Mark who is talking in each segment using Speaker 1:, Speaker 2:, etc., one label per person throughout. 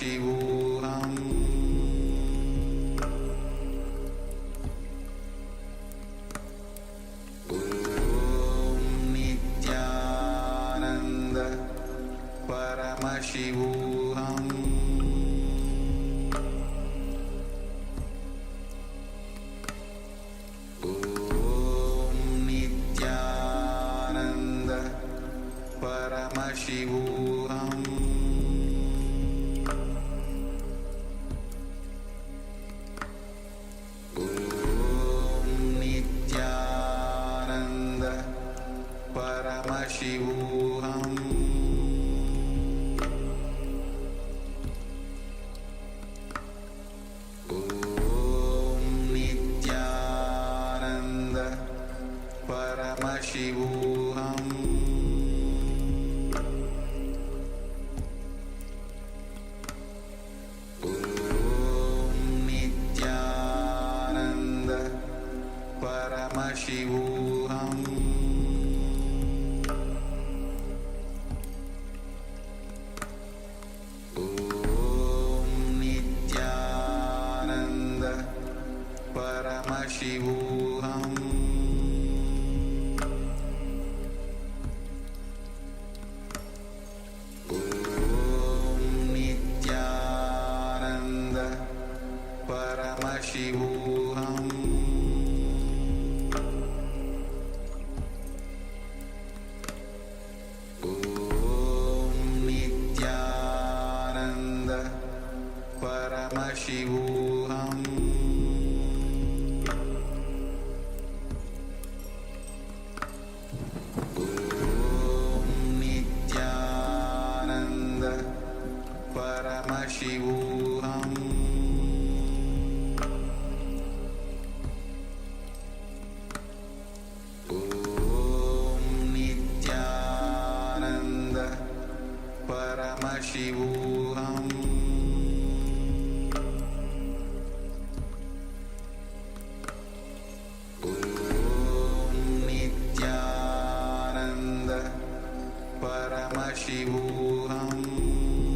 Speaker 1: Paramashivoham Om Nityananda Paramashivoham Om Nityananda Paramashivoham Paramashivoham Om Nityananda Paramashivoham Om Nityananda Paramashivoham Paramashivoham Om Nityananda Paramashivoham Om Nityananda Paramashivoham Paramashivoham Om Nityananda Paramashivoham Om Nityananda Paramashivoham Paramashivoham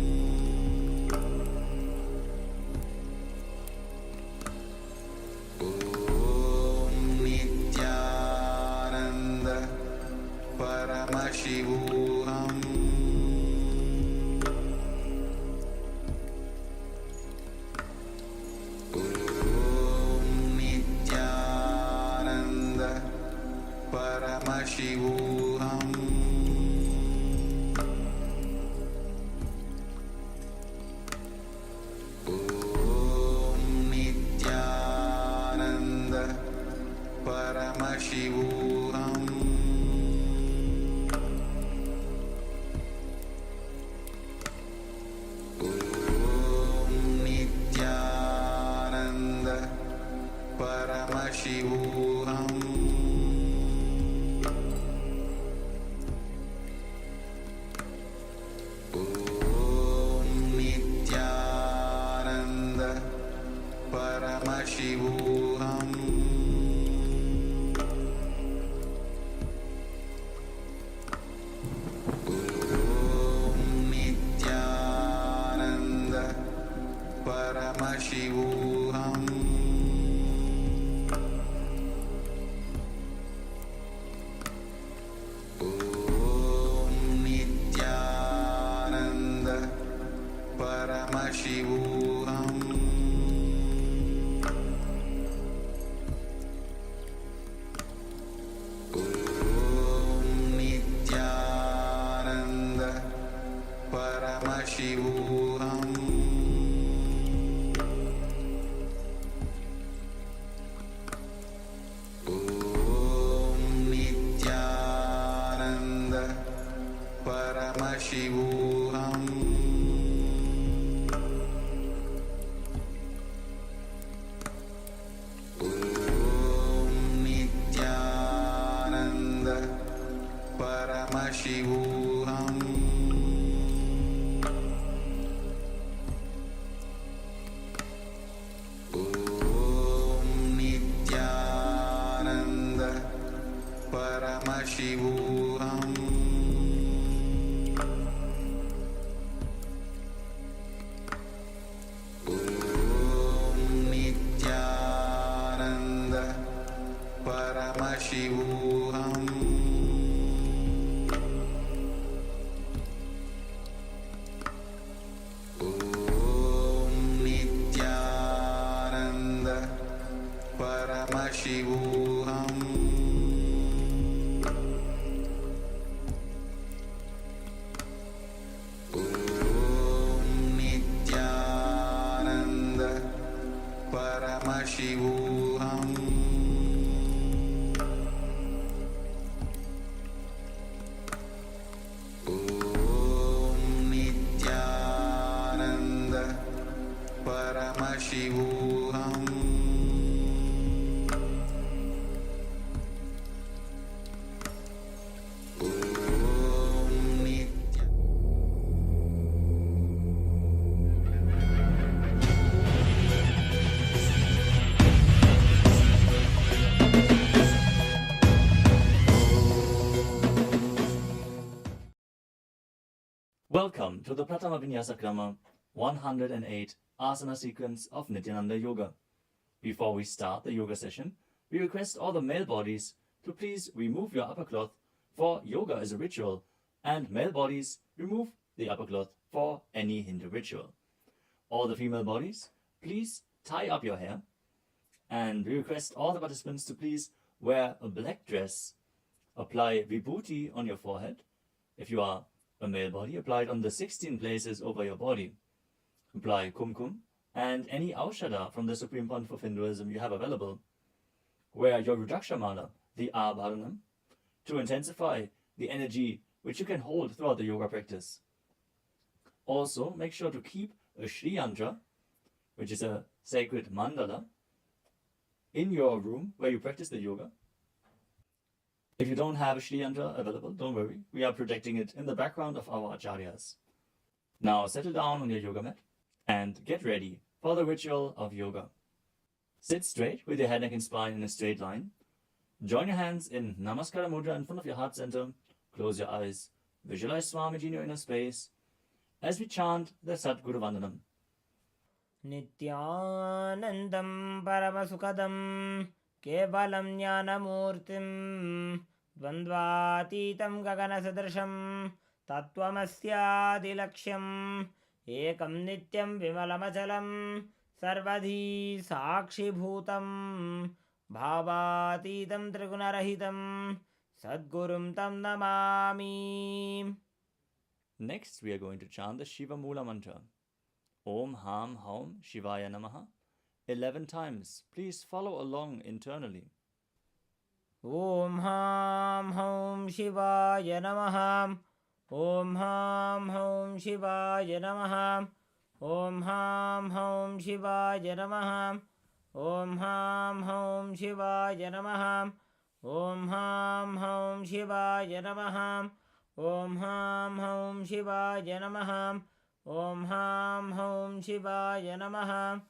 Speaker 1: Om Nityananda Paramashivoham Om Nityananda Paramashivoham Paramashivoham Om Nityananda Paramashivoham Om Nityananda Paramashivoham Paramashivoham Om Nityananda Paramashivoham Om Nityananda Paramashivoham Paramashivoham Om Nityananda Paramashivoham Paramashivoham
Speaker 2: Welcome to the Pratama Vinyasa Krama 108 asana sequence of Nityananda Yoga. Before we start the yoga session, we request all the male bodies to please remove your upper cloth, for yoga is a ritual, and male bodies remove the upper cloth for any Hindu ritual. All the female bodies, please tie up your hair, and we request all the participants to please wear a black dress, apply vibhuti on your forehead. If you are a male body, apply it on the 16 places over your body. Apply kumkum and any aushadha from the Supreme Fund of Hinduism you have available. Wear your Rudraksha mala, the abharanam, to intensify the energy which you can hold throughout the yoga practice. Also, make sure to keep a Shri Yantra, which is a sacred mandala, in your room where you practice the yoga. If you don't have a Shri Yantra available, don't worry. We are projecting it in the background of our acharyas. Now settle down on your yoga mat and get ready for the ritual of yoga. Sit straight with your head, neck and spine in a straight line. Join your hands in namaskar mudra in front of your heart center. Close your eyes. Visualize Swamiji in your inner space as we chant the Sadguru Vandanam.
Speaker 3: Nityanandam Paramasukadam Kevalam Jnanamurtim Dvandvatitam Gaganasadrasham Tattvamasyaadilaksham Ekam Nityam Vimalamachalam Sarvadhi Sakshibhutam Bhavatitam Trigunarahitam Sadgurum Tam Namami.
Speaker 2: Next, we are going to chant the Shiva Mula mantra. Om Ham Haum Shivaya Namaha 11 times. Please follow along internally.
Speaker 3: Om Ham Haum Shivaya Namaha. Om Ham Haum Shivaya Namaha. Om Ham Haum Shivaya Namaha. Om Ham Haum Shivaya Namaha. Om Ham Haum Shivaya Namaha. Om Ham Haum Shivaya Namaha. Om Ham Haum Shivaya Namaha.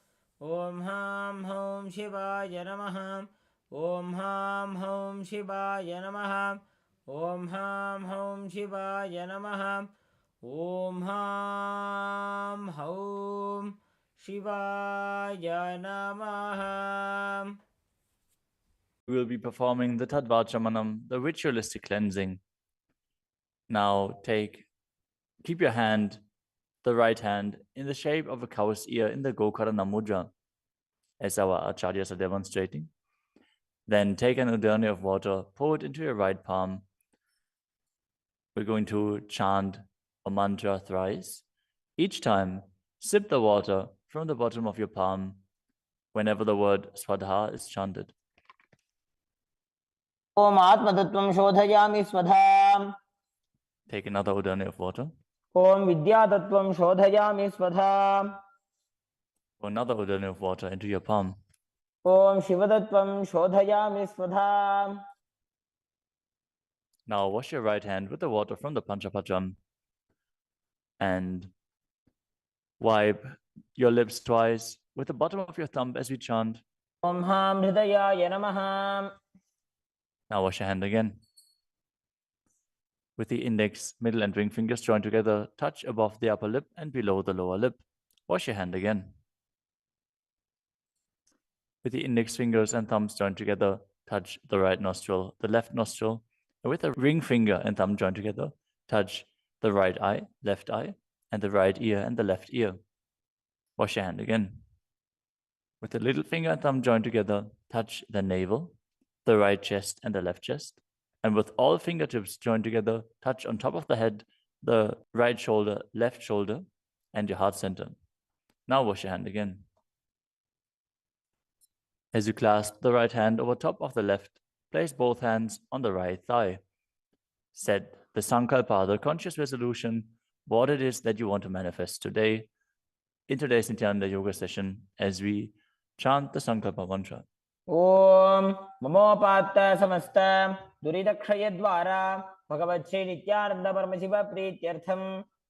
Speaker 3: Om Ham Haum Shivaya Namaha. Om Ham Haum Shivaya Namaha. Om Ham Haum Shivaya Namaha. Om Ham Haum Shivaya Namaha.
Speaker 2: We will be performing the Tadvachamanam, the ritualistic cleansing. Now keep your hand, the right hand, in the shape of a cow's ear in the Gokarana mudra, as our acharyas are demonstrating. Then take an udani of water, pour it into your right palm. We're going to chant a mantra thrice. Each time, sip the water from the bottom of your palm whenever the word Swadha is chanted.
Speaker 3: Om Atmatattvam Shodhayami Swadham.
Speaker 2: Take another udani of water.
Speaker 3: Om Vidyatattvam Shodhayami Swadham.
Speaker 2: Pour another udani of water into your palm.
Speaker 3: Om Shivadattvam Shodhayami Swadham.
Speaker 2: Now wash your right hand with the water from the Panchapacham and wipe your lips twice with the bottom of your thumb as we chant.
Speaker 3: Om Ham Hridayaya Namaha.
Speaker 2: Now wash your hand again. With the index, middle and ring fingers joined together, touch above the upper lip and below the lower lip. Wash your hand again. With the index fingers and thumbs joined together, touch the right nostril, the left nostril, and with the ring finger and thumb joined together, touch the right eye, left eye, and the right ear and the left ear. Wash your hand again. With the little finger and thumb joined together, touch the navel, the right chest and the left chest. And with all fingertips joined together, touch on top of the head, the right shoulder, left shoulder, and your heart center. Now wash your hand again. As you clasp the right hand over top of the left, place both hands on the right thigh. Set the sankalpa, the conscious resolution, what it is that you want to manifest today. in today's Nityananda Yoga session as we chant the Sankalpa mantra.
Speaker 3: ॐ ममोपात्त समस्त दुरितक्षयद्वारा भगवत् श्री नित्यानंद परमशिव प्रीत्यर्थम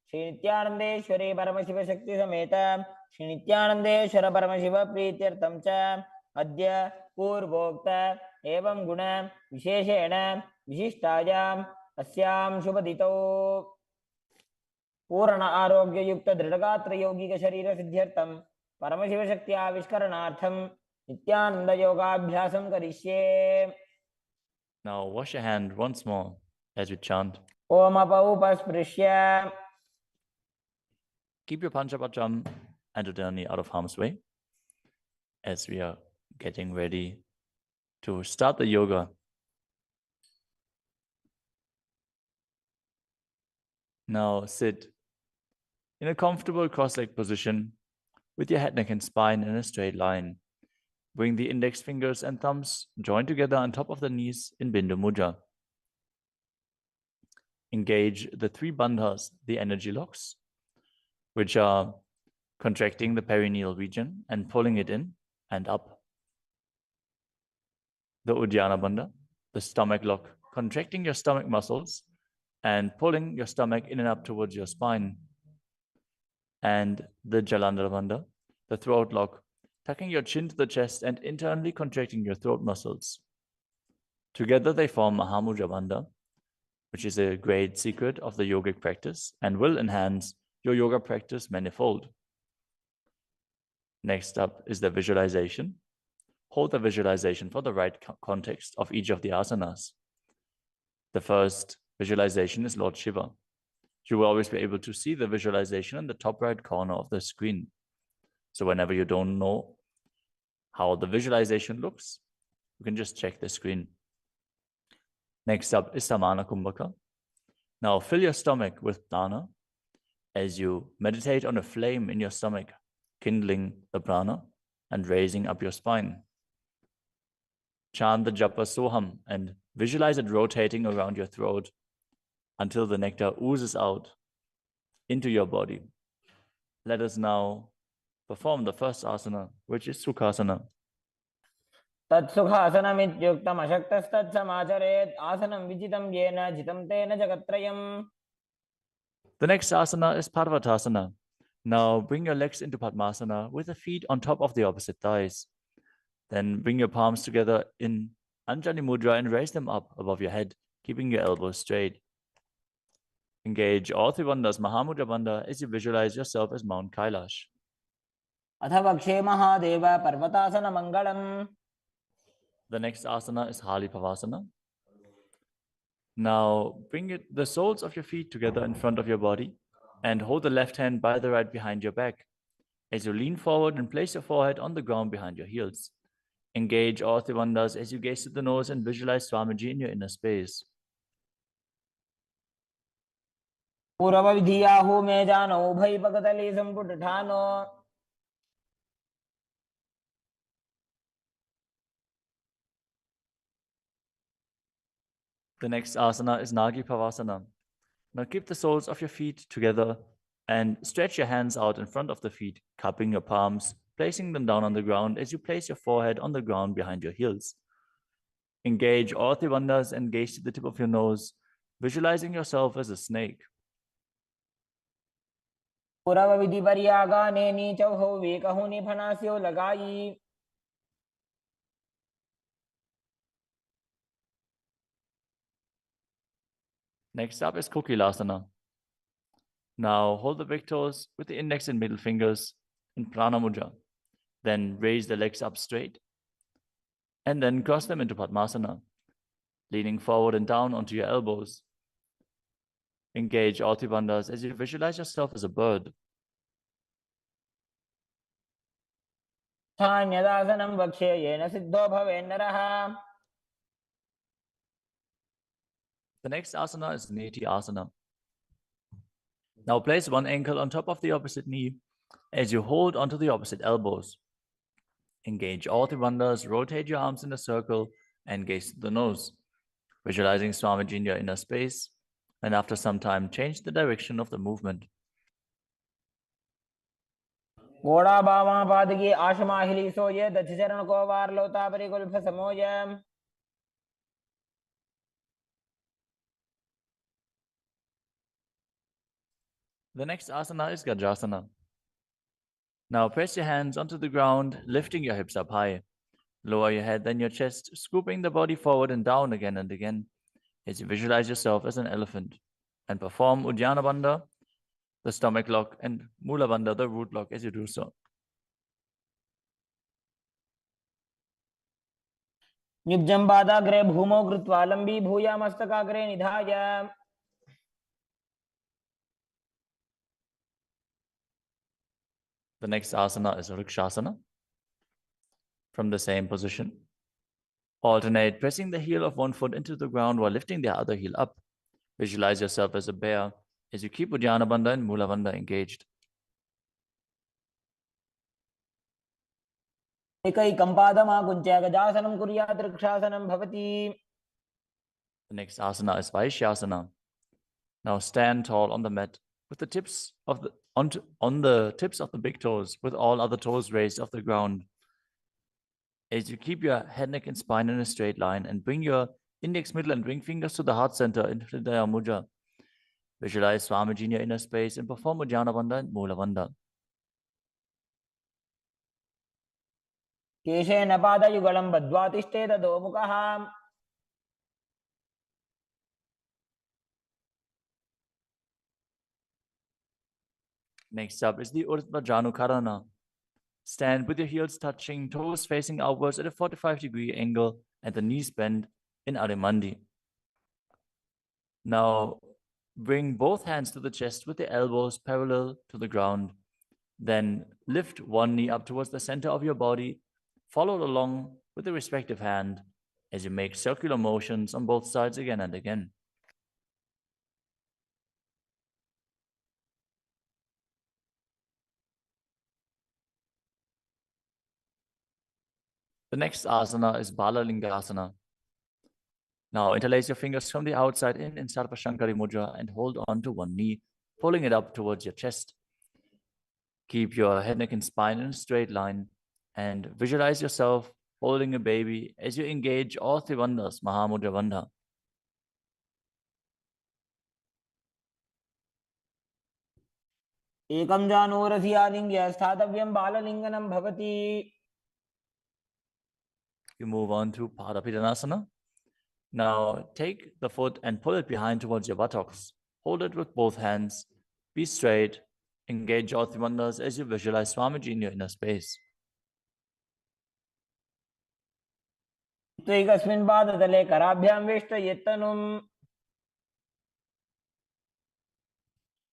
Speaker 3: श्री नित्यानंदेश्वरी परमशिव शक्ति समेत श्री नित्यानंदेश्वर परमशिव प्रीत्यर्थम च अद्य पूर्वोक्त एवं गुण विशेषेण विशिष्टायाम् अस्यां शुभदितौ पूर्ण आरोग्ययुक्त दृढ़गात्र यौगिक शरीर सिद्ध्यर्थम परमशिव शक्ति आविष्करणार्थम नित्यानंद योगाभ्यासं करिष्ये.
Speaker 2: Now wash your hand once more as we chant.
Speaker 3: Om अपौपस्पृश्य.
Speaker 2: Keep your Panchapatram and Udani out of harm's way as we are getting ready to start the yoga. Now sit in a comfortable cross-legged position with your head, neck, and spine in a straight line. Bring the index fingers and thumbs joined together on top of the knees in Bindu Mudra. Engage the three bandhas, the energy locks, which are contracting the perineal region and pulling it in and up. The Uddiyana Bandha, the stomach lock, contracting your stomach muscles and pulling your stomach in and up towards your spine. And the Jalandhara Bandha, the throat lock, tucking your chin to the chest and internally contracting your throat muscles. Together they form Mahamudra Bandha, which is a great secret of the yogic practice and will enhance your yoga practice manifold. Next up is the visualization. Hold the visualization for the right context of each of the asanas. The first visualization is Lord Shiva. You will always be able to see the visualization in the top right corner of the screen. So whenever you don't know how the visualization looks, you can just check the screen. Next up is Samana Kumbhaka. Now fill your stomach with prana as you meditate on a flame in your stomach, kindling the prana and raising up your spine. Chant the japa soham and visualize it rotating around your throat until the nectar oozes out into your body. Let us now perform the first asana, which is Sukhasana.
Speaker 3: तत्सुखासनमित्युक्तम् अशक्तस्तत्समाचरेत् आसनं विजितं येन जितं तेन जगत्त्रयम्.
Speaker 2: The next asana is Parvatasana. Now bring your legs into Padmasana with the feet on top of the opposite thighs. Then bring your palms together in Anjali Mudra and raise them up above your head, keeping your elbows straight. Engage all three bandhas, Mahamudra Bandha, as you visualize yourself as Mount Kailash.
Speaker 3: अथ वक्षे Mahadev पर्वतासनमङ्गलम्.
Speaker 2: The next asana is Halipavasana. Now bring the soles of your feet together in front of your body and hold the left hand by the right behind your back. As you lean forward and place your forehead on the ground behind your heels. Engage all three bandhas as you gaze to the nose and visualize Swamiji in your inner space.
Speaker 3: पूर्वविधियाहु मे जानो उभयपकतले सम्पुटठानो.
Speaker 2: The next asana is Nagi Pavasana. Now keep the soles of your feet together and stretch your hands out in front of the feet, cupping your palms, placing them down on the ground as you place your forehead on the ground behind your heels. Engage all three bandhas and gaze to the tip of your nose, visualizing yourself as a snake.
Speaker 3: पूर्वविधिपर्यागाने नीचौ वेकहुनि फनास्यो लगाई.
Speaker 2: Next up is Kokilasana. Now hold the big toes with the index and middle fingers in Prana Mudra. Then raise the legs up straight and then cross them into Padmasana, leaning forward and down onto your elbows. Engage all three bandhas as you visualize yourself as a bird.
Speaker 3: न्यदासनं वक्ष्ये yen Sidho भवेन्नरः.
Speaker 2: The next asana is Neti Asana. Now place one ankle on top of the opposite knee as you hold onto the opposite elbows. Engage all three bandhas, rotate your arms in a circle and gaze to the nose, visualizing Swamiji in your inner space, and after some time change the direction of the movement.
Speaker 3: घोड़ा बामा पादगी आशमाहिली सोये दक्ष चरण को वार लोता परिकुल्फ समोय.
Speaker 2: The next asana is Gajasana. Now press your hands onto the ground, lifting your hips up high. Lower your head, then your chest, scooping the body forward and down again and again as you visualize yourself as an elephant. And perform Uddiyana Bandha, the stomach lock, and Mula Bandha, the root lock, as you do so.
Speaker 3: युज्यं पादाग्रे भूमौ कृत्वा लम्बी भूया मस्तकाग्रे निधाय.
Speaker 2: The next asana is Vrikshasana. From the same position, alternate pressing the heel of one foot into the ground while lifting the other heel up. Visualize yourself as a bear as you keep Uddiyana Bandha and Mula Bandha engaged.
Speaker 3: एकैकं पादमाकुञ्च्य गजासनं कुर्यात् वृक्षासनं भवति.
Speaker 2: The next asana is Vaishyasana. Now stand tall on the mat with the tips of the on the tips of the big toes, with all other toes raised off the ground. As you keep your head, neck, and spine in a straight line, and bring your index, middle, and ring fingers to the heart center in Hridaya Mudra. Visualize Swamiji in your inner space and perform Uddiyana Bandha and Mula Bandha.
Speaker 3: केशेन पादयुगलं बद्ध्वा तिष्ठेत अधोमुखः.
Speaker 2: Next up is the Urdhva Janukarana. Stand with your heels touching, toes facing outwards at a 45-degree angle, and the knees bend in Arimandi. Now, bring both hands to the chest with the elbows parallel to the ground. Then lift one knee up towards the center of your body, followed along with the respective hand as you make circular motions on both sides again and again. The next asana is Balalingasana. Now interlace your fingers from the outside in Sarvashankari Mudra and hold on to one knee, pulling it up towards your chest. Keep your head, neck, and spine in a straight line and visualize yourself holding a baby as you engage all three bandhas, Mahamudra Bandha.
Speaker 3: एकं जानूरधियालिङ्ग्य स्थातव्यं बाललिङ्गनं भवति.
Speaker 2: You move on to Padapidanasana. Now take the foot and pull it behind towards your buttocks. Hold it with both hands. Be straight. Engage all three bandhas as you visualize Swamiji in your inner space.
Speaker 3: त्वैकस्मिन् पादतले कराभ्यां वेष्टयेत्तनुम्.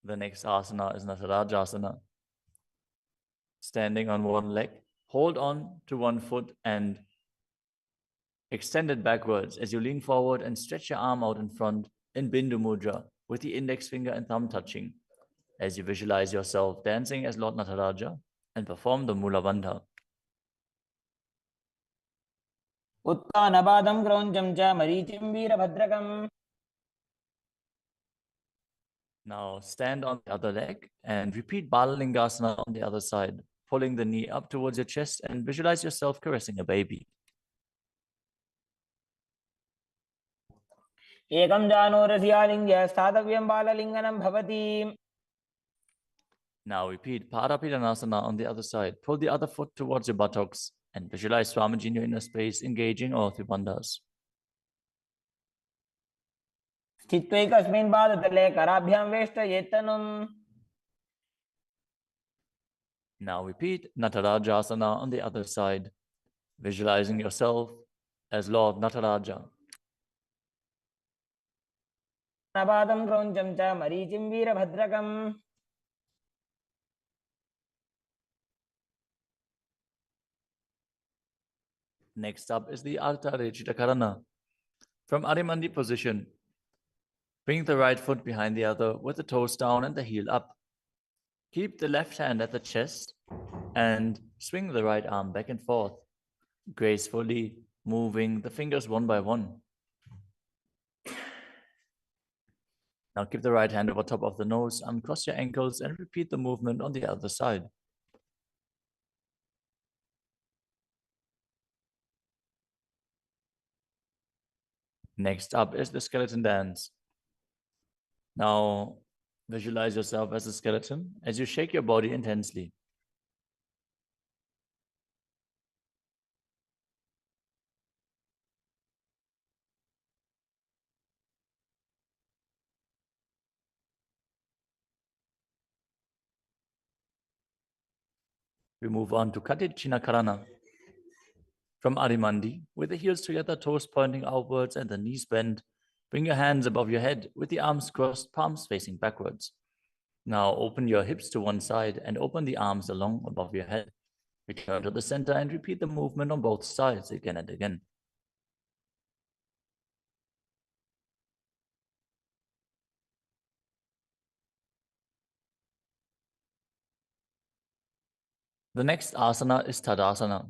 Speaker 2: The next asana is Natarajasana. Standing on one leg, hold on to one foot and extend it backwards as you lean forward and stretch your arm out in front in Bindu Mudra with the index finger and thumb touching as you visualize yourself dancing as Lord Nataraja and perform the Mula Bandha.
Speaker 3: उत्तानपादं क्रौञ्चं च मरीचिं वीरभद्रकम्.
Speaker 2: Now stand on the other leg and repeat Balalingasana on the other side, pulling the knee up towards your chest and visualize yourself caressing a baby.
Speaker 3: एकं जानूरधियालिङ्ग्य स्थातव्यं बाललिङ्गनं भवति.
Speaker 2: Now repeat Padapidanasana on the other side. Pull the other foot towards your buttocks and visualize Swamiji in your inner space, engaging all three bandhas.
Speaker 3: स्थित्वैकस्मिन् पादतले कराभ्यां वेष्टयेत्तनुम्.
Speaker 2: Now repeat Natarajasana on the other side, visualizing yourself as Lord Nataraja.
Speaker 3: पादं क्रौञ्चं च मरीचिं वीरभद्रकम्.
Speaker 2: Next up is the Ardha Rechita Karana. From Arimandi position, bring the right foot behind the other with the toes down and the heel up. Keep the left hand at the chest and swing the right arm back and forth, gracefully moving the fingers one by one. Now keep the right hand over top of the nose, uncross your ankles, and repeat the movement on the other side. Next up is the skeleton dance. Now, visualize yourself as a skeleton as you shake your body intensely. We move on to Karana. From Arimandi, with the heels together, toes pointing outwards and the knees bent, bring your hands above your head with the arms crossed, palms facing backwards. Now open your hips to one side and open the arms along above your head. Return to the center and repeat the movement on both sides again and again. The next asana is Tadasana.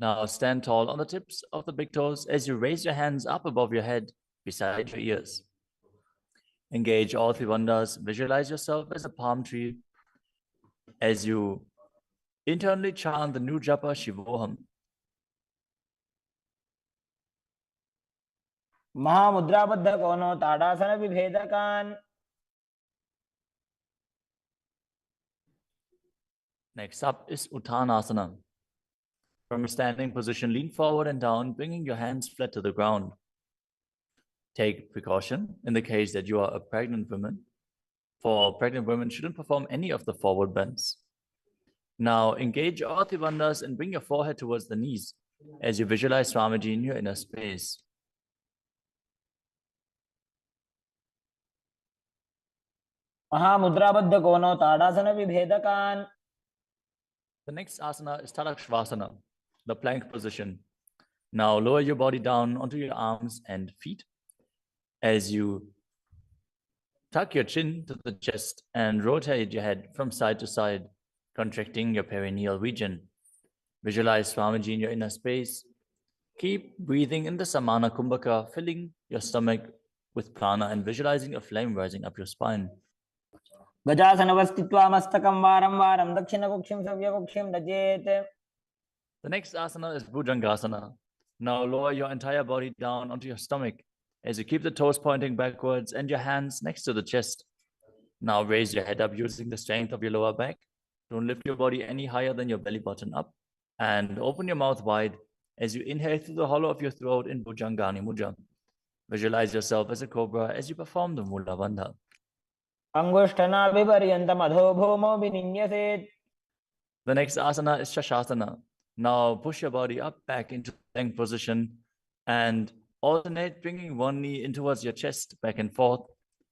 Speaker 2: Now stand tall on the tips of the big toes as you raise your hands up above your head, beside your ears. Engage all three bandhas. Visualize yourself as a palm tree as you internally chant the new japa Shivoham.
Speaker 3: महामुद्राबद्ध कोनो ताड़ासन विभेदकान.
Speaker 2: Next up is Uttanasana. From a standing position, lean forward and down, bringing your hands flat to the ground. Take precaution in the case that you are a pregnant woman, for pregnant women shouldn't perform any of the forward bends. Now engage all three bandhas and bring your forehead towards the knees as you visualize Swamiji in your inner space.
Speaker 3: महामुद्राबद्ध कोनो ताड़ासन विभेदकान.
Speaker 2: The next asana is Tadam, the plank position. Now lower your body down onto your arms and feet as you tuck your chin to the chest and rotate your head from side to side, contracting your perineal region. Visualize Swamiji in your inner space. Keep breathing in the Samana Kumbhaka, filling your stomach with prana and visualizing a flame rising up your spine.
Speaker 3: गजासनवस्थित्वा मस्तकं वारं वारं दक्षिणकुक्षिं सव्यकुक्षिं नजेत्.
Speaker 2: The next asana is Bhujangasana. Now lower your entire body down onto your stomach as you keep the toes pointing backwards and your hands next to the chest. Now raise your head up using the strength of your lower back. Don't lift your body any higher than your belly button up. And open your mouth wide as you inhale through the hollow of your throat in Bhujangani Mudra. Visualize yourself as a cobra as you perform the Mula Bandha.
Speaker 3: अंगुष्ठनाभिपर्यन्तम् अधो भूमौ विनिन्यसेत्.
Speaker 2: The next asana is Shasasana. Now push your body up back into the plank position and alternate bringing one knee in towards your chest back and forth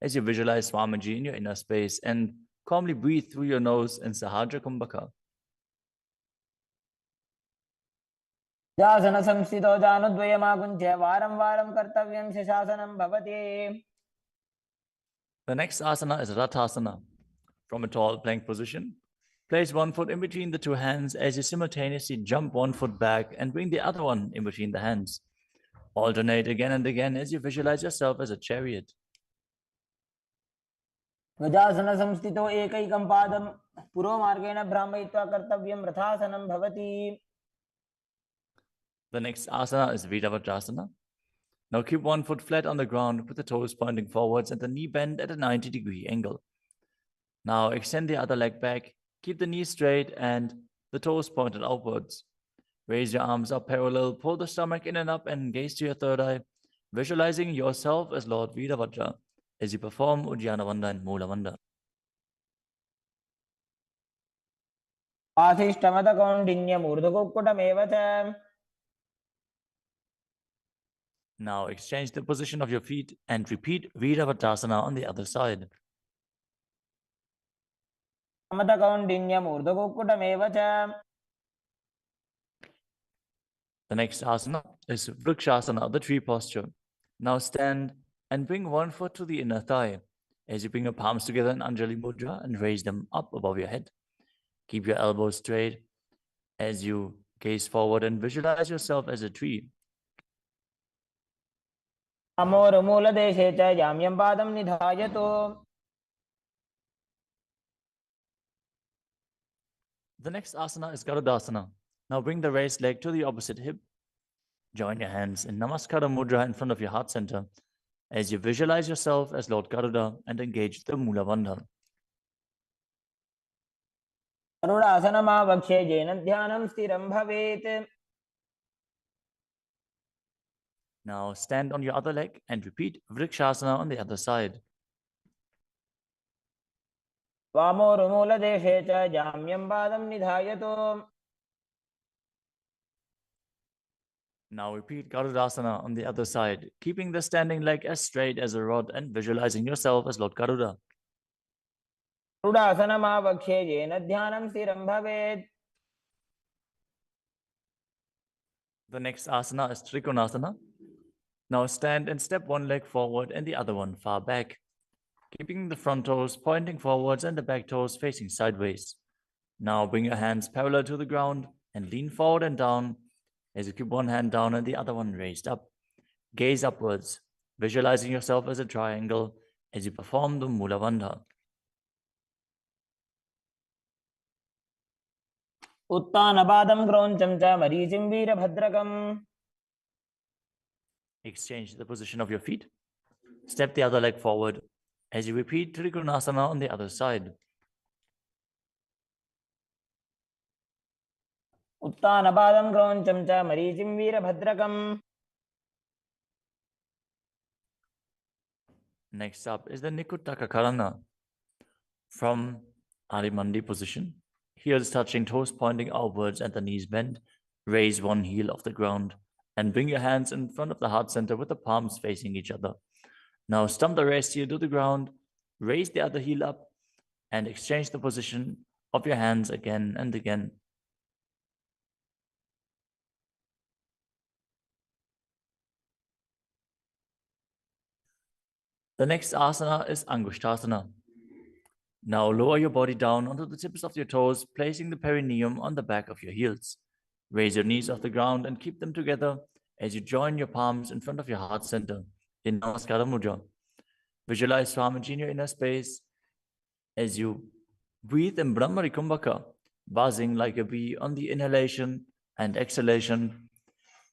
Speaker 2: as you visualize Swamiji in your inner space and calmly breathe through your nose in Sahajra Kumbhaka.
Speaker 3: जासन संस्थितो जानुद्वयमाकुञ्च्य वारं वारं कर्तव्यं शशासनं भवति.
Speaker 2: The next asana is Rathasana. From a tall plank position, place one foot in between the two hands as you simultaneously jump one foot back and bring the other one in between the hands. Alternate again and again as you visualize yourself as a chariot.
Speaker 3: गजासन संस्थितो एकैकं पादं पुरोमार्गेण भ्रामयित्वा कर्तव्यं रथासनं भवति.
Speaker 2: The next asana is Viravatrasana. Now keep one foot flat on the ground with the toes pointing forwards and the knee bent at a 90-degree angle. Now extend the other leg back, keep the knee straight and the toes pointed outwards. Raise your arms up parallel, pull the stomach in and up and gaze to your third eye, visualizing yourself as Lord Virabhadra as you perform Uddiyana Bandha and Mula Bandha.
Speaker 3: आशिष्टमतकौण्डिन्यमूर्धकुक्कुटमेव च.
Speaker 2: Now exchange the position of your feet and repeat Viravatrasana on the other side.
Speaker 3: समतकौण्डिन्यमूर्धकुक्कुटमेव च.
Speaker 2: The next asana is Vrikshasana, the tree posture. Now stand and bring one foot to the inner thigh as you bring your palms together in Anjali Mudra and raise them up above your head. Keep your elbows straight as you gaze forward and visualize yourself as a tree.
Speaker 3: अमोरमूलदेशे च याम्यं पादं निधायतु.
Speaker 2: The next asana is Garudasana. Now bring the raised leg to the opposite hip Join your hands in namaskar mudra in front of your heart center as you visualize yourself as Lord Garuda and engage the Mula Bandha.
Speaker 3: गरुडासनमावक्ष्ये येन ध्यानं स्थिरं भवेत्.
Speaker 2: Now stand on your other leg and repeat Vrikshasana on the other side.
Speaker 3: वामोरुमूलदेशे च जाम्यं पादं निधायतो.
Speaker 2: Now repeat Garudasana on the other side, keeping the standing leg as straight as a rod and visualizing yourself as Lord Garuda.
Speaker 3: गरुडासनमावक्ष्ये येन ध्यानं स्थिरं भवेत्.
Speaker 2: The next asana is Trikonasana. Now stand and step one leg forward and the other one far back, keeping the front toes pointing forwards and the back toes facing sideways. Now bring your hands parallel to the ground and lean forward and down as you keep one hand down and the other one raised up. Gaze upwards, visualizing yourself as a triangle as you perform the Mula Bandha.
Speaker 3: उत्तानपादं क्रौञ्चं च मरीचिं वीरभद्रकम्.
Speaker 2: Exchange the position of your feet. Step the other leg forward as you repeat Trikonasana on the other side.
Speaker 3: उत्तानपादं क्रौञ्चं च मरीचिं वीरभद्रकम्.
Speaker 2: Next up is the Nikutaka Karana. From Arimandi position, heels touching, toes pointing outwards and the knees bent, raise one heel off the ground and bring your hands in front of the heart center with the palms facing each other. Now stump the rest heel to the ground, raise the other heel up and exchange the position of your hands again and again. The next asana is Angushtasana. Now lower your body down onto the tips of your toes, placing the perineum on the back of your heels. Raise your knees off the ground and keep them together as you join your palms in front of your heart center in Namaskar Mudra. Visualize Swamiji in your inner space as you breathe in Brahmari Kumbhaka, buzzing like a bee on the inhalation and exhalation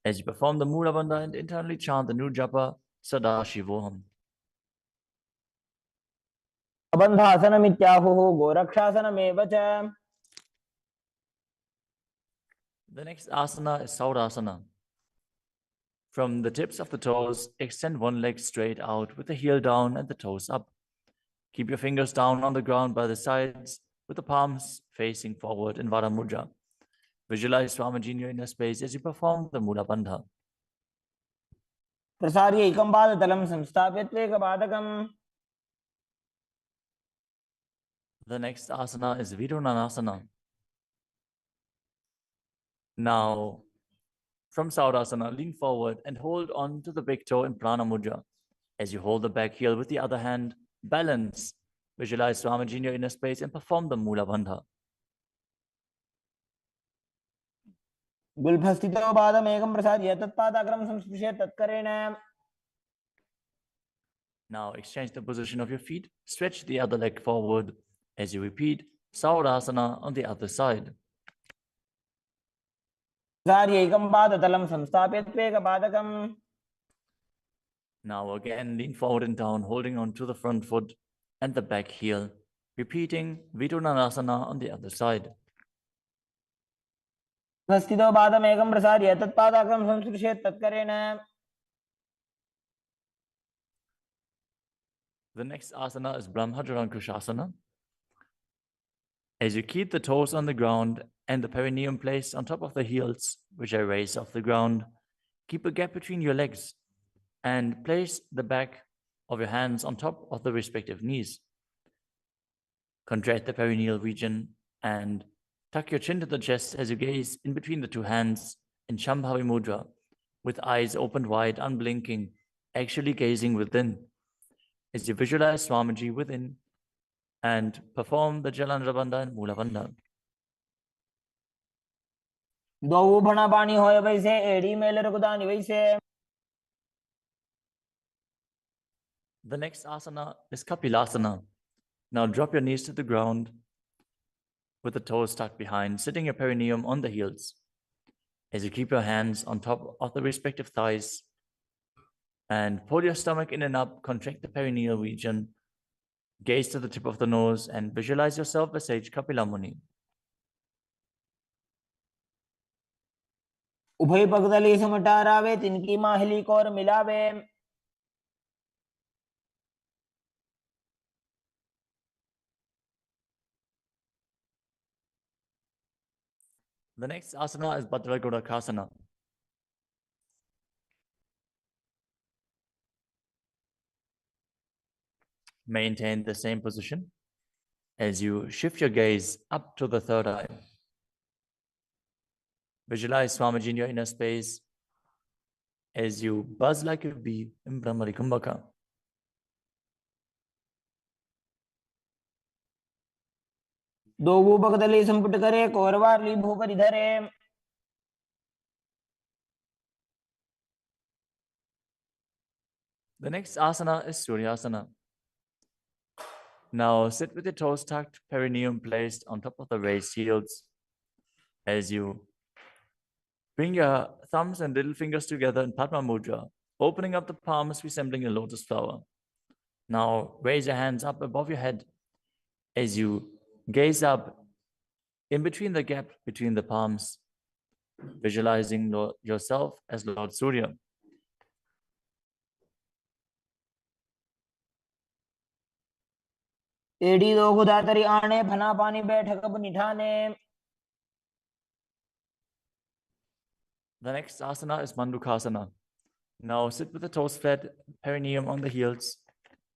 Speaker 2: as you perform the Mula Bandha and internally chant the new japa Sadashivoham.
Speaker 3: बन्धासनमित्याहुः गोरक्षासनमेव च.
Speaker 2: The next asana is Saurasana. From the tips of the toes, extend one leg straight out with the heel down and the toes up. Keep your fingers down on the ground by the sides with the palms facing forward in Vara Mudra. Visualize Swamiji in your inner space as you perform the Mula Bandha.
Speaker 3: प्रसार्य एकं पादतलं संस्थाप्य त्वेकपादकम्.
Speaker 2: The next asana is Vidunanasana. Now, from Saurasana, lean forward and hold on to the big toe in Prana Mudra. As you hold the back heel with the other hand, balance. Visualize Swamiji in your inner space and perform the Mula Bandha.
Speaker 3: गुल्फस्थितो पादमेकं प्रसार्य तत्पादाग्रं संस्पृश्य तत्करेण.
Speaker 2: Now exchange the position of your feet. Stretch the other leg forward as you repeat Saurasana on the other side.
Speaker 3: प्रसार्य एकं पादतलं संस्थाप्य त्वेकपादकम्.
Speaker 2: Now again, lean forward and down, holding on to the front foot and the back heel. Repeating Vidunanasana on the other side.
Speaker 3: स्थितो पादमेकं प्रसार्य तत्पादाग्रं संस्पृश्य तत्करेण.
Speaker 2: The next asana is Brahmajarankushasana. As you keep the toes on the ground and the perineum placed on top of the heels, which I raise off the ground, keep a gap between your legs and place the back of your hands on top of the respective knees. Contract the perineal region and tuck your chin to the chest as you gaze in between the two hands in Shambhavi Mudra, with eyes opened wide, unblinking, actually gazing within. As you visualize Swamiji within and perform the Jalandhara Bandha and Mula Bandha.
Speaker 3: द्वौ भणापाणि होय वैसे एड़ी mail रघुदानि वैसे.
Speaker 2: The next asana is Kapilasana. Now drop your knees to the ground with the toes tucked behind, sitting your perineum on the heels. as you keep your hands on top of the respective thighs and pull your stomach in and up, contract the perineal region, gaze to the tip of the nose and visualize yourself as Sage Kapila Muni.
Speaker 3: उभय पगदली समटारावे तिनकी Mahuli core मिलावे.
Speaker 2: The next asana is Bhadragodakasana. Maintain the same position as you shift your gaze up to the third eye. Visualize Swamiji in your inner space as you buzz like a bee in Brahmari Kumbhaka.
Speaker 3: दो भूपगदली संपुट करे कोरवारली भूपरि धरे.
Speaker 2: The next asana is Suryasana. Now sit with your toes tucked, perineum placed on top of the raised heels as you bring your thumbs and little fingers together in Padma Mudra, opening up the palms resembling a lotus flower. Now raise your hands up above your head as you gaze up in between the gap between the palms, visualizing yourself as Lord Surya.
Speaker 3: एडी दो गुदातरी आने फना पानी बैठक अब निठाने.
Speaker 2: The next asana is Mandukasana. Now sit with the toes flat, perineum on the heels.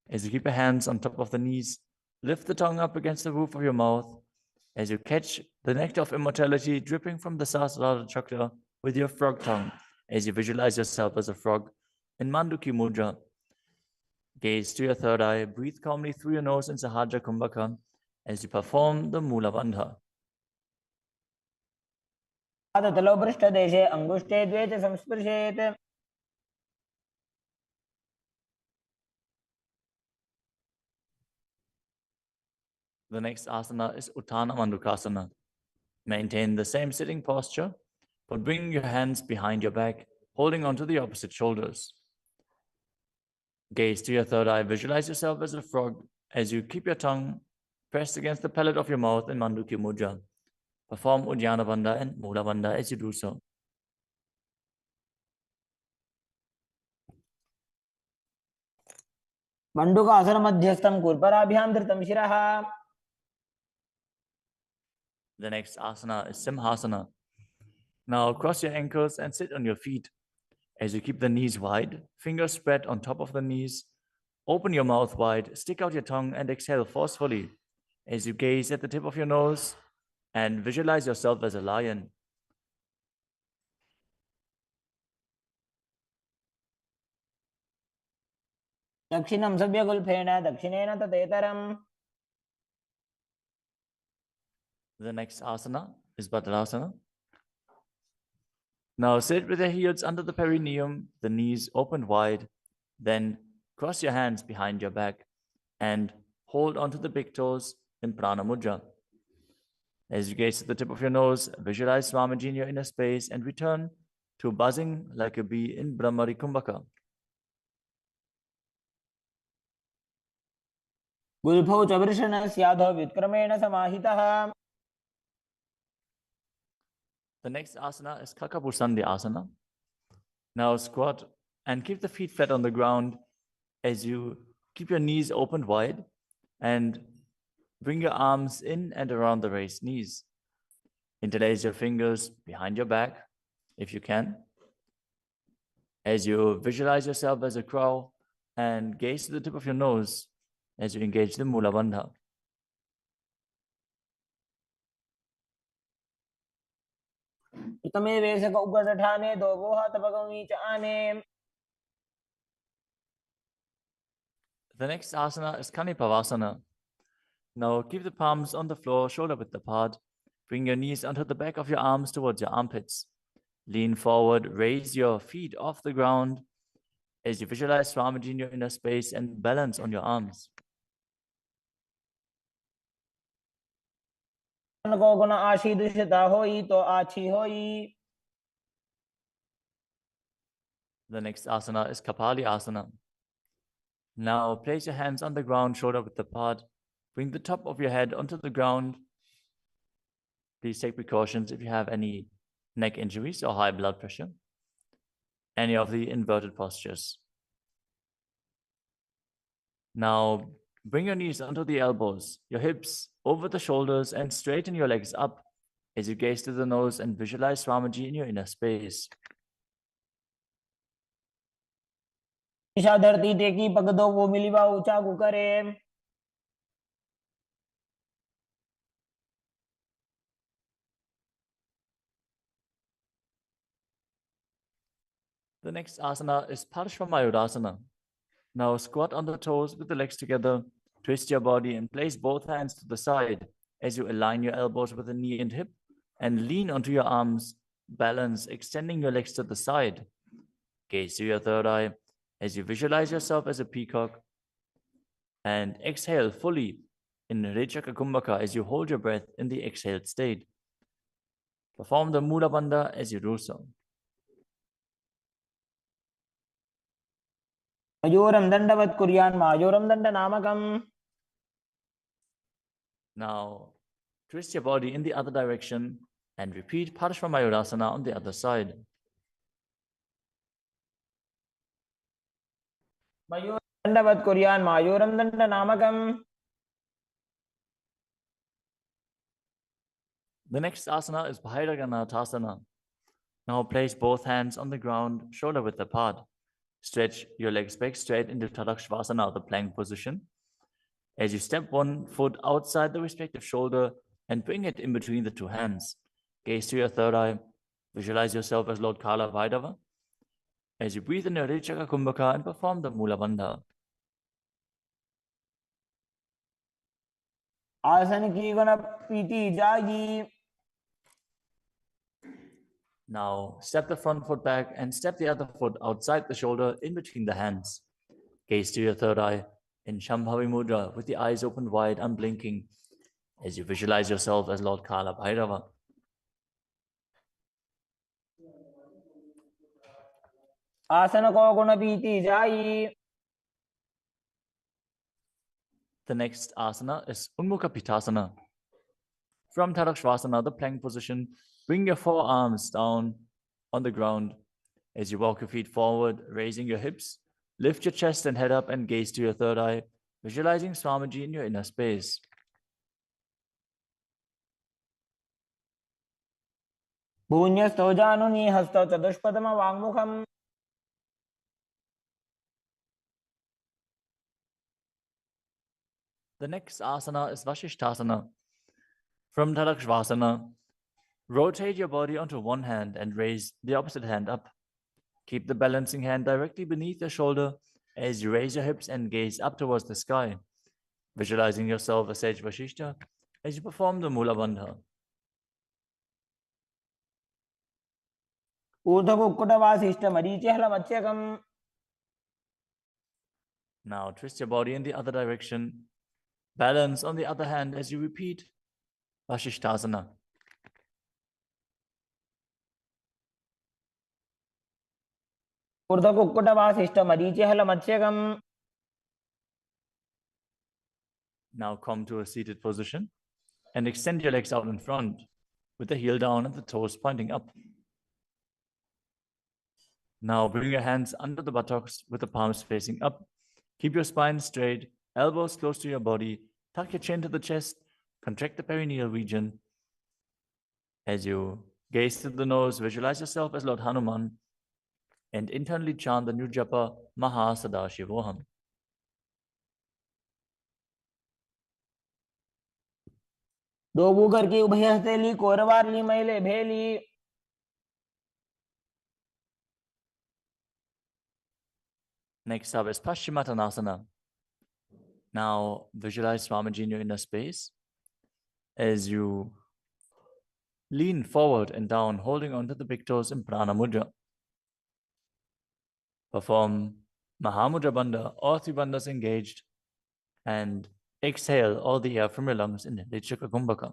Speaker 2: As you keep your hands on top of the knees, lift the tongue up against the roof of your mouth. As you catch the nectar of immortality dripping from the Sahasrara chakra with your frog tongue, as you visualize yourself as a frog in Manduki Mudra. Gaze to your third eye, breathe calmly through your nose in Sahaja Kumbhaka as you perform the Mula Bandha.
Speaker 3: तलो पृष्ठ देशे अंगुष्ठे द्वे च संस्पृशेत्.
Speaker 2: The next asana is Uttana Mandukasana. Maintain the same sitting posture, but bring your hands behind your back, holding onto the opposite shoulders. Gaze to your third eye, visualize yourself as a frog as you keep your tongue pressed against the palate of your mouth in Manduki Mudra. Perform Uddiyana Bandha and Mula Bandha as you do so.
Speaker 3: मंडूकासन मध्यस्थं कुर्पराभ्यां धृतं शिरः.
Speaker 2: The next asana is Simhasana. Now cross your ankles and sit on your feet. As you keep the knees wide, fingers spread on top of the knees, open your mouth wide, stick out your tongue and exhale forcefully as you gaze at the tip of your nose and visualize yourself as a lion.
Speaker 3: दक्षिणं सव्यगुल्फेन दक्षिणेन ततेतरम्.
Speaker 2: The next asana is Bhadrasana. Now sit with your heels under the perineum, the knees open wide, then cross your hands behind your back and hold onto the big toes in Prana Mudra. As you gaze at the tip of your nose, visualize Swamiji in your inner space and return to buzzing like a bee in Brahmari Kumbhaka.
Speaker 3: गुल्फौ च वृषणस्याधो व्युत्क्रमेण समाहितः.
Speaker 2: The next asana is Kakapusandi Asana. Now squat and keep the feet flat on the ground as you keep your knees open wide and bring your arms in and around the raised knees. Interlace your fingers behind your back if you can. As you visualize yourself as a crow and gaze to the tip of your nose as you engage the Mula Bandha.
Speaker 3: प्रथमे वेशक उपदठाने दो गोहा तपगमी च आने.
Speaker 2: The next asana is Kanipavasana. Now keep the palms on the floor, shoulder width apart. Bring your knees onto the back of your arms towards your armpits. Lean forward, raise your feet off the ground as you visualize Swamiji in your inner space and balance on your arms.
Speaker 3: को गुण आशी दुष्टता होई तो आछी होई.
Speaker 2: The next asana is Kapali asana. Now place your hands on the ground, shoulder width apart. Bring the top of your head onto the ground. Please take precautions if you have any neck injuries or high blood pressure. Any of the inverted postures. Now bring your knees onto the elbows, your hips over the shoulders, and straighten your legs up as you gaze to the nose and visualize Swamiji in your inner space.
Speaker 3: Isha धरती टेकी पग दो वो मिली बा ऊंचा करे.
Speaker 2: The next asana is Parshvamayurasana. Now squat on the toes with the legs together, twist your body and place both hands to the side as you align your elbows with the knee and hip and lean onto your arms, balance, extending your legs to the side. Gaze to your third eye as you visualize yourself as a peacock and exhale fully in Rechaka Kumbhaka as you hold your breath in the exhaled state. Perform the Mula Bandha as you do so.
Speaker 3: मयूरं दंडवत् कुर्यान् मायूरं दंडनामकम्.
Speaker 2: Now, twist your body in the other direction and repeat Parshvamayurasana on the other side.
Speaker 3: मयूरं दंडवत् कुर्यान् मायूरं दंडनामकम्.
Speaker 2: The next asana is Bhairaganathasana. Now place both hands on the ground, shoulder width apart. Stretch your legs back straight into Tadam, the plank position. As you step one foot outside the respective shoulder and bring it in between the two hands. Gaze to your third eye. Visualize yourself as Lord Kala Vaidava. As you breathe in your Rechaka Kumbhaka and perform the Mula Bandha.
Speaker 3: आसन की गुण पीती जागी.
Speaker 2: Now step the front foot back and step the other foot outside the shoulder in between the hands. Gaze to your third eye in Shambhavi Mudra with the eyes open wide, unblinking, as you visualize yourself as Lord Kala Bhairava.
Speaker 3: आसन को गुण पीती जाई.
Speaker 2: The next asana is Unmukha Pitasana. From Tadakshvasana, the plank position, bring your forearms down on the ground as you walk your feet forward, raising your hips. Lift your chest and head up and gaze to your third eye, visualizing Swamiji in your inner space.
Speaker 3: भून्यस्थो जानुनी हस्तो चतुष्पदम वाङ्मुखम्.
Speaker 2: The next asana is Vashishthasana. From Tadakshvasana, rotate your body onto one hand and raise the opposite hand up. Keep the balancing hand directly beneath your shoulder as you raise your hips and gaze up towards the sky, visualizing yourself as Sage Vashishta as you perform the Mula Bandha.
Speaker 3: ऊर्ध्वकुक्कुटवासिष्ठ मरीचिहलमत्स्यकम्.
Speaker 2: Now twist your body in the other direction. Balance on the other hand as you repeat Vashishthasana.
Speaker 3: ऊर्ध्वकुक्कुटवासिष्ठ मरीचिहलमत्स्यकम्.
Speaker 2: Now come to a seated position and extend your legs out in front with the heel down and the toes pointing up. Now bring your hands under the buttocks with the palms facing up. Keep your spine straight, elbows close to your body. Tuck your chin to the chest. Contract the perineal region. As you gaze to the nose, visualize yourself as Lord Hanuman and internally chant the new japa Mahasada-shivoham.
Speaker 3: दो Booker की उभय हस्तेली कोरवारली मैले भेली.
Speaker 2: Next up is Paschimottanasana. Now visualize Swamiji in your inner space as you lean forward and down, holding onto the big toes in Prana Mudra. Perform Mahamudra Bandha, all three bandhas engaged, and exhale all the air from your lungs in Rechaka Kumbhaka.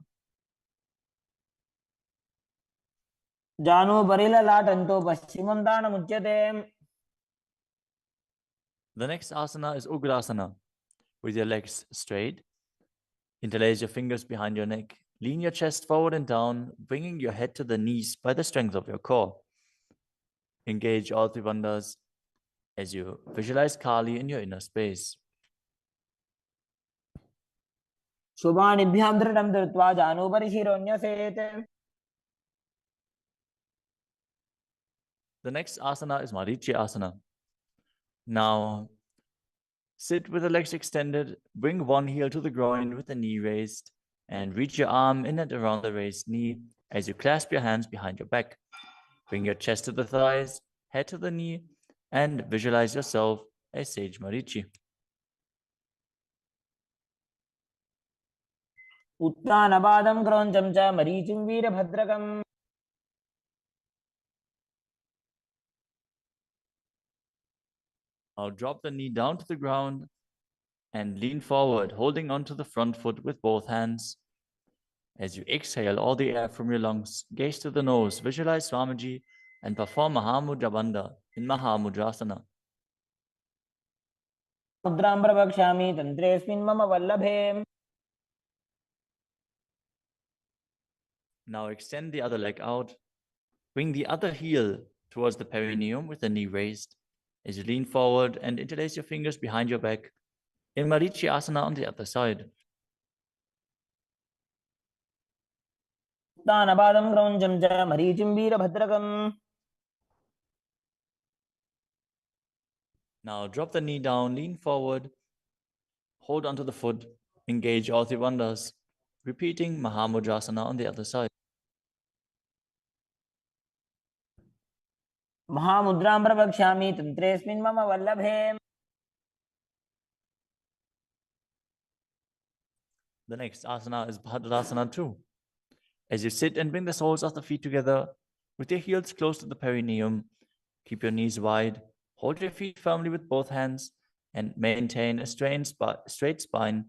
Speaker 3: जानो Burrill लाटन्तो पश्चिमं दानमुच्यते.
Speaker 2: The next asana is Ugrasana, with your legs straight. Interlace your fingers behind your neck. Lean your chest forward and down, bringing your head to the knees by the strength of your core. Engage all three bandhas as you visualize Kali in your inner space.
Speaker 3: शुभानिभ्यां दृढं धृत्वा जानुभरि शिरोन्यसेत्.
Speaker 2: The next asana is Marichi asana. Now, sit with the legs extended, bring one heel to the groin with the knee raised, and reach your arm in and around the raised knee as you clasp your hands behind your back. Bring your chest to the thighs, head to the knee, and visualize yourself as Sage Marichi.
Speaker 3: उत्तानपादं क्रौञ्चं च मरीचिं वीरभद्रकम्.
Speaker 2: Now drop the knee down to the ground and lean forward, holding onto the front foot with both hands. As you exhale all the air from your lungs, gaze to the nose, visualize Swamiji, and perform Mahamudra Bandha in Mahamudrasana.
Speaker 3: मुद्रां प्रवक्ष्यामि तन्त्रेऽस्मिन् मम वल्लभे.
Speaker 2: Now extend the other leg out. Bring the other heel towards the perineum with the knee raised. As you lean forward and interlace your fingers behind your back, in Marichi Asana on the other side.
Speaker 3: उत्तानपादं क्रौञ्चं च मरीचिं वीरभद्रकम्.
Speaker 2: Now drop the knee down, lean forward, hold onto the foot, engage all three bandhas, repeating Mahamudrasana on the other side.
Speaker 3: महामुद्रां प्रवक्ष्यामि तन्त्रेऽस्मिन् मम वल्लभे.
Speaker 2: The next asana is Bhadrasana 2. As you sit and bring the soles of the feet together, with your heels close to the perineum, keep your knees wide, hold your feet firmly with both hands, and maintain a straight spine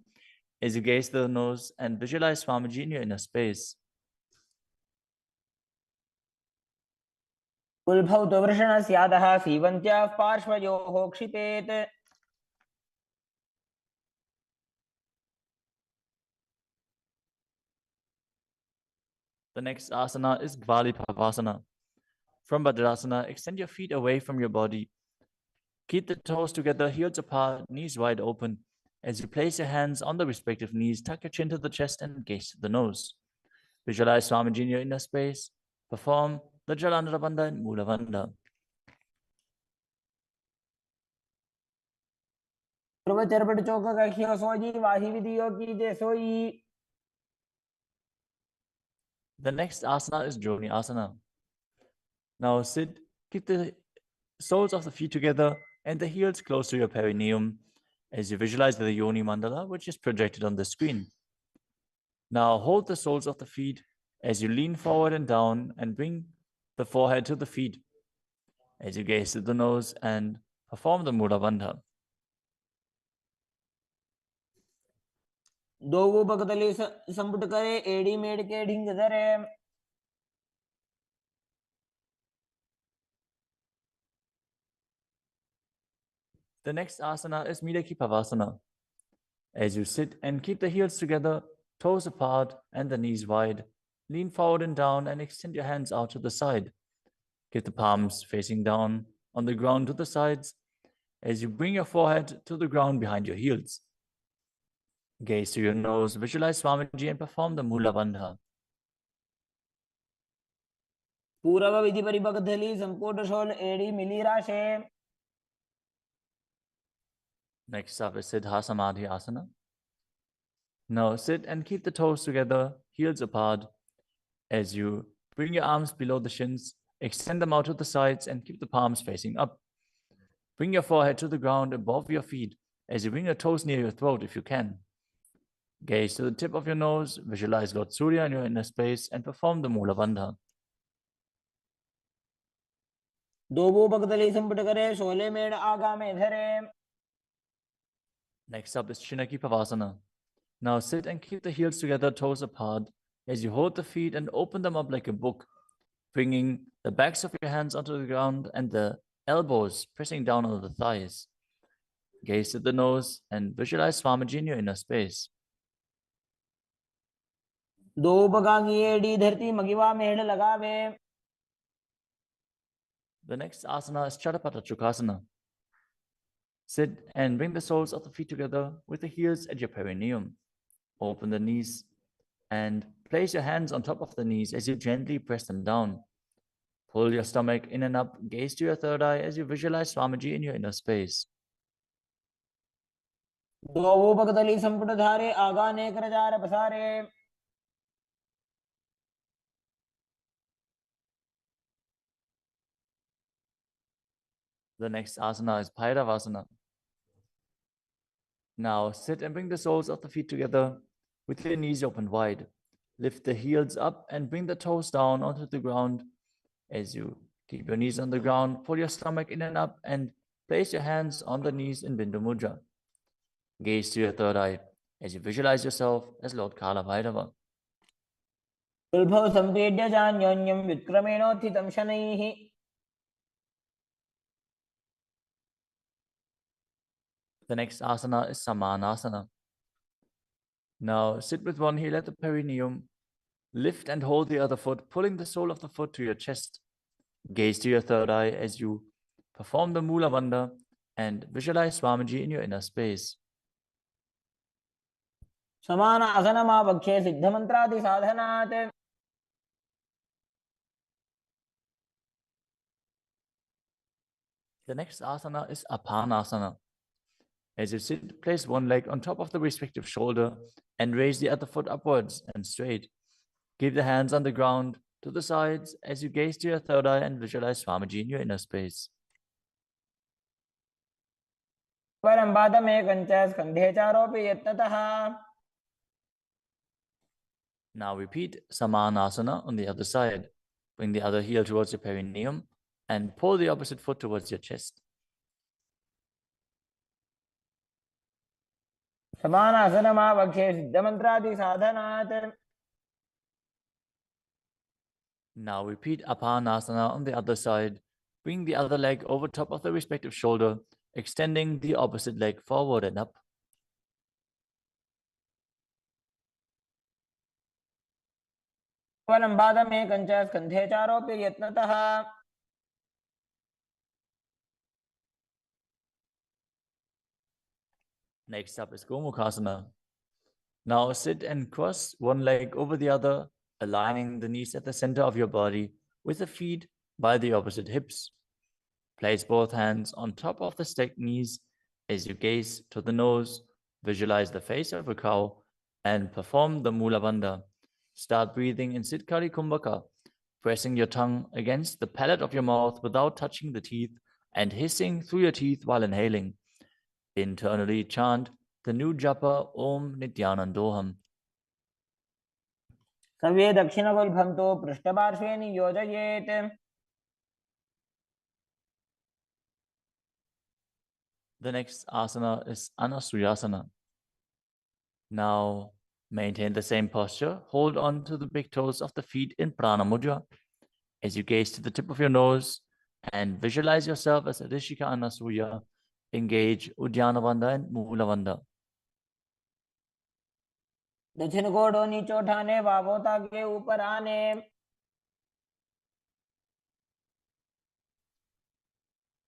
Speaker 2: as you gaze to the nose and visualize Swamiji in your inner space.
Speaker 3: उल्भौ तु वृषणस्यादः सीवन्त्याः पार्श्वयोः क्षितेत्.
Speaker 2: The next asana is Gvalipavasana. From Bhadrasana, extend your feet away from your body. Keep the toes together, heels apart, knees wide open. As you place your hands on the respective knees, tuck your chin to the chest and gaze to the nose. Visualize Swamiji in your inner space. Perform the Jalandhara Bandha and Mula Bandha.
Speaker 3: ध्रुव चरपट चौक कखियो सोई वाही विधियो कीजे सोई.
Speaker 2: The next asana is Joni Asana. Now sit, keep the soles of the feet together and the heels close to your perineum as you visualize the Yoni Mandala, which is projected on the screen. Now hold the soles of the feet as you lean forward and down and bring the forehead to the feet as you gaze to the nose and perform the Mula Bandha.
Speaker 3: दोगो बगदली संपुट करे एड़ी मेड़ के ढिंग धरे.
Speaker 2: The next asana is Midaki Pavasana. As you sit and keep the heels together, toes apart and the knees wide, lean forward and down and extend your hands out to the side. Keep the palms facing down on the ground to the sides as you bring your forehead to the ground behind your heels. Gaze to your nose, visualize Swamiji and perform the Mula Bandha.
Speaker 3: पूर्व विधि परिबगदली संपुट शोल एड़ी मिली राशे.
Speaker 2: Next up is Siddha Samadhi Asana. Now sit and keep the toes together, heels apart, as you bring your arms below the shins, extend them out to the sides and keep the palms facing up. Bring your forehead to the ground above your feet as you bring your toes near your throat if you can. Gaze to the tip of your nose, visualize Lord Surya in your inner space and perform the Mula Bandha.
Speaker 3: दोगो बगदली संपुट करे शोले मेड़ आगा में धरे.
Speaker 2: Next up is Chinaki Pavasana. Now sit and keep the heels together, toes apart, as you hold the feet and open them up like a book, bringing the backs of your hands onto the ground and the elbows pressing down on the thighs. Gaze to the nose and visualize Swamiji in your inner space.
Speaker 3: दो बगागी AD धरती मगिवा मेढ़ लगावे.
Speaker 2: The next asana is Chadapata Chukasana. Sit and bring the soles of the feet together with the heels at your perineum. Open the knees and place your hands on top of the knees as you gently press them down. Pull your stomach in and up, gaze to your third eye as you visualize Swamiji in your inner space.
Speaker 3: दो बगदली संपुट धारे आगा ने करजार पसारे.
Speaker 2: The next asana is Bhairavasana. Now sit and bring the soles of the feet together with your knees open wide. Lift the heels up and bring the toes down onto the ground. As you keep your knees on the ground, pull your stomach in and up and place your hands on the knees in Bindu Mudra. Gaze to your third eye as you visualize yourself as Lord Kala Bhairava.
Speaker 3: उल्भव संवेद्य जान्योन्यं विक्रमेणोत्थितं शनैः.
Speaker 2: The next asana is Samanasana. Now sit with one heel at the perineum. Lift and hold the other foot, pulling the sole of the foot to your chest. Gaze to your third eye as you perform the Mula Bandha and visualize Swamiji in your inner space.
Speaker 3: समान आसनमावक्षे सिद्धमन्त्रादि साधनात्.
Speaker 2: The next asana is Apanasana. As you sit, place one leg on top of the respective shoulder and raise the other foot upwards and straight. Keep the hands on the ground to the sides as you gaze to your third eye and visualize Swamiji in your inner space.
Speaker 3: परं पादमेकञ्च स्कन्धे चारोऽपि यत्नतः.
Speaker 2: Now repeat Samanasana on the other side. Bring the other heel towards your perineum and pull the opposite foot towards your chest.
Speaker 3: समान आसनमावक्षे सिद्धमन्त्रादि साधनात्.
Speaker 2: Now repeat Apanasana on the other side. Bring the other leg over top of the respective shoulder, extending the opposite leg forward and up.
Speaker 3: परं पादमेकञ्च स्कन्धे चारोऽपि यत्नतः.
Speaker 2: Next up is Gomukhasana. Now sit and cross one leg over the other, aligning the knees at the center of your body with the feet by the opposite hips. Place both hands on top of the stacked knees as you gaze to the nose, visualize the face of a cow, and perform the Mula Bandha. Start breathing in Siddhkari Kumbhaka, pressing your tongue against the palate of your mouth without touching the teeth and hissing through your teeth while inhaling. Internally chant the new japa Om Nityanandoham.
Speaker 3: सव्ये दक्षिणगुल्फं तु पृष्ठपार्श्वे नियोजयेत्.
Speaker 2: The next asana is Anasuyasana. Now maintain the same posture. Hold on to the big toes of the feet in Prana Mudra as you gaze to the tip of your nose and visualize yourself as Rishika Anasuya. Engage Uddiyana Bandha and Mula Bandha.
Speaker 3: दक्षिण कोडो नीचो ठाने वावोता के ऊपर आने.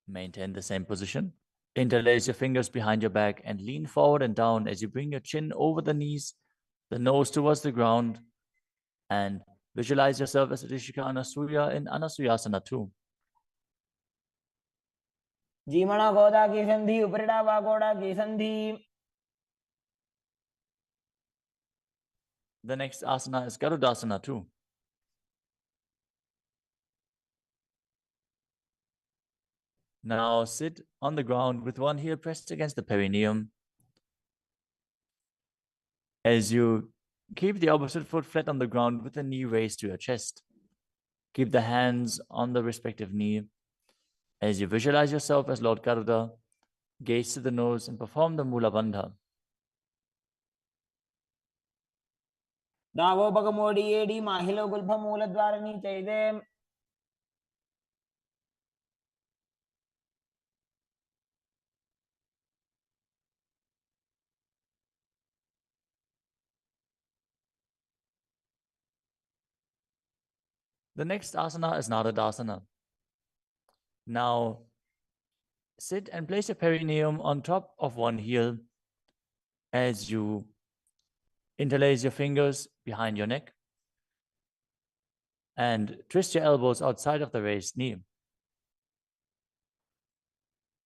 Speaker 2: Maintain the same position. Interlace your fingers behind your back and lean forward and down as you bring your chin over the knees, the nose towards the ground, and visualize yourself as Rishika Anasuya in Anasuyasana too.
Speaker 3: जीमणा गोदा की संधि उपरिड़ा वागोड़ा की संधि.
Speaker 2: The next asana is Garudasana too. Now sit on the ground with one heel pressed against the perineum. As you keep the opposite foot flat on the ground with the knee raised to your chest. Keep the hands on the respective knee. As you visualize yourself as Lord Garuda, gaze to the nose and perform the Mula Bandha.
Speaker 3: दावो बगमोडी AD माहिलो Gulf मूल द्वार नीचैदे.
Speaker 2: The next asana is Nadadasana. Now, sit and place your perineum on top of one heel as you interlace your fingers behind your neck and twist your elbows outside of the raised knee.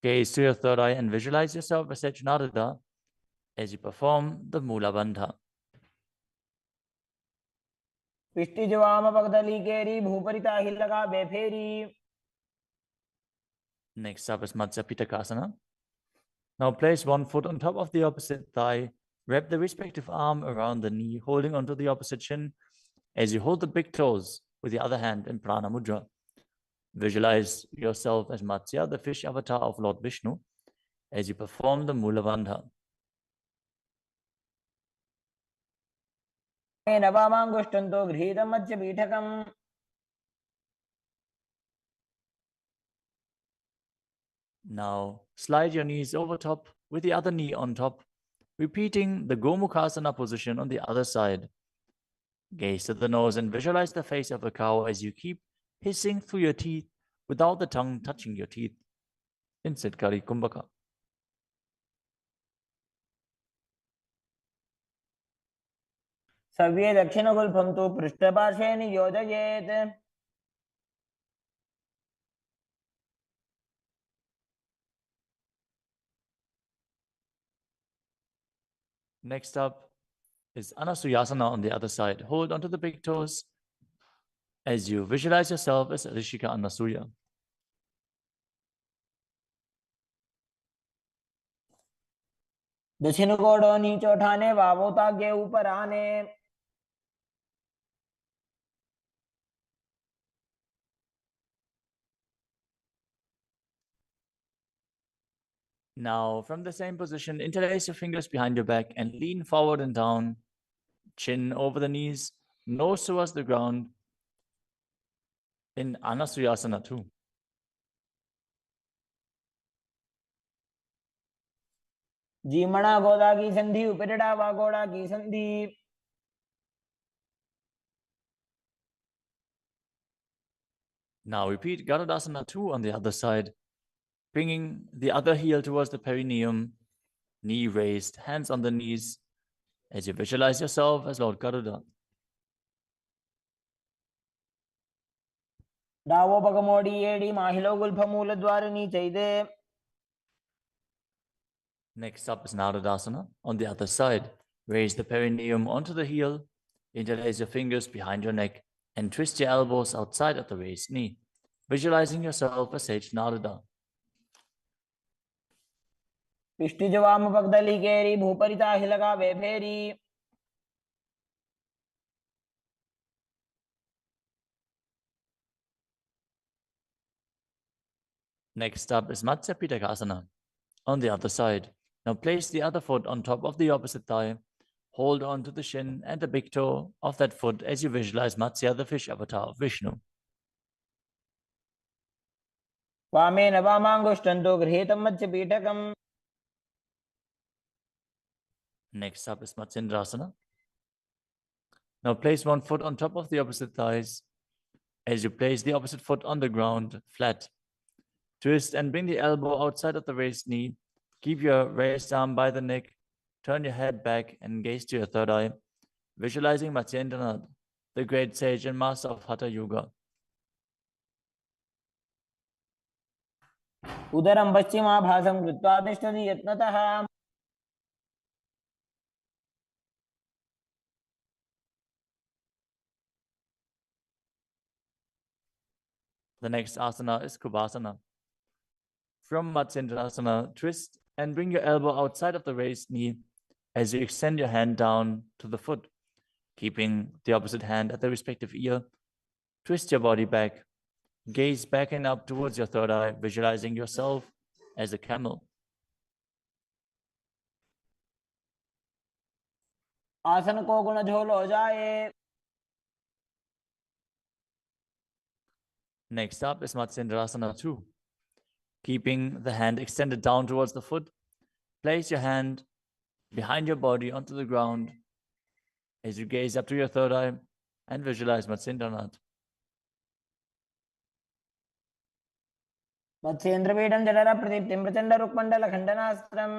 Speaker 2: Gaze to your third eye and visualize yourself as Nadada as you perform the Mula Bandha.
Speaker 3: पिष्टि जवाम पगदली carry भूपरिता हिलगा बेफेरी.
Speaker 2: Next up is Matsya Pitakasana. Now place one foot on top of the opposite thigh. Wrap the respective arm around the knee, holding onto the opposite shin as you hold the big toes with the other hand in Prana Mudra. Visualize yourself as Matsya, the fish avatar of Lord Vishnu, as you perform the Mula Bandha.
Speaker 3: नवामाङ्गुष्टन्तो गृहीतं मध्यपीठकम्.
Speaker 2: Now slide your knees over top with the other knee on top, repeating the Gomukhasana position on the other side. Gaze to the nose and visualize the face of a cow as you keep hissing through your teeth without the tongue touching your teeth. Insecurity Kumbhaka.
Speaker 3: सव्ये दक्षिणगुल्फं तु पृष्ठपार्श्वे नियोजयेत्.
Speaker 2: Next up is Anasuyasana on the other side. Hold onto the big toes as you visualize yourself as Rishika Anasuya.
Speaker 3: दक्षिण कोडो नीचो ठाने वावोताग्ये ऊपर आने.
Speaker 2: Now, from the same position, interlace your fingers behind your back and lean forward and down, chin over the knees, nose towards the ground in Anasuyasana 2.
Speaker 3: जीमणा गोदा की संधि उपरिड़ा वागोड़ा की संधि.
Speaker 2: Now repeat Garudasana 2 on the other side, bringing the other heel towards the perineum, knee raised, hands on the knees, as you visualize yourself as Lord Garuda.
Speaker 3: डावो पगमोड़ी एड़ी माहिलो गुल्फमूल द्वार नीचैदे.
Speaker 2: Next up is Narudasana on the other side. Raise the perineum onto the heel, interlace your fingers behind your neck, and twist your elbows outside of the raised knee, visualizing yourself as Sage Naruda.
Speaker 3: पिष्टि जवाम पगदली carry भूपरिता हिलगा बेफेरी.
Speaker 2: Next up is Matsya Pitakasana on the other side. Now place the other foot on top of the opposite thigh. Hold on to the shin and the big toe of that foot as you visualize Matsya, the fish avatar of Vishnu.
Speaker 3: वामे नवामाङ्गुष्टन्तो गृहीतं मध्यपीठकम्.
Speaker 2: Next up is Matsindrasana. Now place one foot on top of the opposite thighs as you place the opposite foot on the ground, flat. Twist and bring the elbow outside of the raised knee. Keep your raised arm by the neck. Turn your head back and gaze to your third eye, visualizing Matsyendranath, the great sage and master of Hatha Yoga.
Speaker 3: उदरं पश्चिमाभासं कृत्वा तिष्ठति यत्नतः.
Speaker 2: The next asana is Kubhasana. From Matsyendrasana, twist and bring your elbow outside of the raised knee as you extend your hand down to the foot, keeping the opposite hand at the respective ear. Twist your body back. Gaze back and up towards your third eye, visualizing yourself as a camel.
Speaker 3: आसन को गुण झोल हो जाए.
Speaker 2: Next up is Matsyendrasana 2. Keeping the hand extended down towards the foot, place your hand behind your body onto the ground as you gaze up to your third eye and visualize Matsyendranath.
Speaker 3: मत्स्येन्द्रपीठं जठरप्रदीप्तिं प्रचण्डरुक्मण्डलखण्डनास्त्रम्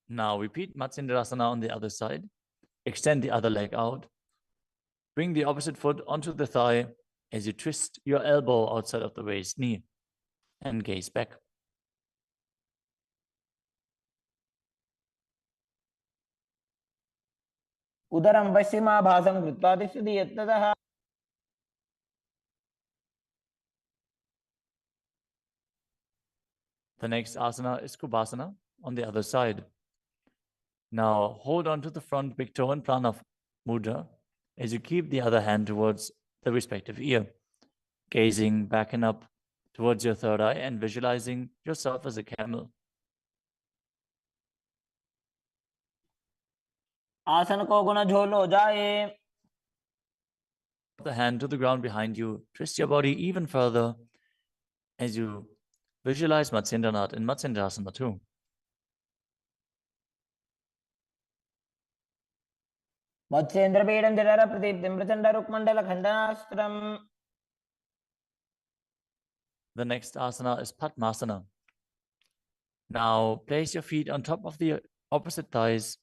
Speaker 2: Now repeat Matsendrasana on the other side. Extend the other leg out. Bring the opposite foot onto the thigh as you twist your elbow outside of the raised knee and gaze back.
Speaker 3: उदरं पश्चिमाभासं कृत्वा तिष्ठति यत्ततः
Speaker 2: The next asana is Kubhasana on the other side. Now hold on to the front big toe in Prana Mudra as you keep the other hand towards the respective ear, gazing back and up towards your third eye and visualizing yourself as a camel.
Speaker 3: आसन को गुण झोलो जाए
Speaker 2: The hand to the ground behind you. Twist your body even further as you visualize Matsyendranath in Matsendrasana too.
Speaker 3: मत्स्येन्द्रपीठं जठरप्रदीप्तिं प्रचण्डरुक्मण्डलखण्डनास्त्रम्
Speaker 2: The next asana is Padmasana. Now place your feet on top of the opposite thighs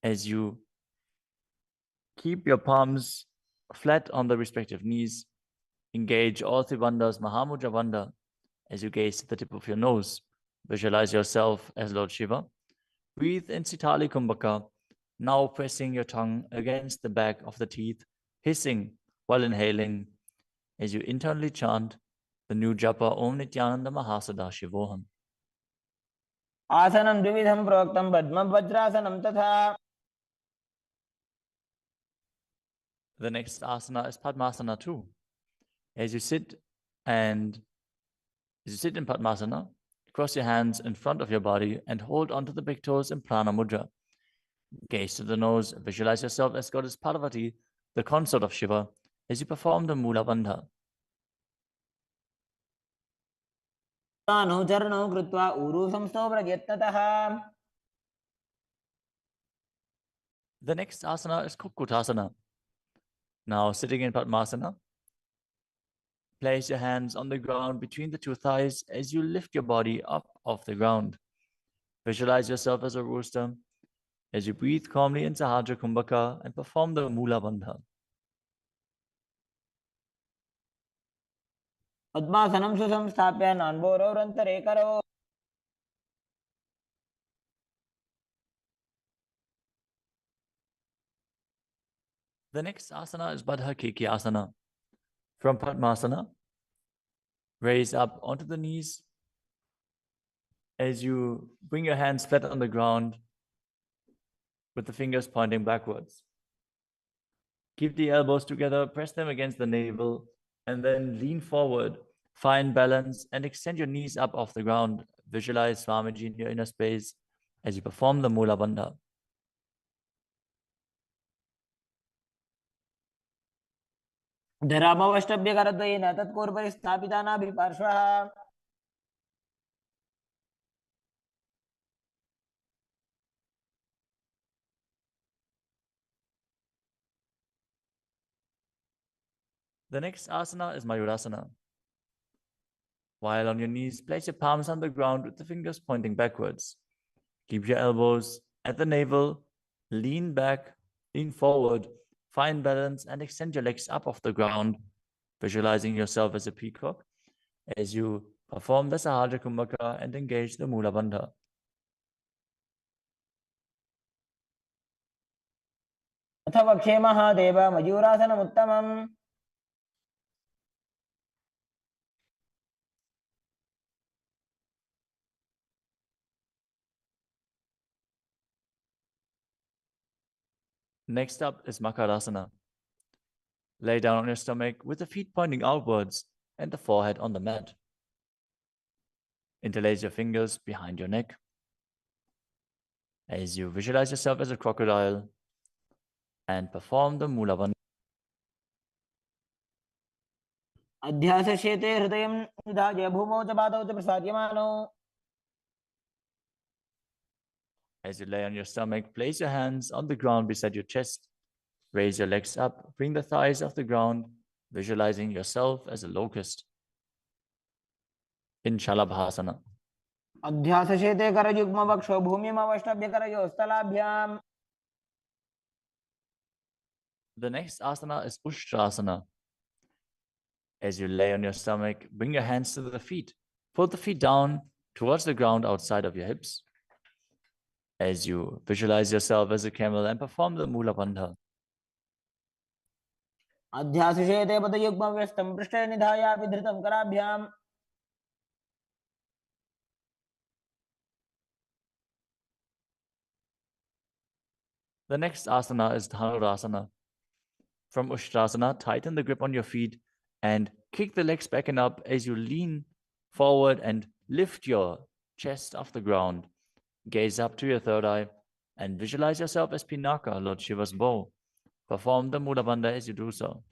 Speaker 2: as you keep your palms flat on the respective knees. Engage all three bandhas, Mahamudra Bandha, as you gaze to the tip of your nose. Visualize yourself as Lord Shiva. Breathe in Sitali Kumbhaka, now pressing your tongue against the back of the teeth, hissing while inhaling as you internally chant the new japa Om Nityananda Mahasadaशिवोहम.
Speaker 3: आसनं द्विविधं प्रोक्तं पद्मं वज्रासनं तथा
Speaker 2: The next asana is Padmasana too. As you sit in Padmasana, cross your hands in front of your body and hold onto the big toes in Prana Mudra. Gaze to the nose, visualize yourself as Goddess Parvati, the consort of Shiva, as you perform the Mula Bandha.
Speaker 3: अनुचरणौ कृत्वा ऊरू संस्थो प्रयत्नतः
Speaker 2: The next asana is Kukutasana. Now sitting in Padmasana, place your hands on the ground between the two thighs as you lift your body up off the ground. Visualize yourself as a rooster as you breathe calmly into Sahadra Kumbhaka and perform the Mula Bandha.
Speaker 3: पद्मासनं सुसंस्थाप्य नान्बोरौरन्तरे करौ
Speaker 2: The next asana is Baddha Keki Asana. From Padmasana, raise up onto the knees as you bring your hands flat on the ground with the fingers pointing backwards. Keep the elbows together, press them against the navel, and then lean forward. Find balance and extend your knees up off the ground. Visualize Swamiji in your inner space as you perform the Mula Bandha.
Speaker 3: धरामवष्टभ्यकरद्वयेन तत्पूर्वपरि स्थापिता नाभिपार्श्वः
Speaker 2: The next asana is Mayurasana. While on your knees, place your palms on the ground with the fingers pointing backwards. Keep your elbows at the navel, lean back, lean forward, find balance, and extend your legs up off the ground, visualizing yourself as a peacock as you perform the Sahadra Kumbhaka and engage the Mula Bandha.
Speaker 3: अथ वक्षे Mahadev मयूरासनमुत्तमम्
Speaker 2: Next up is Makarasana. Lay down on your stomach with the feet pointing outwards and the forehead on the mat. Interlace your fingers behind your neck as you visualize yourself as a crocodile and perform the Mula Bandha.
Speaker 3: अध्यासशेते हृदयं निधाय भूमौ च पादौ च प्रसाद्यमानौ
Speaker 2: As you lay on your stomach, place your hands on the ground beside your chest. Raise your legs up, bring the thighs off the ground, visualizing yourself as a locust in Shalabhasana.
Speaker 3: अध्यासशेते करयुग्मवक्षो भूमिमवष्टभ्य करयोस्तलाभ्याम्.
Speaker 2: The next asana is Ushtrasana. As you lay on your stomach, bring your hands to the feet. Pull the feet down towards the ground outside of your hips. As you visualize yourself as a camel and perform the Mula Bandha.
Speaker 3: अध्यासशेते पदयुग्मव्यस्तं पृष्ठे निधाय विधृतं कराभ्याम्.
Speaker 2: The next asana is Dhanurasana. From Ushtrasana, tighten the grip on your feet and kick the legs back and up as you lean forward and lift your chest off the ground. Gaze up to your third eye and visualize yourself as Pinaka, Lord Shiva's bow. Perform the Mula Bandha as you do so.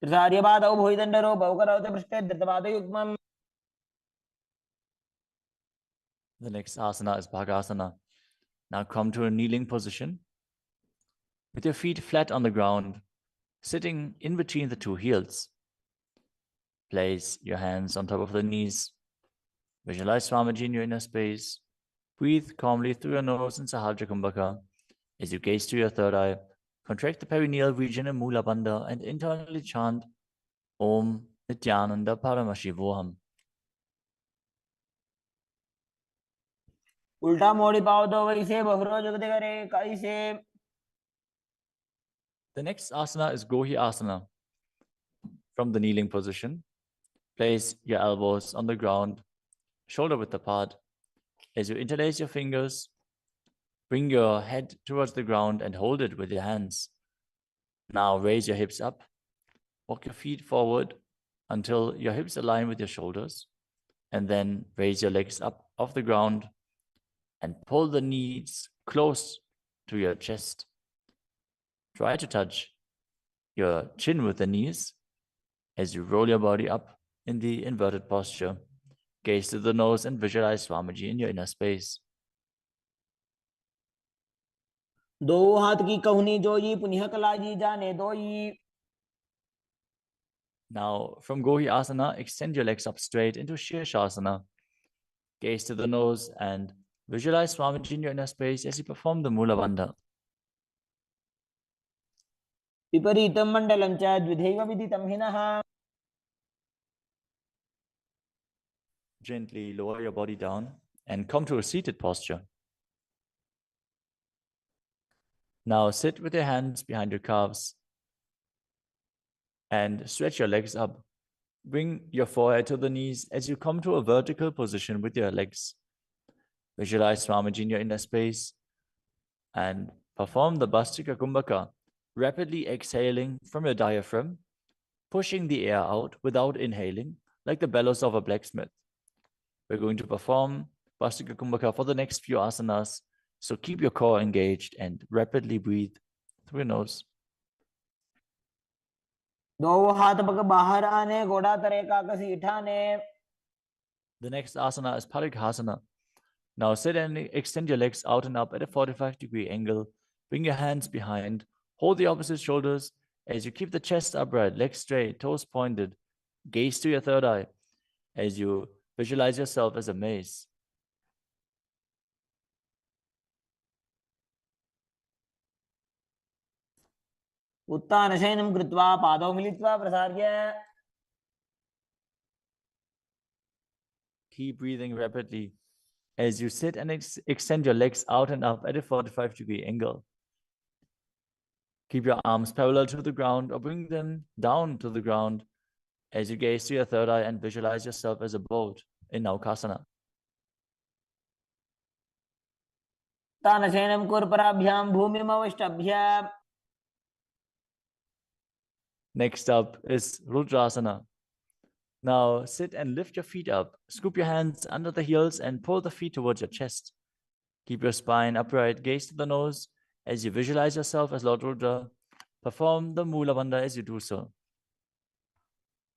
Speaker 3: त्रिसार्यपादौ भुजदण्डरूपौ करौते पृष्ठे धृतपादयुग्मम्.
Speaker 2: The next asana is Bhagasana. Now come to a kneeling position with your feet flat on the ground, sitting in between the two heels. Place your hands on top of the knees. Visualize Swamiji in your inner space. Breathe calmly through your nose in Sahasrara Kumbhaka. As you gaze to your third eye, contract the perineal region in Mula Bandha and internally chant Om Nityananda Paramashivoham.
Speaker 3: उल्टा मोड़ी पाओ तो वैसे बहुरो जगते करे कैसे.
Speaker 2: The next asana is Gohi Asana. From the kneeling position, place your elbows on the ground, shoulder width apart. As you interlace your fingers, bring your head towards the ground and hold it with your hands. Now raise your hips up. Walk your feet forward until your hips align with your shoulders. And then raise your legs up off the ground and pull the knees close to your chest. Try to touch your chin with the knees as you roll your body up in the inverted posture. Gaze to the nose and visualize Swamiji in your inner space.
Speaker 3: दो हाथ की कहुनी जोई पुनः कलाजी जाने दोई.
Speaker 2: Now, from Gohi Asana, extend your legs up straight into Shirshasana. Gaze to the nose and visualize Swamiji in your inner space as you perform the Mula Bandha.
Speaker 3: विपरीतं मण्डलं च द्विधैव विदितं हिनः.
Speaker 2: Gently lower your body down and come to a seated posture. Now sit with your hands behind your calves and stretch your legs up. Bring your forehead to the knees as you come to a vertical position with your legs. Visualize Swamiji in your inner space and perform the Bhastika Kumbhaka, rapidly exhaling from your diaphragm, pushing the air out without inhaling, like the bellows of a blacksmith. We're going to perform Bhastika Kumbhaka for the next few asanas, so keep your core engaged and rapidly breathe through your nose.
Speaker 3: दो हाथ पग बाहर आने घोड़ा तरे का कसीठा ने.
Speaker 2: The next asana is Parighasana. Now sit and extend your legs out and up at a 45-degree angle. Bring your hands behind. Hold the opposite shoulders as you keep the chest upright, legs straight, toes pointed. Gaze to your third eye as you visualize yourself as a mace.
Speaker 3: उत्तानशयनं कृत्वा पादौ मिलित्वा प्रसार्य.
Speaker 2: Keep breathing rapidly as you sit and extend your legs out and up at a 45-degree angle. Keep your arms parallel to the ground or bring them down to the ground as you gaze to your third eye and visualize yourself as a boat in Naukasana.
Speaker 3: तानशयनं कुर्पराभ्यां भूमिमवष्टभ्य.
Speaker 2: Next up is Rudrasana. Now sit and lift your feet up. Scoop your hands under the heels and pull the feet towards your chest. Keep your spine upright, gaze to the nose as you visualize yourself as Lord Rudra. Perform the Mula Bandha as you do so.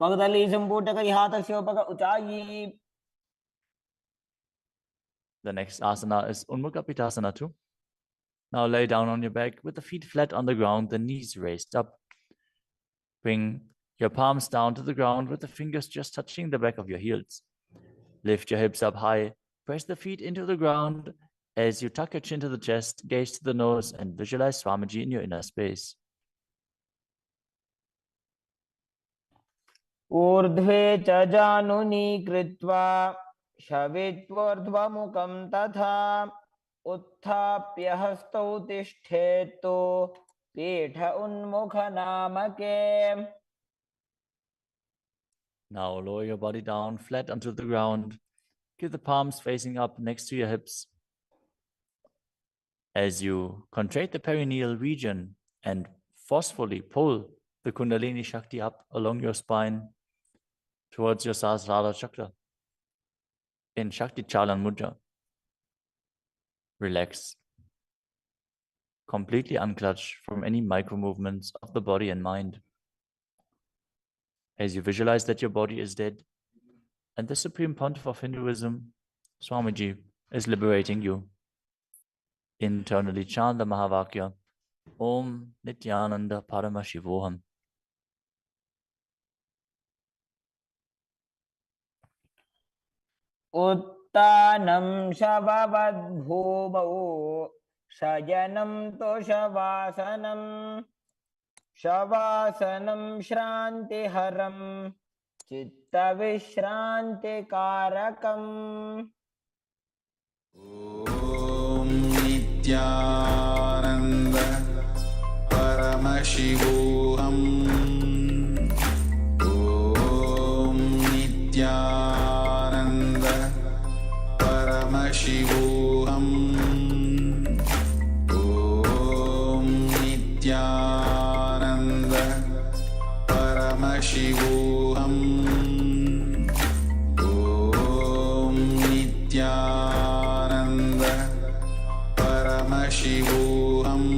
Speaker 3: पगदली संपूट करी हाथस्यो पग ऊंचाई.
Speaker 2: The next asana is Unmukha Pitasana too. Now lay down on your back with the feet flat on the ground, the knees raised up. Bring your palms down to the ground with the fingers just touching the back of your heels. Lift your hips up high, press the feet into the ground as you tuck your chin to the chest, gaze to the nose, and visualize Swamiji in your inner space.
Speaker 3: ऊर्ध्वे च जानुनी कृत्वा शवित्वोर्ध्वमुखं तथा उत्थाप्य हस्तौ तिष्ठेत्तु पीठ उन्मुखनामके.
Speaker 2: Now lower your body down flat onto the ground. Keep the palms facing up next to your hips. As you contract the perineal region and forcefully pull the Kundalini Shakti up along your spine towards your Sahasrara chakra in Shakti Chalan Mudra. Relax. Completely unclutch from any micro movements of the body and mind. As you visualize that your body is dead and the Supreme Pontiff of Hinduism, Swamiji, is liberating you. Internally chant the Mahavakya, Om Nityananda Paramashivoham.
Speaker 3: उत्तानं शववद्भूमौ शयनं तोषवासनं शवासनं श्रान्तिहरं चित्तविश्रान्तिकारकम्.
Speaker 1: ॐ नित्यानन्द परमशिवोऽहम् ॐ नित्यानन्द परमशिवोऽहम् ॐ नित्यानन्द परमशिवोऽहम् ॐ नित्यानन्द परमशिवोऽहम्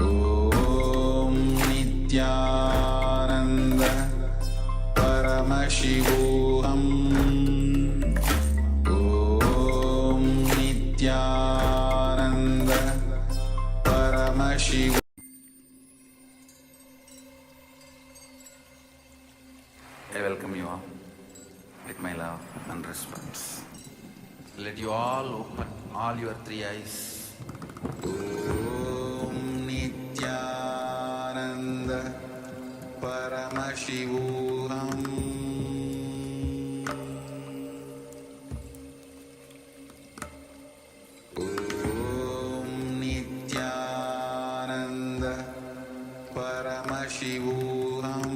Speaker 1: ॐ नित्यानन्द परमशिवोऽहम् ॐ Nityanand Paramshiva. I welcome you all with my love and respect. Let you all open all your three eyes. Om Nityananda Paramashivoham. Om Nityananda Paramashivoham.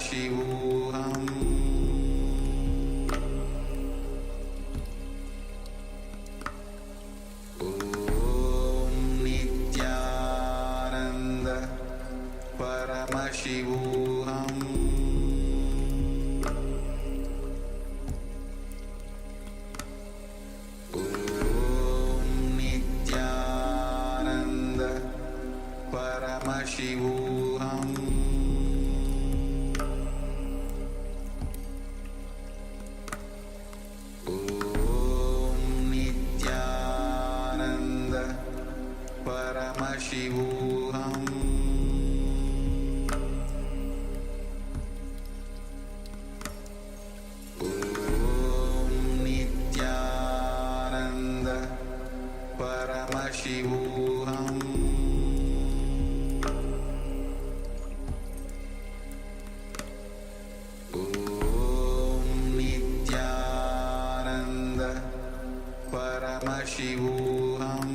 Speaker 1: Paramashivoham. Om Nityananda Paramashivoham. Om Nityananda Paramashivoham. Paramashivoham. Om Nityananda Paramashivoham. Om Nityananda Paramashivoham.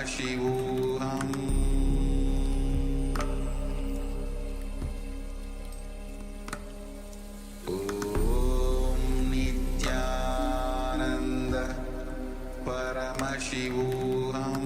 Speaker 1: Paramashivoham. Om Nityananda Paramashivoham.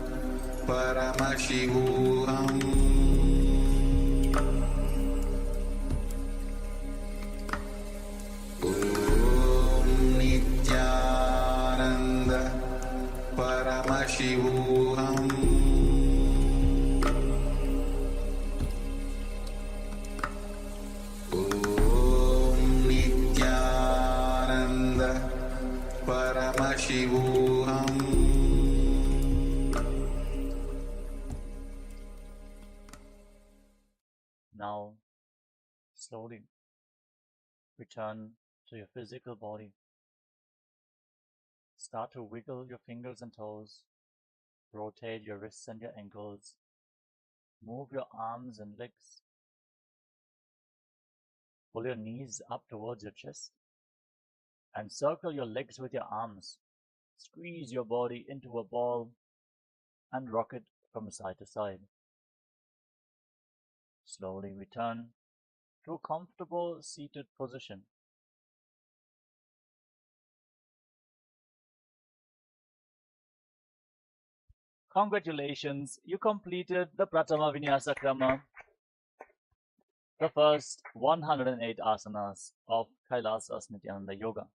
Speaker 1: Paramashivoham Om Nityananda Paramashivoham Om Nityananda Paramashivoham.
Speaker 2: Now, slowly return to your physical body. Start to wiggle your fingers and toes. Rotate your wrists and your ankles. Move your arms and legs. Pull your knees up towards your chest. And circle your legs with your arms. Squeeze your body into a ball and rock it from side to side. Slowly return to a comfortable seated position. Congratulations, you completed the Pratama Vinyasa Krama, the first 108 asanas of Kailasas Nityananda Yoga.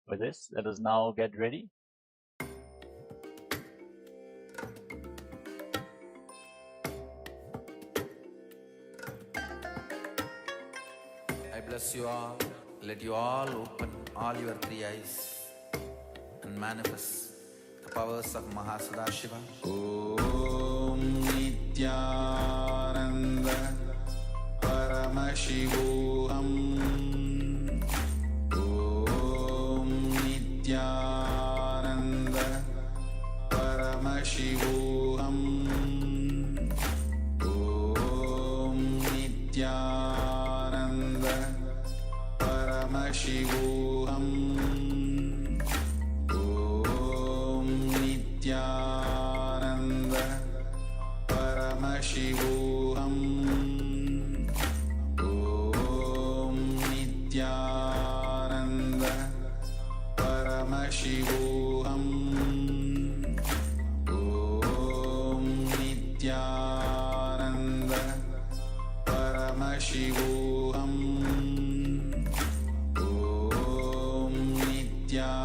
Speaker 2: With this, let us now get ready.
Speaker 1: I bless you all. Let you all open all your three eyes and manifest the powers of Mahasada Om Nityananda Paramashivoham Om Nityananda Paramashivoham Om Nityananda Paramashivoham Om Nityananda Paramashivoham Om Nityananda Paramashivoham Om Nityananda Paramashivoham Om Nityananda Paramashivoham Om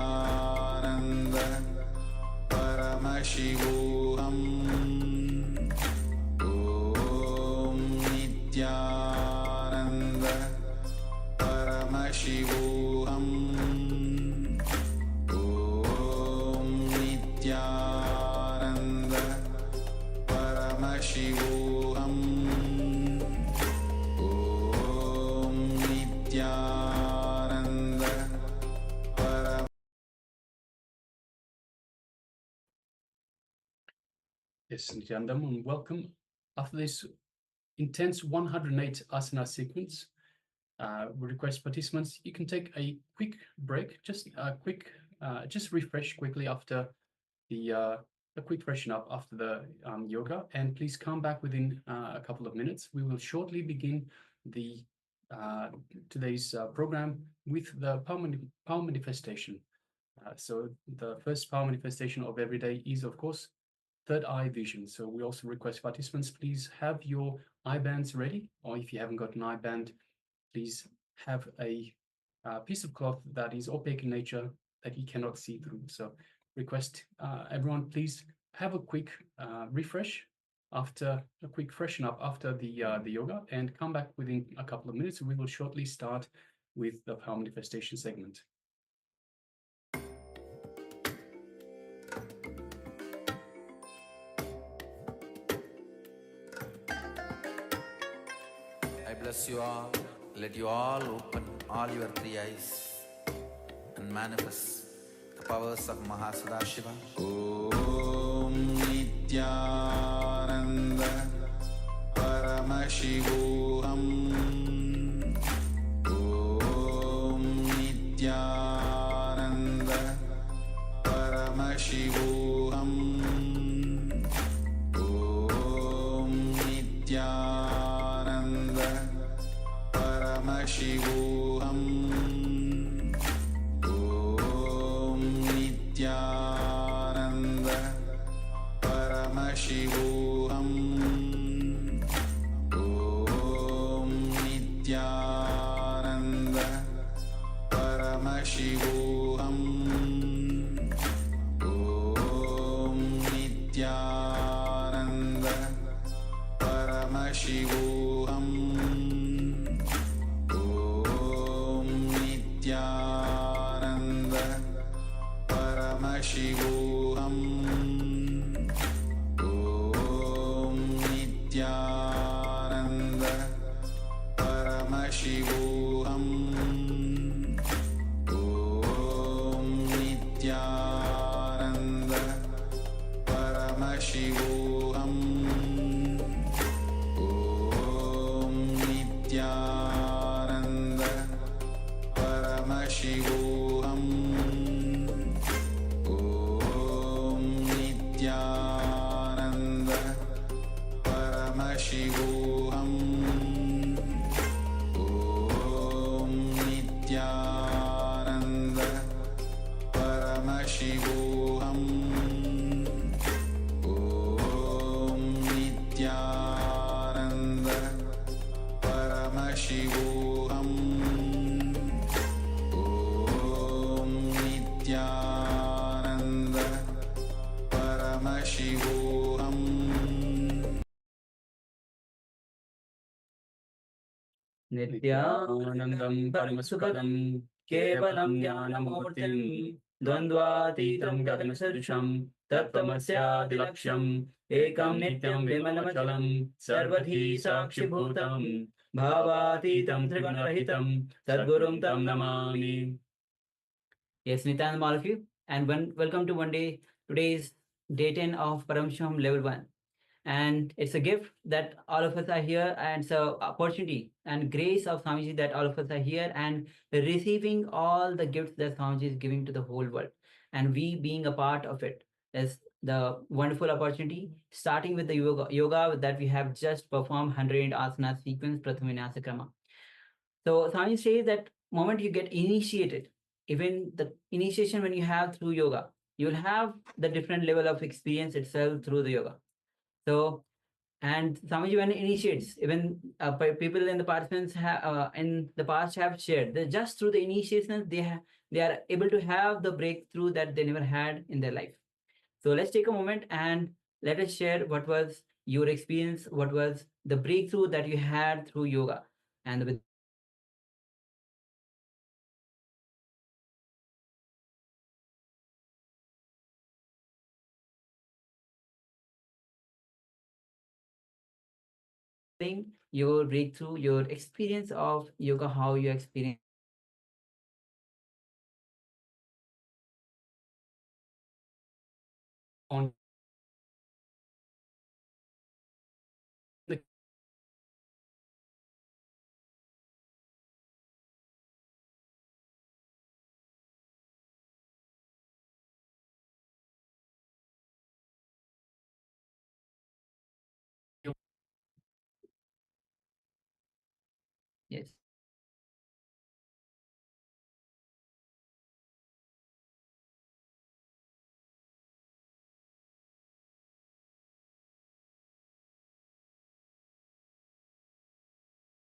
Speaker 1: Nityananda Paramashivoham Om Nityananda Paramashivoham Om Nityananda Paramashivoham.
Speaker 4: Yes, Nityanandam, and welcome. After this intense 108 asana sequence, we request participants, you can take a quick break, just refresh quickly after a quick freshen up after the yoga, and please come back within a couple of minutes. We will shortly begin the today's program with the power manifestation. So the first power manifestation of every day is, of course, third eye vision. So we also request participants, please have your eye bands ready, or if you haven't got an eye band, please have a piece of cloth that is opaque in nature that you cannot see through. So request everyone, please have a quick refresh after a quick freshen up after the yoga, and come back within a couple of minutes. We will shortly start with the power manifestation segment.
Speaker 1: I bless you all. Let you all open all your three eyes and manifest the powers of Mahasada Shiva. Om Nityananda Paramashivoham Om Nityananda Paramashivoham Om Nityananda Paramashivoham Om Paramashivoham Om Nityananda Paramashivoham Om Nityananda Paramashivoham Om Nityananda Paramashivoham Om Nityananda Paramashivoham Om Nityananda Paramashivoham Om Nityananda Paramashivoham Om Nityananda Paramashivoham Om Nityananda Paramashivoham Om Nityananda Paramashivoham Om Nityananda Paramashivoham
Speaker 5: नित्यानन्दं परमसुखदं केवलं ज्ञानमूर्तिं द्वन्द्वातीतं गगनसदृशं तत्त्वमस्यादिलक्ष्यम् एकं नित्यं विमलमचलं सर्वधी साक्षिभूतं भावातीतं त्रिगुणरहितं सद्गुरुं तं Namami. Yes, Nityanand, all of you, and welcome to today's day 10 of Paramashivoham Level-1. And it's a gift that all of us are here, and it's an opportunity and grace of Swamiji that all of us are here and receiving all the gifts that Swamiji is giving to the whole world. And we being a part of it is the wonderful opportunity, starting with the yoga that we have just performed 100 asana sequence, Pratham Vinyasa Krama. So Swamiji says that moment you get initiated, even the initiation when you have through yoga, you will have the different level of experience itself through the yoga. So, and Swamiji when initiates, even people in the participants in the past have shared that just through the initiation they are able to have the breakthrough that they never had in their life. So let's take a moment and let us share what was your experience, what was the breakthrough that you had through yoga, and with your breakthrough, your experience of yoga, how you experience.
Speaker 4: On the
Speaker 5: Yes.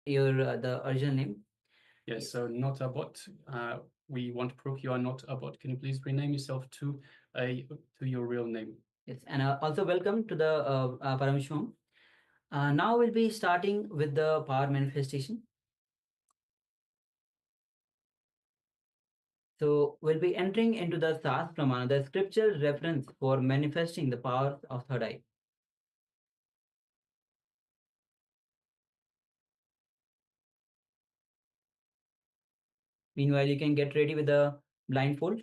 Speaker 5: Your the original name.
Speaker 4: yes, so not a bot. We want to prove you are not a bot. Can you please rename yourself to your real name?
Speaker 5: Yes, and also welcome to the Paramashivoham. Now we'll be starting with the power manifestation. So we'll be entering into the Sas Pramana, the scripture reference for manifesting the power of third eye. Meanwhile, you can get ready with the blindfold.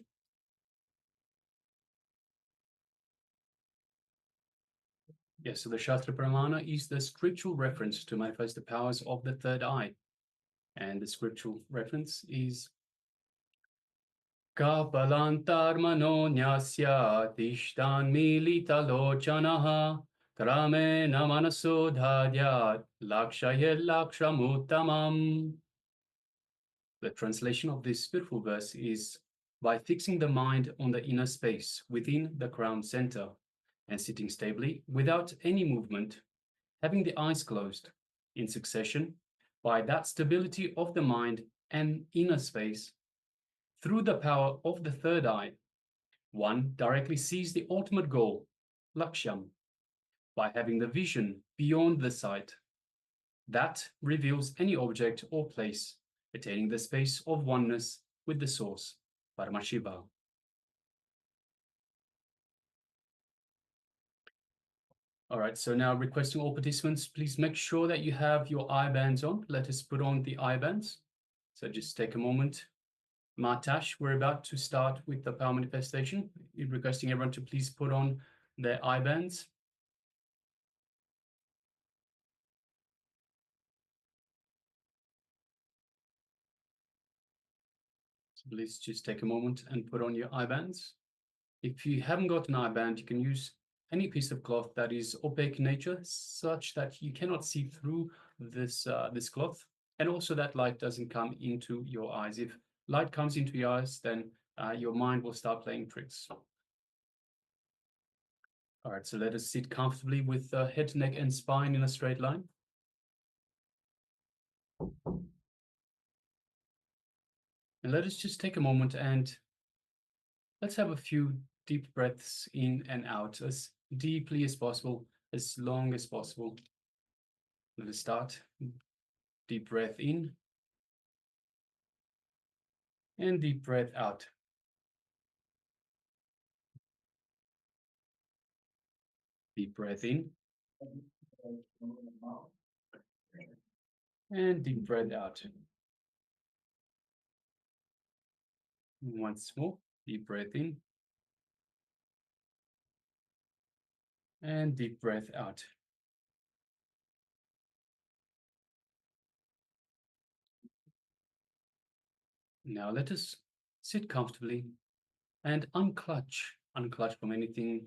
Speaker 4: Yes, so the Shastra Pramana is the scriptural reference to manifest the powers of the third eye. And the scriptural reference is Kapalantarmano nyasya tishtan milita lochanaha krame namanaso dhadyat lakshaya lakshamuttamam. The translation of this beautiful verse is by fixing the mind on the inner space within the crown center, And sitting stably without any movement, having the eyes closed in succession, by that stability of the mind and inner space, through the power of the third eye, one directly sees the ultimate goal, Lakshyam, by having the vision beyond the sight. That reveals any object or place, attaining the space of oneness with the source, Paramashivoham. All right, so now requesting all participants, please make sure that you have your eye bands on. Let us put on the eye bands. So just take a moment. Matash, we're about to start with the power manifestation. Requesting everyone to please put on their eye bands. So please just take a moment and put on your eye bands. If you haven't got an eye band, you can use any piece of cloth that is opaque in nature, such that you cannot see through this cloth, and also that light doesn't come into your eyes. If light comes into your eyes, then your mind will start playing tricks. All right, so let us sit comfortably with head, neck, and spine in a straight line. And let us just take a moment and let's have a few deep breaths in and out, as deeply as possible, as long as possible. Let us start. Deep breath in and deep breath out. Deep breath in and deep breath out. Once more, deep breath in and deep breath out. Now let us sit comfortably and unclutch from anything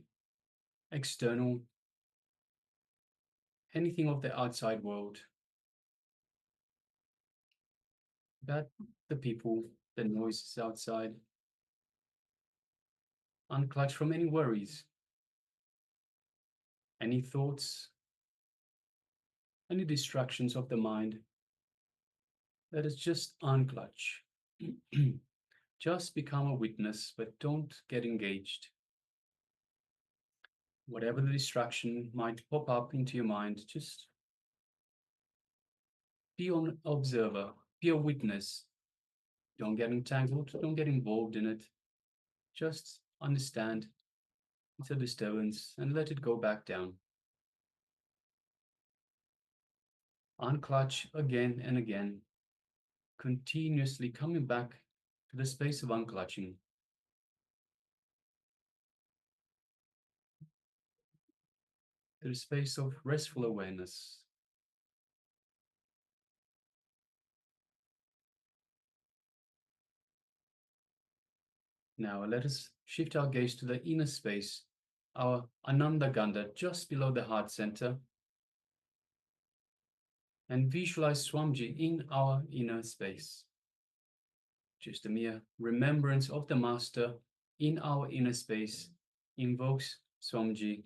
Speaker 4: external, anything of the outside world, about the people, the noises outside. Unclutch from any worries, any thoughts, any distractions of the mind. Let us just unclutch. Just become a witness, but don't get engaged. Whatever the distraction might pop up into your mind, just be an observer, be a witness. Don't get entangled, don't get involved in it. Just understand it's a disturbance and let it go back down. Unclutch again and again, continuously coming back to the space of unclutching. The space of restful awareness. Now let us shift our gaze to the inner space, our Ananda Gandha, just below the heart center, and visualize Swamiji in our inner space. Just a mere remembrance of the Master in our inner space invokes Swamiji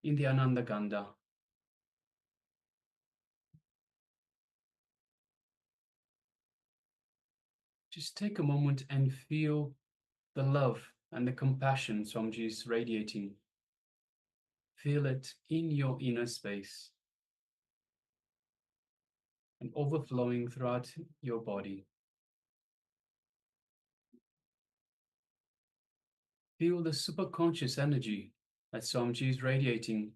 Speaker 4: in the Ananda Gandha. Just take a moment and feel the love and the compassion Swamiji is radiating. Feel it in your inner space and overflowing throughout your body. Feel the superconscious energy that Swamiji is radiating,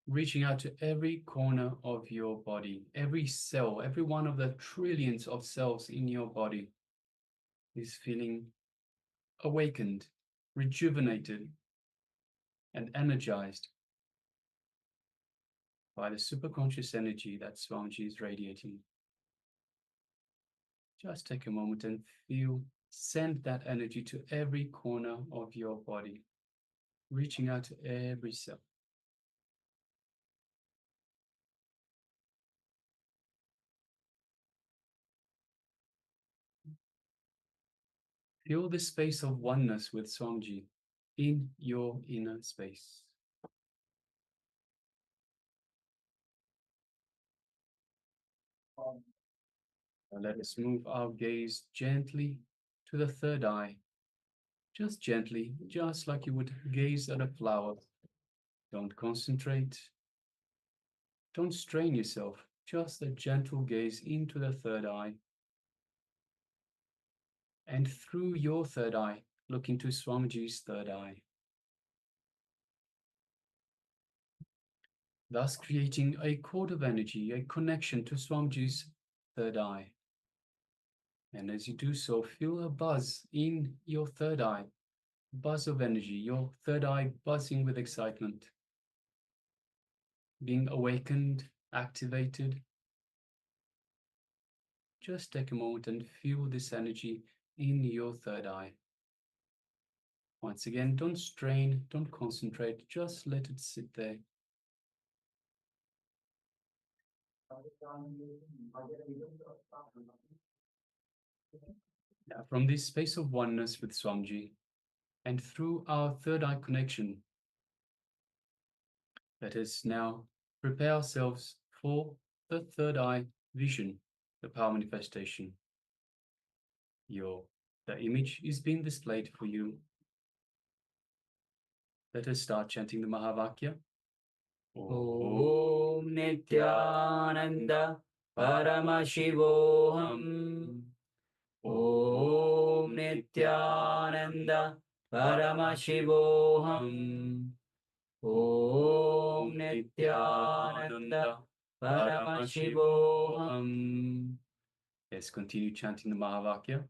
Speaker 4: reaching out to every corner of your body. Every cell, every one of the trillions of cells in your body is feeling awakened, rejuvenated, and energized by the superconscious energy that Swamiji is radiating. Just take a moment and send that energy to every corner of your body, reaching out to every cell. Feel the space of oneness with Swamiji in your inner space. Now let us move our gaze gently to the third eye. Just gently, just like you would gaze at a flower. Don't concentrate. Don't strain yourself. Just a gentle gaze into the third eye. And through your third eye, look into Swamiji's third eye. Thus creating a cord of energy, a connection to Swamiji's third eye. And as you do so, feel a buzz in your third eye, buzz of energy, your third eye buzzing with excitement, being awakened, activated. Just take a moment and feel this energy in your third eye. Once again, don't strain, don't concentrate, just let it sit there. Now, from this space of oneness with Swamiji, and through our third eye connection, let us now prepare ourselves for the third eye vision, the power manifestation. The image is being displayed for you. Let us start chanting the Mahavakya.
Speaker 5: Om Nityananda Paramashivoham. Om Nityananda Paramashivoham. Om Nityananda Paramashivoham.
Speaker 4: Yes, continue chanting the Mahavakya.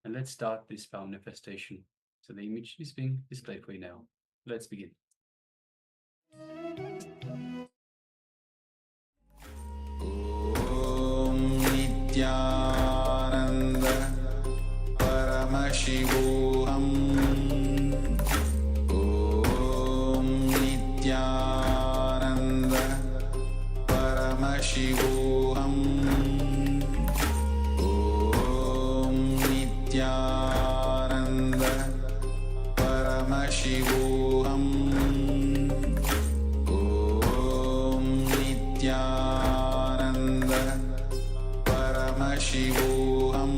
Speaker 4: And let's start this power manifestation. So the image is being displayed for you now. Let's begin.
Speaker 1: Om Nityananda Paramashivoham. Om Nityananda Paramashivoham. Om Nityananda Paramashivoham. Om Nityananda Paramashivoham. Om Nityananda Paramashivoham. Om Nityananda Paramashivoham.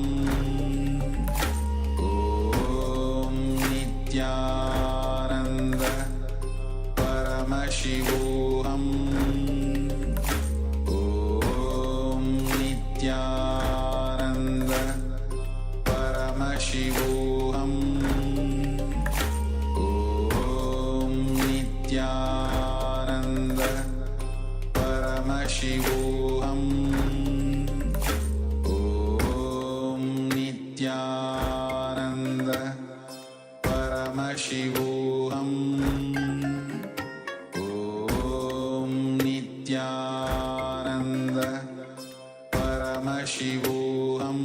Speaker 1: Om Nityananda Paramashivoham. Om Nityananda Paramashivoham. Om Nityananda Paramashivoham. Om Nityananda Paramashivoham. Om Nityananda Paramashivoham. Om Nityananda Paramashivoham.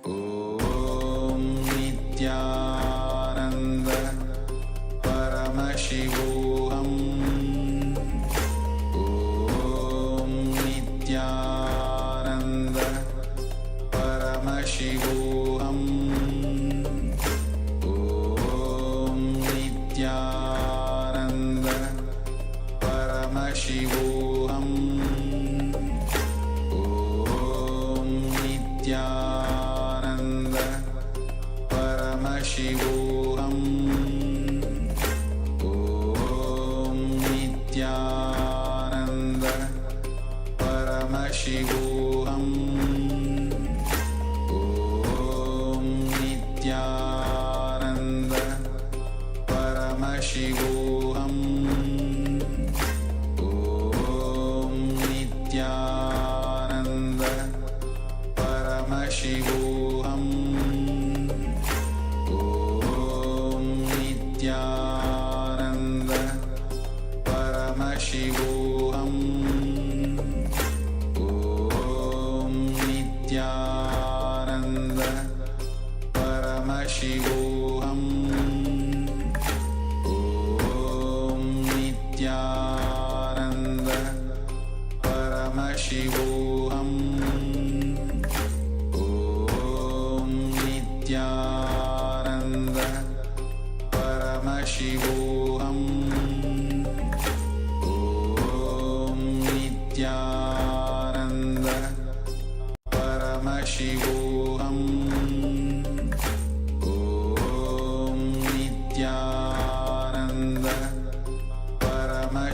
Speaker 1: Om Nityananda Paramashivoham. Om Nityananda Paramashivoham. Om Nityananda Paramashivoham. Om Nityananda Paramashivoham. Om Nityananda Paramashivoham. Om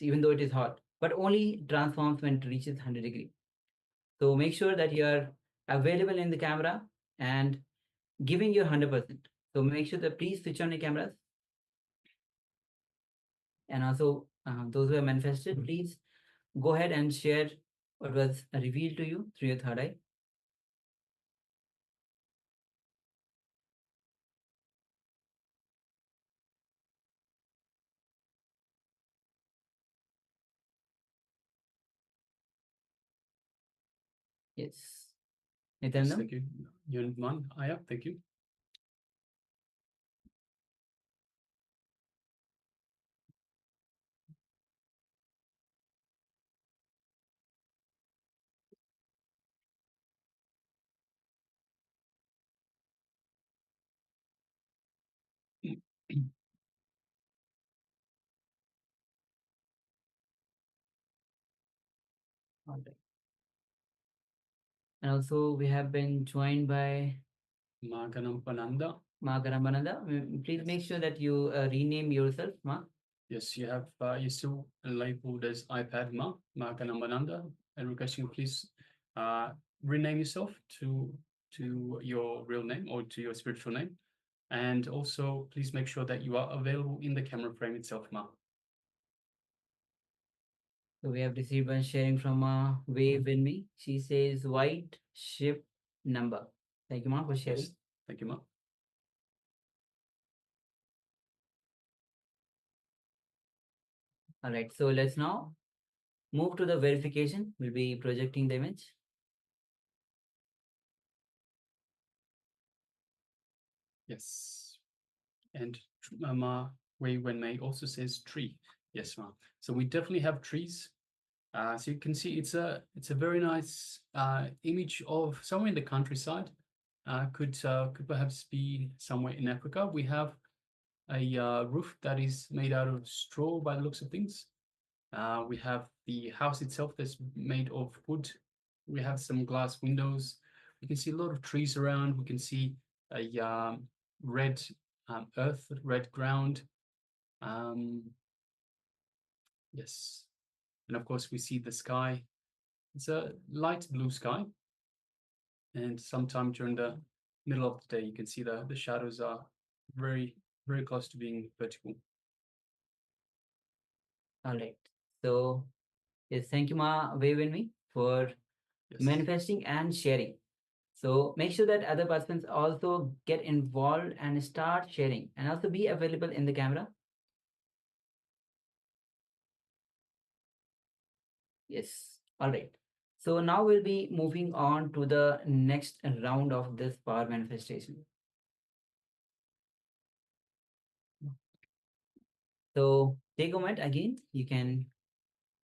Speaker 5: even though it is hot, but only transforms when it reaches 100 degree. So make sure that you are available in the camera and giving your 100%. So make sure that please switch on your cameras. And also those who have manifested, please go ahead and share what was revealed to you through your third eye. Yes.
Speaker 4: Yes,
Speaker 5: Nityanandam?
Speaker 4: thank you. Unit 1, Aya, thank you.
Speaker 5: All right. And also we have been joined by
Speaker 4: Maganampananda.
Speaker 5: Magarambananda. Please make sure that you rename yourself, Ma.
Speaker 4: Yes, you have, you're still labeled as iPad Maganampananda. I request you please rename yourself to your real name or to your spiritual name. And also please make sure that you are available in the camera frame itself, Ma.
Speaker 5: So we have received one sharing from Wave in Me. She says white ship number. Thank you, Ma, for sharing.
Speaker 4: Yes, thank you, Ma.
Speaker 5: All right, so let's now move to the verification. We'll be projecting the image.
Speaker 4: Yes. And Ma Wei Wenmei also says tree. Yes, Ma. So we definitely have trees. So you can see it's a very nice image of somewhere in the countryside. Could perhaps be somewhere in Africa. We have a roof that is made out of straw by the looks of things. We have the house itself that's made of wood. We have some glass windows. We can see a lot of trees around. We can see a red earth, red ground. Yes. And of course, we see the sky. It's a light blue sky. And sometime during the middle of the day, you can see the shadows are very, very close to being vertical.
Speaker 5: All right. So yes, thank you, Ma Wave in Me, for
Speaker 4: Yes.
Speaker 5: manifesting and sharing. So make sure that other participants also get involved and start sharing and also be available in the camera. Yes. All right. So now we'll be moving on to the next round of this power manifestation. So take a moment again. You can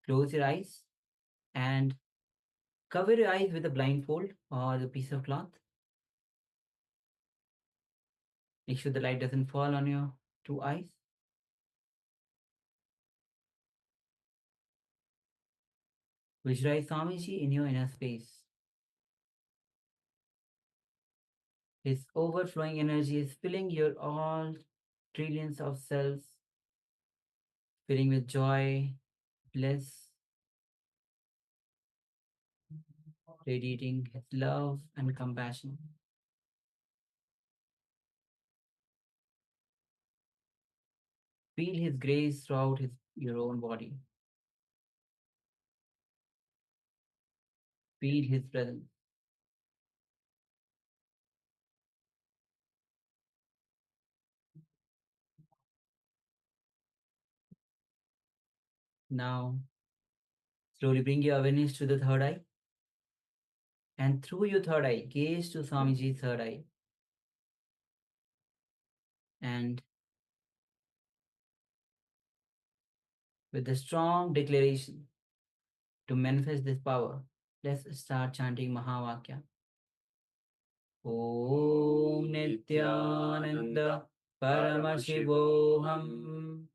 Speaker 5: close your eyes and cover your eyes with a blindfold or the piece of cloth. Make sure the light doesn't fall on your two eyes. Visualize Swamiji in your inner space. His overflowing energy is filling your all trillions of cells, filling with joy, bliss, radiating his love and compassion. Feel his grace throughout your own body. Feel his presence. Now, slowly bring your awareness to the third eye. And through your third eye, gaze to Swamiji's third eye. And with the strong declaration to manifest this power, let's start chanting Mahavakya. Om Nityananda Paramashivoham.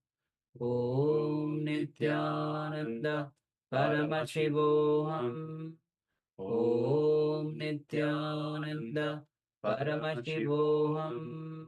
Speaker 5: Om Nityananda Paramashivoham. Om Nityananda Paramashivoham.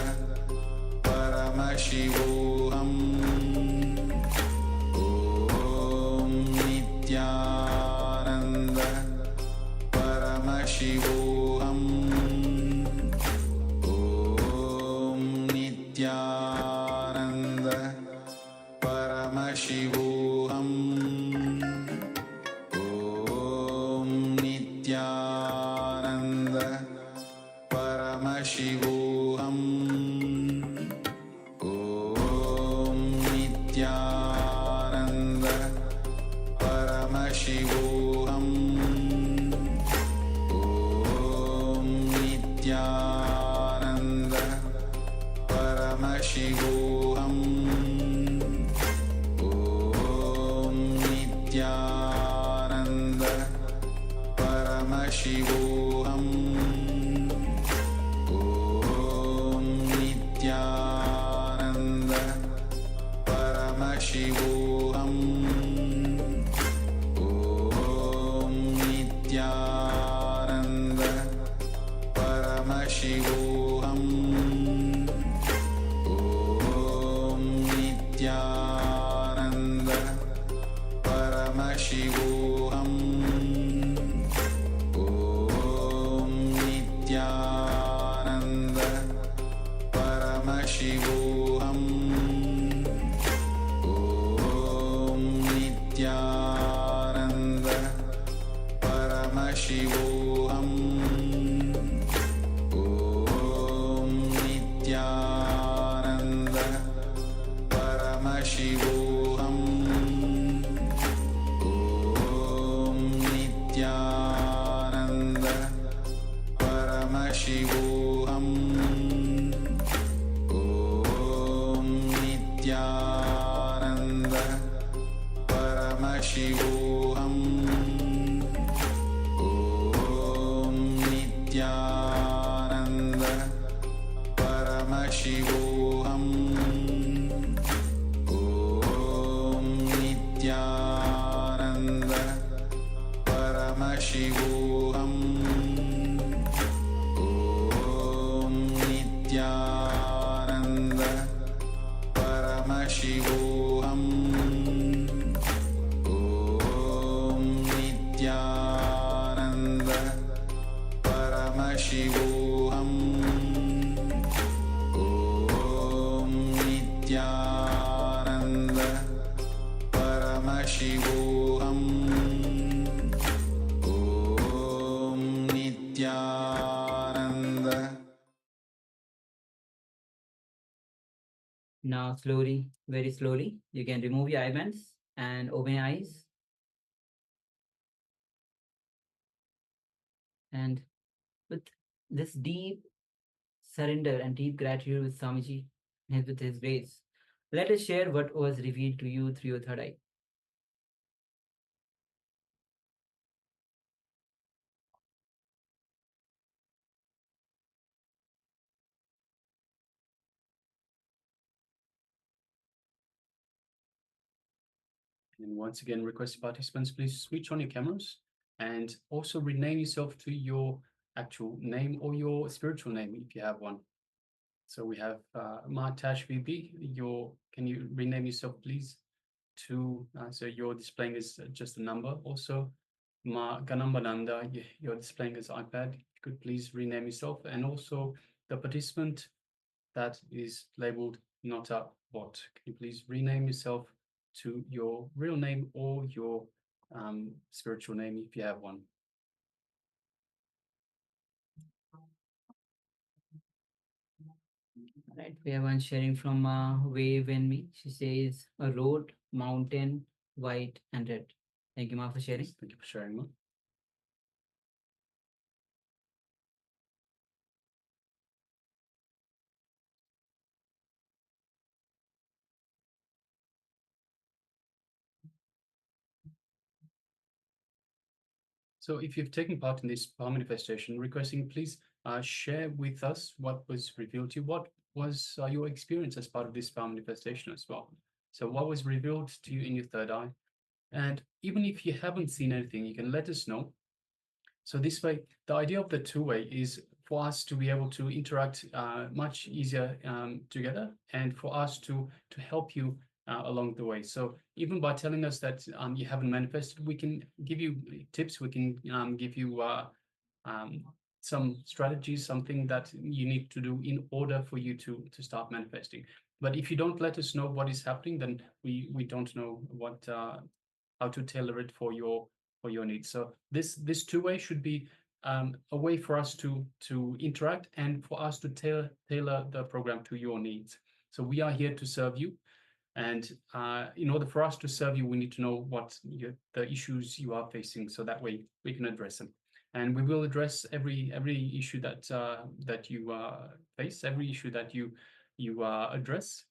Speaker 1: Nityanand परमशिवोऽहम् ॐ नित्यानन्द परमशिवोऽहम् ॐ नित्यानन्द परमशिवोऽहम् ॐ नित्यानन्द परमशिवोऽहम् ॐ नित्यानन्द परमशिवोऽहम् ॐ नित्यानन्द परमशिवोऽहम् ॐ नित्यानन्द परमशिवोऽहम् ॐ नित्यानन्द परमशिवोऽहम् ॐ नित्यानन्द परमशिवोऽहम् ॐ नित्यानन्द परमशिवोऽहम् ॐ नित्यानन्द परमशिवोऽहम् ॐ नित्यानन्द परमशिवोऽहम् ॐ नित्यानन्द परमशिवोऽहम् ॐ नित्यानन्द परमशिवोऽहम् ॐ नित्यानन्द परमशिवोऽहम् ॐ नित्यानन्द परमशिवोऽहम् ॐ Nityanand.
Speaker 5: Now slowly, very slowly, you can remove your eye bands and open your eyes. And with this deep surrender and deep gratitude with Swamiji and with his grace, let us share what was revealed to you through your third eye.
Speaker 4: And once again, request participants, please switch on your cameras and also rename yourself to your actual name or your spiritual name if you have one. So we have Matash VB. Can you rename yourself, please? To so you're displaying is just a number. Also, Ma Ganambananda, you're displaying as iPad. You could please rename yourself, and also the participant that is labeled not a bot. Can you please rename yourself to your real name or your spiritual name if you have one?
Speaker 5: Right, we have one sharing from Wave and Me. She says a road, mountain, white and red. Thank you, Ma, for sharing.
Speaker 4: Yes, thank you for sharing, Ma. So if you've taken part in this power manifestation, requesting please share with us what was revealed to you. What was your experience as part of this power manifestation as well? So what was revealed to you in your third eye? And even if you haven't seen anything, you can let us know. So this way, the idea of the two-way is for us to be able to interact much easier together, and for us to help you along the way. So even by telling us that you haven't manifested, we can give you tips. We can give you some strategies, something that you need to do in order for you to start manifesting. But if you don't let us know what is happening, then we don't know what how to tailor it for your needs. So this two-way should be a way for us to interact and for us to tailor the program to your needs. So we are here to serve you. And in order for us to serve you, we need to know what the issues you are facing, so that way we can address them. And we will address every issue that that you face, every issue that you address.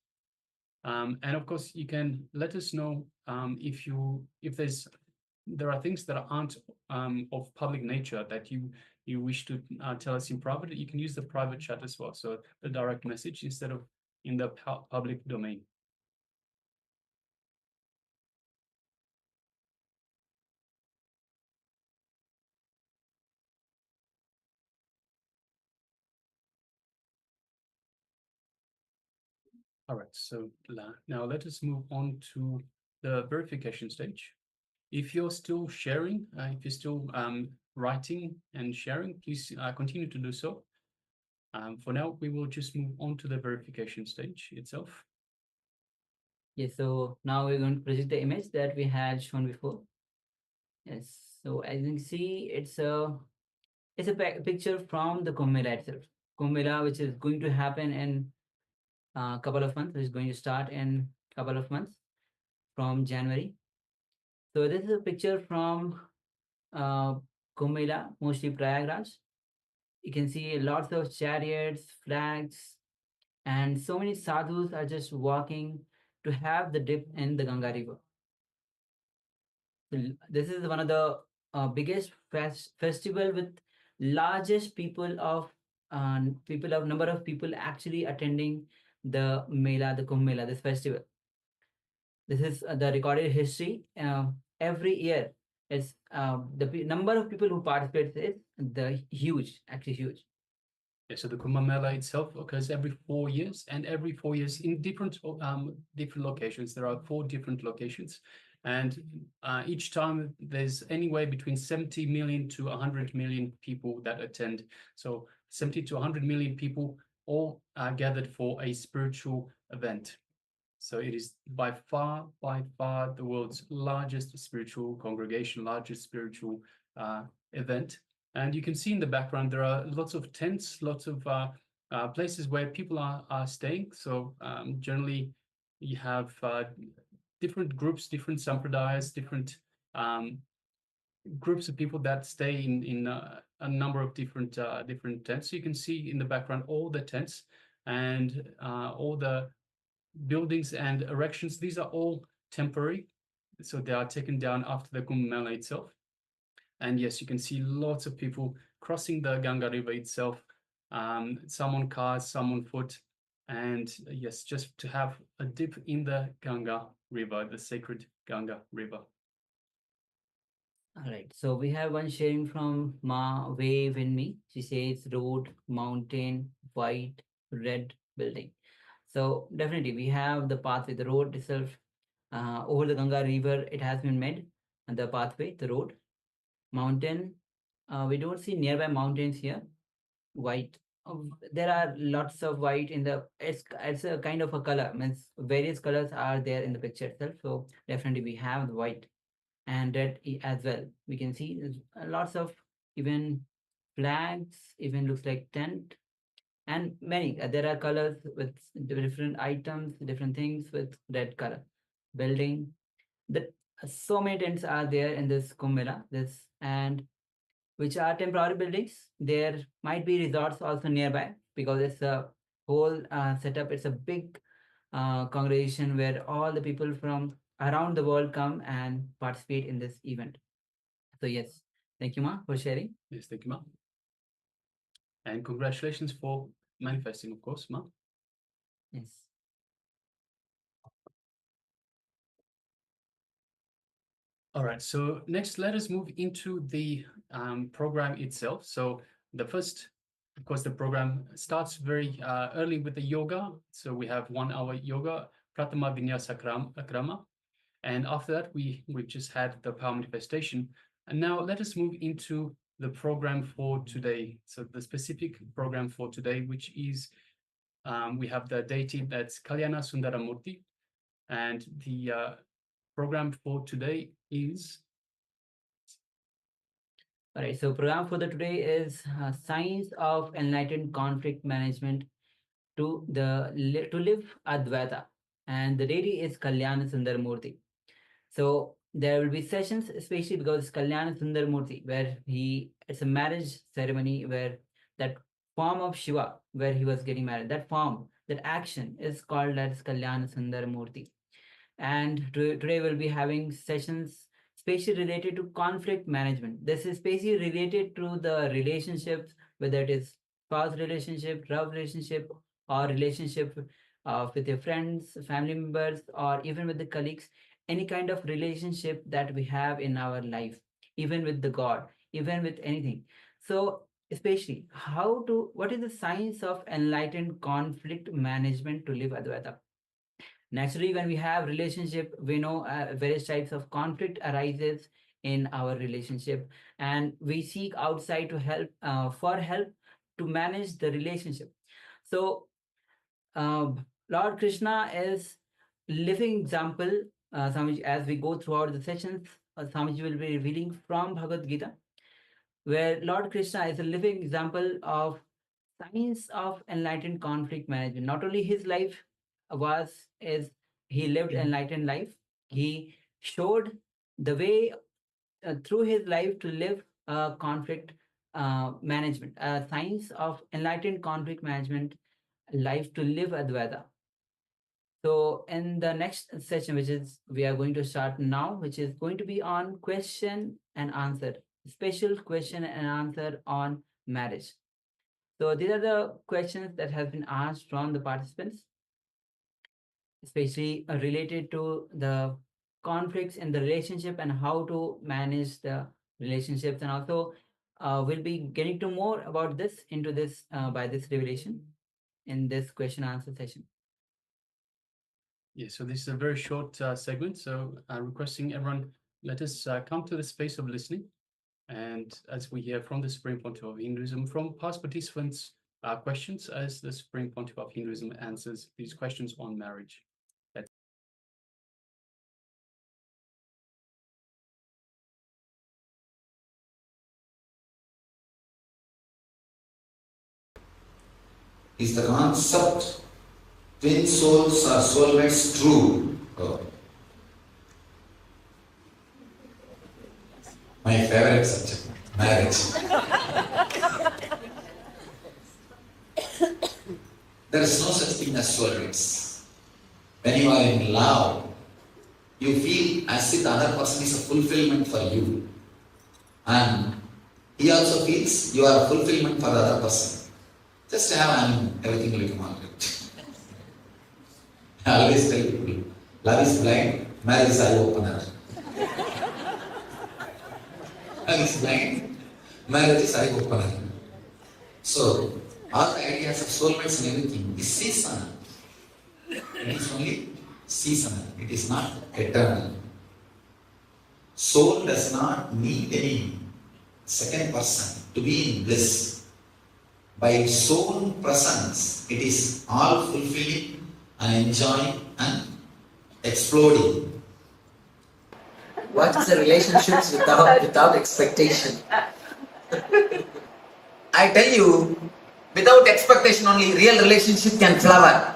Speaker 4: And of course, you can let us know if there are things that aren't of public nature that you wish to tell us in private. You can use the private chat as well, so the direct message instead of in the public domain. All right, so now let us move on to the verification stage. If you're still sharing, if you're still writing and sharing, please continue to do so. For now, we will just move on to the verification stage itself.
Speaker 5: Yes, so now we're going to present the image that we had shown before. Yes, so as you can see, it's a picture from the Kumbh Mela itself. Kumbh Mela, which is going to happen in a couple of months, which is going to start in a couple of months from January. So this is a picture from Kumbh Mela, mostly Prayagraj. You can see lots of chariots, flags, and so many sadhus are just walking to have the dip in the Ganga River. This is one of the biggest festival with largest number of people actually attending the Mela, the Kumbh Mela, this festival. This is the recorded history. Every year, it's the number of people who participate is actually huge.
Speaker 4: Yeah, so the Kumbh Mela itself occurs every 4 years, and every 4 years in different locations. There are 4 different locations, and each time there's anywhere between 70 million to 100 million people that attend. So 70 to 100 million people all are gathered for a spiritual event. So it is by far the world's largest spiritual congregation, largest spiritual event. And you can see in the background, there are lots of tents, lots of places where people are staying. So generally, you have different groups, different sampradayas, different groups of people that stay in a number of different tents. So you can see in the background all the tents and all the buildings and erections. These are all temporary, so they are taken down after the Kumbh Mela itself. And yes, you can see lots of people crossing the Ganga River itself, some on cars, some on foot, and yes, just to have a dip in the Ganga River, the sacred Ganga River.
Speaker 5: All right, so we have one sharing from Ma Wave in Me. She says road, mountain, white, red building. So definitely we have the pathway, the road itself over the Ganga River. It has been made, and the pathway, the road, mountain. We don't see nearby mountains here. White. There are lots of white in the. It's a kind of a color. Means various colors are there in the picture itself. So definitely we have the white and red as well. We can see lots of even flags. Even looks like tent and many there are colors with different items, different things with red color building. The so many tents are there in this Kumbh Mela, this and which are temporary buildings. There might be resorts also nearby because it's a whole setup. It's a big congregation where all the people from around the world come and participate in this event. So yes, thank you, Ma, for sharing.
Speaker 4: Yes, thank you, Ma. And congratulations for manifesting, of course, Ma.
Speaker 5: Yes.
Speaker 4: All right, so next, let us move into the program itself. So the first, of course, the program starts very early with the yoga. So we have 1 hour yoga, Pratama Vinyasa Krama. And after that, we just had the power manifestation. And now let us move into the program for today. So the specific program for today, which is, we have the deity that's Kalyana Sundaramurti. And the program for today is...
Speaker 5: All right, so program for the today is Science of Enlightened Conflict Management to live Advaita. and the deity is Kalyana Sundar Murti. So there will be sessions, especially because it's Kalyana Sundar Murti, where it's a marriage ceremony where that form of Shiva, where he was getting married, that form, that action is called as Kalyana Sundar Murti. And today we'll be having sessions especially related to conflict management. This is especially related to the relationships, whether it is spouse relationship, love relationship, or relationship with your friends, family members, or even with the colleagues, any kind of relationship that we have in our life, even with the God, even with anything. So especially what is the science of enlightened conflict management to live Advaita? Naturally, when we have relationship, we know various types of conflict arises in our relationship, and we seek outside to help for help to manage the relationship. So Lord Krishna is living example. Swamiji, as we go throughout the sessions, Swamiji will be revealing from Bhagavad Gita, where Lord Krishna is a living example of science of enlightened conflict management. Not only his life he lived enlightened life, he showed the way through his life to live conflict management, science of enlightened conflict management, life to live Advaita. So in the next session, which is we are going to start now, which is going to be on question and answer, special question and answer on marriage. So these are the questions that have been asked from the participants, especially related to the conflicts in the relationship and how to manage the relationships. And also we'll be getting to more about this into this by this revelation in this question answer session.
Speaker 4: Yeah, so this is a very short segment. So requesting everyone, let us come to the space of listening. And as we hear from the Supreme Pontiff of Hinduism, from past participants' questions, as the Supreme Pontiff of Hinduism answers these questions on marriage.
Speaker 1: Is the concept twin souls or soulmates true? Oh. My favorite subject, marriage. There is no such thing as soulmates. When you are in love, you feel as if the other person is a fulfillment for you. And he also feels you are a fulfillment for the other person. Just have everything will come out. I always tell people, love is blind, marriage is eye opener. Love is blind, marriage is eye opener. So, all the ideas of soulmates and everything is seasonal. It is only seasonal. It is not eternal. Soul does not need any second person to be in bliss. By its own presence, it is all fulfilling and enjoying and exploding.
Speaker 6: What is the relationships without expectation? I tell you, without expectation only real relationship can flower.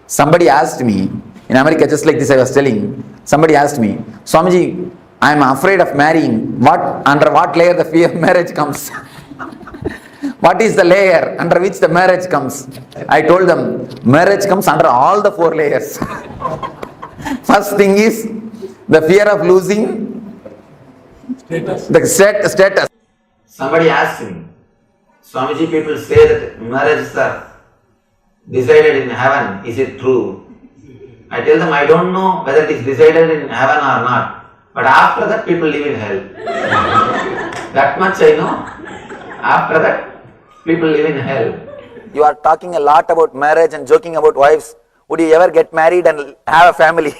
Speaker 7: Somebody asked me, in America, just like this I was telling, somebody asked me, Swamiji, I am afraid of marrying. Under what layer the fear of marriage comes? What is the layer under which the marriage comes? I told them, marriage comes under all the 4 layers. First thing is the fear of losing the status.
Speaker 1: Somebody asked me, Swamiji, people say that marriages are decided in heaven. Is it true? I tell them, I don't know whether it is decided in heaven or not. But after that, people live in hell. That much I know. After that, people live in hell.
Speaker 7: You are talking a lot about marriage and joking about wives. Would you ever get married and have a family?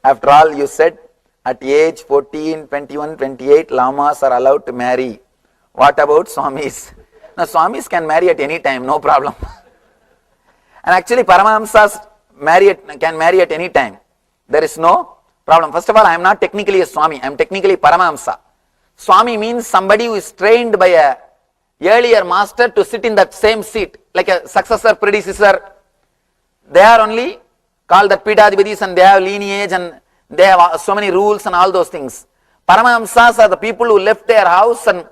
Speaker 7: After all, you said at age 14, 21, 28, lamas are allowed to marry. What about swamis? Now, swamis can marry at any time, no problem. And actually, Paramahamsas can marry at any time. There is no problem. First of all, I am not technically a swami, I am technically Paramahamsa. Swami means somebody who is trained by a earlier master to sit in that same seat, like a successor, predecessor. They are only called the Pidadhipatis and they have lineage and they have so many rules and all those things. Paramahamsas are the people who left their house and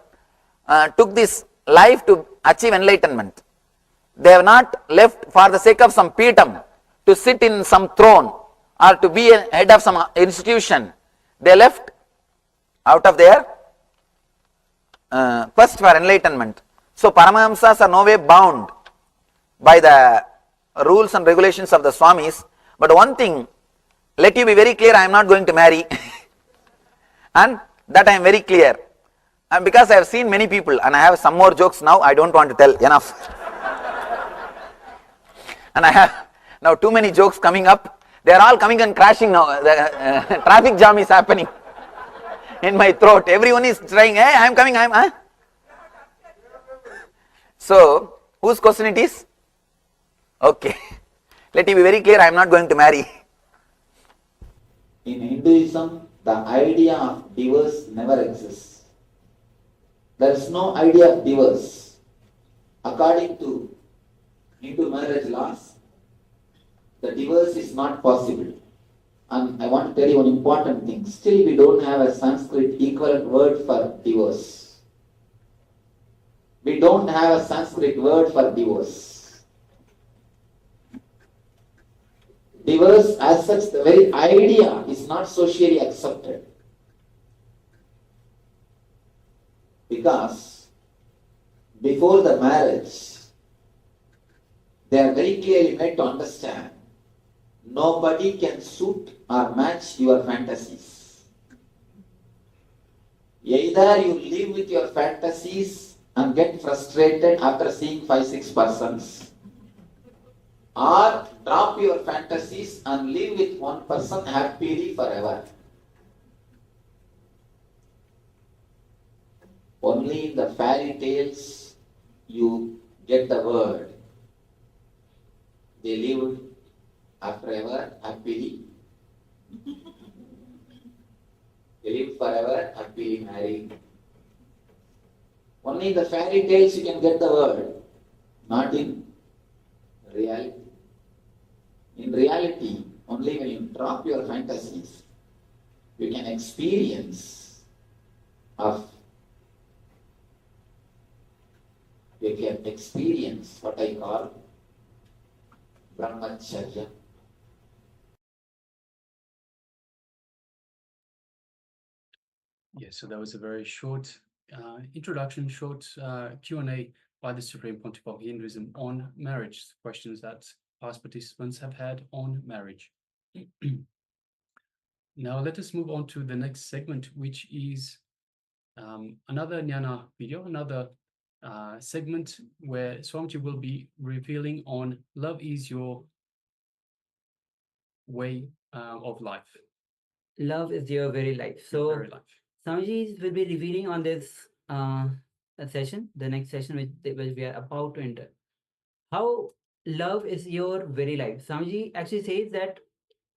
Speaker 7: took this life to achieve enlightenment. They have not left for the sake of some Peetam, to sit in some throne or to be a head of some institution. They left out of their quest for enlightenment. So Paramahamsas are no way bound by the rules and regulations of the Swamis. But one thing, let you be very clear, I am not going to marry. And that I am very clear. And because I have seen many people, and I have some more jokes now, I don't want to tell, enough. And I have now too many jokes coming up. They are all coming and crashing now. The traffic jam is happening in my throat. Everyone is trying, hey, I am coming, So, whose question it is? Okay. Let me be very clear, I am not going to marry.
Speaker 8: In Hinduism, the idea of divorce never exists. There is no idea of divorce. According to Hindu marriage laws, the divorce is not possible. And I want to tell you one important thing. Still, we don't have a Sanskrit equivalent word for divorce. We don't have a Sanskrit word for divorce. Divorce as such, the very idea is not socially accepted. Because before the marriage, they are very clearly made to understand nobody can suit or match your fantasies. Either you live with your fantasies and get frustrated after seeing 5-6 persons, or drop your fantasies and live with one person happily forever. Only in the fairy tales you get the word. They lived forever happily. They lived forever happily married. Only in the fairy tales you can get the word, not in reality. In reality, only when you drop your fantasies, you can experience what I call brahmacharya.
Speaker 4: Yes, so that was a very short introduction, short Q&A by the Supreme Pontiff of Hinduism on marriage, questions that past participants have had on marriage. Now let us move on to the next segment, which is another Jnana video, another segment where Swamiji will be revealing on love is your way of life.
Speaker 5: Love is your very life. So
Speaker 4: Very life.
Speaker 5: Swamiji will be revealing on this session, the next session which we are about to enter. How love is your very life. Swamiji actually says that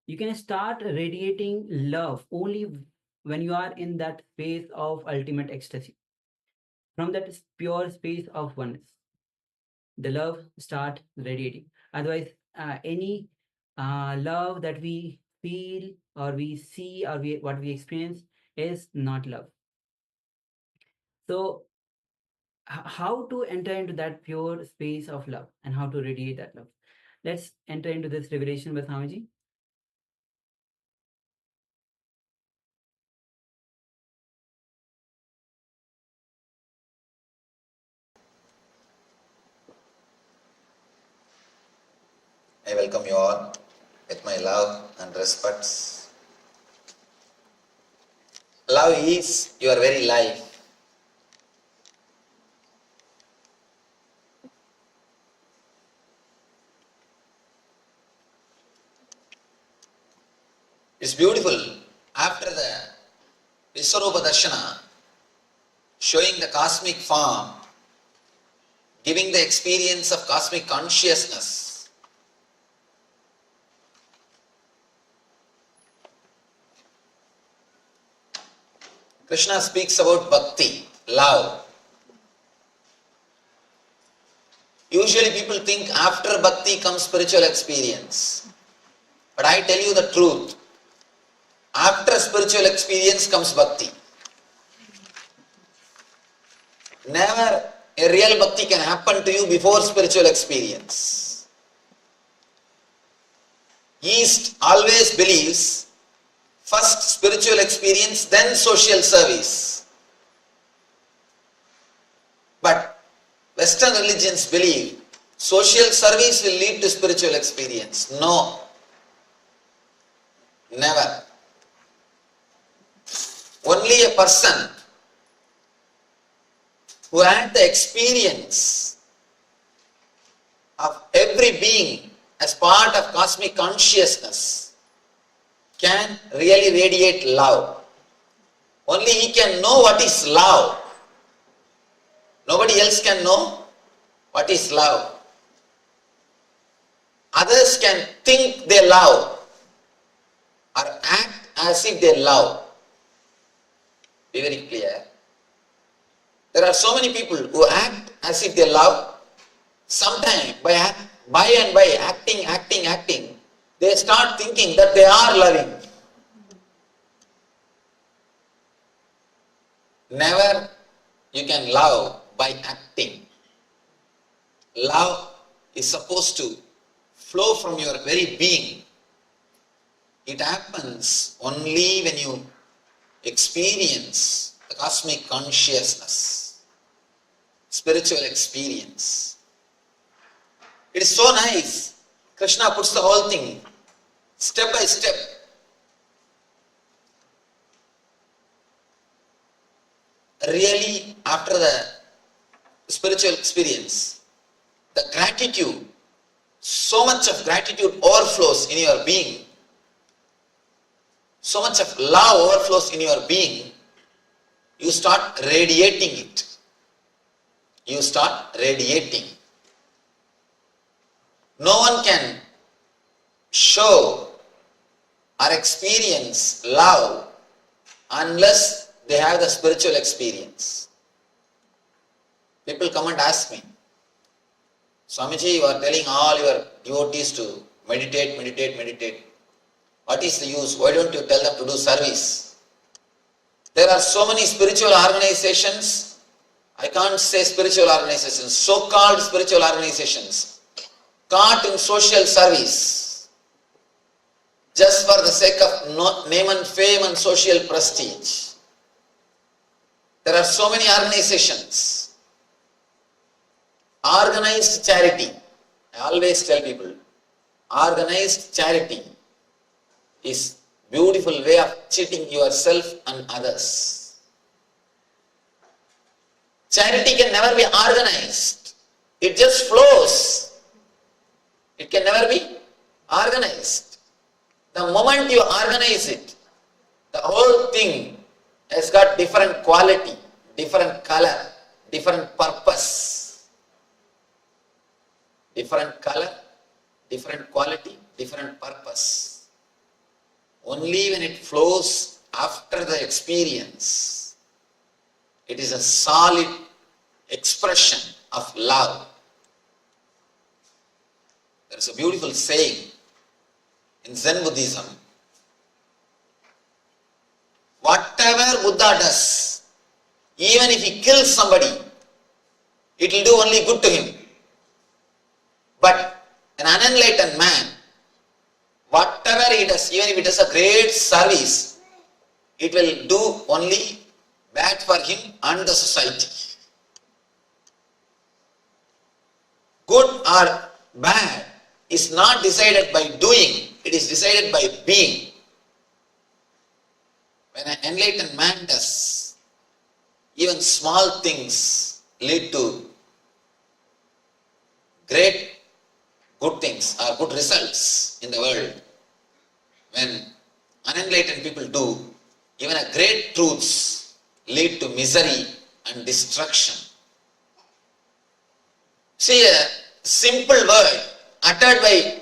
Speaker 5: you can start radiating love only when you are in that space of ultimate ecstasy. From that pure space of oneness, the love start radiating. Otherwise, any love that we feel or we see or what we experience is not love. So how to enter into that pure space of love and how to radiate that love? Let's enter into this revelation with Swamiji.
Speaker 1: I welcome you all with my love and respects. Love is your very life. It's beautiful. After the Viswarupa Darshana, showing the cosmic form, giving the experience of cosmic consciousness, Krishna speaks about bhakti, love.
Speaker 6: Usually people think after bhakti comes spiritual experience. But I tell you the truth. After spiritual experience comes bhakti. Never a real bhakti can happen to you before spiritual experience. East always believes first spiritual experience, then social service. But Western religions believe social service will lead to spiritual experience. No. Never. Only a person who had the experience of every being as part of cosmic consciousness can really radiate love. Only he can know what is love. Nobody else can know what is love. Others can think they love or act as if they love. Be very clear. There are so many people who act as if they love. Sometimes by acting, they start thinking that they are loving. Never you can love by acting. Love is supposed to flow from your very being. It happens only when you experience the cosmic consciousness, spiritual experience. It is so nice. Krishna puts the whole thing step by step. Really, after the spiritual experience, the gratitude, so much of gratitude overflows in your being. So much of love overflows in your being. You start radiating it. You start radiating. No one can show or experience love unless they have the spiritual experience. People come and ask me, Swamiji, you are telling all your devotees to meditate. What is the use? Why don't you tell them to do service? There are so many spiritual organizations, I can't say spiritual organizations, so-called spiritual organizations, caught in social service, just for the sake of name and fame and social prestige. There are so many organizations. Organized charity, I always tell people, organized charity is a beautiful way of cheating yourself and others. Charity can never be organized. It just flows. It can never be organized. The moment you organize it, the whole thing has got different quality, different color, different purpose. Different color, different quality, different purpose. Only when it flows after the experience, it is a solid expression of love. There is a beautiful saying in Zen Buddhism. Whatever Buddha does, even if he kills somebody, it will do only good to him. But an unenlightened man, whatever he does, even if it is a great service, it will do only bad for him and the society. Good or bad is not decided by doing, it is decided by being. When an enlightened man does, even small things lead to great good things or good results in the world. When unenlightened people do, even a great truths lead to misery and destruction. See, a simple word uttered by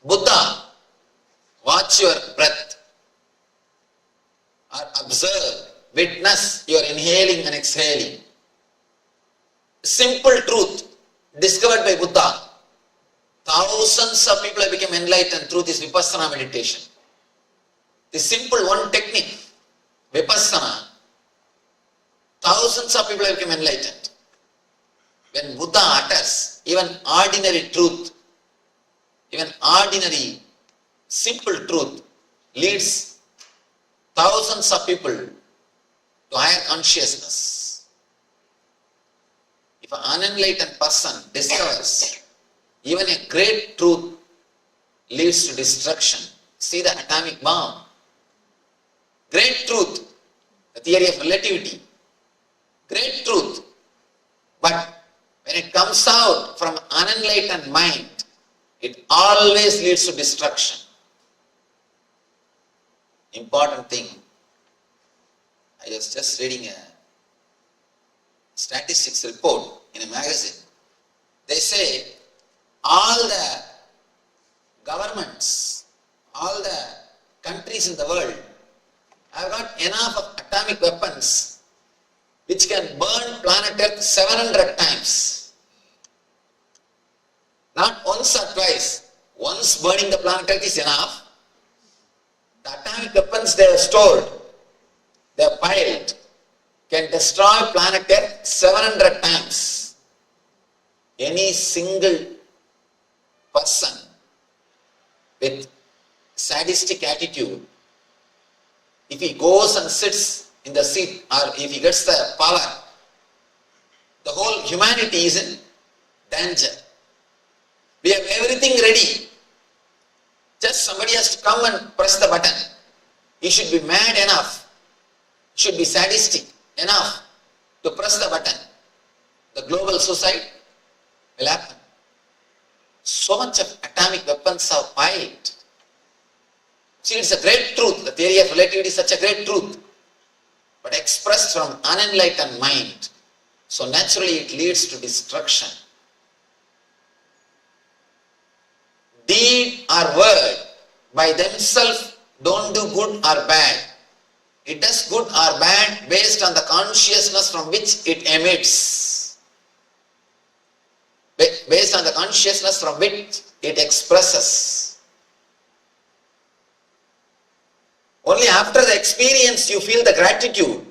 Speaker 6: Buddha, watch your breath, or observe, witness your inhaling and exhaling. Simple truth, discovered by Buddha. Thousands of people have become enlightened through this Vipassana meditation. The simple one technique, Vipassana, thousands of people have become enlightened. When Buddha utters even ordinary truth, even ordinary simple truth leads thousands of people to higher consciousness. If an unenlightened person discovers even a great truth leads to destruction. See the atomic bomb. Great truth, the theory of relativity. Great truth. But when it comes out from unenlightened mind, it always leads to destruction. Important thing. I was just reading a statistics report in a magazine. They say all the governments, all the countries in the world have got enough of atomic weapons which can burn planet Earth 700 times. Not once or twice. Once burning the planet Earth is enough. The atomic weapons they have stored, they have piled, can destroy planet Earth 700 times. Any single person with sadistic attitude, if he goes and sits in the seat or if he gets the power, the whole humanity is in danger. We have everything ready. Just somebody has to come and press the button. He should be mad enough, should be sadistic enough to press the button. The global suicide will happen. So much of atomic weapons are piled. See, it's a great truth. The theory of relativity is such a great truth, but expressed from unenlightened mind. So naturally it leads to destruction. Deed or word by themselves don't do good or bad. It does good or bad based on the consciousness from which it emits. Based on the consciousness from which it expresses. Only after the experience you feel the gratitude.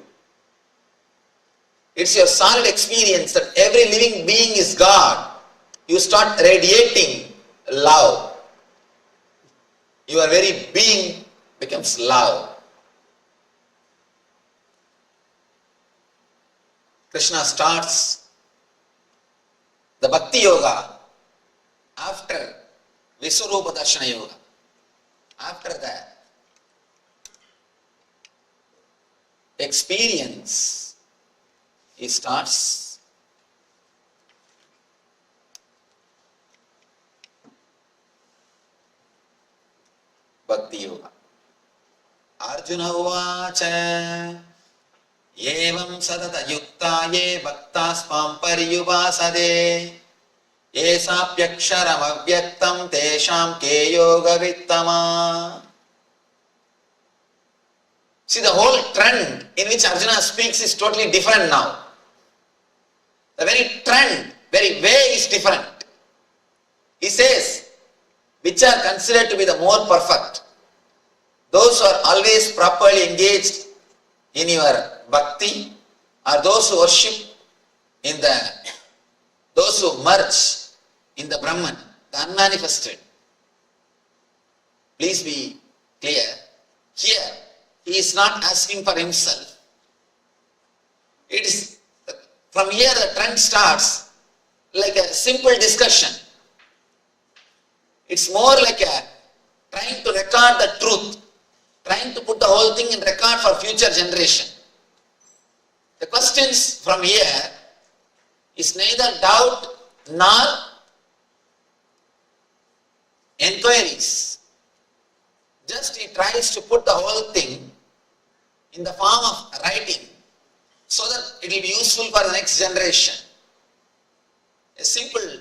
Speaker 6: It's your solid experience that every living being is God. You start radiating love. Your very being becomes love. Krishna starts the Bhakti Yoga after Visurupa Darshana Yoga. After that experience, he starts Bhakti Yoga. Arjuna Uvacha Evam Sadata Yukta Ye Bhaktas Pamparyuvasade Esapyaksharam Avyaktam Tesham Ke Yoga Vittama. See, the whole trend in which Arjuna speaks is totally different now. The very trend, very way is different. He says, which are considered to be the more perfect? Those who are always properly engaged in your bhakti, or those who worship in those who merge in the Brahman, the unmanifested. Please be clear. Here, he is not asking for himself. It is from here the trend starts like a simple discussion. It's more like trying to record the truth, trying to put the whole thing in record for future generation. The questions from here is neither doubt nor enquiries. Just he tries to put the whole thing in the form of writing so that it will be useful for the next generation. A simple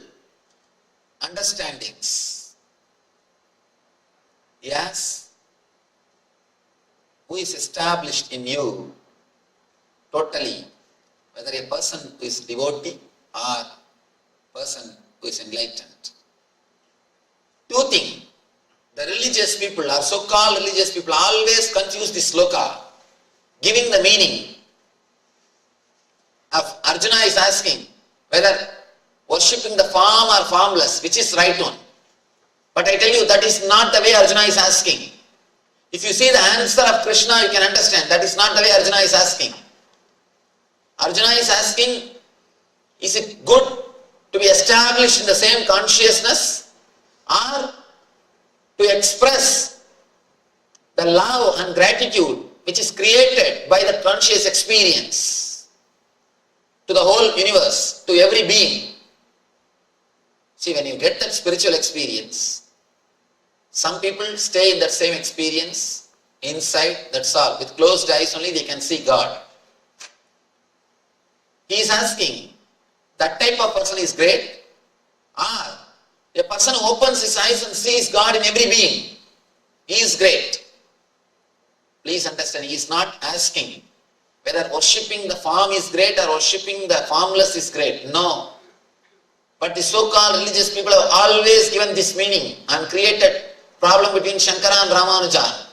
Speaker 6: understandings. Yes, who is established in you totally, whether a person who is devotee or person who is enlightened. Two things. The religious people or so-called religious people always confuse this sloka, giving the meaning of Arjuna is asking whether worshipping the form or formless, which is right one. But I tell you, that is not the way Arjuna is asking. If you see the answer of Krishna, you can understand that is not the way Arjuna is asking. Arjuna is asking, is it good to be established in the same consciousness or to express the love and gratitude which is created by the conscious experience to the whole universe, to every being? See, when you get that spiritual experience, some people stay in that same experience inside, that's all. With closed eyes only they can see God. He is asking, that type of person is great, or a person who opens his eyes and sees God in every being, he is great. Please understand, he is not asking whether worshipping the form is great or worshipping the formless is great. No. But the so-called religious people have always given this meaning and created problem between Shankara and Ramanuja.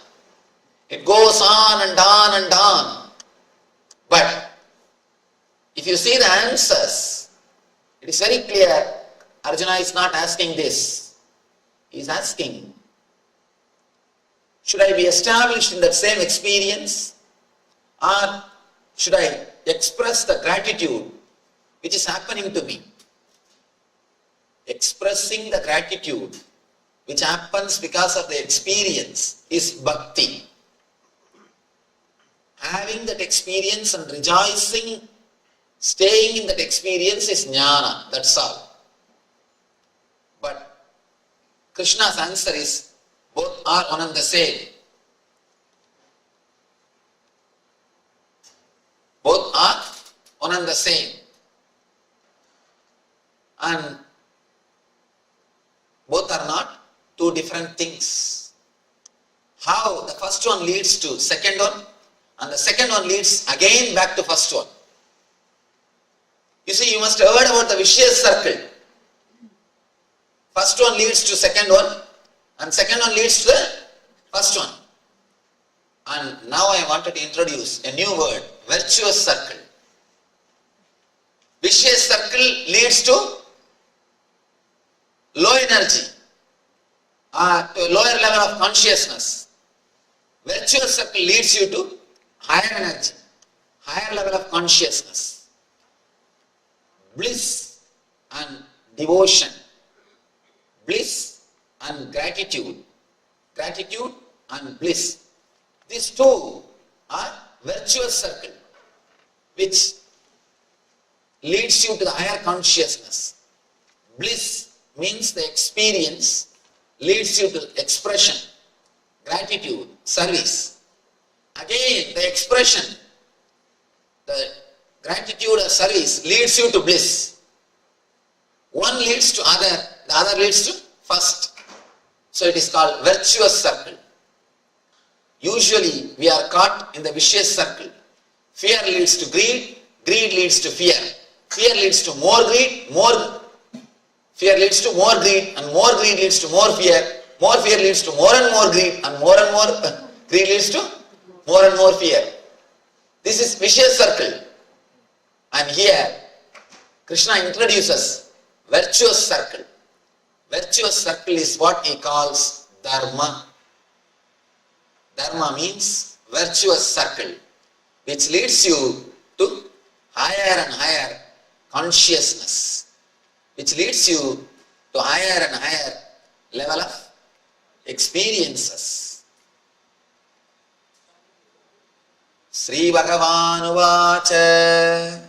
Speaker 6: It goes on and on and on. But if you see the answers, it is very clear. Arjuna is not asking this. He is asking, should I be established in that same experience, or should I express the gratitude which is happening to me? Expressing the gratitude which happens because of the experience is bhakti. Having that experience and rejoicing, staying in that experience is jnana, that's all. But Krishna's answer is, both are one and the same. Both are one and the same. And both are not two different things. How the first one leads to second one, and the second one leads again back to first one. You see, you must have heard about the vicious circle. First one leads to second one, and second one leads to the first one. And now I wanted to introduce a new word, virtuous circle. Vicious circle leads to low energy, to a lower level of consciousness. Virtuous circle leads you to higher energy, higher level of consciousness. Bliss and devotion. Bliss and gratitude. Gratitude and bliss. These two are virtuous circle which leads you to the higher consciousness. Bliss means the experience leads you to expression, gratitude, service. Again, the expression, the gratitude or service leads you to bliss. One leads to other, the other leads to first. So it is called virtuous circle. Usually we are caught in the vicious circle. Fear leads to greed, greed leads to fear. Fear leads to more greed, fear leads to more greed, and more greed leads to more fear leads to more and more greed, and more greed leads to more and more fear. This is vicious circle. And here Krishna introduces virtuous circle. Virtuous circle is what he calls dharma. Dharma means virtuous circle, which leads you to higher and higher consciousness, which leads you to higher and higher level of experiences. Sri Bhagavan Uvacha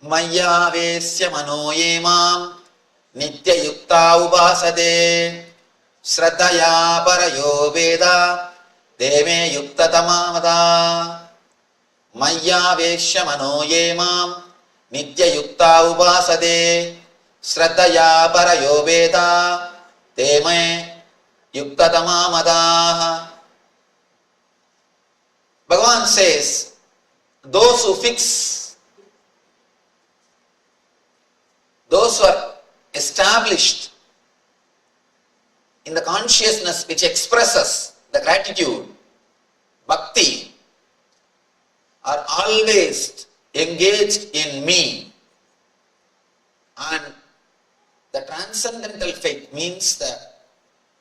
Speaker 6: Maya Vesya Manoye Mam Nitya Yukta Upasade Shraddhaya Parayo Veda Deme Yukta Tamamada Maya Vesya Manoye Mam Nitya Yukta Upasade Shraddhaya Parayo Veda Deme Yukta Tamamada. Bhagavan says, those who fix those who are established in the consciousness which expresses the gratitude, bhakti, are always engaged in me. And the transcendental faith means the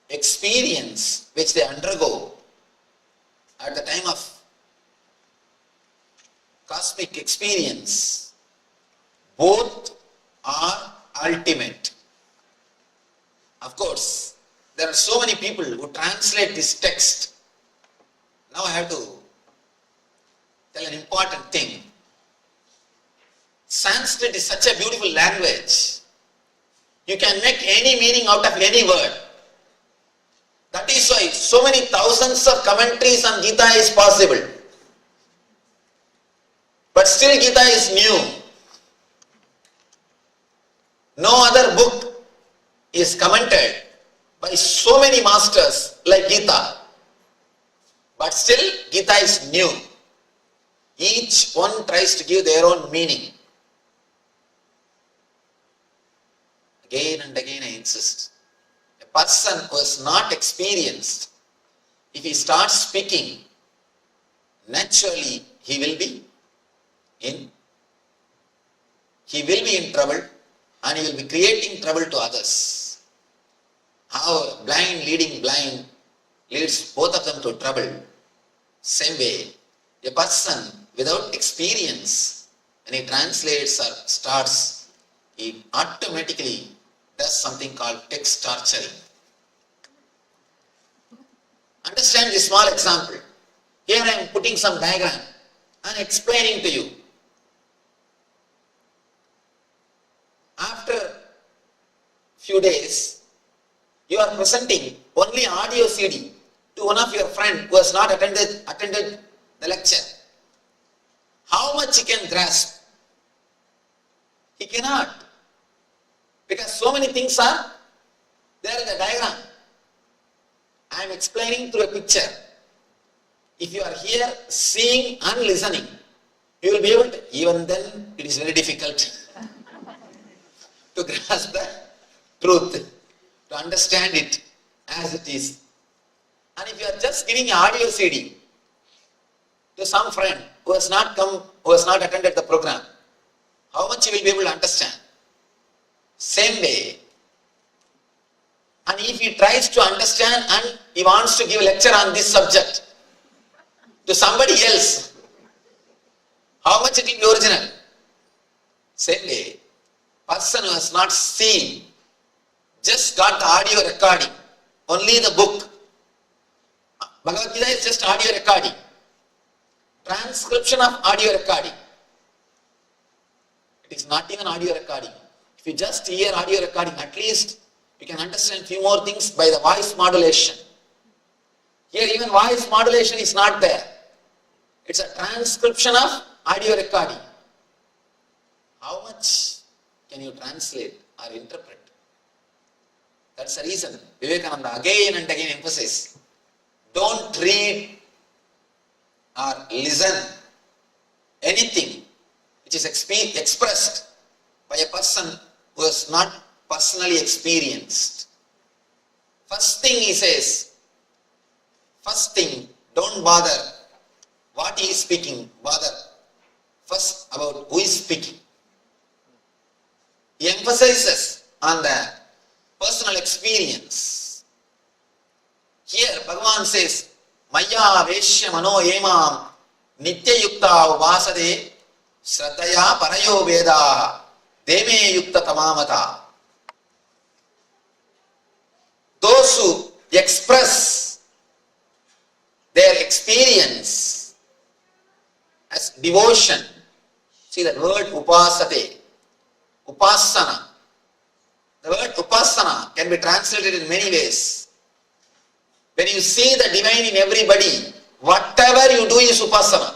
Speaker 6: experience which they undergo at the time of cosmic experience. Both are ultimate. Of course, there are so many people who translate this text. Now I have to tell an important thing. Sanskrit is such a beautiful language. You can make any meaning out of any word. That is why so many thousands of commentaries on Gita is possible. But still Gita is new. No other book is commented by so many masters like Gita. But still Gita is new. Each one tries to give their own meaning. Again and again I insist. A person who is not experienced, if he starts speaking, naturally he will be in trouble, and he will be creating trouble to others. How blind leading blind leads both of them to trouble. Same way, a person without experience, when he translates or starts, he automatically does something called text torturing. Understand this small example. Here I am putting some diagram and explaining to you. After few days, you are presenting only audio CD to one of your friend who has not attended the lecture. How much he can grasp? He cannot. Because so many things are there in the diagram. I am explaining through a picture. If you are here seeing and listening, you will be able to, even then it is very difficult to grasp the truth, to understand it as it is. And if you are just giving an audio CD to some friend who has not come, who has not attended the program, how much he will be able to understand? Same way. And if he tries to understand and he wants to give a lecture on this subject to somebody else, how much it will be original? Same way. Person who has not seen, just got the audio recording, only the book. Bhagavad Gita is just audio recording. Transcription of audio recording. It is not even audio recording. If you just hear audio recording, at least you can understand few more things by the voice modulation. Here even voice modulation is not there. It's a transcription of audio recording. How much can you translate or interpret? That's the reason Vivekananda again and again emphasizes, don't read or listen anything which is expressed by a person who has not personally experienced. First thing he says, first thing, don't bother what he is speaking, bother first about who is speaking. He emphasizes on the personal experience. Here Bhagavan says, Maya Veshya Mano Emam Nitya Yukta Vasade Sraddhaya Parayo Veda Deme Yukta Tamamata. Those who express their experience as devotion, see that word upasate, upasana. The word upasana can be translated in many ways. When you see the divine in everybody, whatever you do is upasana.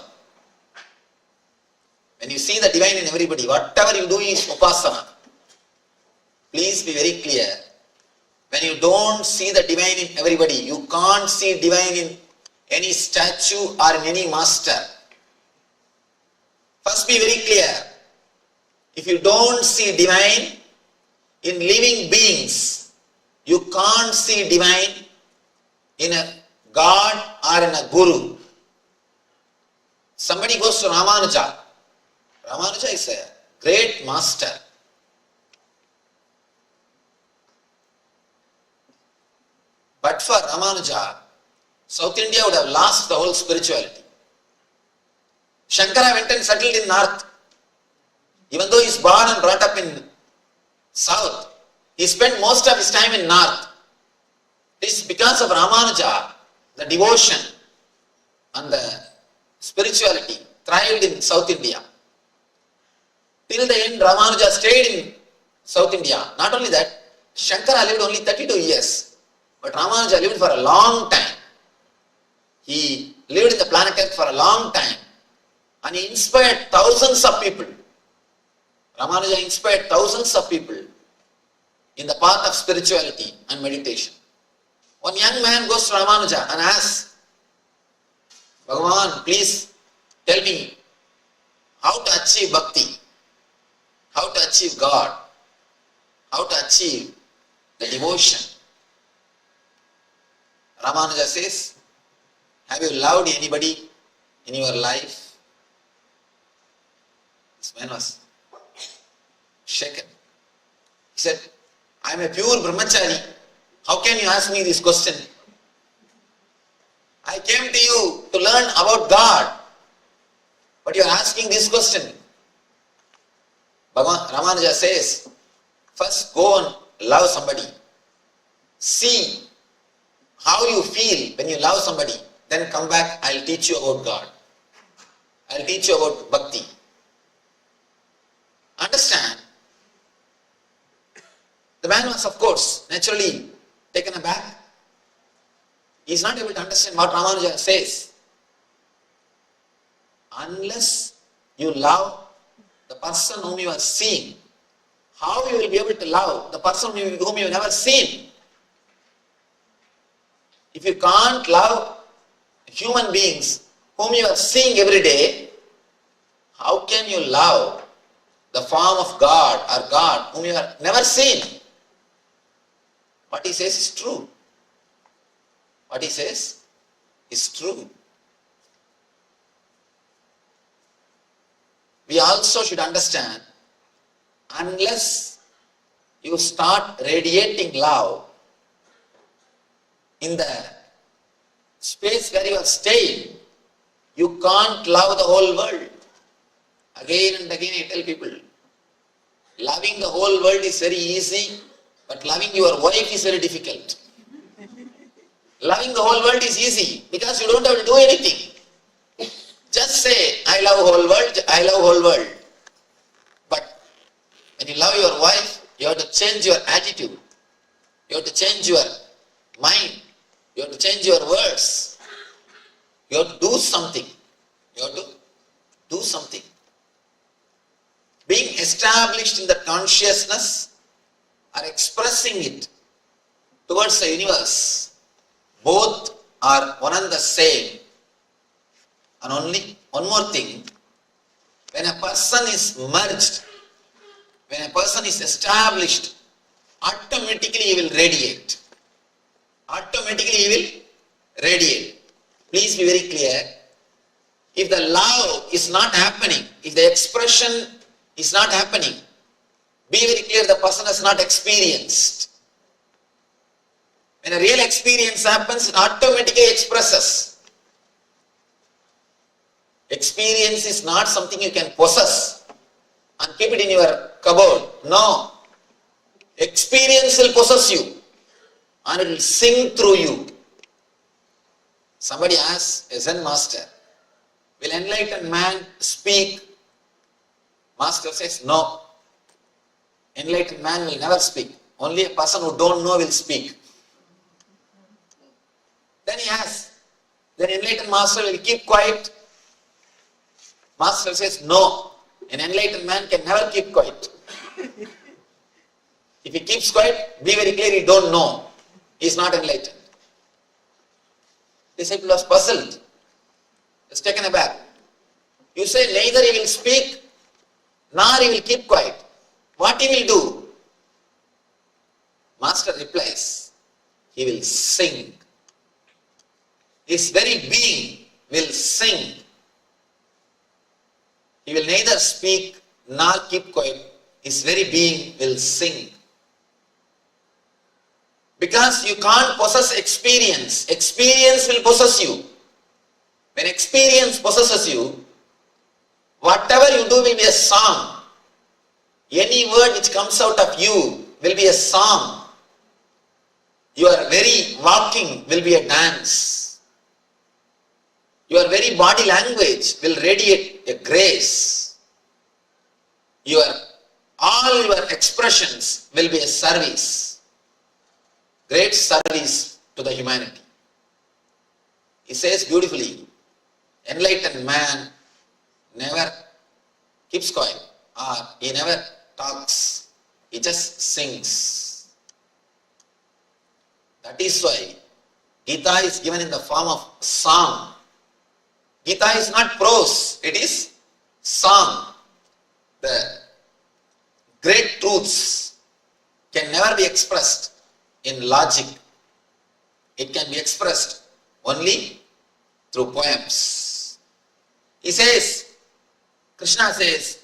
Speaker 6: When you see the divine in everybody, whatever you do is upasana. Please be very clear. When you don't see the divine in everybody, you can't see divine in any statue or in any master. First be very clear. If you don't see divine in living beings, you can't see divine in a God or in a guru. Somebody goes to Ramanuja. Ramanuja is a great master. But for Ramanuja, South India would have lost the whole spirituality. Shankara went and settled in North. Even though he is born and brought up in South, he spent most of his time in North. This is because of Ramanuja, the devotion and the spirituality thrived in South India. Till the end, Ramanuja stayed in South India. Not only that, Shankara lived only 32 years, but Ramanuja lived for a long time. He lived in the planet Earth for a long time, and he inspired thousands of people. Ramanuja inspired thousands of people in the path of spirituality and meditation. One young man goes to Ramanuja and asks, Bhagavan, please tell me how to achieve bhakti, how to achieve God, how to achieve the devotion. Ramanuja says, have you loved anybody in your life? This man was shaken. He said, I am a pure brahmachari. How can you ask me this question? I came to you to learn about God, but you are asking this question. Ramanuja says, first go and love somebody. See how you feel when you love somebody. Then come back, I will teach you about God. I will teach you about bhakti. Understand? The man was, of course, naturally taken aback. He is not able to understand what Ramanuja says. Unless you love the person whom you are seeing, how you will be able to love the person whom you have never seen? If you can't love human beings whom you are seeing every day, how can you love the form of God or God whom you have never seen? What he says is true. What he says is true. We also should understand, unless you start radiating love in the space where you are staying, you can't love the whole world. Again and again I tell people, loving the whole world is very easy, but loving your wife is very difficult. Loving the whole world is easy because you don't have to do anything. Just say, I love whole world, I love whole world. But when you love your wife, you have to change your attitude. You have to change your mind. You have to change your words. You have to do something. You have to do something. Being established in the consciousness or expressing it towards the universe, both are one and the same. And only one more thing, when a person is merged, when a person is established, automatically he will radiate. Automatically he will radiate. Please be very clear. If the love is not happening, if the expression is not happening, be very clear, the person has not experienced. When a real experience happens, it automatically expresses. Experience is not something you can possess and keep it in your cupboard. No. Experience will possess you and it will sing through you. Somebody asks a Zen master, will enlightened man speak? Master says, no. Enlightened man will never speak. Only a person who don't know will speak. Then he asks, then enlightened master will keep quiet? Master says, no. An enlightened man can never keep quiet. If he keeps quiet, be very clear, he don't know. He is not enlightened. Disciple was puzzled. He was taken aback. You say neither he will speak, nor he will keep quiet. What he will do? Master replies, he will sing. His very being will sing. He will neither speak nor keep quiet. His very being will sing. Because you can't possess experience. Experience will possess you. When experience possesses you, whatever you do will be a song. Any word which comes out of you will be a song. Your very walking will be a dance. Your very body language will radiate a grace. All your expressions will be a service. Great service to the humanity. He says beautifully, enlightened man never keeps quiet or he never talks. He just sings. That is why Gita is given in the form of song. Gita is not prose, it is song. The great truths can never be expressed in logic. It can be expressed only through poems. He says, Krishna says,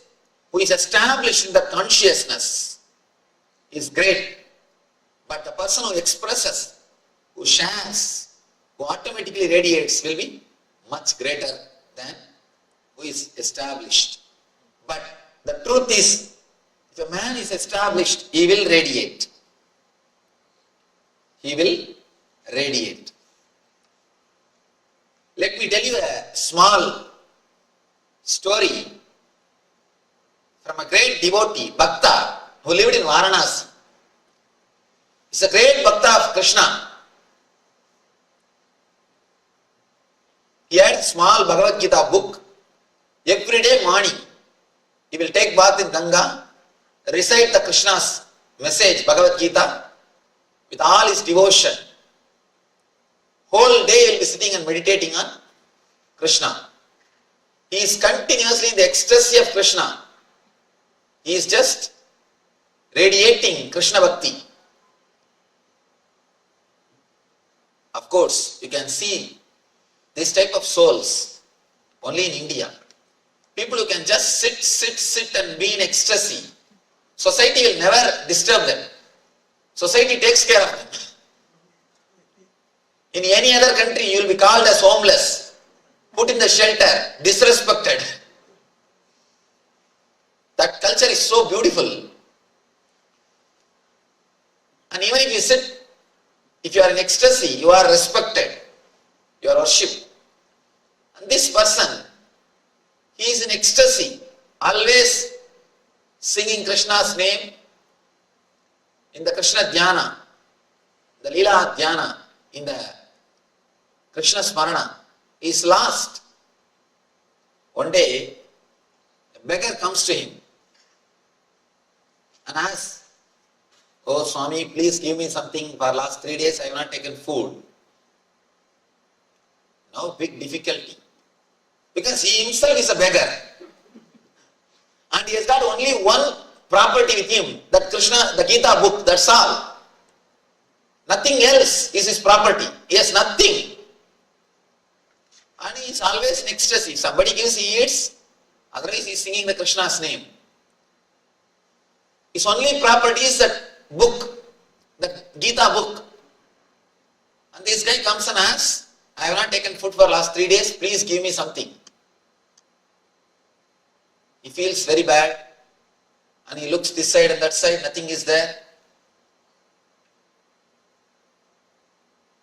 Speaker 6: who is established in the consciousness is great. But the person who expresses, who shares, who automatically radiates will be much greater than who is established. But the truth is, if a man is established, he will radiate. He will radiate. Let me tell you a small story from a great devotee, Bhakta, who lived in Varanasi. He's a great Bhakta of Krishna. He had a small Bhagavad Gita book. Every day morning, he will take bath in Ganga, recite the Krishna's message, Bhagavad Gita, with all his devotion. Whole day he will be sitting and meditating on Krishna. He is continuously in the ecstasy of Krishna. He is just radiating Krishna Bhakti. Of course, you can see this type of souls only in India. People who can just sit and be in ecstasy. Society will never disturb them. Society takes care of them. In any other country, you will be called as homeless, put in the shelter, disrespected. That culture is so beautiful. And even if you sit, if you are in ecstasy, you are respected, you are worshipped. And this person, he is in ecstasy, always singing Krishna's name in the Krishna Dhyana, the Leela Dhyana, in the Krishna Smarana. He is lost. One day, a beggar comes to him and asks, "Oh Swami, please give me something. For last 3 days I have not taken food." Now big difficulty. Because he himself is a beggar. And he has got only one property with him, that Krishna, the Gita book, that's all. Nothing else is his property. He has nothing. And he is always in ecstasy. If somebody gives, he eats. Otherwise he is singing the Krishna's name. His only property is that book, the Gita book. And this guy comes and asks, "I have not taken food for last 3 days, please give me something." He feels very bad and he looks this side and that side, nothing is there.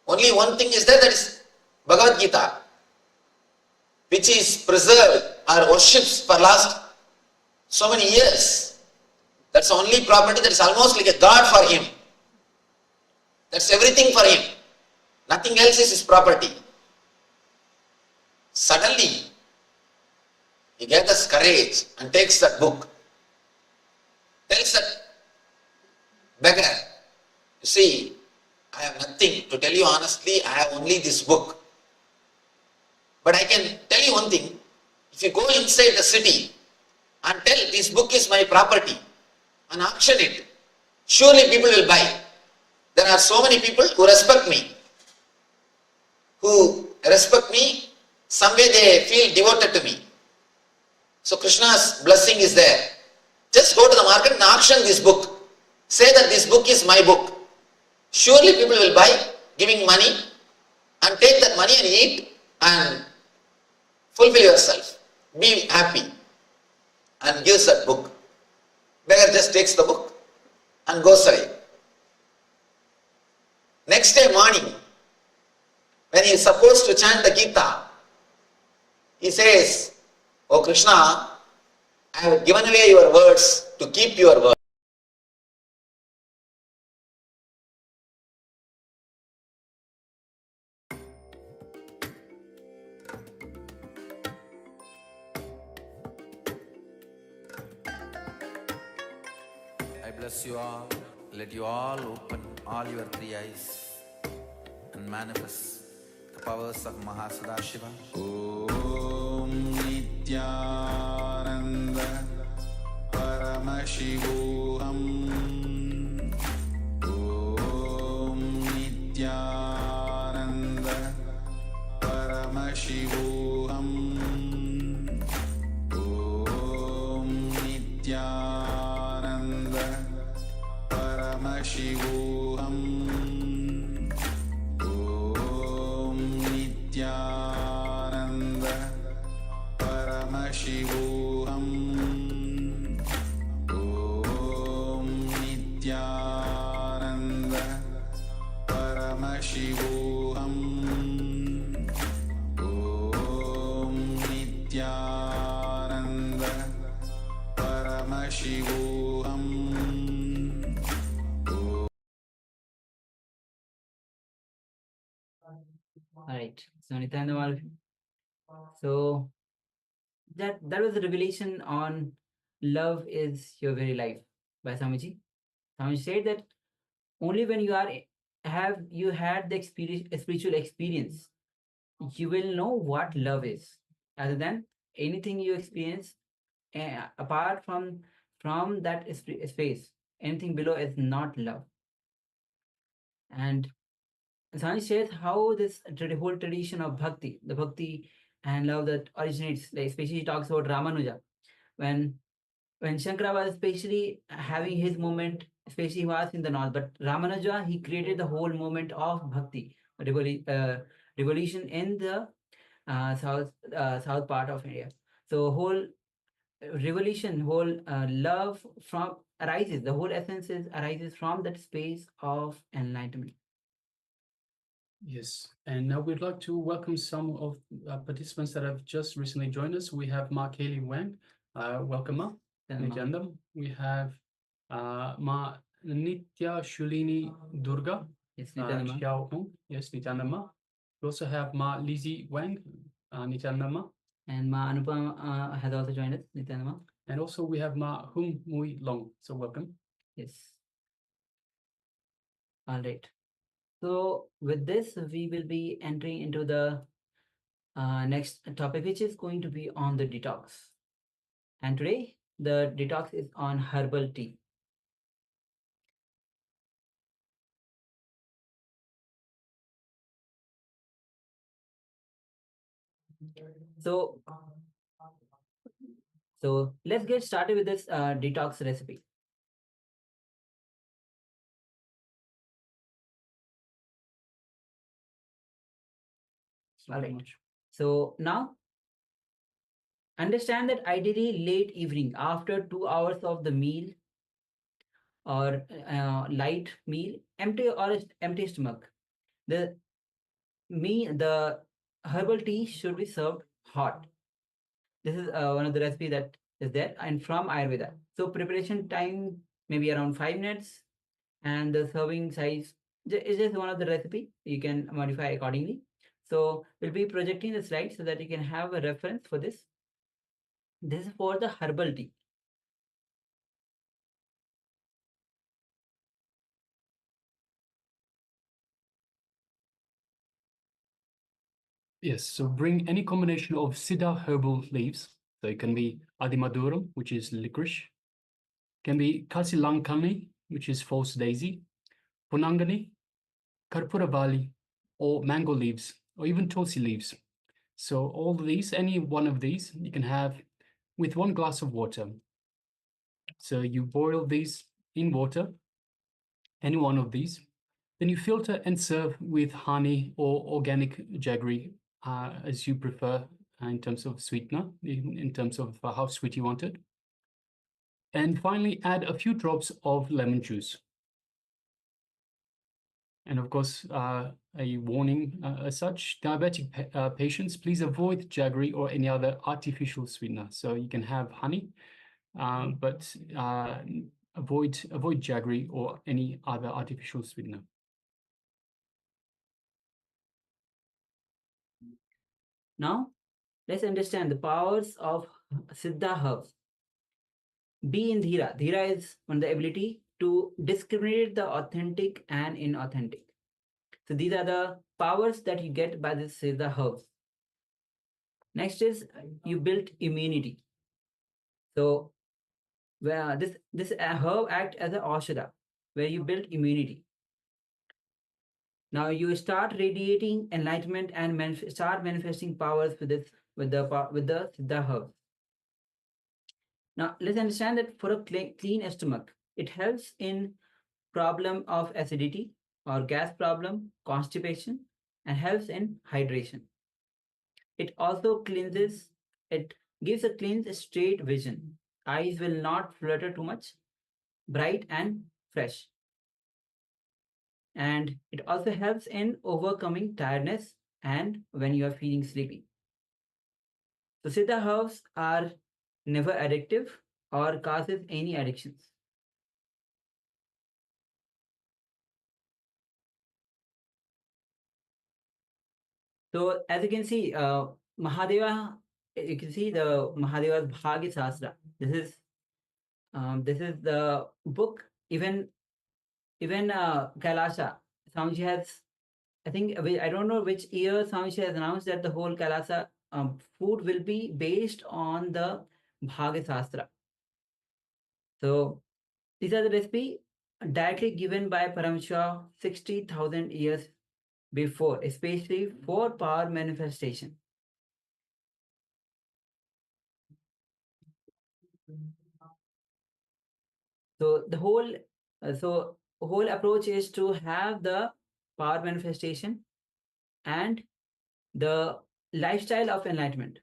Speaker 6: Only one thing is there, that is Bhagavad Gita, which is preserved or worships for last so many years. That's the only property that is almost like a god for him. That's everything for him. Nothing else is his property. Suddenly, he gathers courage and takes that book. Tells that beggar, "You see, I have nothing. To tell you honestly, I have only this book. But I can tell you one thing. If you go inside the city and tell this book is my property and auction it, surely people will buy. There are so many people who respect me. Some way they feel devoted to me. So Krishna's blessing is there. Just go to the market and auction this book. Say that this book is my book. Surely people will buy, giving money, and take that money and eat and fulfill yourself. Be happy. And gives that book. Beggar just takes the book and goes away. Next day morning, when he is supposed to chant the Gita, he says, "Oh Krishna, I have given away your words to keep your word."
Speaker 1: I bless you all. Let you all open all your three eyes and manifest the powers of Mahasudashiva. Om Nityananda Paramashivoham. Om Nityananda Paramashivoham. Om Nityananda Paramashivoham. Om Nityananda Paramashivoham. Om Nityananda Paramashivoham. Om Nityananda Paramashivoham.
Speaker 5: All right. So Nityananda Mal. So that was a revelation on love is your very life by Swamiji. Swamiji said that only when you have had the spiritual experience, you will know what love is. Other than anything you experience, apart from that space, anything below is not love. And Swami says how this whole tradition of bhakti, the bhakti and love that originates, like especially he talks about Ramanuja, when Shankara was especially having his moment, especially he was in the north, but Ramanuja, he created the whole movement of bhakti, revolution in the south part of India. So whole revolution, whole love from arises, the whole essence arises from that space of enlightenment.
Speaker 4: Yes, and now we'd like to welcome some of participants that have just recently joined us. We have Ma Kaylee Wang. Welcome, Ma. Nityanandam. We have Ma Nitya Shulini Durga.
Speaker 5: Yes, Nityananda.
Speaker 4: Xiao Hong. Yes, Nityanandam. We also have Ma Lizzie Wang. Nityanandam.
Speaker 5: And Ma Anupama has also joined us, Nityananda.
Speaker 4: And also we have Ma Hung Mui Long. So welcome.
Speaker 5: Yes. All right. So with this, we will be entering into the next topic, which is going to be on the detox. And today, the detox is on herbal tea. So let's get started with this detox recipe. All right. So now, understand that ideally late evening, after 2 hours of the meal or light meal, empty or empty stomach, the herbal tea should be served hot. This is one of the recipe that is there and from Ayurveda. So preparation time maybe around 5 minutes, and the serving size is just one of the recipe. You can modify accordingly. So we'll be projecting the slide so that you can have a reference for this. This is for the herbal tea.
Speaker 4: Yes, so bring any combination of cedar herbal leaves. So it can be Adimaduram, which is licorice, can be Kasilankani, which is false daisy, punangani, karpuravali, or mango leaves, or even tulsi leaves. So all of these, any one of these, you can have with 1 glass of water. So you boil these in water, any one of these. Then you filter and serve with honey or organic jaggery, as you prefer in terms of sweetener, in terms of how sweet you want it. And finally, add a few drops of lemon juice. And of course, a warning as such, diabetic patients, please avoid jaggery or any other artificial sweetener. So you can have honey, but avoid jaggery or any other artificial sweetener.
Speaker 5: Now, let's understand the powers of Siddha herbs. Be in Dhira. Dhira is one the ability to discriminate the authentic and inauthentic. So these are the powers that you get by this Siddha herbs. Next is you build immunity. So where this herb act as an aushadha, where you build immunity. Now you start radiating enlightenment and start manifesting powers with the Siddha herbs. Now let's understand that for a clean stomach, it helps in problem of acidity or gas problem, constipation, and helps in hydration. It also cleanses, it gives a clean, straight vision. Eyes will not flutter too much, bright and fresh. And it also helps in overcoming tiredness and when you are feeling sleepy. So Siddha herbs are never addictive or causes any addictions. So as you can see, Mahadeva, you can see the Mahadeva's Bhagya Sastra. This is the book. Even Kailasha, Swamiji has, I think, I don't know which year Swamiji has announced that the whole Kailasa food will be based on the Bhagya Sastra. So these are the recipe directly given by Paramashiva 60,000 years before, especially for power manifestation. So the whole approach is to have the power manifestation and the lifestyle of enlightenment.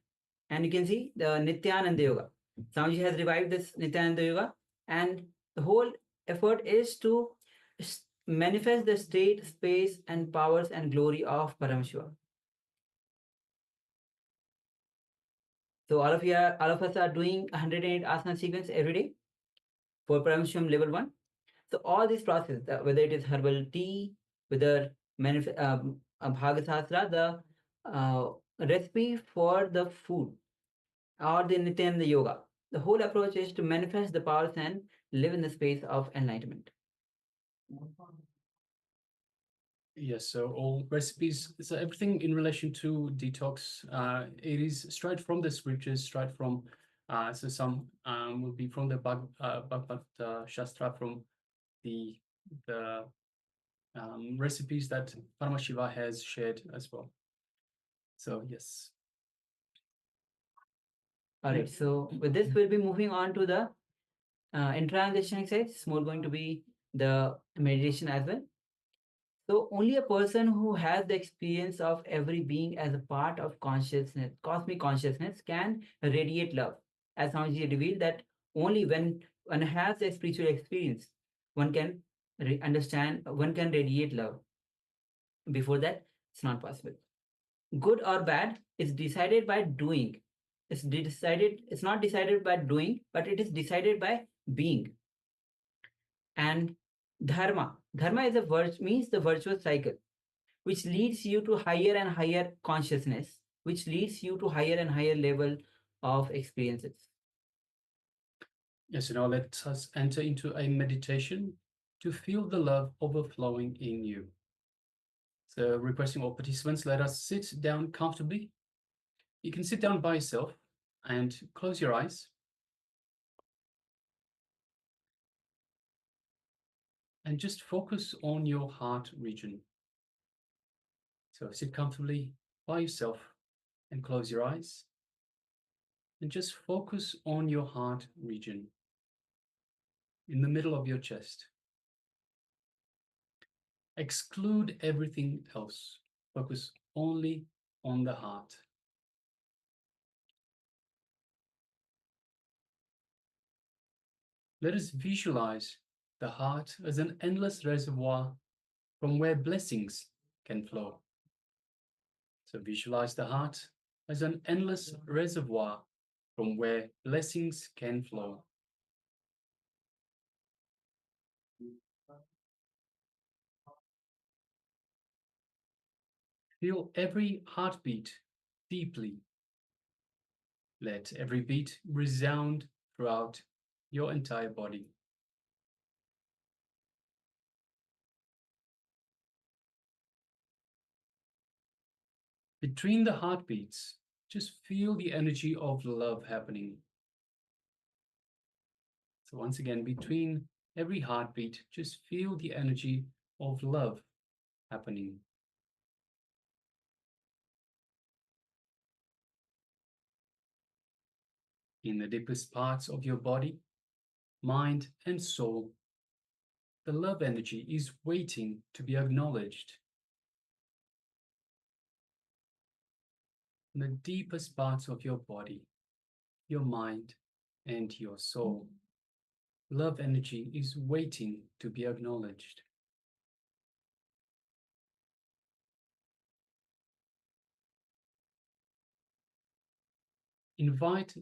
Speaker 5: And you can see the Nityananda Yoga. Swamiji has revived this Nityananda Yoga, and the whole effort is to manifest the state, space, and powers and glory of Paramashiva. So all of us are doing 108 asana sequence every day for Paramashivoham level 1. So all these process, whether it is herbal tea, whether Bhagasastra, the recipe for the food, or the Nityananda Yoga, the whole approach is to manifest the powers and live in the space of enlightenment.
Speaker 4: Yes, so all recipes, so everything in relation to detox, it is straight from the scriptures, straight from, so some will be from the Bhagavad Shastra, from the recipes that Paramashiva has shared as well. So yes.
Speaker 5: All right, so with this, we'll be moving on to the internalization exercise. It's more going to be the meditation as well. So only a person who has the experience of every being as a part of consciousness, cosmic consciousness, can radiate love. As Swamiji revealed that only when one has a spiritual experience, one can understand, one can radiate love. Before that, it's not possible. Good or bad is decided by doing. It's not decided by doing, but it is decided by being. And dharma is a means the virtuous cycle, which leads you to higher and higher consciousness, which leads you to higher and higher level of experiences.
Speaker 4: Yes, now let us enter into a meditation to feel the love overflowing in you. So requesting all participants, let us sit down comfortably. You can sit down by yourself and close your eyes. and just focus on your heart region. So sit comfortably by yourself and close your eyes and just focus on your heart region in the middle of your chest. Exclude everything else. Focus only on the heart. Let us visualize the heart as an endless reservoir from where blessings can flow. So visualize the heart as an endless reservoir from where blessings can flow. Feel every heartbeat deeply. Let every beat resound throughout your entire body. Between the heartbeats, just feel the energy of love happening. So once again, between every heartbeat, just feel the energy of love happening. In the deepest parts of your body, mind, and soul, the love energy is waiting to be acknowledged. In the deepest parts of your body, your mind, and your soul, love energy is waiting to be acknowledged. Invite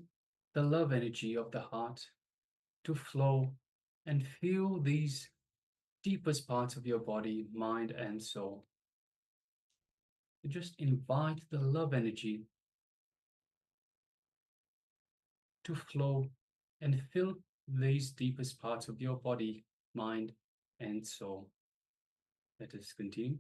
Speaker 4: the love energy of the heart to flow and feel these deepest parts of your body, mind, and soul. Just invite the love energy to flow and fill these deepest parts of your body, mind, and soul. Let us continue.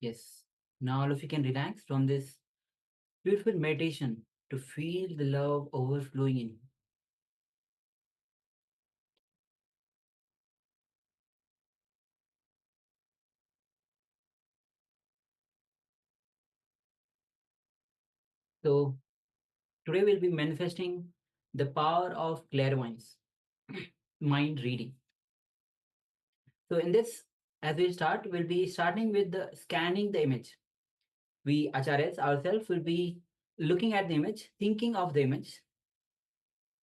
Speaker 5: Yes. Now all of you can relax from this beautiful meditation to feel the love overflowing in you. So today we'll be manifesting the power of clairvoyance, mind reading. So in this, as we start, we'll be starting with the scanning the image. We acharyas ourselves will be looking at the image, thinking of the image,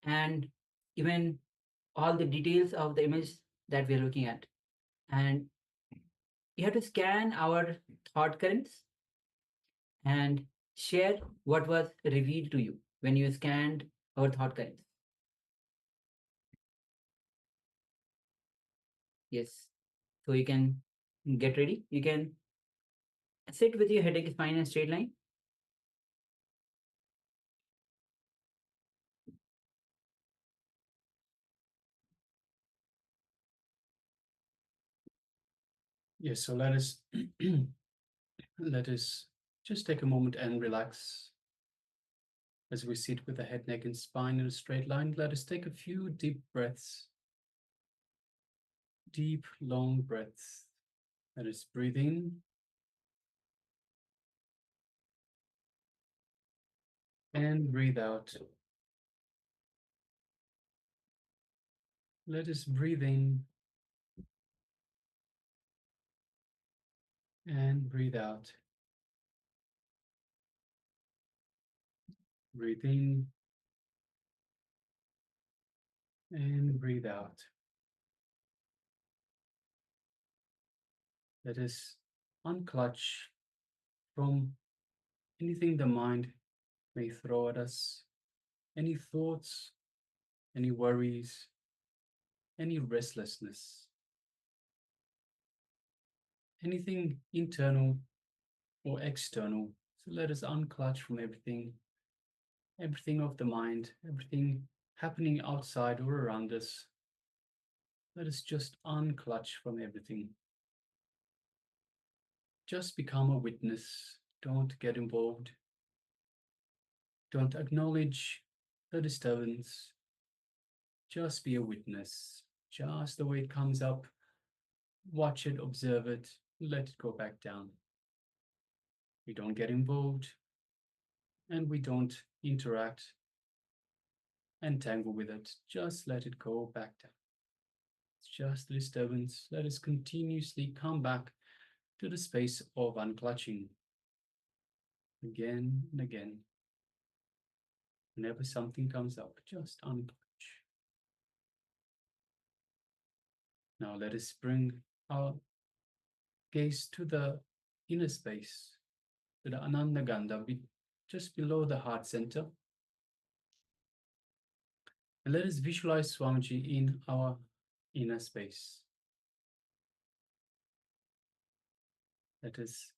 Speaker 5: and even all the details of the image that we are looking at. And you have to scan our thought currents and share what was revealed to you when you scanned our thought currents. Yes. So you can get ready. You can sit with your headache spine and straight line.
Speaker 4: Yes, so let us let us just take a moment and relax. As we sit with the head, neck, and spine in a straight line, let us take a few deep breaths. Deep, long breaths. Let us breathe in and breathe out. Let us breathe in and breathe out. Breathe in and breathe out. Let us unclutch from anything the mind may throw at us, any thoughts, any worries, any restlessness, anything internal or external. So let us unclutch from everything, everything of the mind, everything happening outside or around us. Let us just unclutch from everything. Just become a witness. Don't get involved. Don't acknowledge the disturbance. Just be a witness. Just the way it comes up, watch it, observe it, let it go back down. We don't get involved and we don't interact and tangle with it. Just let it go back down. It's just the disturbance. Let us continuously come back to the space of unclutching again and again. Whenever something comes up, just unclutch. Now let us bring our gaze to the inner space, to the Ananda Gandha, just below the heart center. And let us visualize Swamiji in our inner space. That is,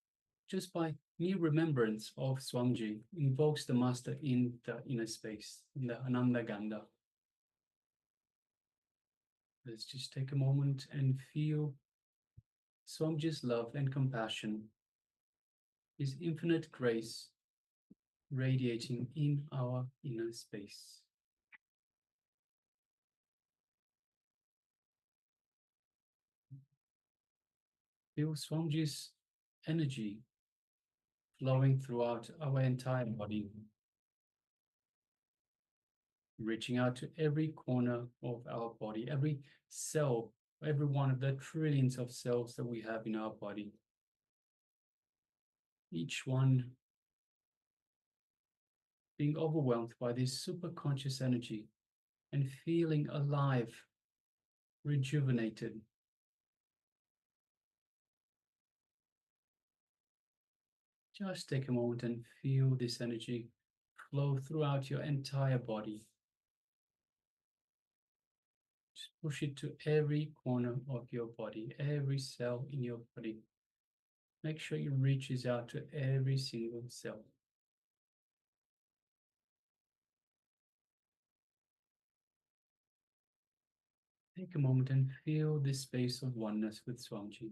Speaker 4: just by mere remembrance of Swamiji, invokes the Master in the inner space, in the Ananda Gandha. Let's just take a moment and feel Swamiji's love and compassion, his infinite grace radiating in our inner space. Feel Swamiji's energy flowing throughout our entire body, reaching out to every corner of our body, every cell, every one of the trillions of cells that we have in our body. Each one being overwhelmed by this super conscious energy and feeling alive, rejuvenated. Just take a moment and feel this energy flow throughout your entire body. Just push it to every corner of your body, every cell in your body. Make sure it reaches out to every single cell. Take a moment and feel this space of oneness with Swamiji.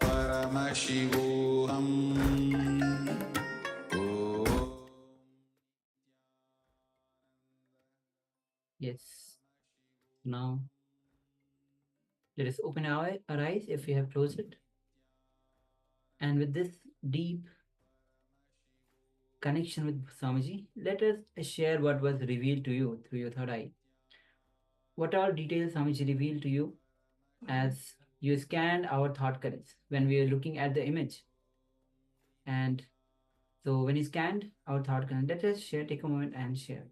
Speaker 1: Paramashivoham.
Speaker 5: Yes. Now, let us open our eyes if we have closed it. And with this deep connection with Swamiji, let us share what was revealed to you through your third eye. What all details Swamiji revealed to you as you scanned our thought currents when we were looking at the image. And so when you scanned our thought current, let us share, take a moment and share.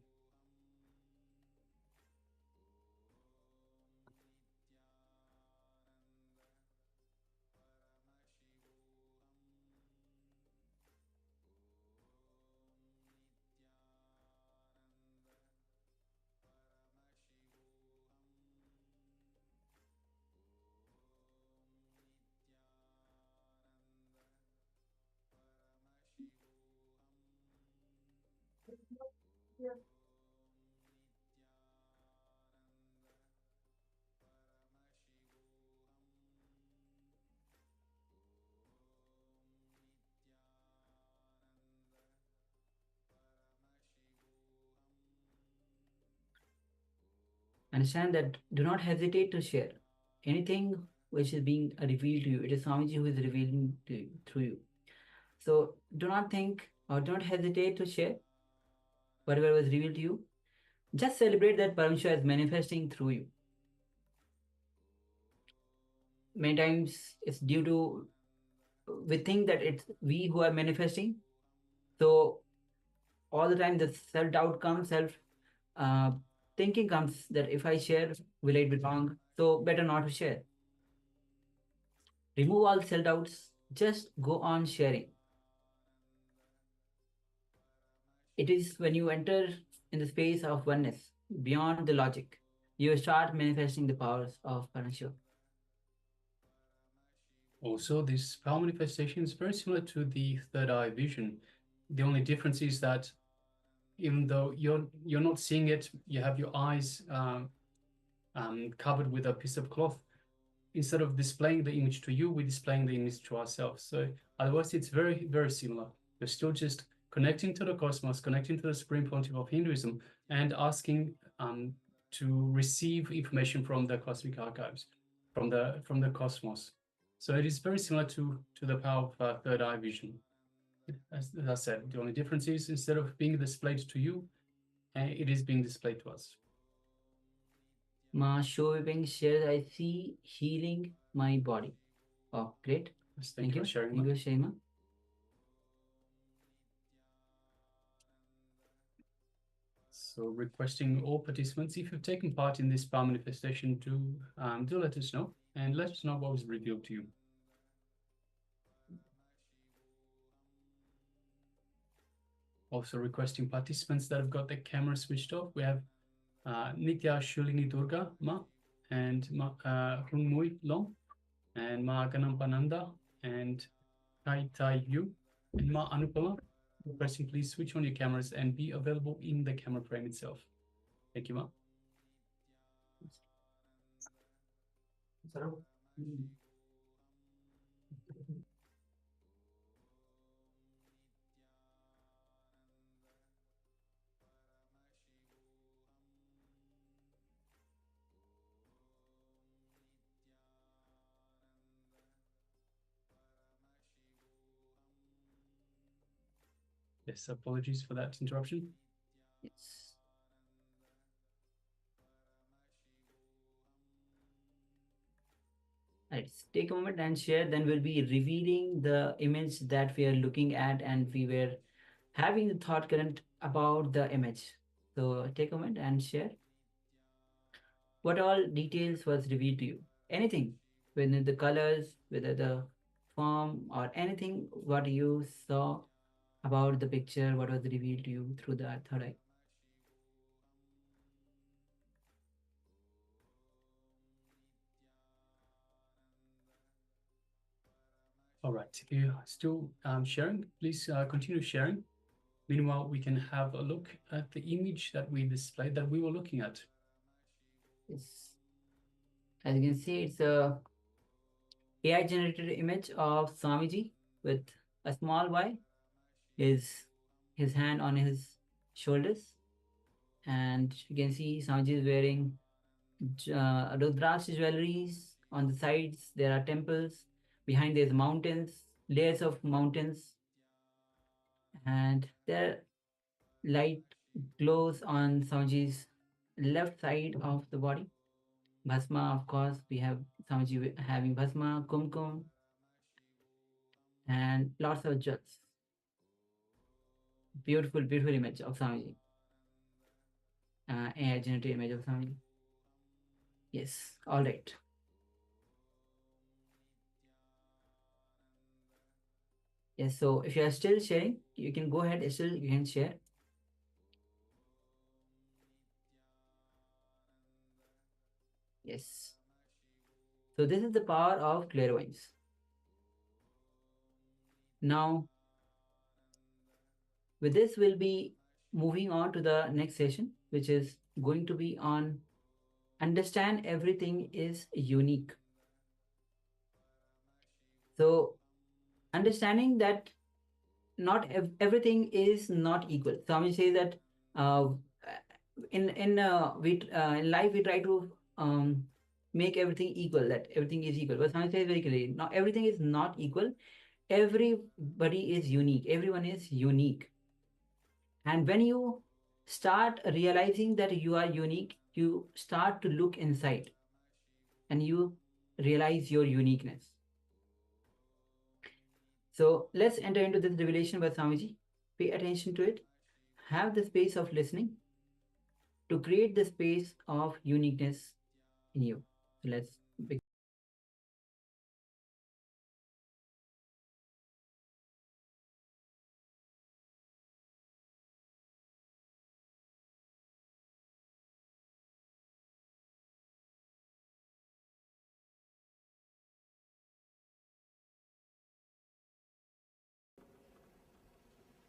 Speaker 5: Understand that do not hesitate to share anything which is being revealed to you. It is Swamiji who is revealing to you, through you. So do not think or do not hesitate to share whatever was revealed to you. Just celebrate that Paramashiva is manifesting through you. Many times it's due to, we think that it's we who are manifesting. So all the time the self-doubt comes, thinking comes that if I share, will it be wrong? So better not to share. Remove all self-doubts, just go on sharing. It is when you enter in the space of oneness, beyond the logic, you start manifesting the powers of Paramashiva.
Speaker 4: Also, this power manifestation is very similar to the third eye vision. The only difference is that even though you're not seeing it, you have your eyes covered with a piece of cloth. Instead of displaying the image to you, we're displaying the image to ourselves. So otherwise, it's very, very similar. You're still just connecting to the cosmos, connecting to the Supreme Pontiff of Hinduism, and asking to receive information from the cosmic archives, from the cosmos. So it is very similar to the power of third eye vision. As I said, the only difference is instead of being displayed to you, it is being displayed to us.
Speaker 5: Ma Shobing shares, I see healing my body. Oh, great.
Speaker 4: Yes, thank you for sharing.
Speaker 5: Thank you, Shema.
Speaker 4: So requesting all participants, if you've taken part in this power manifestation, do let us know and let us know what was revealed to you. Also requesting participants that have got their camera switched off. We have Nitya Shulini Durga Ma and Ma Mui Long and Ma Ganampananda and Kai Tai Yu and Ma Anupama. Requesting please switch on your cameras and be available in the camera frame itself. Thank you, Ma. Yes, apologies for that interruption.
Speaker 5: Yes. Let's take a moment and share. Then we'll be revealing the image that we are looking at, and we were having the thought current about the image. So take a moment and share. What all details was revealed to you? Anything, whether the colors, whether the form, or anything what you saw about the picture, what was revealed to you through the third eye.
Speaker 4: All right, if you're still sharing, please continue sharing. Meanwhile, we can have a look at the image that we displayed, that we were looking at.
Speaker 5: Yes. As you can see, it's a AI generated image of Swamiji with a small Y, his hand on his shoulders, and you can see Swamiji is wearing Rudraksh jewelries. On the sides there are temples, behind there's mountains, layers of mountains, and there light glows on Swamiji's left side of the body. Bhasma, of course, we have Swamiji having Bhasma, Kumkum, and lots of jewels. Beautiful, beautiful image of Swamiji. AI generated image of Swamiji. Yes, all right. Yes, so if you are still sharing, you can go ahead, still you can share. Yes. So this is the power of clairvoyance. Now, with this, we'll be moving on to the next session, which is going to be on understand everything is unique. So, understanding that not everything is not equal. Swami says that in life we try to make everything equal, that everything is equal. But Swami says very clearly, not everything is not equal. Everybody is unique. Everyone is unique. And when you start realizing that you are unique, you start to look inside and you realize your uniqueness. So let's enter into this revelation by Swamiji. Pay attention to it. Have the space of listening to create the space of uniqueness in you. So let's begin.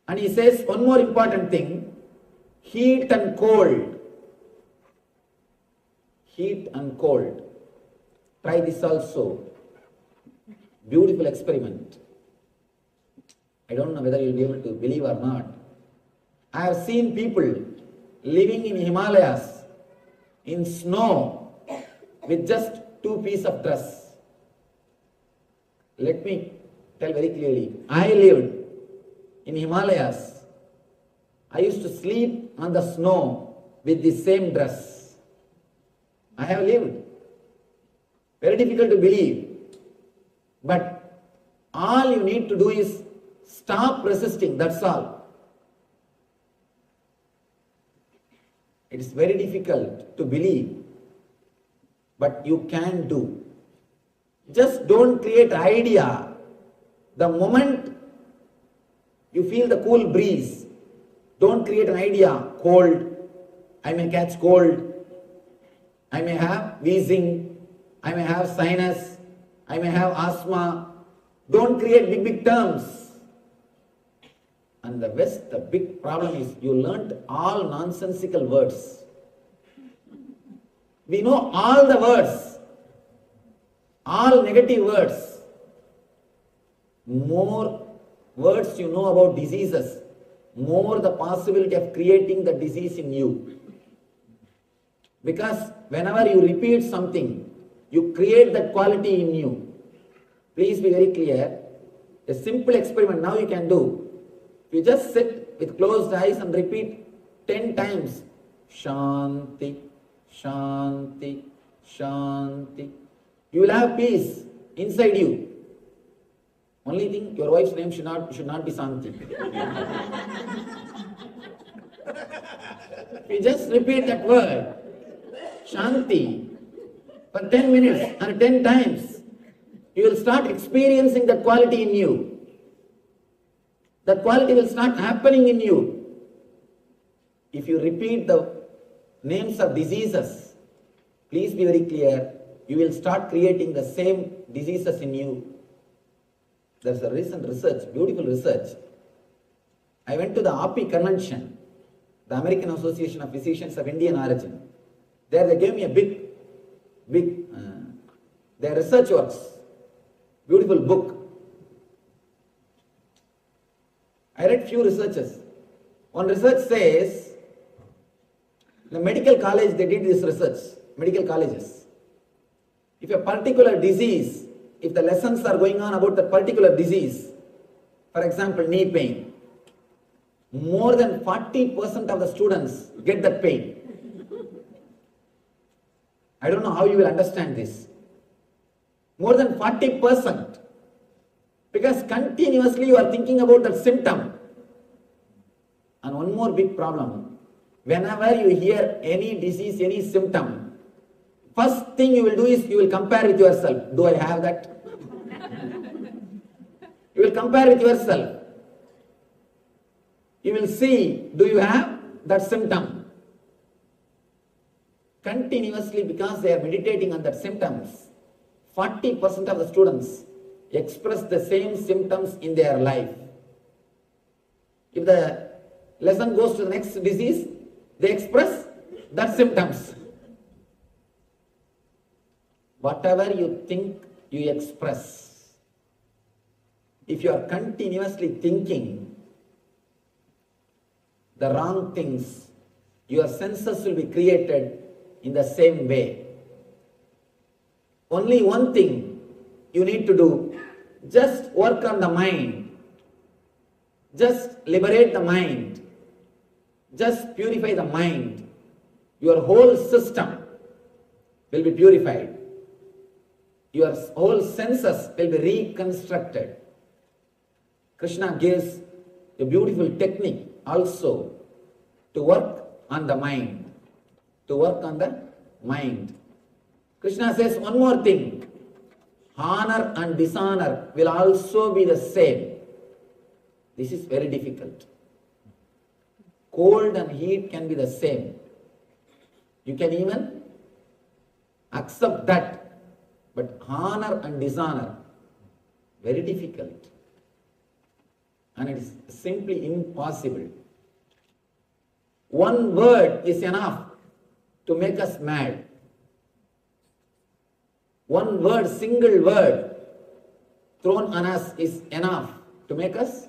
Speaker 7: And he says one more important thing, heat and cold. Heat and cold. Try this also. Beautiful experiment. I don't know whether you'll be able to believe or not. I have seen people living in Himalayas in snow with just 2 pieces of dress. Let me tell very clearly. I lived in Himalayas. I used to sleep on the snow with the same dress. I have lived. Very difficult to believe. But all you need to do is stop resisting, that's all. It is very difficult to believe, but you can do. Just don't create idea. The moment you feel the cool breeze, don't create an idea, cold, I may catch cold, I may have wheezing, I may have sinus, I may have asthma. Don't create big, big terms. And the West, the big problem is you learnt all nonsensical words. We know all the words, all negative words. More words you know about diseases, more the possibility of creating the disease in you. Because whenever you repeat something, you create that quality in you. Please be very clear. A simple experiment now you can do. You just sit with closed eyes and repeat 10 times. Shanti, Shanti, Shanti. You will have peace inside you. Only thing, your wife's name should not be Santi. You just repeat that word, Shanti, for 10 minutes and 10 times. You will start experiencing that quality in you. That quality will start happening in you. If you repeat the names of diseases, please be very clear, you will start creating the same diseases in you. There's a recent research, beautiful research. I went to the API convention, the American Association of Physicians of Indian Origin. There they gave me a big, their research works.
Speaker 8: beautiful book. I read few researches. One research says, the medical college, they did this research, medical colleges. If a particular disease, if the lessons are going on about that particular disease, for example, knee pain, more than 40% of the students get that pain. I don't know how you will understand this. More than 40%. Because continuously you are thinking about that symptom. And one more big problem. Whenever you hear any disease, any symptom, first thing you will do is you will compare with yourself. Do I have that? You will compare with yourself. You will see, do you have that symptom? Continuously, because they are meditating on that symptoms, 40% of the students express the same symptoms in their life. If the lesson goes to the next disease, they express that symptoms. Whatever you think, you express. If you are continuously thinking the wrong things, your senses will be created in the same way. Only one thing you need to do, just work on the mind. Just liberate the mind. Just purify the mind. Your whole system will be purified. Your whole senses will be reconstructed. Krishna gives a beautiful technique also to work on the mind. To work on the mind. Krishna says one more thing. Honor and dishonor will also be the same. This is very difficult. Cold and heat can be the same. You can even accept that. But honor and dishonor, very difficult. And it is simply impossible. One word is enough to make us mad. One word, single word thrown on us is enough to make us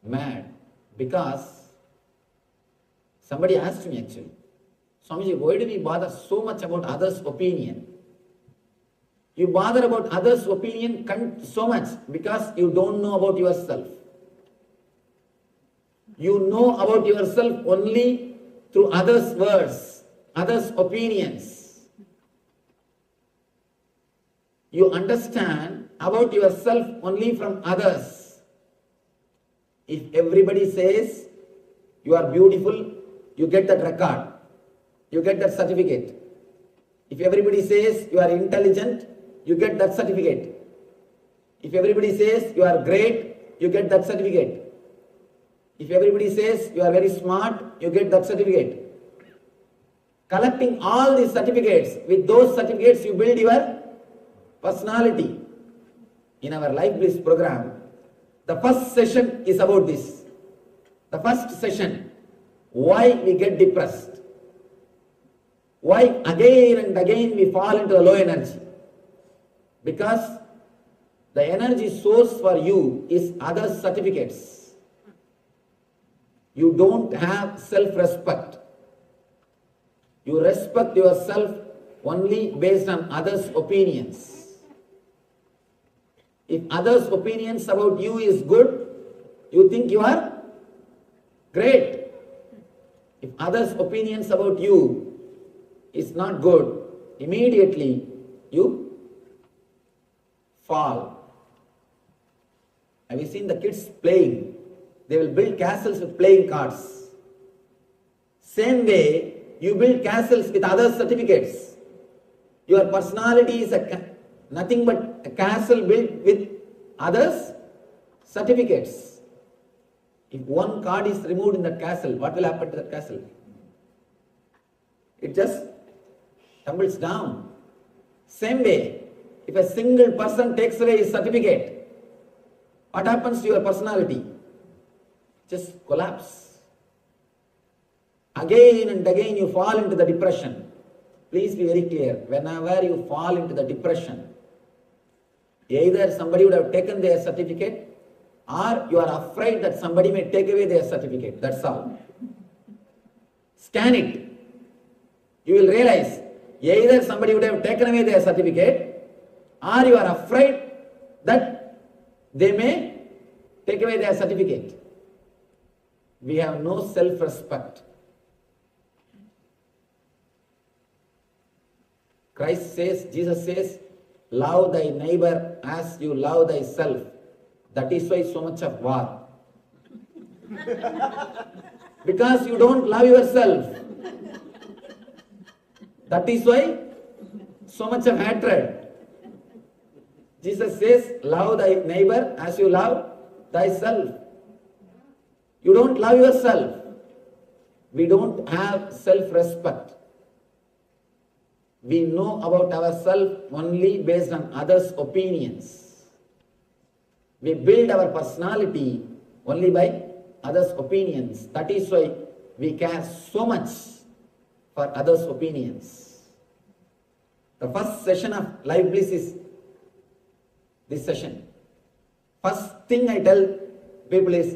Speaker 8: mad. Because somebody asked me actually, Swamiji, why do we bother so much about others' opinion? You bother about others' opinion so much because you don't know about yourself. You know about yourself only through others' words, others' opinions. You understand about yourself only from others. If everybody says you are beautiful, you get that record, you get that certificate. If everybody says you are intelligent, you get that certificate. If everybody says you are great, you get that certificate. If everybody says you are very smart, you get that certificate. Collecting all these certificates, with those certificates you build your personality. In our Life Bliss program, the first session is about this. The first session, why we get depressed. Why again and again we fall into the low energy. Because the energy source for you is other certificates. You don't have self-respect. You respect yourself only based on others' opinions. If others' opinions about you is good, you think you are great. If others' opinions about you is not good, immediately you fall. Have you seen the kids playing? They will build castles with playing cards. Same way, you build castles with other certificates. Your personality is nothing but a castle built with others' certificates. If one card is removed in that castle, what will happen to that castle? It just tumbles down. Same way, if a single person takes away his certificate, what happens to your personality? Just collapse. Again and again you fall into the depression. Please be very clear. Whenever you fall into the depression, Either somebody would have taken their certificate, or you are afraid that somebody may take away their certificate. That's all. Scan it. You will realize either somebody would have taken away their certificate, or you are afraid that they may take away their certificate. We have no self-respect. Jesus says, love thy neighbor as you love thyself. That is why so much of war. Because you don't love yourself. That is why so much of hatred. Jesus says, love thy neighbor as you love thyself. You don't love yourself. We don't have self-respect. We know about ourselves only based on others' opinions. We build our personality only by others' opinions. That is why we care so much for others' opinions. The first session of Life Bliss is this session. First thing I tell people is,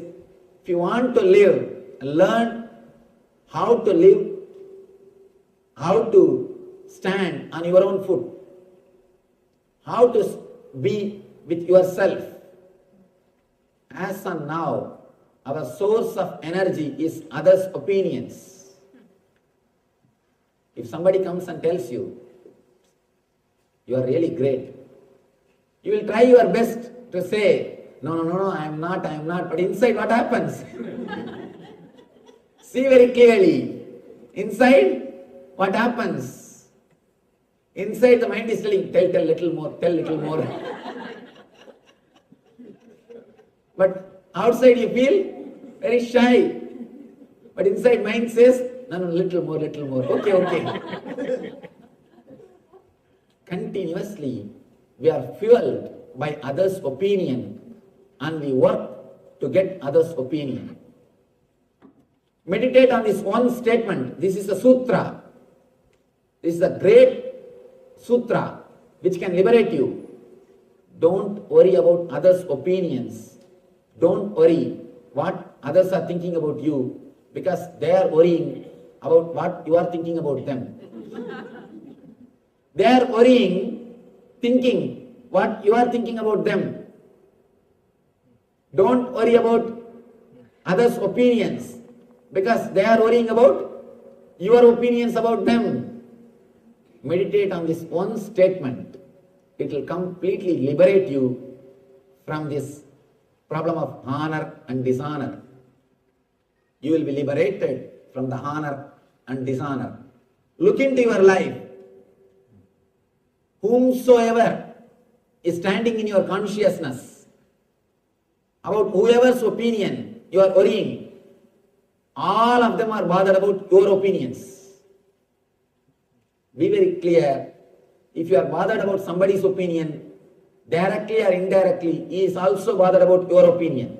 Speaker 8: if you want to live, learn how to live, how to stand on your own foot, how to be with yourself. As on now, our source of energy is others' opinions. If somebody comes and tells you, you are really great, you will try your best to say, no, I am not, but inside what happens? See very clearly, inside what happens? Inside the mind is telling, tell little more. But outside you feel very shy. But inside mind says, no, little more. Okay. Continuously, we are fueled by others' opinion and we work to get others' opinion. Meditate on this one statement. This is a sutra. This is a great sutra which can liberate you. Don't worry about others' opinions. Don't worry what others are thinking about you, because they are worrying about what you are thinking about them. They are worrying, thinking what you are thinking about them. Don't worry about others' opinions, because they are worrying about your opinions about them. Meditate on this one statement. It will completely liberate you from this problem of honor and dishonor. You will be liberated from the honor and dishonor. Look into your life. Whomsoever is standing in your consciousness, about whoever's opinion you are worrying, all of them are bothered about your opinions. Be very clear. If you are bothered about somebody's opinion, directly or indirectly, he is also bothered about your opinion.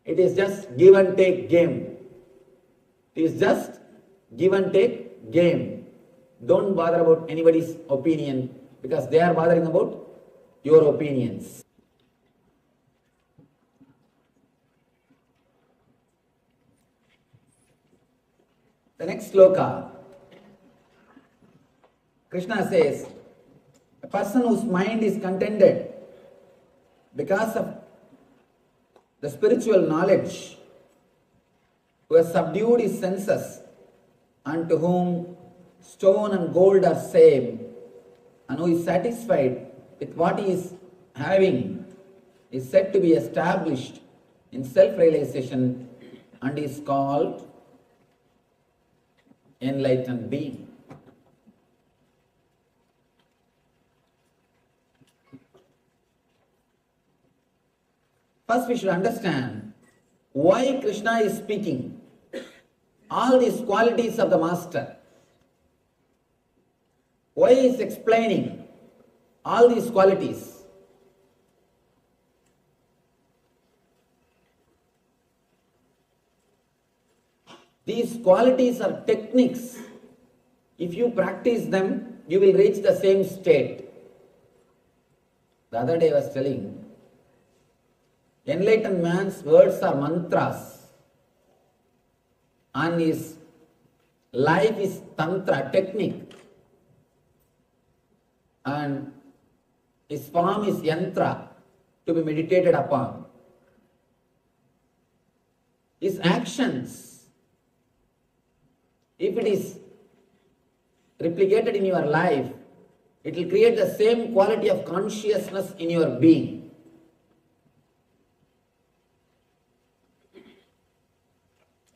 Speaker 8: It is just give and take game. It is just give and take game. Don't bother about anybody's opinion, because they are bothering about your opinions. The next sloka, Krishna says, a person whose mind is contented because of the spiritual knowledge, who has subdued his senses, and to whom stone and gold are same, and who is satisfied with what he is having, is said to be established in self-realization and is called enlightened being. First we should understand why Krishna is speaking all these qualities of the Master. Why he is explaining all these qualities? These qualities are techniques. If you practice them, you will reach the same state. The other day I was telling, enlightened man's words are mantras and his life is tantra, technique, and his form is yantra, to be meditated upon. His actions, if it is replicated in your life, it will create the same quality of consciousness in your being.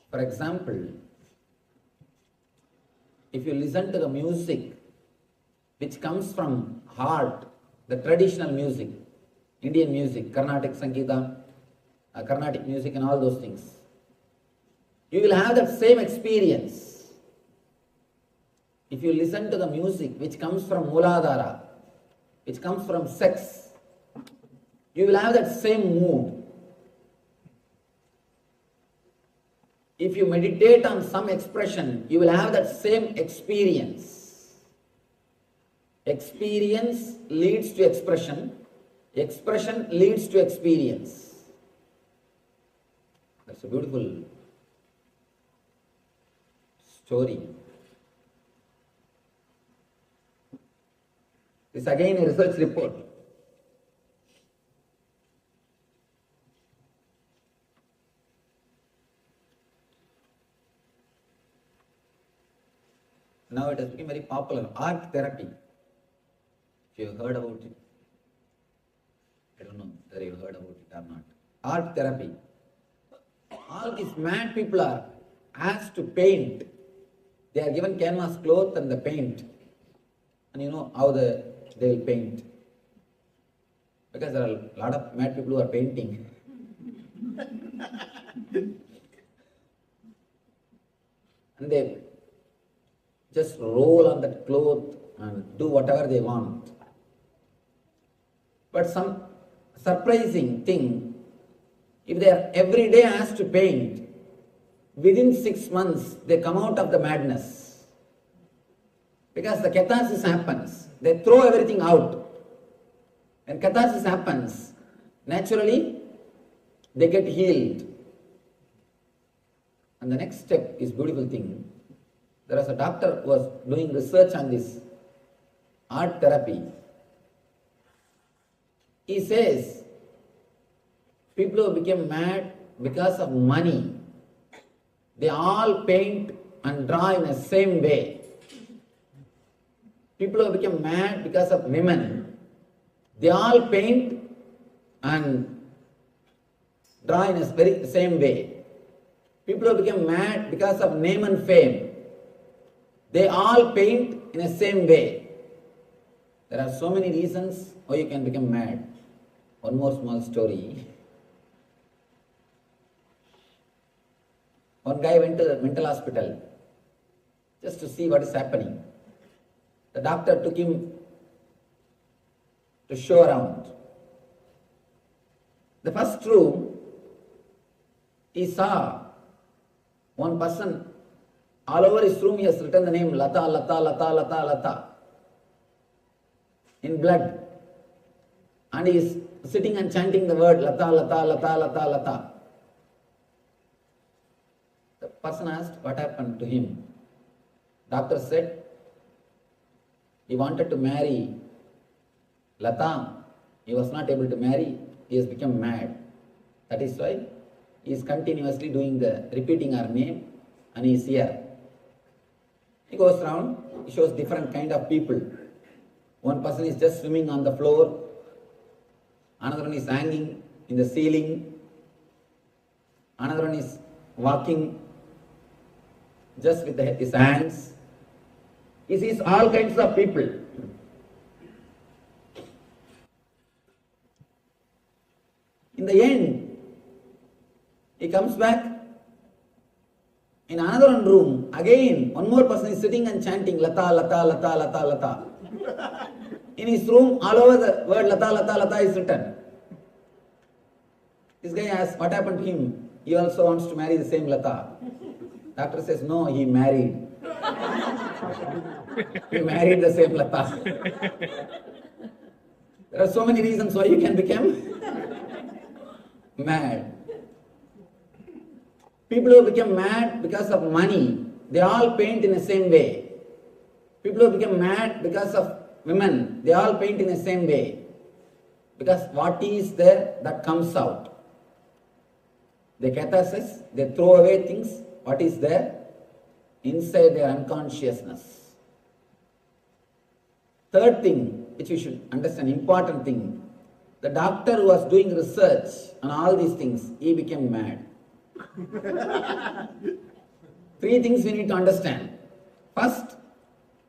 Speaker 8: For example, if you listen to the music which comes from heart, the traditional music, Indian music, Carnatic Sangeeta, Carnatic music and all those things, you will have that same experience. If you listen to the music which comes from Muladhara, which comes from sex, you will have that same mood. If you meditate on some expression, you will have that same experience. Experience leads to expression. Expression leads to experience. That's a beautiful story. This again a research report. Now it has become very popular, art therapy. If you have heard about it, I don't know whether you heard about it or not. Art therapy. All these mad people are asked to paint. They are given canvas cloth and the paint. And you know how they will paint. Because there are a lot of mad people who are painting. And they just roll on that cloth and do whatever they want. But some surprising thing, if they are every day asked to paint, within 6 months they come out of the madness. Because the catharsis happens. They throw everything out. When catharsis happens, naturally they get healed. And the next step is beautiful thing. There was a doctor who was doing research on this art therapy. He says people who became mad because of money, they all paint and draw in the same way. People who become mad because of women, they all paint and draw in a very same way. People who become mad because of name and fame, they all paint in the same way. There are so many reasons why you can become mad. One more small story. One guy went to the mental hospital just to see what is happening. The doctor took him to show around. The first room, he saw one person. All over his room he has written the name Lata, Lata, Lata, Lata, Lata in blood. And he is sitting and chanting the word Lata, Lata, Lata, Lata, Lata. The person asked what happened to him. Doctor said he wanted to marry Lata. He was not able to marry. He has become mad. That is why he is continuously repeating her name, and he is here. He goes around, he shows different kind of people. One person is just swimming on the floor, another one is hanging in the ceiling, another one is walking just with his hands. He sees all kinds of people. In the end, he comes back. In another room, again, one more person is sitting and chanting Lata, Lata, Lata, Lata, Lata. In his room, all over the word Lata, Lata, Lata is written. This guy asks, what happened to him? He also wants to marry the same Lata. Doctor says, no, he married. He married the same Lata.
Speaker 7: There are so many reasons why you can become mad. People who become mad because of money, they all paint in the same way. People who become mad because of women, they all paint in the same way. Because what is there, that comes out. They catharsis, they throw away things, what is there inside their unconsciousness. Third thing, which we should understand, important thing, the doctor who was doing research on all these things, he became mad. Three things we need to understand. First,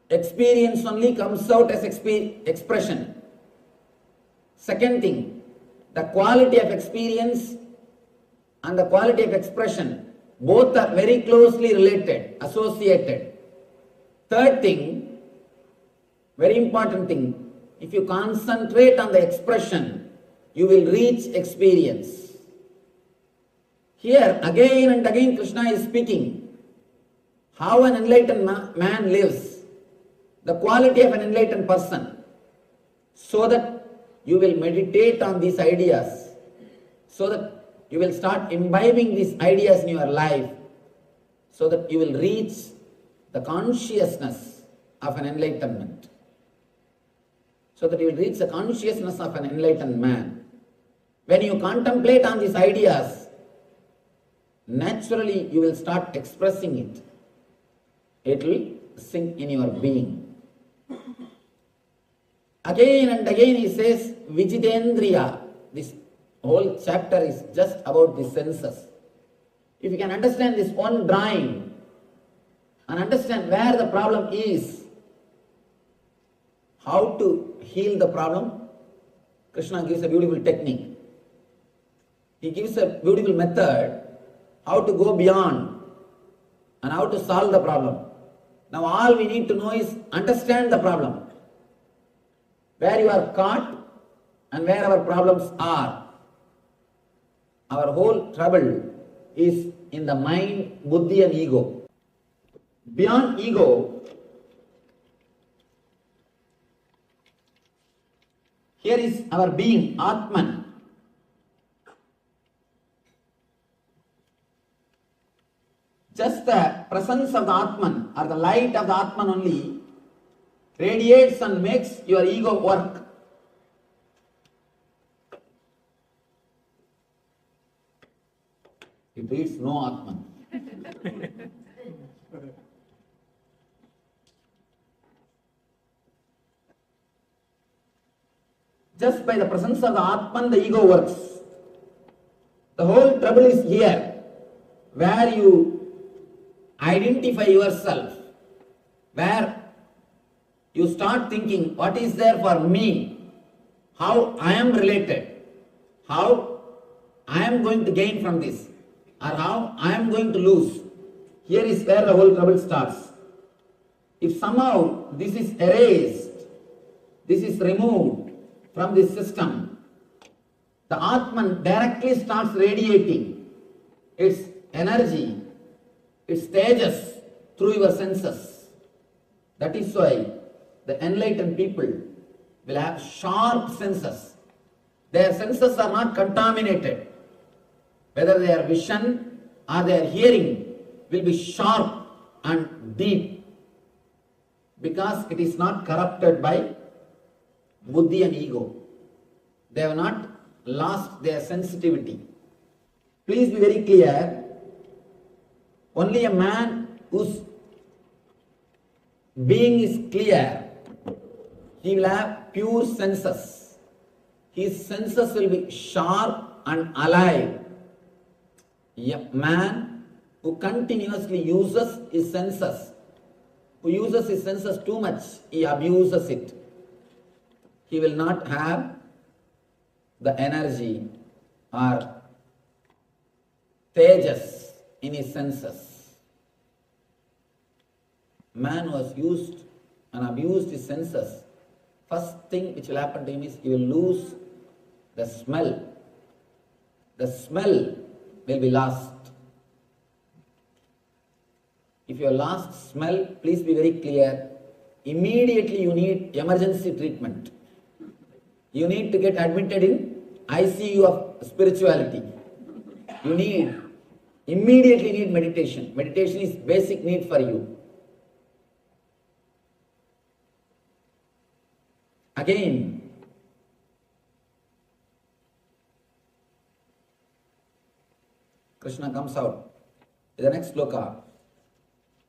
Speaker 7: experience only comes out as expression. Second thing, the quality of experience and the quality of expression, both are very closely related, associated. Third thing, very important thing, if you concentrate on the expression, you will reach experience. Here, again and again, Krishna is speaking how an enlightened man lives, the quality of an enlightened person, so that you will meditate on these ideas, so that you will start imbibing these ideas in your life, so that you will reach the consciousness of an enlightenment, so that you will reach the consciousness of an enlightened man. When you contemplate on these ideas, naturally you will start expressing it. It will sink in your being. Again and again he says, Vijitendriya. This whole chapter is just about the senses. If you can understand this one drawing and understand where the problem is, how to heal the problem, Krishna gives a beautiful technique. He gives a beautiful method how to go beyond and how to solve the problem. Now all we need to know is understand the problem, where you are caught and where our problems are. Our whole trouble is in the mind, buddhi and ego. Beyond ego, here is our being, Atman. Just the presence of the Atman or the light of the Atman only radiates and makes your ego work. It reads no Atman. Just by the presence of the Atman, the ego works. The whole trouble is here, where you identify yourself, where you start thinking what is there for me, how I am related, how I am going to gain from this, or how I am going to lose. Here is where the whole trouble starts. If somehow this is erased, this is removed from this system, the Atman directly starts radiating its energy, its stages through your senses. That is why the enlightened people will have sharp senses. Their senses are not contaminated. Whether their vision or their hearing will be sharp and deep, because it is not corrupted by buddhi and ego. They have not lost their sensitivity. Please be very clear. Only a man whose being is clear, he will have pure senses. His senses will be sharp and alive. A man who continuously uses his senses, who uses his senses too much, he abuses it. He will not have the energy or tejas in his senses. Man who has used and abused his senses, first thing which will happen to him is he will lose the smell. The smell will be lost. If you have lost smell, please be very clear. Immediately you need emergency treatment. You need to get admitted in ICU of spirituality. You immediately need meditation. Meditation is basic need for you. Again, Krishna comes out in the next sloka.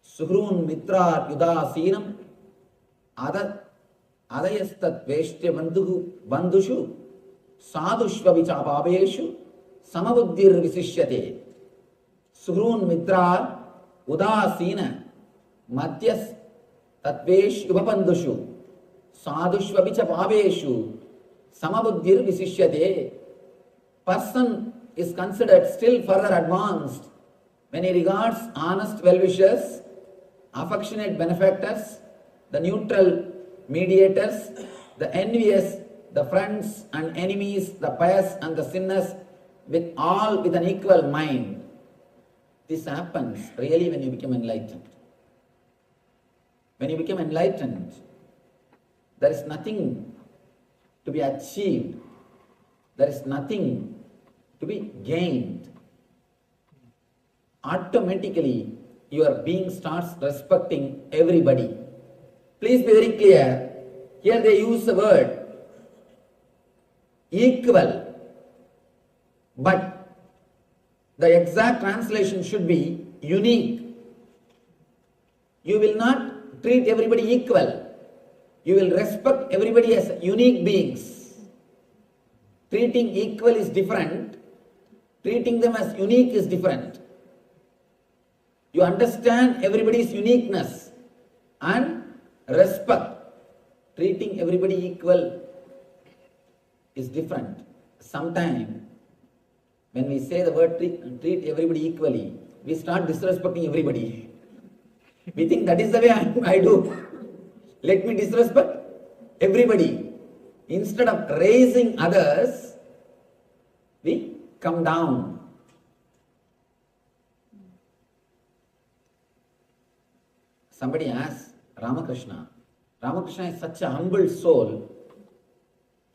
Speaker 7: Suhrun mitra yudasinam adayastat veshtya bandhushu sadhushva vichapaveshu samabuddhir visishyate. Suhrun mitra udasina madhyas tatvesh yubapandushu sadhushva vichapaveshu samabuddhir visishyate. Person is considered still further advanced when he regards honest well-wishers, affectionate benefactors, the neutral mediators, the envious, the friends and enemies, the pious and the sinners, all with an equal mind. This happens really when you become enlightened. When you become enlightened, there is nothing to be achieved. There is nothing to be gained. Automatically, your being starts respecting everybody. Please be very clear. Here they use the word equal, but the exact translation should be unique. You will not treat everybody equal. You will respect everybody as unique beings. Treating equal is different. Treating them as unique is different. You understand everybody's uniqueness and respect. Treating everybody equal is different. Sometimes when we say the word treat everybody equally, we start disrespecting everybody. We think that is the way I do. Let me disrespect everybody. Instead of raising others, we come down. Somebody asked Ramakrishna. Ramakrishna is such a humble soul.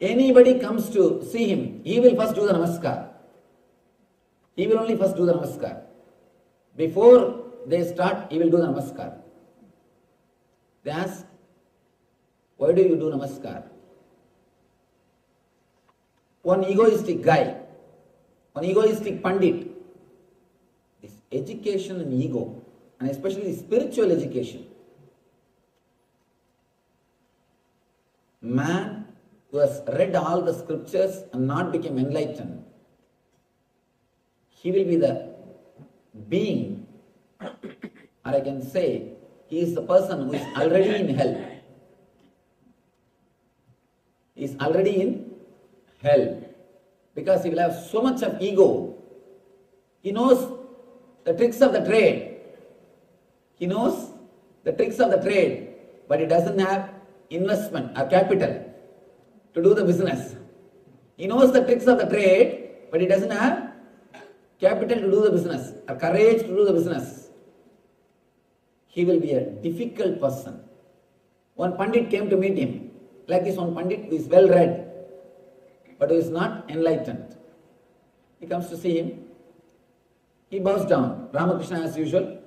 Speaker 7: Anybody comes to see him, he will first do the namaskar. He will only first do the namaskar. Before they start, he will do the namaskar. They ask, why do you do namaskar? One egoistic guy, one egoistic pandit, this education and ego, and especially spiritual education. Man who has read all the scriptures and not become enlightened, he will be the being, or I can say, he is the person who is already in hell. He is already in hell because he will have so much of ego. He knows the tricks of the trade. He knows the tricks of the trade, but he doesn't have investment or capital to do the business. He knows the tricks of the trade, but he doesn't have capital to do the business or courage to do the business. He will be a difficult person. One pandit came to meet him. Like this one pandit who is well read, but who is not enlightened. He comes to see him. He bows down. Ramakrishna as usual.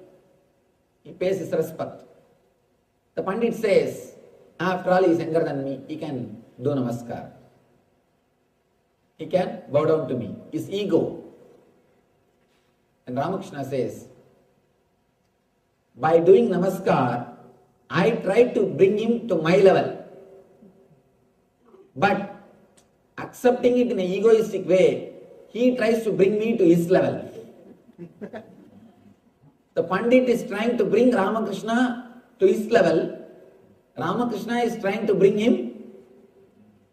Speaker 7: He pays his respect. The pandit says, after all he is younger than me, he can do namaskar. He can bow down to me. His ego. And Ramakrishna says, by doing namaskar, I try to bring him to my level. But accepting it in an egoistic way, he tries to bring me to his level. The Pandit is trying to bring Ramakrishna to his level. Ramakrishna is trying to bring him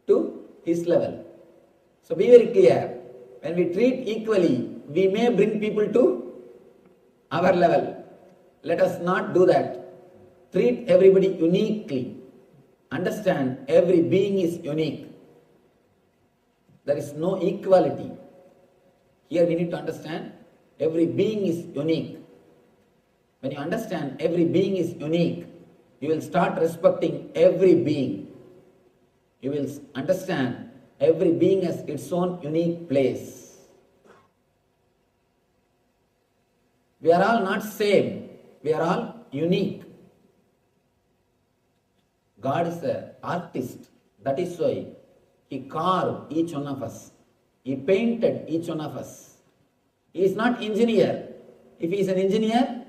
Speaker 7: to his level. So be very clear. When we treat equally, we may bring people to our level. Let us not do that. Treat everybody uniquely. Understand, every being is unique. There is no equality. Here we need to understand, every being is unique. When you understand every being is unique, you will start respecting every being. You will understand
Speaker 8: Every being has its own unique place. We are all not same. We are all unique. God is an artist. That is why He carved each one of us. He painted each one of us. He is not engineer. If he is an engineer,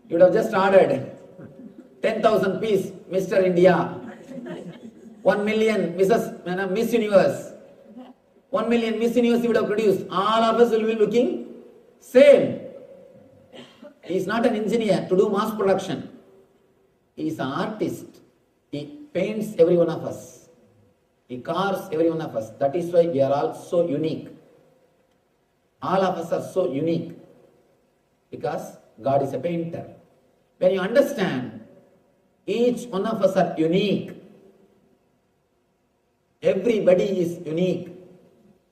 Speaker 8: you would have just ordered 10,000 piece Mr. India, 1 million Miss Universe, 1 million Miss Universe you would have produced. All of us will be looking same. He is not an engineer to do mass production. He is an artist. He paints every one of us. He carves every one of us. That is why we are all so unique. All of us are so unique because God is a painter. When you understand each one of us are unique, everybody is unique,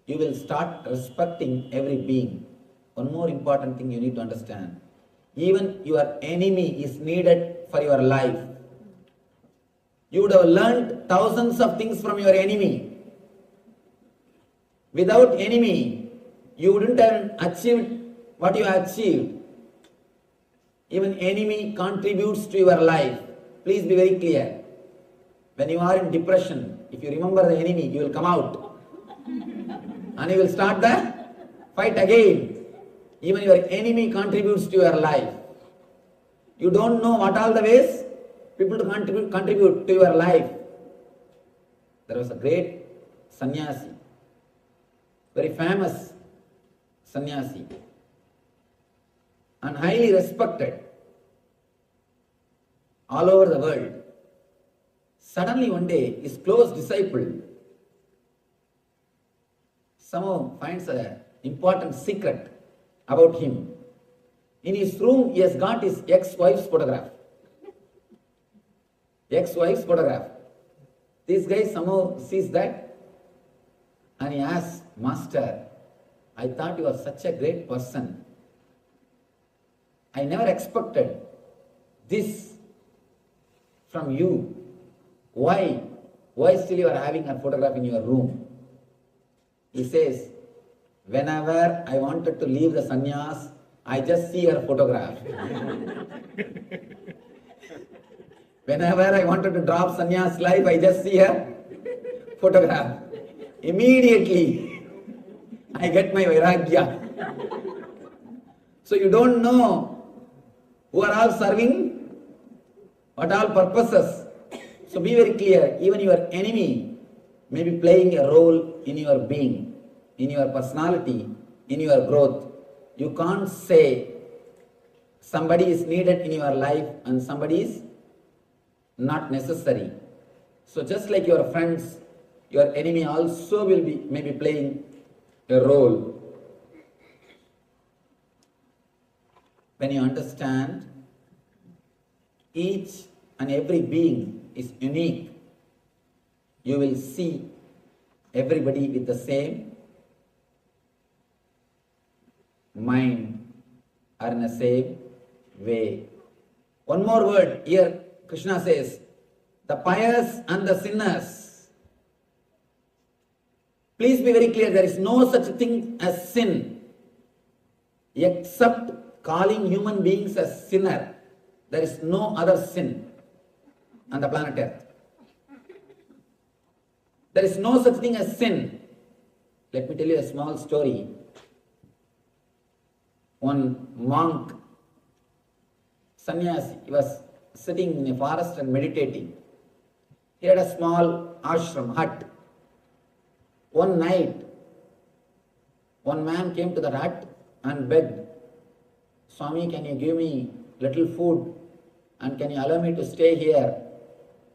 Speaker 8: you will start respecting every being. One more important thing you need to understand. Even your enemy is needed for your life. You would have learned thousands of things from your enemy. Without enemy, you wouldn't have achieved what you achieved. Even enemy contributes to your life. Please be very clear. When you are in depression, if you remember the enemy, you will come out and you will start the fight again. Even your enemy contributes to your life. You don't know what all the ways people to contribute to your life. There was a great sannyasi, very famous sannyasi, and highly respected all over the world. Suddenly one day, his close disciple somehow finds an important secret about him. In his room, he has got his ex-wife's photograph. Ex-wife's photograph. This guy somehow sees that and he asks, Master, I thought you were such a great person. I never expected this from you. Why? Why still you are having a photograph in your room? He says, whenever I wanted to leave the sannyas, I just see her photograph. Whenever I wanted to drop sannyas life, I just see her photograph. Immediately, I get my vairagya. So you don't know who are all serving, what all purposes. So be very clear, even your enemy may be playing a role in your being, in your personality, in your growth. You can't say somebody is needed in your life and somebody is not necessary. So just like your friends, your enemy also will be maybe playing a role. When you understand each and every being is unique, you will see everybody with the same mind or in the same way. One more word here, Krishna says, the pious and the sinners. Please be very clear, there is no such thing as sin except calling human beings as sinner. There is no other sin on the planet Earth. There is no such thing as sin. Let me tell you a small story. One monk, sannyasi, he was sitting in a forest and meditating. He had a small ashram, hut. One night, one man came to the hut and begged, Swami, can you give me little food and can you allow me to stay here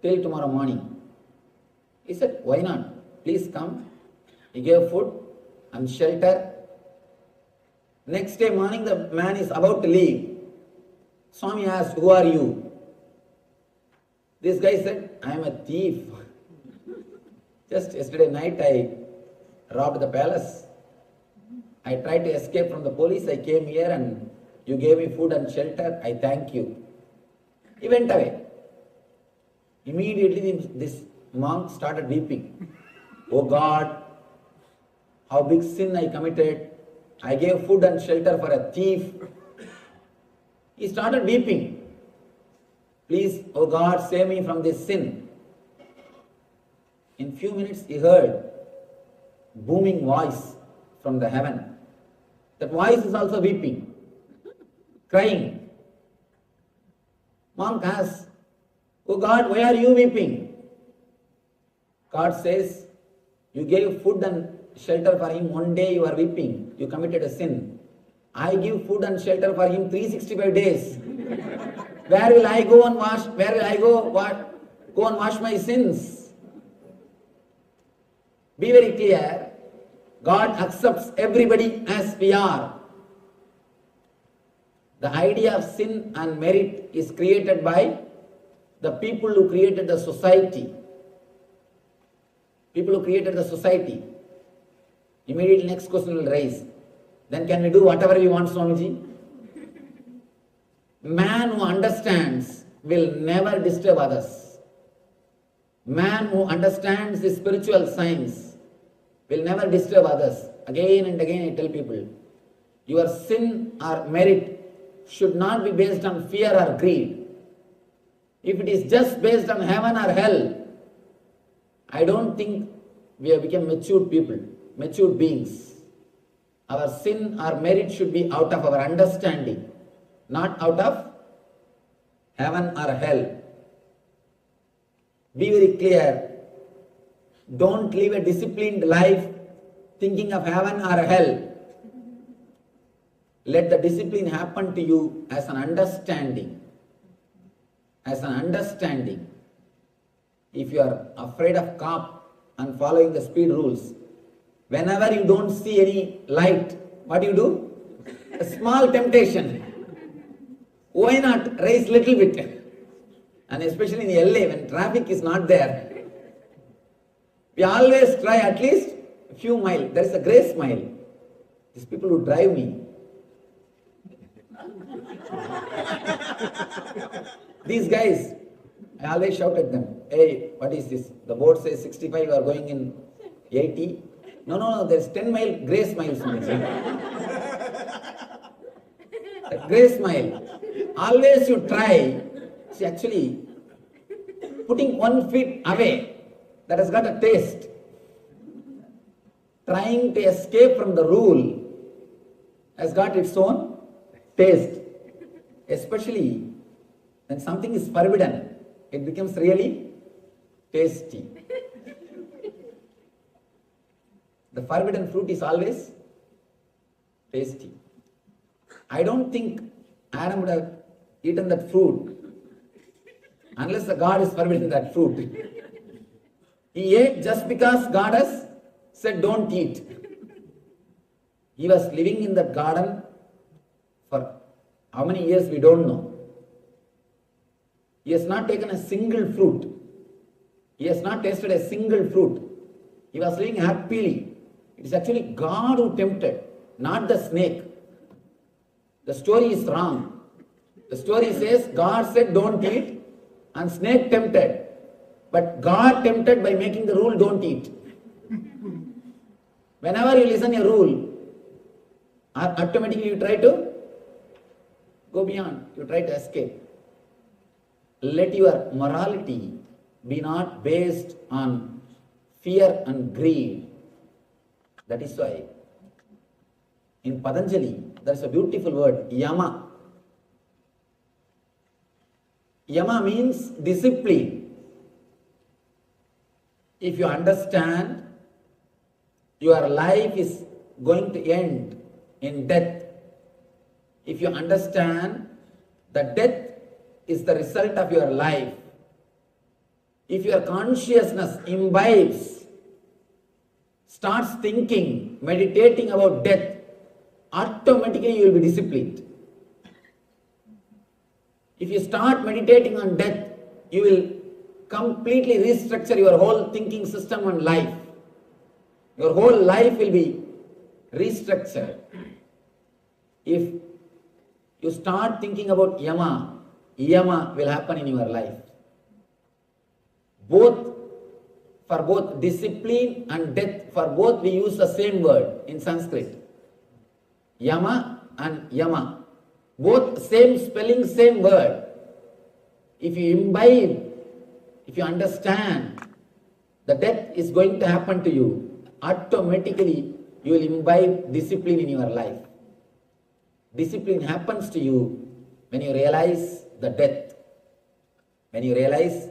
Speaker 8: till tomorrow morning? He said, why not? Please come. He gave food and shelter. Next day morning, the man is about to leave. Swami asked, who are you? This guy said, I am a thief. Just yesterday night, I robbed the palace. I tried to escape from the police. I came here and you gave me food and shelter. I thank you. He went away. Immediately, this monk started weeping. Oh God, how big sin I committed. I gave food and shelter for a thief. He started weeping. Please, oh God, save me from this sin. In few minutes he heard booming voice from the heaven. That voice is also weeping, crying. Monk asks, oh God, why are you weeping? God says, you gave food and shelter for him. One day you are weeping. You committed a sin. I give food and shelter for him 365 days. Where will I go and wash? Where will I go and wash my sins? Be very clear. God accepts everybody as we are. The idea of sin and merit is created by the people who created the society. People who created the society. Immediately next question will rise. Then can we do whatever we want, Swamiji? Man who understands will never disturb others. Man who understands the spiritual science will never disturb others. Again and again I tell people, your sin or merit should not be based on fear or greed. If it is just based on heaven or hell, I don't think we have become matured people, matured beings. Our sin or merit should be out of our understanding, not out of heaven or hell. Be very clear. Don't live a disciplined life thinking of heaven or hell. Let the discipline happen to you as an understanding. As an understanding. If you are afraid of cop and following the speed rules, whenever you don't see any light, what do you do? A small temptation. Why not raise little bit? And especially in LA when traffic is not there, we always try at least a few miles. There is a grace mile. These people who drive me, these guys, I always shout at them, hey, what is this? The board says 65, you are going in 80. No, there's 10 grace miles. A grace mile. Always you try, see actually, putting 1 foot away, that has got a taste. Trying to escape from the rule has got its own taste. Especially when something is forbidden, it becomes really tasty. The forbidden fruit is always tasty. I don't think Adam would have eaten that fruit unless the God is forbidden that fruit. He ate just because God has said don't eat. He was living in that garden for how many years we don't know. He has not taken a single fruit. He has not tasted a single fruit. He was living happily. It is actually God who tempted, not the snake. The story is wrong. The story says God said don't eat and snake tempted. But God tempted by making the rule don't eat. Whenever you listen a rule, automatically you try to go beyond, you try to escape. Let your morality be not based on fear and greed. That is why in Patanjali there is a beautiful word, yama. Yama means discipline. If you understand your life is going to end in death, if you understand that death is the result of your life, if your consciousness imbibes, starts thinking, meditating about death, automatically you will be disciplined. If you start meditating on death, you will completely restructure your whole thinking system on life. Your whole life will be restructured. If you start thinking about yama will happen in your life. Both For both discipline and death, for both we use the same word in Sanskrit. Yama and Yama. Both same spelling, same word. If you imbibe, if you understand, the death is going to happen to you, automatically you will imbibe discipline in your life. Discipline happens to you when you realize the death. When you realize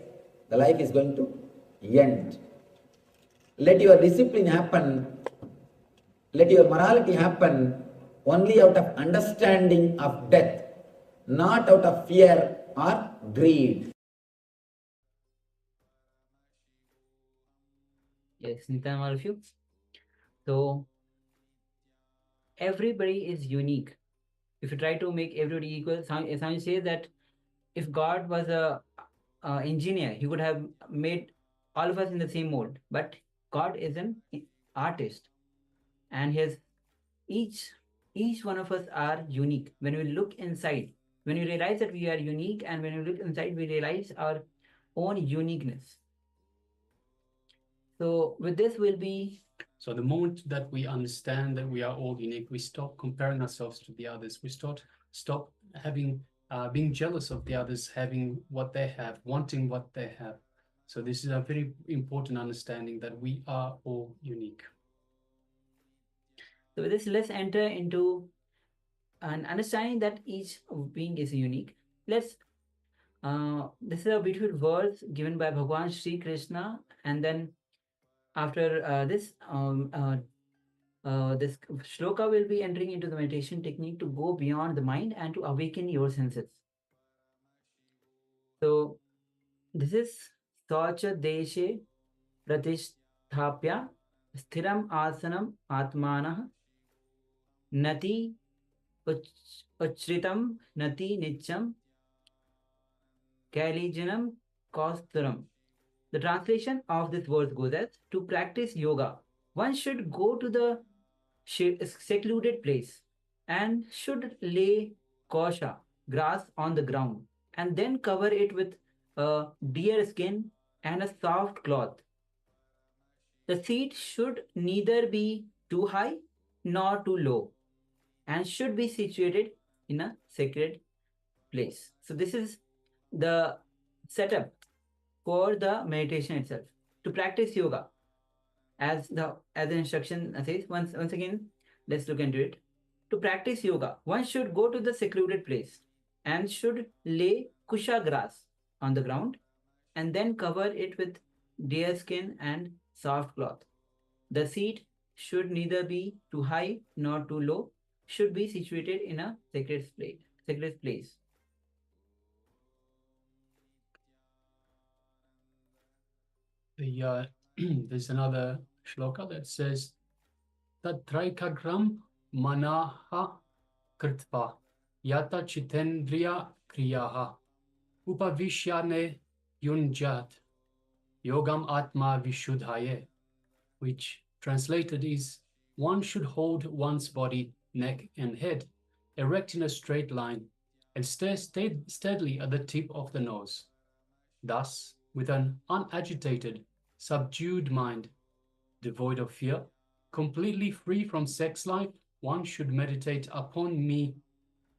Speaker 8: the life is going to end. Let your discipline happen, let your morality happen only out of understanding of death, not out of fear or greed.
Speaker 5: Yes, Nitan, all of you. So everybody is unique. If you try to make everybody equal, Swami says that if God was a engineer, he would have made all of us in the same mold. But God is an artist, and he has each one of us are unique. When we look inside, when we realize that we are unique, and when we look inside, we realize our own uniqueness. So with this, we'll be.
Speaker 4: So the moment that we understand that we are all unique, we stop comparing ourselves to the others. We stop having being jealous of the others having what they have, wanting what they have. So this is a very important understanding that we are all unique.
Speaker 5: So with this, let's enter into an understanding that each being is unique. Let's. This is a beautiful verse given by Bhagwan Sri Krishna, and then after this shloka will be entering into the meditation technique to go beyond the mind and to awaken your senses. So this is Sacha Deshe Pratisthapya Sthiram Asanam Atmanah Nati Uchritam Nati Nicham Kalijanam Kosturam. The translation of this verse goes as, to practice yoga, one should go to the secluded place and should lay kosha, grass, on the ground, and then cover it with a deer skin and a soft cloth. The seat should neither be too high nor too low and should be situated in a sacred place. So this is the setup for the meditation itself. To practice yoga, as the instruction says, once again, let's look into it. To practice yoga, one should go to the secluded place and should lay kusha grass on the ground and then cover it with deer skin and soft cloth. The seat should neither be too high nor too low, should be situated in a sacred place.
Speaker 4: There's another shloka that says, Tatraikagram manaha krtva yata chitendriya kriyaha upavishyane yunjat yogam atma vishuddhaye, which translated is, one should hold one's body, neck and head erect in a straight line and stare steadily at the tip of the nose. Thus, with an unagitated, subdued mind, devoid of fear, completely free from sex life, one should meditate upon me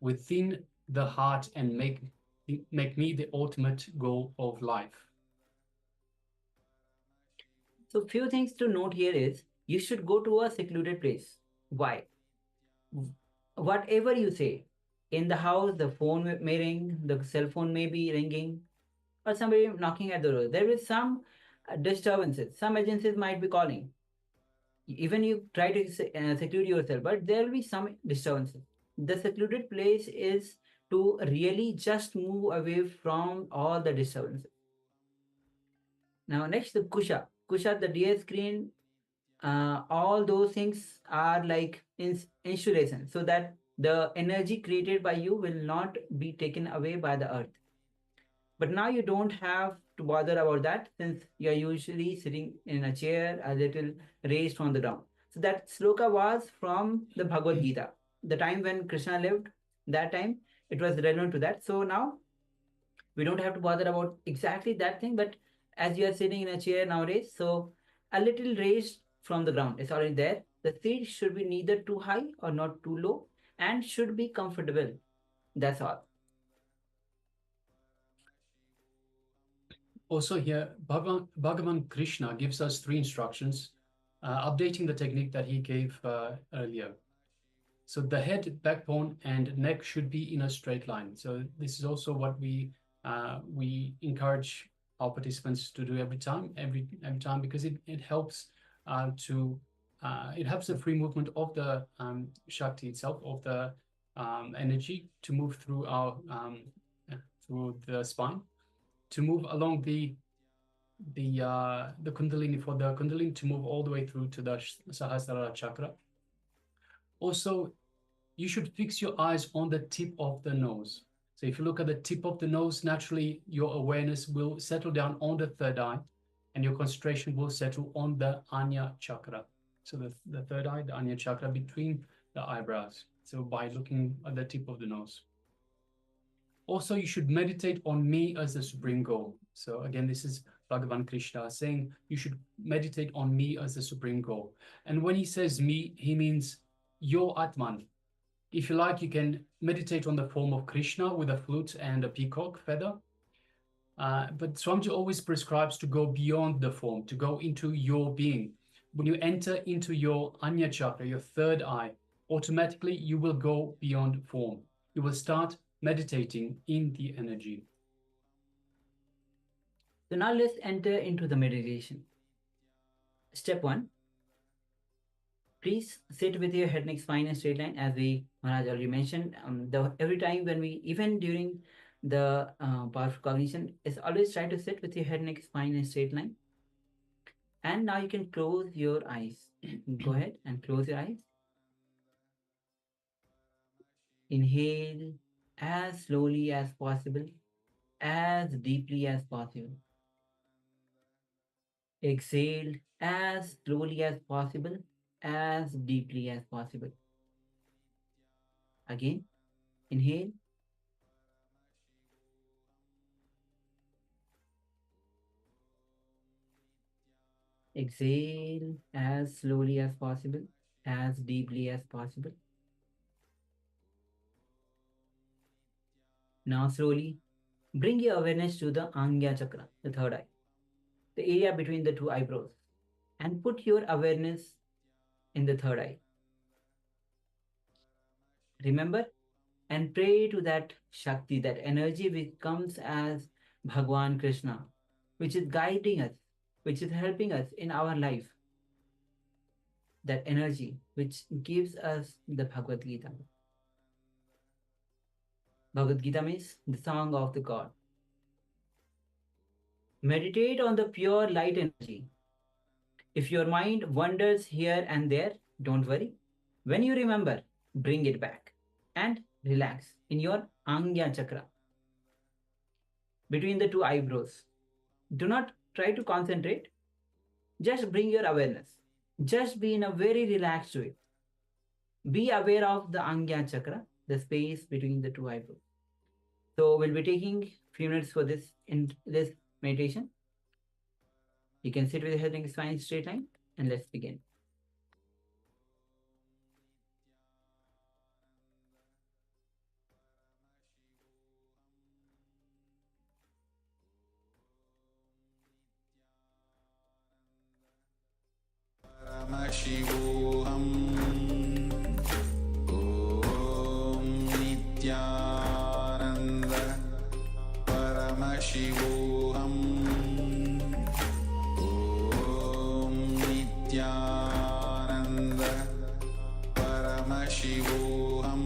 Speaker 4: within the heart and make me the ultimate goal of life.
Speaker 5: So few things to note here is, you should go to a secluded place. Why? Whatever you say, in the house, the phone may ring, the cell phone may be ringing, or somebody knocking at the door. There is some disturbances. Some agencies might be calling. Even you try to seclude yourself, but there will be some disturbances. The secluded place is to really just move away from all the disturbances. Now, next, the kusha. Kusha, the deer screen, all those things are like insulation, so that the energy created by you will not be taken away by the earth. But now you don't have to bother about that, since you're usually sitting in a chair a little raised from the ground. So that sloka was from the Bhagavad Gita. The time when Krishna lived, that time it was relevant to that. So now we don't have to bother about exactly that thing, but as you are sitting in a chair nowadays, so a little raised from the ground. It's already there. The seat should be neither too high or not too low and should be comfortable. That's all.
Speaker 4: Also here, Bhagavan Krishna gives us 3 instructions, updating the technique that he gave earlier. So the head, backbone, and neck should be in a straight line. So this is also what we encourage our participants to do every time, because it helps it helps the free movement of the Shakti itself, of the energy to move through through the spine, to move along the Kundalini, for the Kundalini to move all the way through to the Sahasrara chakra. Also, you should fix your eyes on the tip of the nose. So if you look at the tip of the nose, naturally your awareness will settle down on the third eye and your concentration will settle on the Anya chakra. So the third eye, the Anya chakra, between the eyebrows. So by looking at the tip of the nose. Also, you should meditate on me as the supreme goal. So again, this is Bhagavan Krishna saying you should meditate on me as the supreme goal. And when he says me, he means your Atman. If you like, you can meditate on the form of Krishna with a flute and a peacock feather. But Swamiji always prescribes to go beyond the form, to go into your being. When you enter into your Anya chakra, your third eye, automatically you will go beyond form. You will start meditating in the energy.
Speaker 5: So now let's enter into the meditation. Step 1. Please sit with your head, neck, spine, and straight line, as Maharaj already mentioned. Every time when even during the powerful cognition, is always try to sit with your head, neck, spine, and straight line. And now you can close your eyes. Go ahead and close your eyes. Inhale as slowly as possible, as deeply as possible. Exhale as slowly as possible, as deeply as possible. Again, inhale. Exhale as slowly as possible, as deeply as possible. Now slowly bring your awareness to the Angya chakra, the third eye, the area between the 2 eyebrows, and put your awareness in the third eye. Remember and pray to that Shakti, that energy which comes as Bhagwan Krishna, which is guiding us, which is helping us in our life. That energy which gives us the Bhagavad Gita. Bhagavad Gita means the song of the God. Meditate on the pure light energy. If your mind wanders here and there, don't worry. When you remember, bring it back and relax in your Angya chakra, between the 2 eyebrows. Do not try to concentrate. Just bring your awareness. Just be in a very relaxed way. Be aware of the Angya chakra, the space between the 2 eyebrows. So we'll be taking few minutes for this meditation. You can sit with your head and spine straight line, and let's begin.
Speaker 1: Paramashivoham Om Nityananda Paramashivoham Om Nityananda Paramashivoham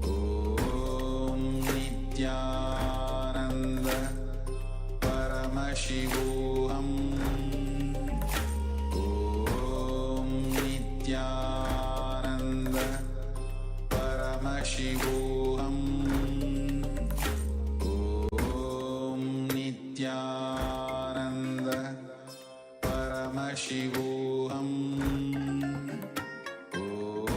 Speaker 1: Om Nityananda Paramashivoham Paramashivoham Om Nityananda Paramashivoham Om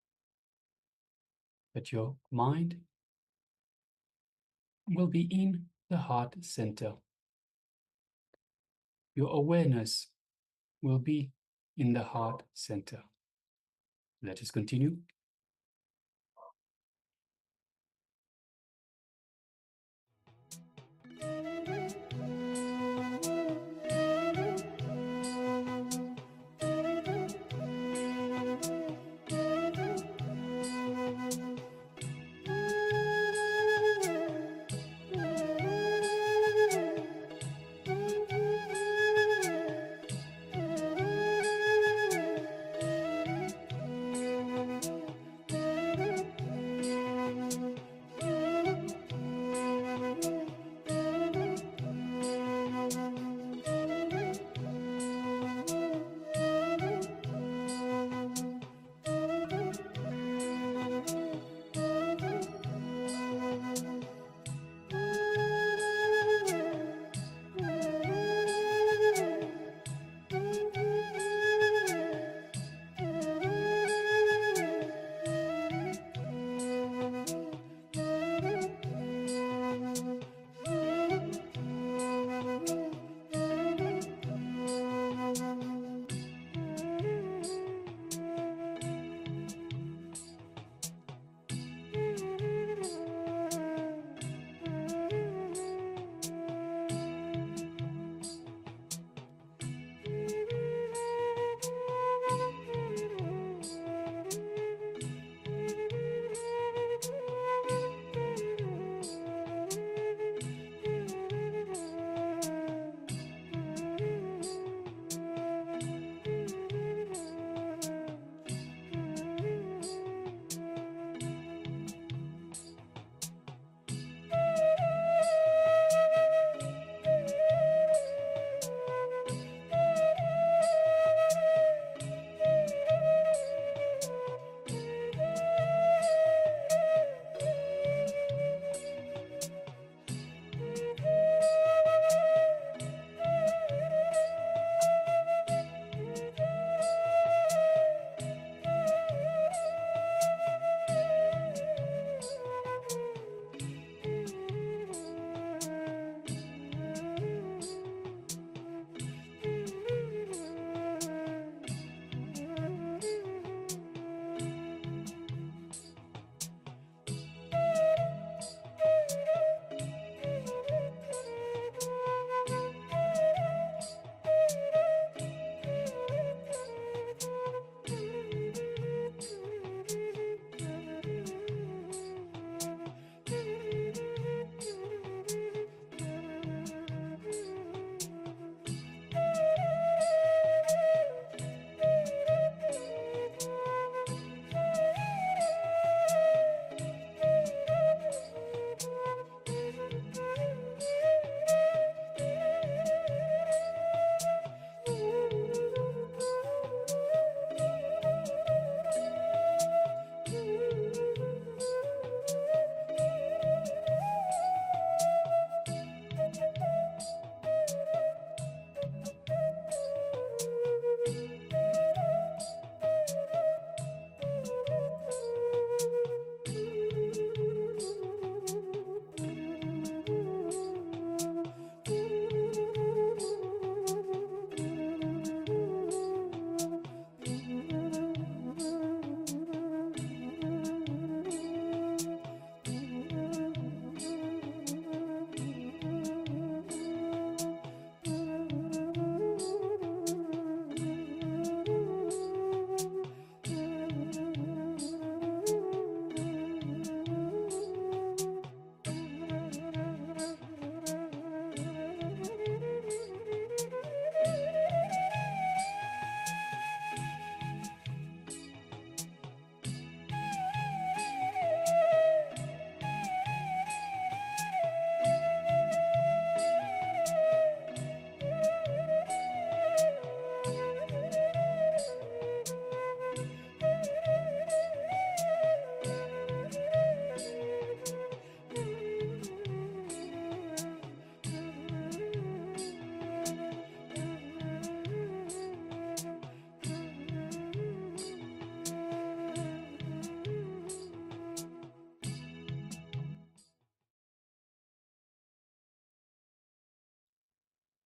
Speaker 4: but your mind will be in the heart center. Your awareness will be in the heart center. Let us continue.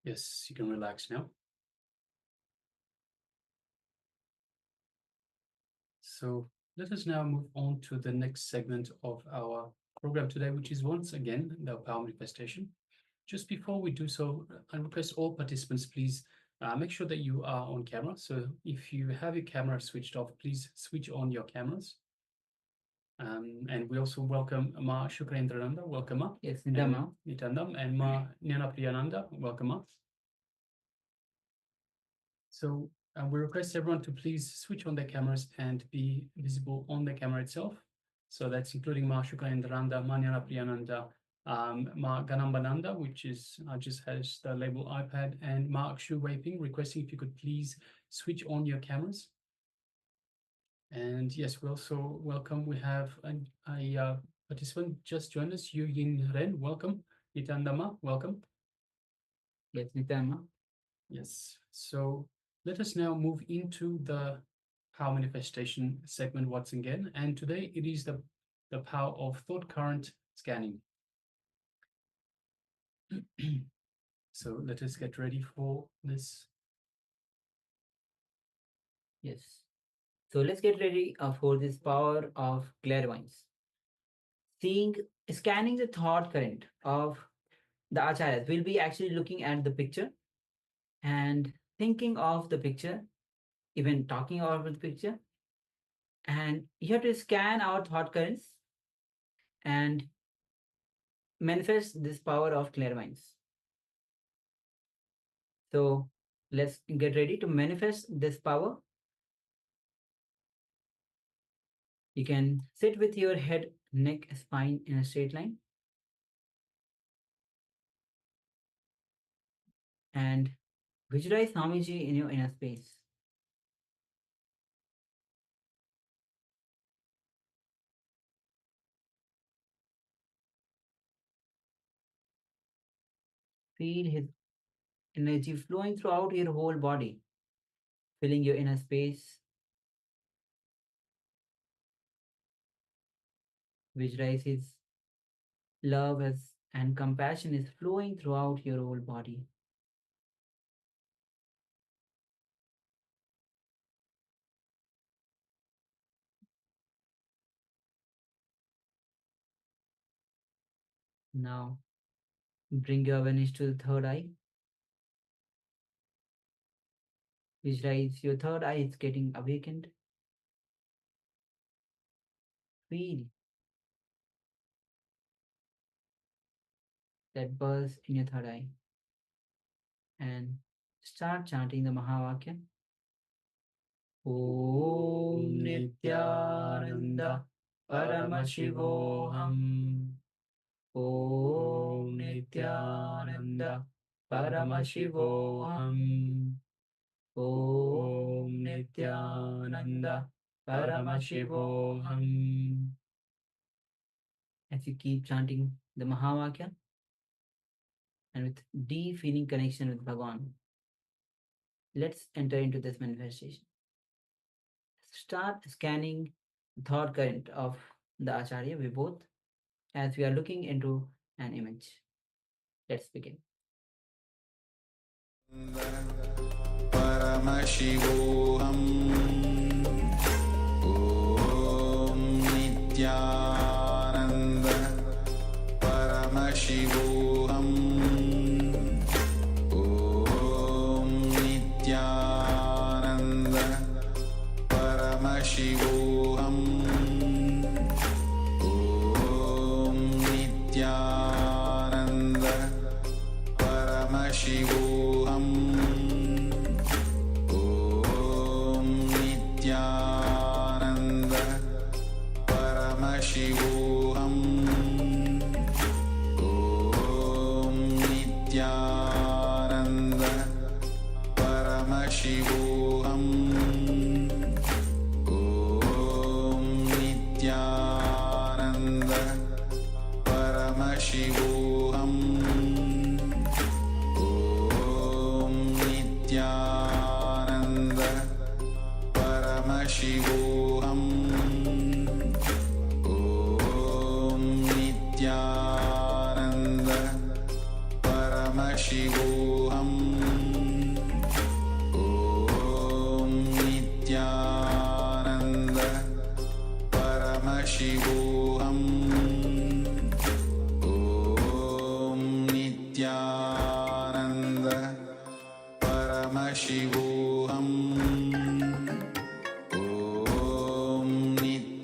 Speaker 4: Yes, you can relax now. So let us now move on to the next segment of our program today, which is once again the power manifestation. Just before we do so, I request all participants, please make sure that you are on camera. So if you have your camera switched off, please switch on your cameras. And we also welcome Ma Shukrendralanda, welcome Ma.
Speaker 5: Yes, Nidama.
Speaker 4: Nitandam, and Ma Nyana Priyananda, welcome Ma. So we request everyone to please switch on their cameras and be visible on the camera itself. So that's including Ma Shukrendralanda, Ma Nyana Priyananda, Ma Ganambananda, which is just has the label iPad, and Ma Akshu Waping, requesting if you could please switch on your cameras. And yes, we also welcome, we have a participant just joined us, Yu Yin Ren, welcome. Nitandama, welcome.
Speaker 5: Yes, Nitama.
Speaker 4: Yes, so let us now move into the power manifestation segment once again. And today it is the power of thought current scanning. So let us get ready for this.
Speaker 5: Yes. So let's get ready for this power of clairvoyance. Scanning the thought current of the acharyas. We'll be actually looking at the picture and thinking of the picture, even talking about the picture. And you have to scan our thought currents and manifest this power of clairvoyance. So let's get ready to manifest this power. You can sit with your head, neck, spine in a straight line. And visualize Swamiji in your inner space. Feel his energy flowing throughout your whole body, filling your inner space. Visualize his love and compassion is flowing throughout your whole body. Now, bring your awareness to the third eye. Visualize your third eye is getting awakened. Feel that burst in your third eye. And start chanting the Mahavakya. Om Nityananda Paramashivoham. Om Nityananda Paramashivoham. Om Nityananda Paramashivoham. As you keep chanting the Mahavakya and with deep feeling connection with Bhagavan, let's enter into this manifestation. Start scanning the thought current of the Acharya, we both, as we are looking into an image. Let's begin.
Speaker 7: Paramashivoham Om Nityananda Paramashivoham Om Nityananda Paramashivoham Om Nityananda Paramashivoham Om Nityananda Paramashivoham Om Nityananda Paramashivoham Om Nityananda Paramashivoham Om Nityananda Paramashivoham Om Nityananda Paramashivoham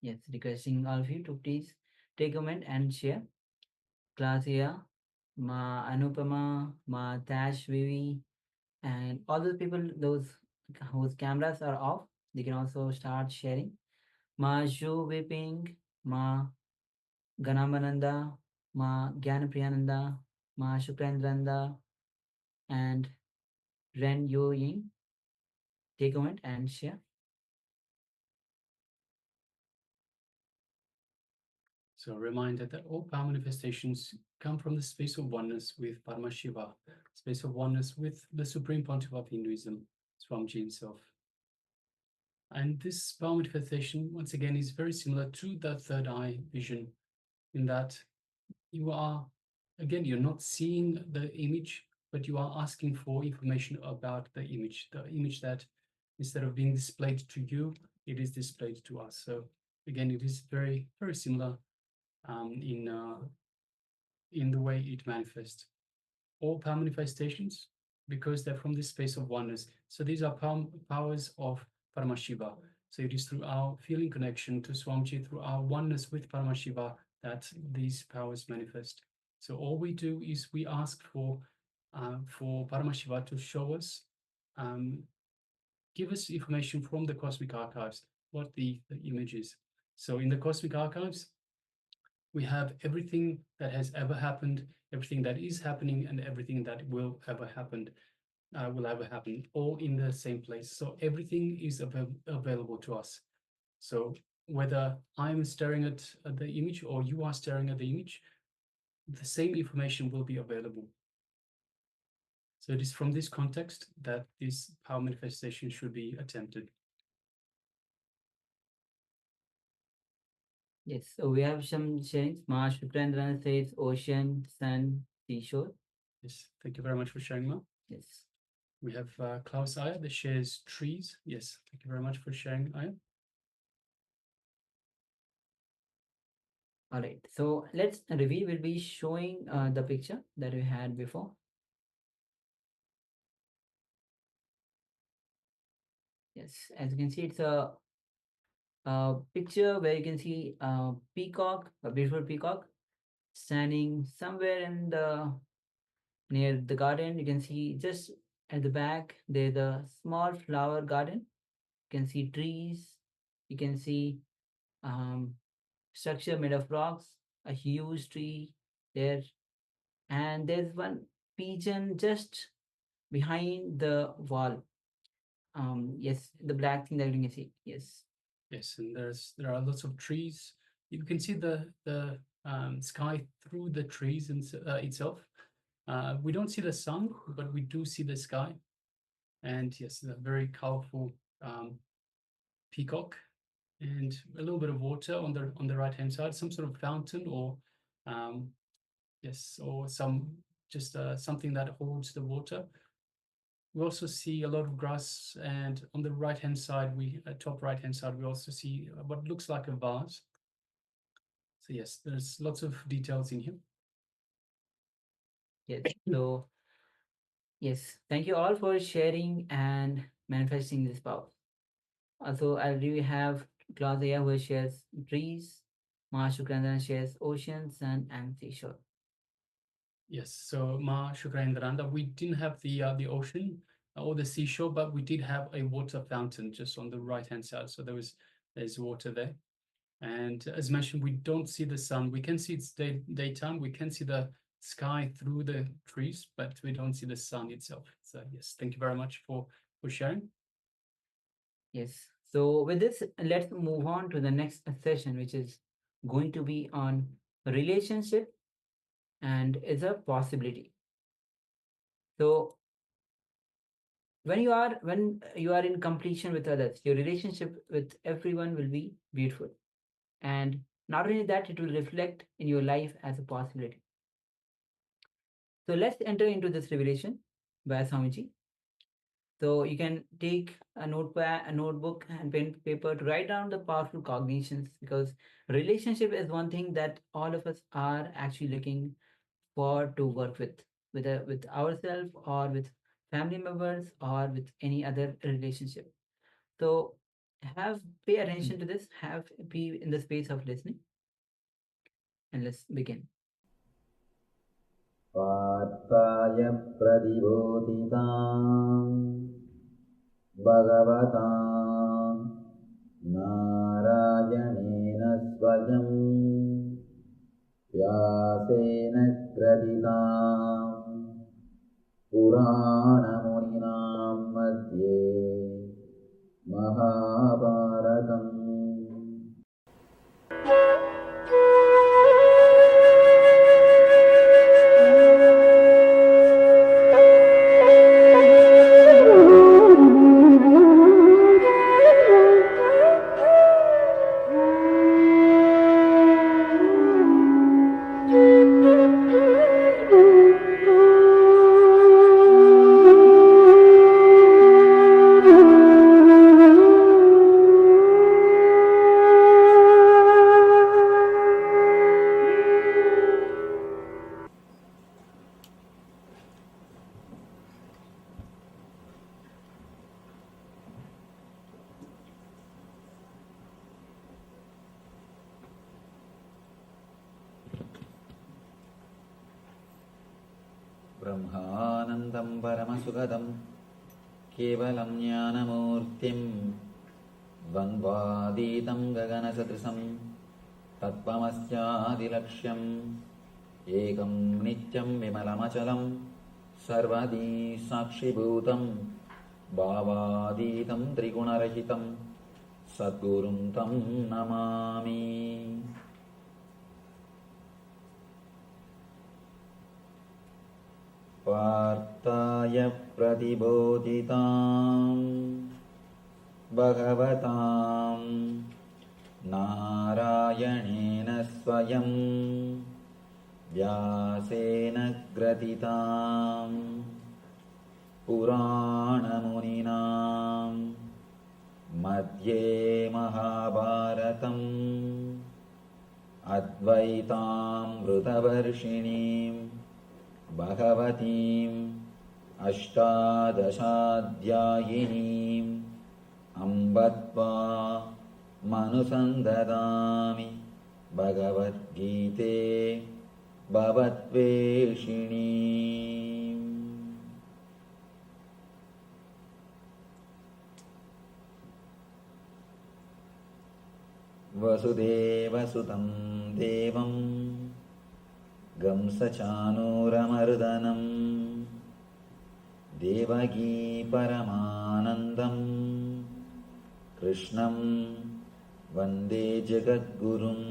Speaker 5: Yes, requesting all of you to please take a moment and share. Claudia, Ma Anupama, Ma Tash Vivi, and all those people, those whose cameras are off, they can also start sharing. Ma Zhu Viping, Ma Ganamananda, Ma Gyanapriyananda, Ma Shukrendranda, and Ren Yo Ying. Take a moment and share.
Speaker 4: So a reminder that all power manifestations come from the space of oneness with Paramashiva, space of oneness with the Supreme Pontiff of Hinduism, Swamiji himself. And this power manifestation, once again, is very similar to the third eye vision, in that you are, again, you're not seeing the image, but you are asking for information about the image that instead of being displayed to you, it is displayed to us. So again, it is very, very similar in the way it manifests. All power manifestations, because they're from this space of oneness. So these are powers of Paramashiva. So it is through our feeling connection to Swamiji, through our oneness with Paramashiva, that these powers manifest. So all we do is we ask for Paramashiva to show us, give us information from the cosmic archives, what the image is. So in the cosmic archives, we have everything that has ever happened, everything that is happening, and everything that will ever happen, all in the same place. So everything is available to us. So whether I'm staring at the image or you are staring at the image, the same information will be available. So it is from this context that this power manifestation should be attempted.
Speaker 5: Yes, so we have some sharings. Ma Shukrendra says ocean, sun, seashore.
Speaker 4: Yes, thank you very much for sharing, Ma.
Speaker 5: Yes.
Speaker 4: We have Klaus Aya that shares trees. Yes, thank you very much for sharing, Aya.
Speaker 5: All right, so let's review. We'll be showing the picture that we had before. Yes, as you can see, it's a picture where you can see a peacock, a beautiful peacock, standing somewhere in the near the garden. You can see just at the back there's a small flower garden. You can see trees. You can see structure made of rocks, a huge tree there, and there's one pigeon just behind the wall. Yes, the black thing that you can see. Yes.
Speaker 4: Yes, and there are lots of trees. You can see the sky through the trees itself. We don't see the sun, but we do see the sky. And yes, a very colorful peacock, and a little bit of water on the right hand side, some sort of fountain, or yes, or some just something that holds the water. We also see a lot of grass, and on the right hand side, top right hand side, we also see what looks like a vase. So yes, there's lots of details in here.
Speaker 5: Yes. So yes, thank you all for sharing and manifesting this power. Also, I really have Claudia who shares trees, Ma Shukrandana shares ocean, sun, and seashore.
Speaker 4: Yes, so Ma Shukrendranda, we didn't have the ocean or the seashore, but we did have a water fountain just on the right hand side. So there's water there. And as mentioned, we don't see the sun. We can see it's daytime. We can see the sky through the trees, but we don't see the sun itself. So yes, thank you very much for sharing.
Speaker 5: Yes. So with this, let's move on to the next session, which is going to be on relationship and is a possibility. So when you are in completion with others, your relationship with everyone will be beautiful. And not only that, it will reflect in your life as a possibility. So let's enter into this revelation. by Swamiji. So you can take a notepad, a notebook, and pen paper to write down the powerful cognitions, because relationship is one thing that all of us are actually looking for to work with, whether with ourselves or with family members or with any other relationship. So pay attention to this, be in the space of listening, and let's begin.
Speaker 8: पार्थाय प्रतिबोधिताम् भगवता नारायणेन स्वयं व्यासेन ग्रथिताम् पुराणमुनिनां मध्ये महाभारतम् ब्रह्मानन्दं परमसुखदं केवलं ज्ञानमूर्तिं द्वन्द्वातीतं गगनसदृशं तत्त्वमस्यादिलक्ष्यम् एकं नित्यं विमलमचलं सर्वदी साक्षिभूतं भावातीतं त्रिगुणरहितं सद्गुरुं तं नमामि। पार्थाय प्रतिबोधिताम् भगवताम् नारायणेन स्वयं व्यासेन ग्रथिताम् पुराणमुनिनां मध्ये महाभारतम् अद्वैतामृतवर्षिणीं भगवतीम् अष्टादशाध्यायिनीम् अम्ब त्वामनुसन्दधामि भगवद्गीते भवद्वेषिणीम्। वसुदेवसुतं देवं कंसचाणूरमर्दनं देवकी परमानन्दं कृष्णं वन्दे जगद्गुरुम्।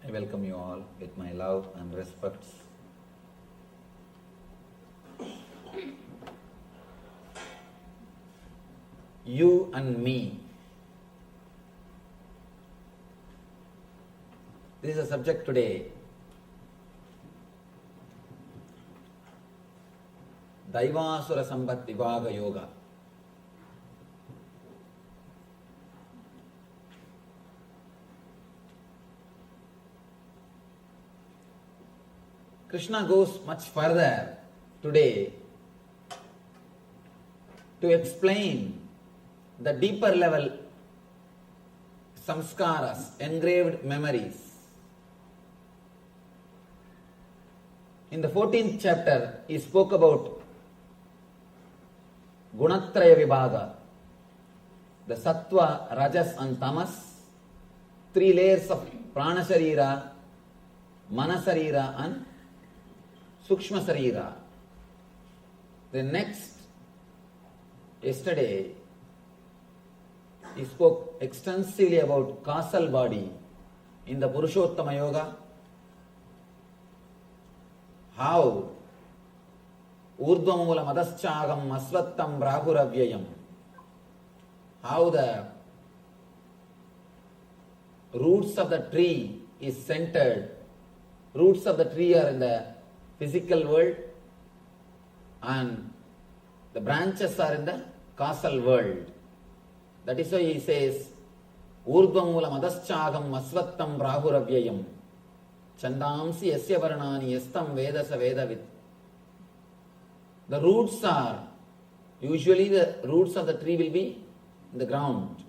Speaker 8: I welcome you all with my love and respects. You and me. This is a subject today. Daivasura Sambat Vibhaga Yoga. Krishna goes much further today to explain the deeper level samskaras, engraved memories. In the 14th chapter, he spoke about Gunatraya Vibhaga, the Sattva, Rajas and Tamas, 3 layers of Prana Sharira, Mana Sharira and Sukshma Sarira. The next Yesterday, he spoke extensively about causal body in the Purushottama Yoga, how Urdhva Mula Madaschagam Asvattam Brahuravyayam, how the roots of the tree is centered. Roots of the tree are in the physical world and the branches are in the causal world. That is why he says, Urdhva Mula Madaschagam Asvattam Brahuravyayam Chandamsi Yasya Varnani Yastam Vedasa Vedavit. The roots are, usually the roots of the tree will be in the ground,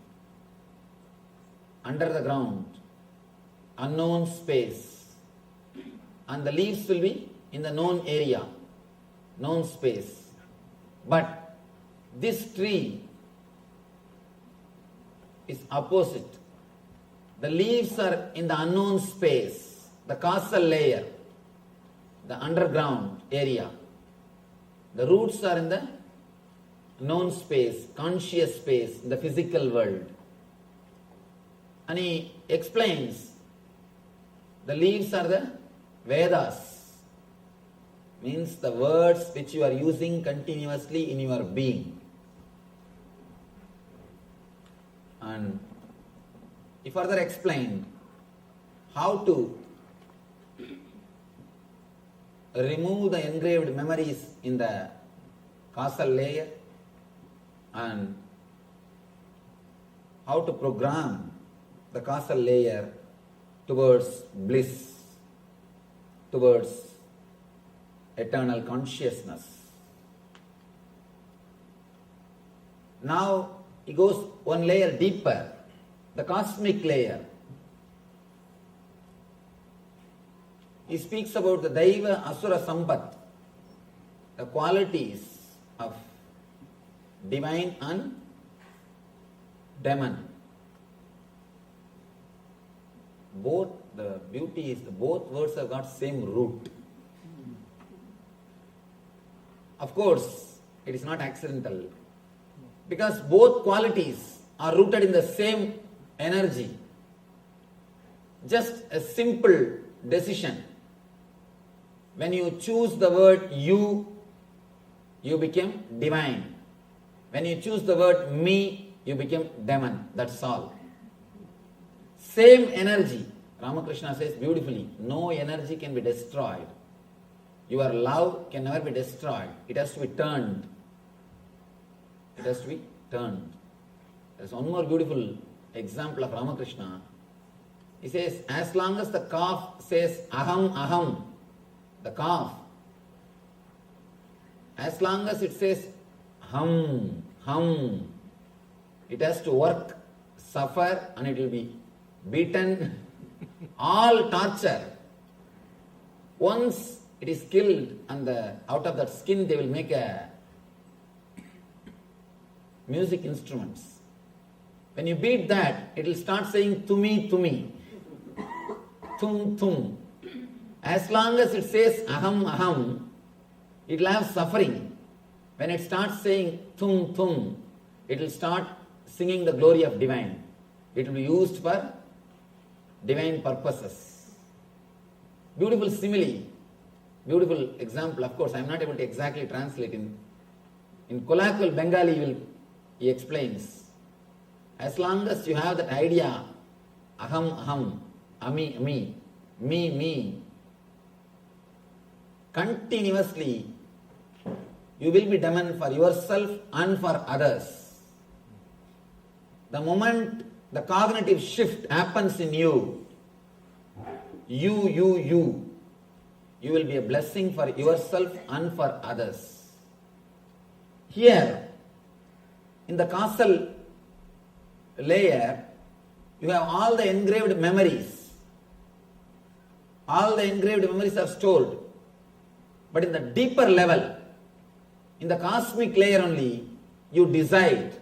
Speaker 8: under the ground, unknown space, and the leaves will be in the known area, known space. But this tree is opposite. The leaves are in the unknown space, the causal layer, the underground area. The roots are in the known space, conscious space, in the physical world. And he explains the leaves are the Vedas, means the words which you are using continuously in your being. And he further explained how to remove the engraved memories in the causal layer and how to program the causal layer towards bliss, towards eternal consciousness. Now he goes one layer deeper, the cosmic layer. He speaks about the Daiva Asura Sampat, the qualities of divine and demon. Both, the beauty is both words have got same root. Of course, it is not accidental, because both qualities are rooted in the same energy. Just a simple decision. When you choose the word you became divine. When you choose the word me, you became demon. That's all. Same energy. Ramakrishna says beautifully, no energy can be destroyed. Your love can never be destroyed. It has to be turned. It has to be turned. There is one more beautiful example of Ramakrishna. He says, as long as the calf says aham, aham, the calf, as long as it says hum, hum, it has to work, suffer, and it will be beaten, all torture. Once it is killed and out of that skin they will make a music instruments. When you beat that, it will start saying tumi, tumi, tum, tum. As long as it says aham, aham, it will have suffering. When it starts saying tum, tum, it will start singing the glory of divine. It will be used for divine purposes. Beautiful simile, beautiful example. Of course, I am not able to exactly translate. In colloquial Bengali, he explains. As long as you have that idea, aham, aham, ami, ami, me, continuously, you will be demon for yourself and for others. The moment the cognitive shift happens in you, you will be a blessing for yourself and for others. Here, in the causal layer, you have all the engraved memories. All the engraved memories are stored. But in the deeper level, in the cosmic layer only, you decide.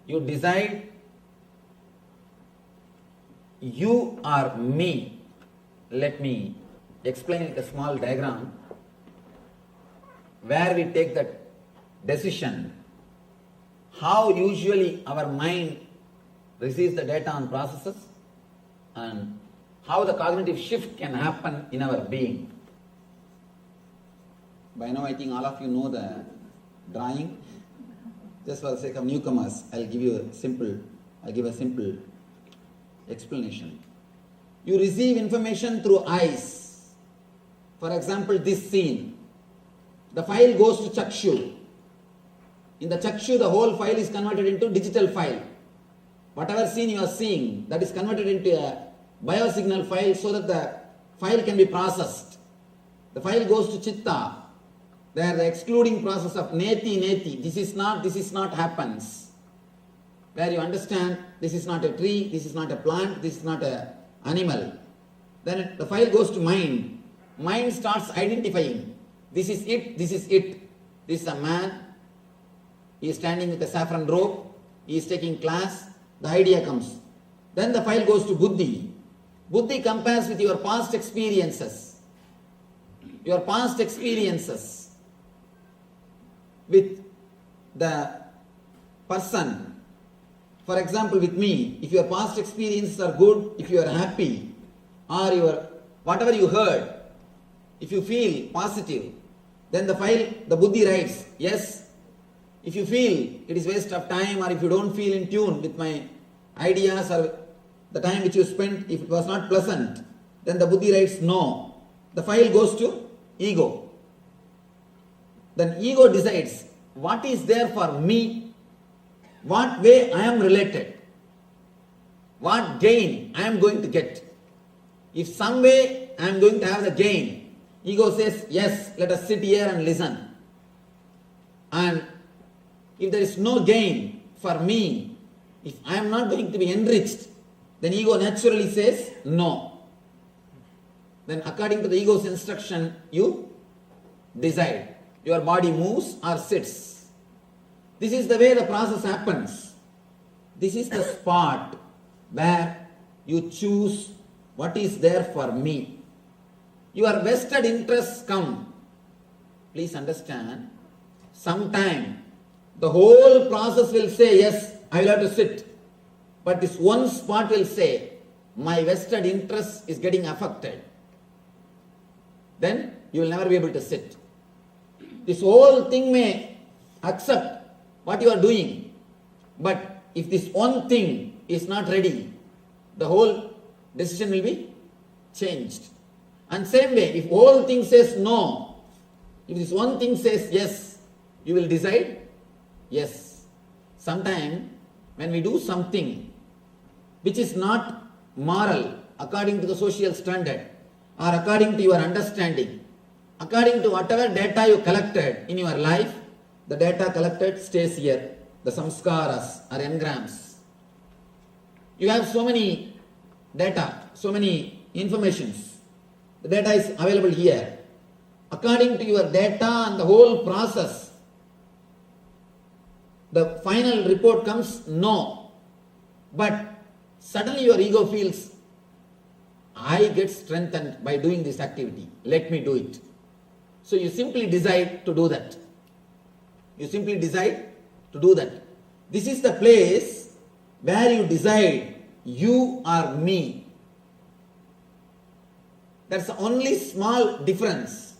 Speaker 8: You decide, you are me. Let me explain it a small diagram where we take that decision.
Speaker 7: how usually our mind receives the data and processes, and how the cognitive shift can happen in our being. By now I think all of you know the drawing. Just for the sake of newcomers, I'll give a simple explanation. You receive information through eyes. For example, this scene. The file goes to Chakshu. In the Chakshu, the whole file is converted into digital file. Whatever scene you are seeing, that is converted into a biosignal file so that the file can be processed. The file goes to Chitta. There the excluding process of neti, this is not happens. Where you understand this is not a tree, this is not a plant, this is not an animal. Then the file goes to mind. Mind starts identifying. This is it, this is it. This is a man. He is standing with a saffron robe. He is taking class. The idea comes. Then the file goes to Buddhi. Buddhi compares with your past experiences. Your past experiences with the person. For example, with me, if your past experiences are good, if you are happy, or your whatever you heard, if you feel positive, then the Buddhi writes, yes. If you feel it is waste of time, or if you don't feel in tune with my ideas or the time which you spent, if it was not pleasant, then the Buddhi writes no. The file goes to ego. Then ego decides what is there for me, what way I am related, what gain I am going to get. If some way I am going to have the gain, ego says, yes, let us sit here and listen. And if there is no gain for me, if I am not going to be enriched, then ego naturally says no. Then according to the ego's instruction, you decide. Your body moves or sits. This is the way the process happens. This is the spot where you choose what is there for me. Your vested interests come. Please understand, sometime the whole process will say, yes, I will have to sit. But this one spot will say, my vested interest is getting affected. Then you will never be able to sit. This whole thing may accept what you are doing, but if this one thing is not ready, the whole decision will be changed. And same way, if whole thing says no, if this one thing says yes, you will decide yes. Sometime when we do something which is not moral according to the social standard or according to your understanding, according to whatever data you collected in your life, the data collected stays here, the samskaras or engrams. You have so many data, so many informations. The data is available here. According to your data and the whole process, the final report comes no. But suddenly your ego feels, I get strengthened by doing this activity. Let me do it. So you simply decide to do that. You simply decide to do that. This is the place where you decide you are me. That's the only small difference.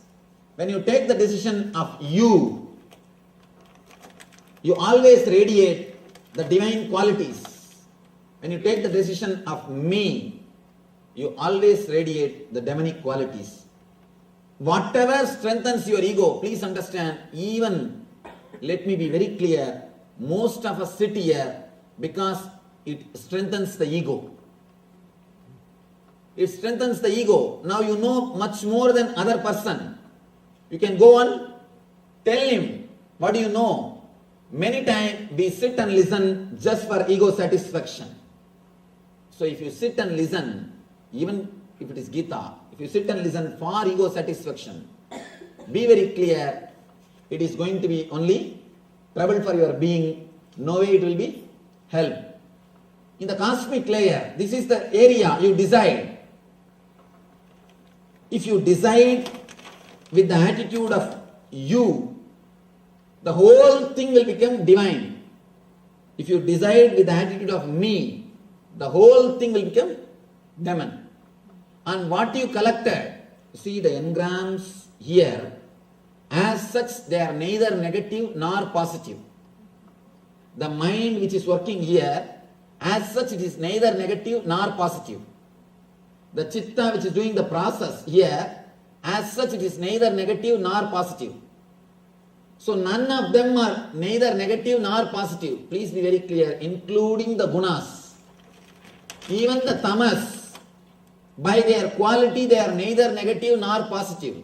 Speaker 7: When you take the decision of you always radiate the divine qualities. When you take the decision of me, you always radiate the demonic qualities. Whatever strengthens your ego, please understand, even, let me be very clear, most of us sit here because it strengthens the ego. It strengthens the ego. Now you know much more than other person. You can go on, tell him, what do you know? Many times we sit and listen just for ego satisfaction. So if you sit and listen, even if it is Gita, if you sit and listen for ego satisfaction, be very clear, it is going to be only trouble for your being, no way it will be help. In the cosmic layer, this is the area you decide. If you decide with the attitude of you, the whole thing will become divine.
Speaker 8: If you decide with the attitude of me, the whole thing will become demon. And what you collected, see the engrams here, as such they are neither negative nor positive. The mind which is working here, as such it is neither negative nor positive. The chitta which is doing the process here, as such it is neither negative nor positive. So none of them are neither negative nor positive. Please be very clear, including the gunas. Even the tamas, by their quality they are neither negative nor positive.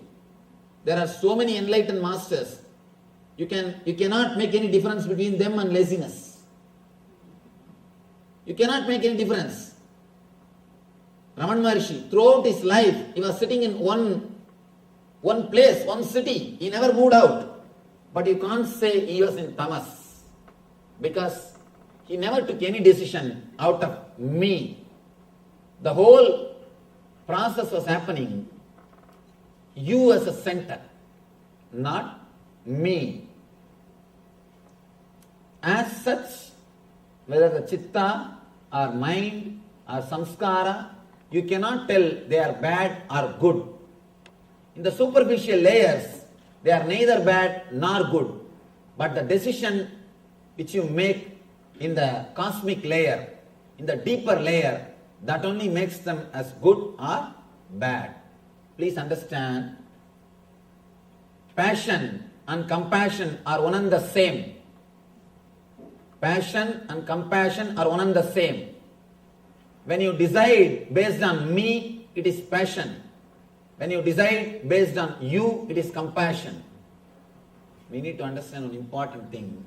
Speaker 8: There are so many enlightened masters. You cannot make any difference between them and laziness. You cannot make any difference. Raman Maharshi, throughout his life, he was sitting in one place, one city. He never moved out. But you can't say he was in tamas, because he never took any decision out of me. The whole process was happening, you as a center, not me. As such, whether the chitta or mind or samskara, you cannot tell they are bad or good. In the superficial layers, they are neither bad nor good. But the decision which you make in the cosmic layer, in the deeper layer, that only makes them as good or bad. Please understand, passion and compassion are one and the same. Passion and compassion are one and the same. When you decide based on me, it is passion. When you decide based on you, it is compassion. We need to understand an important thing.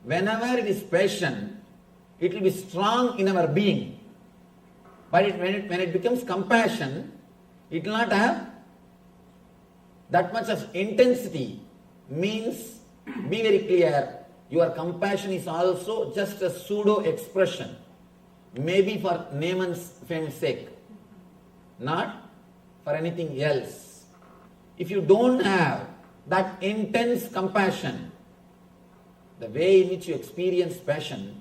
Speaker 8: Whenever it is passion, it will be strong in our being. But when it becomes compassion, it will not have that much of intensity. Means, be very clear, your compassion is also just a pseudo expression. Maybe for name and fame's sake, not for anything else. If you don't have that intense compassion, the way in which you experience passion,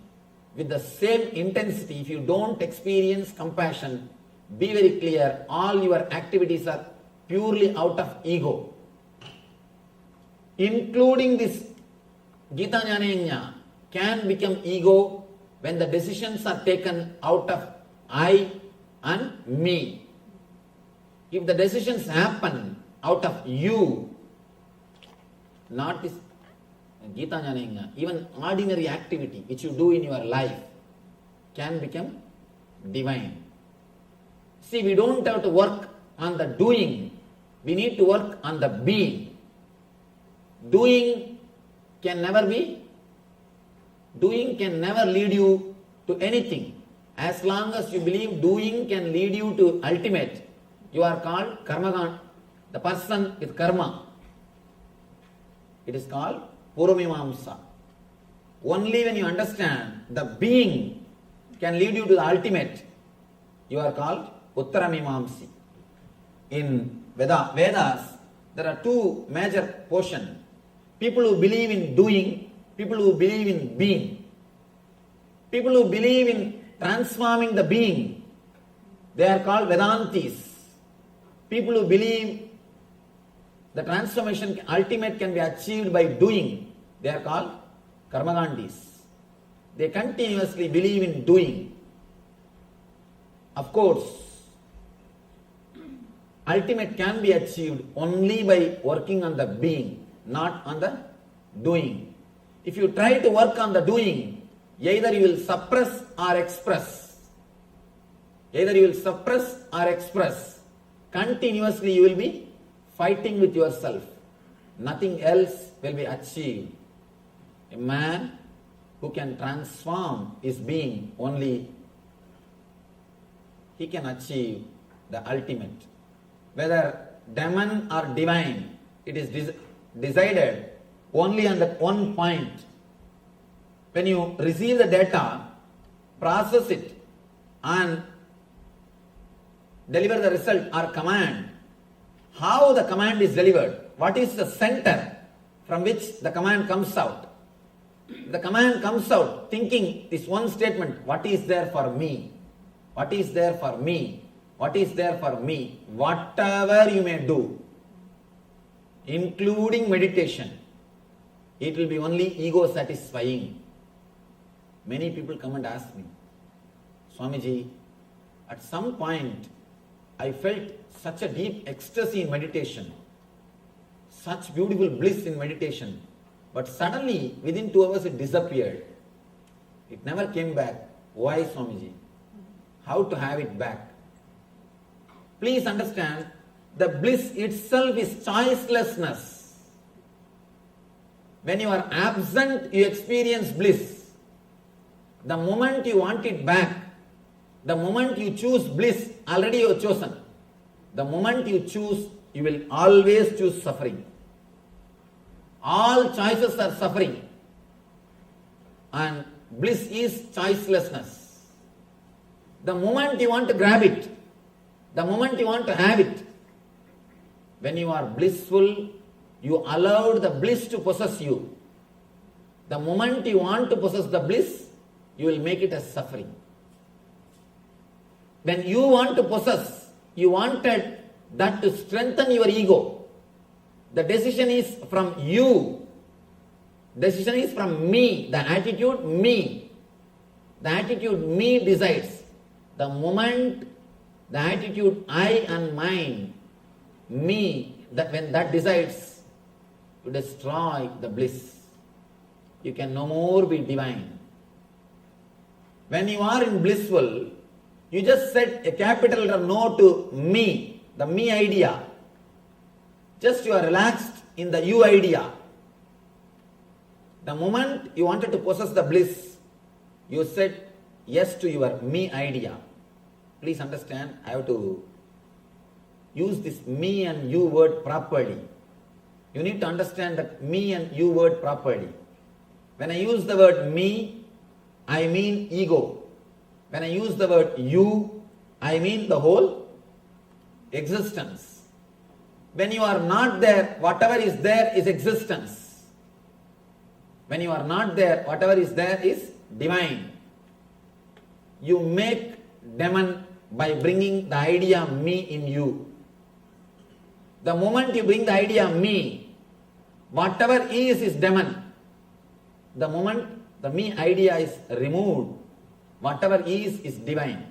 Speaker 8: with the same intensity, if you don't experience compassion, be very clear, all your activities are purely out of ego. Including this Gita Jnana can become ego when the decisions are taken out of I and me. If the decisions happen out of you, not this Gita Jnana, even ordinary activity which you do in your life can become divine. See, we don't have to work on the doing, we need to work on the being. Doing can never lead you to anything. As long as you believe doing can lead you to ultimate, you are called karmagan, the person with karma. It is called Puramimamsa. Only when you understand the being can lead you to the ultimate, you are called Uttaramimamsi. In Vedas, there are two major portions. People who believe in doing, people who believe in being. People who believe in transforming the being, they are called Vedantis. People who believe the transformation ultimate can be achieved by doing, they are called Karmagandis. They continuously believe in doing. Of course, ultimate can be achieved only by working on the being, not on the doing. If you try to work on the doing, either you will suppress or express. Either you will suppress or express. Continuously you will be fighting with yourself. Nothing else will be achieved. A man who can transform his being, only he can achieve the ultimate. Whether demon or divine, it is decided only on that one point. When you receive the data, process it and deliver the result or command, how the command is delivered, what is the center,
Speaker 7: from which the command comes out. The command comes out thinking this one statement, what is there for me? What is there for me? What is there for me? Whatever you may do, including meditation, it will be only ego satisfying. Many people come and ask me, Swamiji, at some point I felt such a deep ecstasy in meditation, such beautiful bliss in meditation, but suddenly within 2 hours it disappeared. It never came back. Why, Swamiji? How to have it back? Please understand, the bliss itself is choicelessness. When you are absent, you experience bliss. The moment you want it back, the moment you choose bliss, already you have chosen. The moment you choose, you will always choose suffering. All choices are suffering. And bliss is choicelessness. The moment you want to grab it, the moment you want to have it, when you are blissful, you allowed the bliss to possess you. The moment you want to possess the bliss, you will make it as suffering. When you want to possess, you wanted that to strengthen your ego. The decision is from you. Decision is from me. The attitude me. The attitude me decides. The moment the attitude I and mine, me, that when that decides to destroy the bliss, you can no more be divine. When you are in blissful, you just set a capital letter no to me, the me idea. Just you are relaxed in the you idea. The moment you wanted to possess the bliss, you said yes to your me idea. Please understand, I have to use this me and you word properly. You need to understand that me and you word properly. When I use the word me, I mean ego. When I use the word you, I mean the whole existence. When you are not there, whatever is there is existence. When you are not there, whatever is there is divine. You make demon by bringing the idea me in you. The moment you bring the idea me, whatever is demon. The moment the me idea is removed, whatever is divine.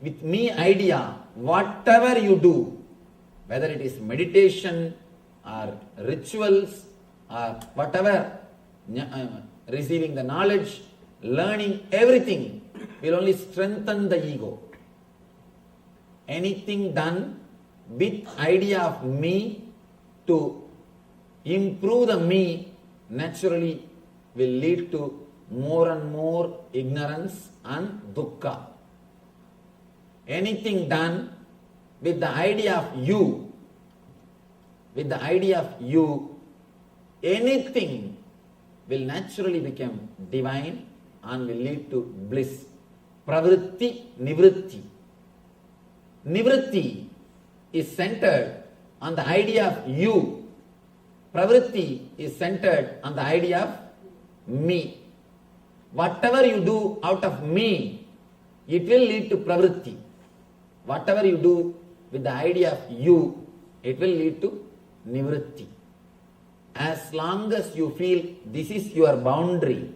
Speaker 7: With me idea, whatever you do, whether it is meditation or rituals or whatever, receiving the knowledge, learning, everything will only strengthen the ego. Anything done with idea of me to improve the me naturally will lead to more and more ignorance and dukkha. Anything done with the idea of you, anything will naturally become divine and will lead to bliss. Pravritti, nivritti. Nivritti is centered on the idea of you. Pravritti is centered on the idea of me. Whatever you do out of me, it will lead to pravritti. Whatever you do with the idea of you, it will lead to nivritti. As long as you feel this is your boundary,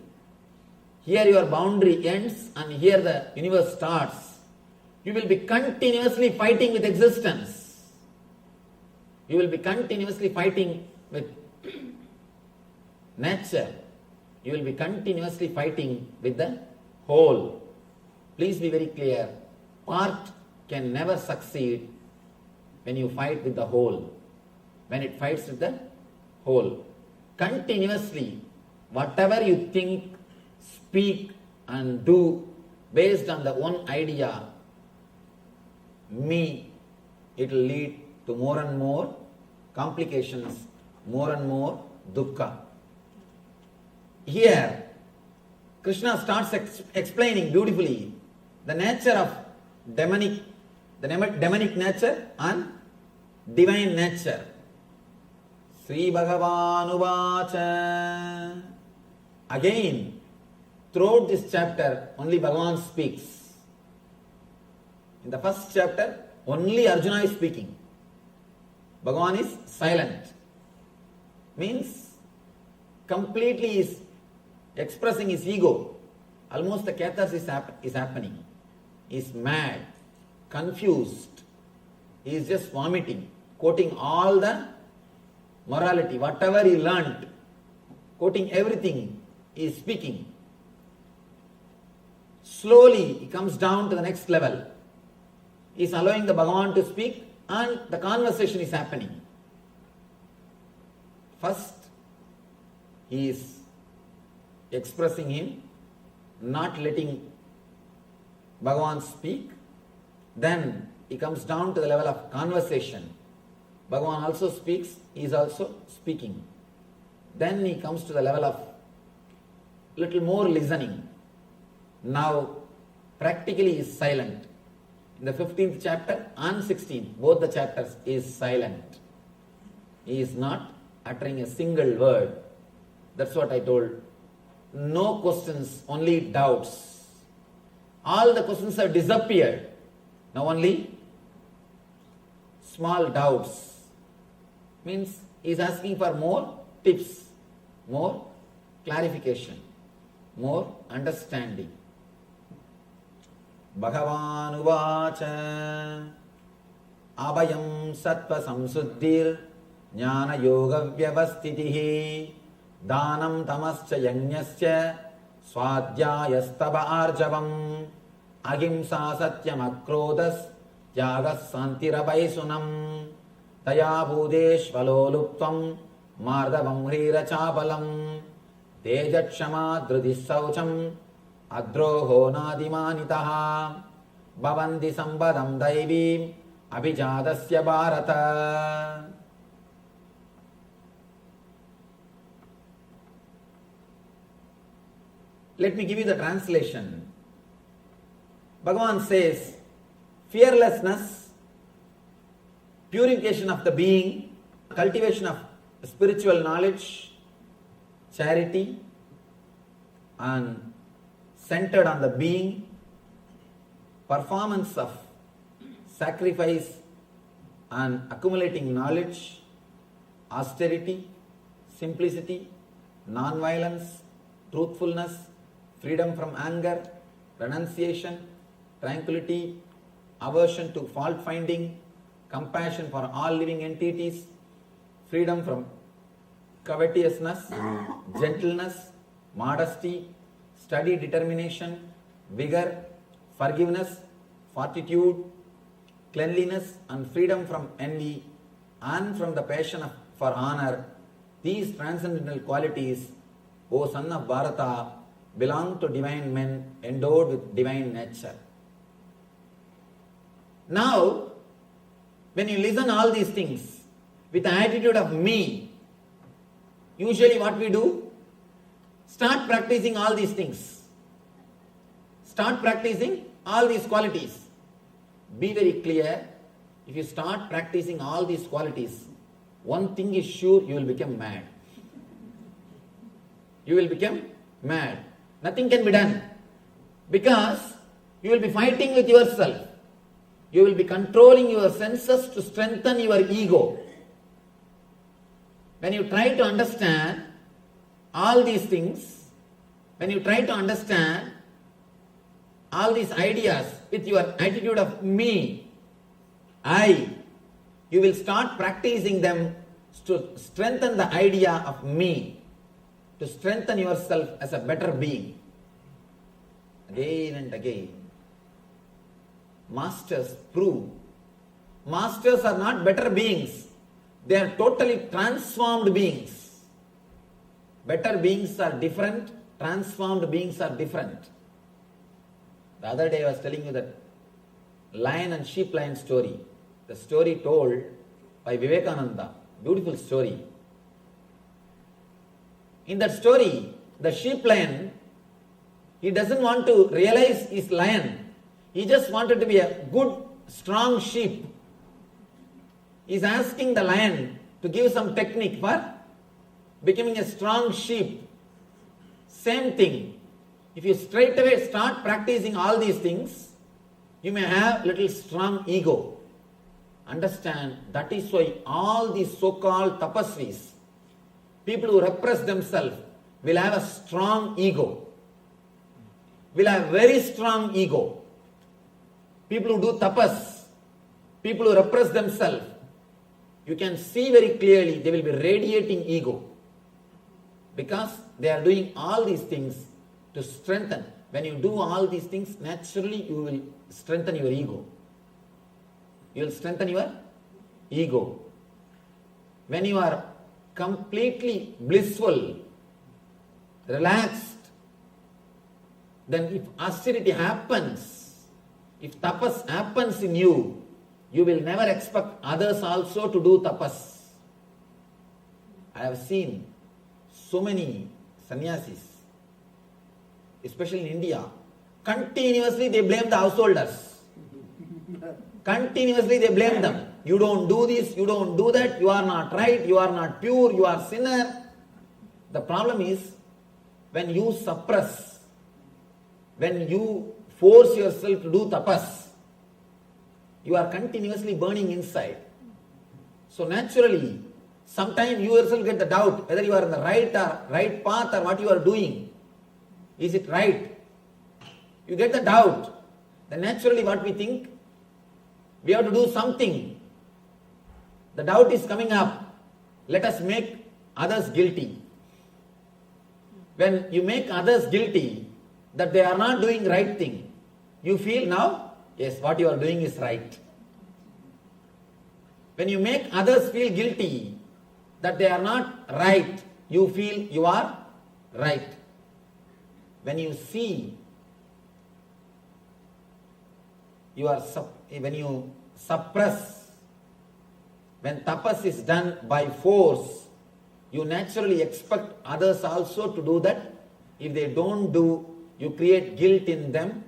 Speaker 7: here your boundary ends and here the universe starts, you will be continuously fighting with existence. You will be continuously fighting with nature. You will be continuously fighting with the whole. Please be very clear. Part can never succeed when you fight with the whole. When it fights with the whole. Continuously, whatever you think, speak and do based on the one idea, me, it will lead to more and more complications, more and more dukkha. Here, Krishna starts explaining beautifully the nature of demonic nature and divine nature. Sri Bhagavan Again, throughout this chapter, only Bhagavan speaks. In the first chapter, only Arjuna is speaking. Bhagavan is silent. Means completely is expressing his ego. Almost the catharsis is happening. He is mad, confused. He is just vomiting, quoting all the morality, whatever he learnt, quoting everything, he is speaking. Slowly he comes down to the next level. He is allowing the Bhagavan to speak and the conversation is happening. First, he is expressing him, not letting Bhagavan speak. Then he comes down to the level of conversation. Bhagavan also speaks, he is also speaking. Then he comes to the level of little more listening. Now, practically he is silent. In the 15th chapter and 16th, both the chapters, he is silent. He is not uttering a single word. That's what I told. No questions, only doubts. All the questions have disappeared. Now only small doubts. Means he is asking for more tips, more clarification, more understanding. Bhagavan uvacha abhayam sattva samsuddhir jnana yoga vyavastitihi danam tamascha yajnasya swadhyayastava arjavam ahimsa satyam akrodas tyagas santirabhaisunam taya bhudeshvaloluptvam mardavam hrirachapalam tejatshama drudissaucham adroho nadimanitaha bhavanti sambadam daivim abhijadasya bharata. Let me give you the translation. Bhagavan says, fearlessness, purification of the being, cultivation of spiritual knowledge, charity, and centered on the being, performance of sacrifice and accumulating knowledge, austerity, simplicity, non-violence, truthfulness, freedom from anger, renunciation, tranquility, aversion to fault finding, compassion for all living entities, freedom from covetousness, gentleness, modesty, steady determination, vigor, forgiveness, fortitude, cleanliness, and freedom from envy and from the passion for honor. These transcendental qualities, O son of Bharata, belong to divine men endowed with divine nature. Now, when you listen all these things with the attitude of me, usually what we do? Start practicing all these things. Start practicing all these qualities. Be very clear, if you start practicing all these qualities, one thing is sure, you will become mad. You will become mad. Nothing can be done. Because you will be fighting with yourself. You will be controlling your senses to strengthen your ego. When you try to understand all these things, when you try to understand all these ideas with your attitude of me, I, you will start practicing them to strengthen the idea of me, to strengthen yourself as a better being. Again and again. Masters prove. Masters are not better beings. They are totally transformed beings. Better beings are different. Transformed beings are different. The other day I was telling you that lion and sheep lion story. The story told by Vivekananda. Beautiful story. In that story, the sheep lion, he doesn't want to realize he's lion. He just wanted to be a good, strong sheep. He's asking the lion,
Speaker 8: to give some technique for becoming a strong sheep. Same thing. If you straight away start practicing all these things, you may have little strong ego. Understand, that is why all these so-called tapasvis, people who repress themselves, will have a strong ego. Will have very strong ego. People who do tapas, people who repress themselves, you can see very clearly they will be radiating ego. Because they are doing all these things to strengthen. When you do all these things, naturally you will strengthen your ego. You will strengthen your ego. When you are completely blissful, relaxed, then if austerity happens, if tapas happens in you, you will never expect others also to do tapas. I have seen so many sannyasis, especially in India, continuously they blame the householders. Continuously they blame them. You don't do this, you don't do that, you are not right, you are not pure, you are sinner. The problem is, when you suppress, when you force yourself to do tapas, you are continuously burning inside. So naturally, sometimes you yourself get the doubt whether you are in the right path or what you are doing. Is it right? You get the doubt. Then naturally what we think, we have to do something. The doubt is coming up. Let us make others guilty. When you make others guilty that they are not doing right thing, you feel now, yes, what you are doing is right. When you make others feel guilty that they are not right, you feel you are right. When you see, when you suppress, when tapas is done by force, you naturally expect others also to do that. If they don't do, you create guilt in them,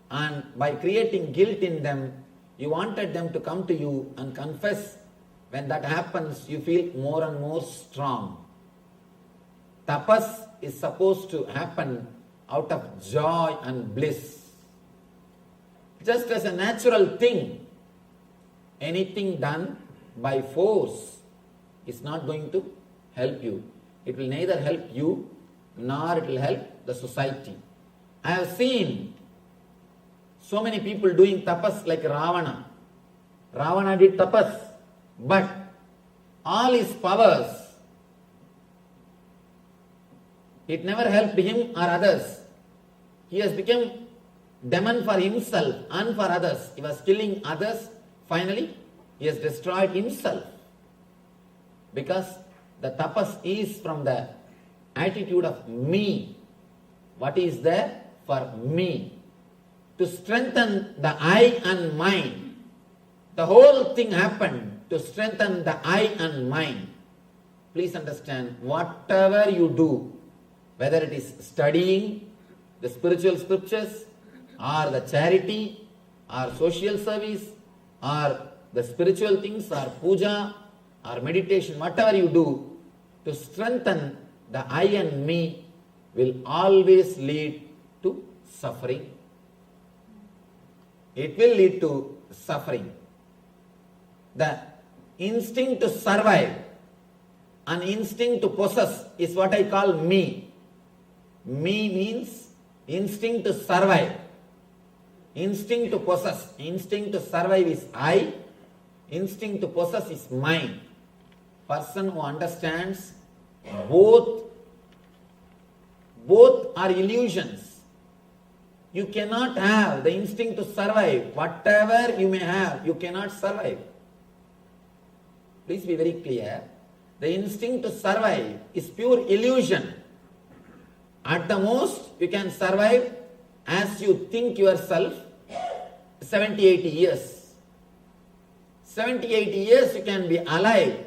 Speaker 8: and by creating guilt in them, you wanted them to come to you and confess. When that happens, you feel more and more strong. Tapas is supposed to happen out of joy and bliss. Just as a natural thing, anything done by force is not going to help you. It will neither help you nor it will help the society. I have seen so many people doing tapas like Ravana. Ravana did tapas, but all his powers, it never helped him or others. He has become demon for himself and for others. He was killing others. Finally, he has destroyed himself. Because the tapas is from the attitude of me. What is there for me? To strengthen the I and mind. The whole thing happened to strengthen the I and mind. Please understand, whatever you do, whether it is studying the spiritual scriptures, or the charity, or social service, or the spiritual things, or puja, or meditation, whatever you do, to strengthen the I and me will always lead to suffering. It will lead to suffering. The instinct to survive and instinct to possess is what I call me. Me means instinct to survive. Instinct to possess. Instinct to survive is I. Instinct to possess is mine. Person who understands both are illusions. You cannot have the instinct to survive. Whatever you may have, you cannot survive. Please be very clear. The instinct to survive is pure illusion. At the most, you can survive as you think yourself 70, 80 years. 70, 80 years you can be alive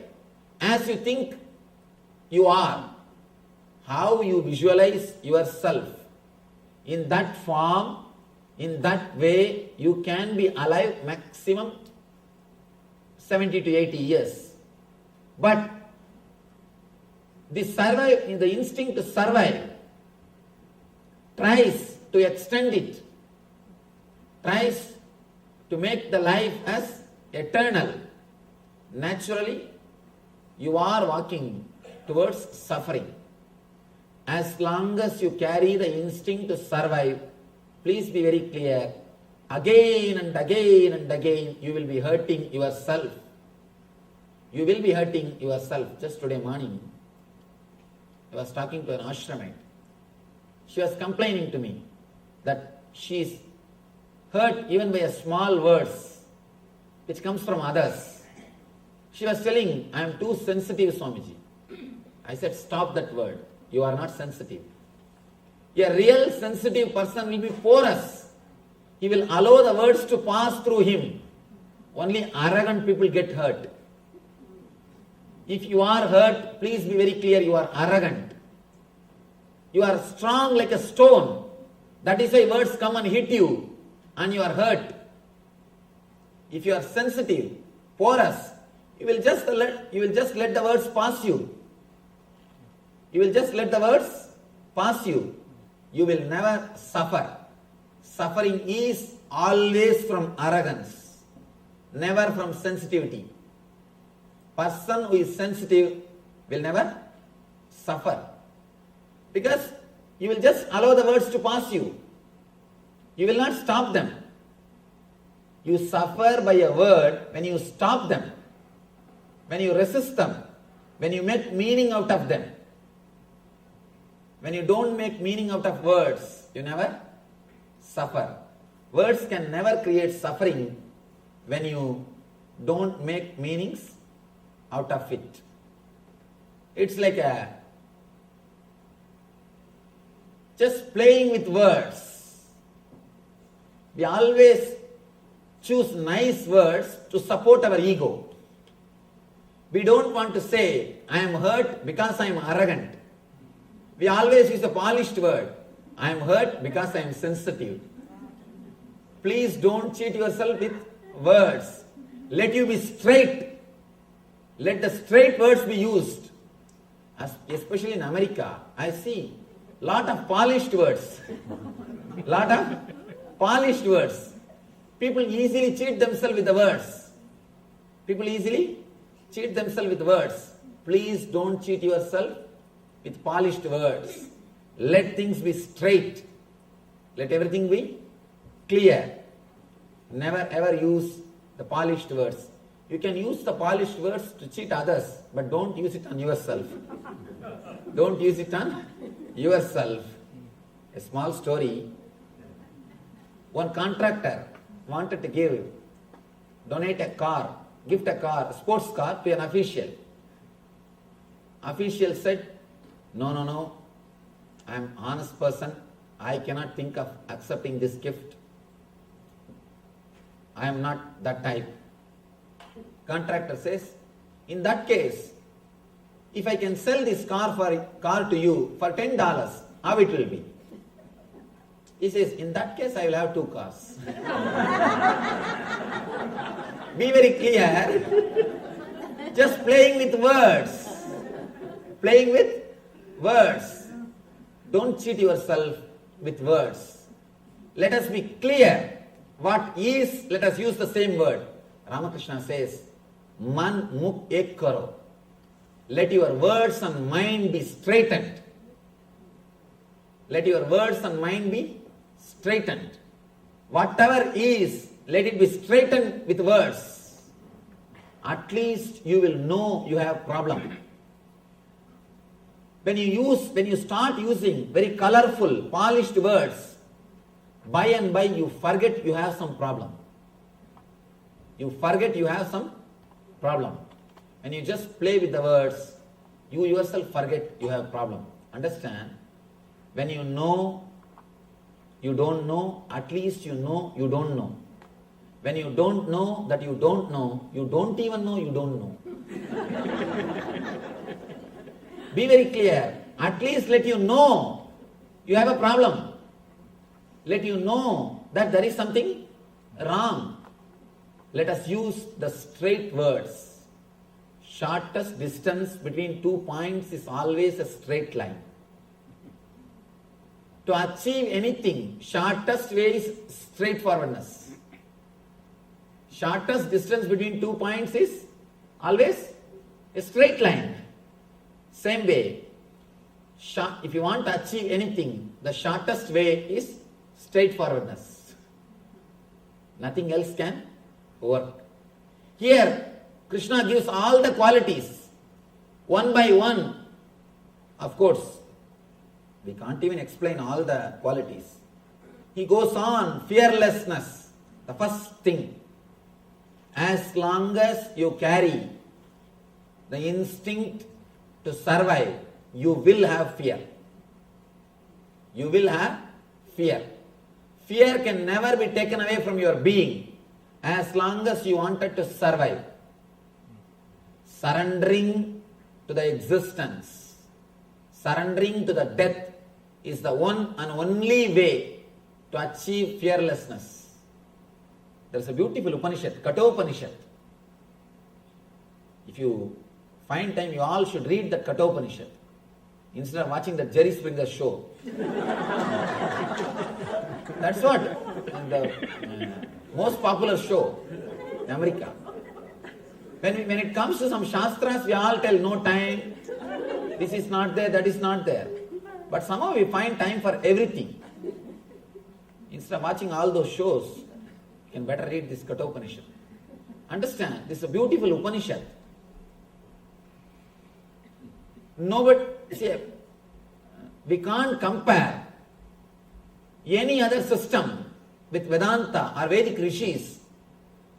Speaker 8: as you think you are. How you visualize yourself. In that form, in that way, you can be alive maximum 70 to 80 years.
Speaker 6: But the instinct to survive tries to extend it, tries to make the life as eternal. Naturally, you are walking towards suffering. As long as you carry the instinct to survive, please be very clear, again and again and again, you will be hurting yourself. You will be hurting yourself. Just today morning, I was talking to an ashramite. She was complaining to me that she is hurt even by a small words which comes from others. She was telling, I am too sensitive, Swamiji. I said, stop that word. You are not sensitive. A real sensitive person will be porous. He will allow the words to pass through him. Only arrogant people get hurt. If you are hurt, please be very clear, you are arrogant. You are strong like a stone. That is why words come and hit you and you are hurt. If you are sensitive, porous, you will just let the words pass you. You will just let the words pass you. You will never suffer. Suffering is always from arrogance, never from sensitivity. Person who is sensitive will never suffer. Because you will just allow the words to pass you. You will not stop them. You suffer by a word when you stop them, when you resist them, when you make meaning out of them. When you don't make meaning out of words, you never suffer. Words can never create suffering when you don't make meanings out of it. It's like just playing with words. We always choose nice words to support our ego. We don't want to say, I am hurt because I am arrogant. We always use a polished word. I am hurt because I am sensitive. Please don't cheat yourself with words. Let you be straight. Let the straight words be used. Especially in America, I see lot of polished words. Lot of polished words. People easily cheat themselves with the words. People easily cheat themselves with words. Please don't cheat yourself with polished words. Let things be straight. Let everything be clear. Never ever use the polished words. You can use the polished words to cheat others, but don't use it on yourself. Don't use it on yourself. A small story. One contractor wanted to donate a car, gift a car, a sports car to an official. Official said, no, I am an honest person. I cannot think of accepting this gift. I am not that type. Contractor says, in that case, if I can sell this car to you for $10, how it will be? He says, in that case, I will have 2 cars. Be very clear. Just playing with words. Playing with words. Don't cheat yourself with words. Let us be clear. What is, let us use the same word. Ramakrishna says, Man mukh ek karo. Let your words and mind be straightened. Let your words and mind be straightened. Whatever is, let it be straightened with words. At least you will know you have problem. When you start using very colorful, polished words, by and by you forget you have some problem. You forget you have some problem. When you just play with the words, you yourself forget you have problem. Understand? When you know, you don't know, at least you know you don't know. When you don't know that you don't know, you don't even know you don't know. Be very clear. At least let you know you have a problem. Let you know that there is something wrong. Let us use the straight words. shortest distance between 2 points is always a straight line. To achieve anything, shortest way is straightforwardness. Shortest distance between 2 points is always a straight line. Same way, if you want to achieve anything, the shortest way is straightforwardness. Nothing else can work. Here, Krishna gives all the qualities, one by one. Of course, we can't even explain all the qualities. He goes on, fearlessness, the first thing. As long as you carry the instinct to survive, you will have fear. You will have fear. Fear can never be taken away from your being as long as you wanted to survive. Surrendering to the existence, surrendering to the death is the one and only way to achieve fearlessness. There is a beautiful Upanishad, Kathopanishad. If you find time, you all should read that Kathopanishad instead of watching the Jerry Springer show. That's what the most popular show in America. When it comes to some shastras, we all tell no time, this is not there, that is not there. But somehow we find time for everything. Instead of watching all those shows, you can better read this Kathopanishad. Understand, this is a beautiful Upanishad. We can't compare any other system with Vedanta or Vedic rishis.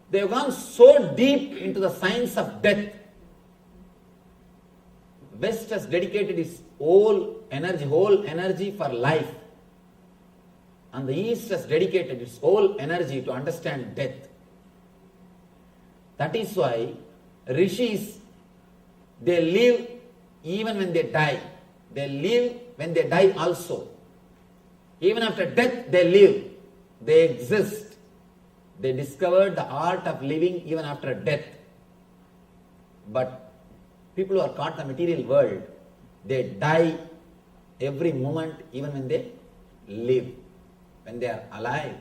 Speaker 6: They have gone so deep into the science of death. West has dedicated its whole energy for life. And the East has dedicated its whole energy to understand death. That is why rishis, they live even when they die. They live when they die also. Even after death they live. They exist. They discovered the art of living even after death. But people who are caught in the material world, they die every moment even when they live, when they are alive.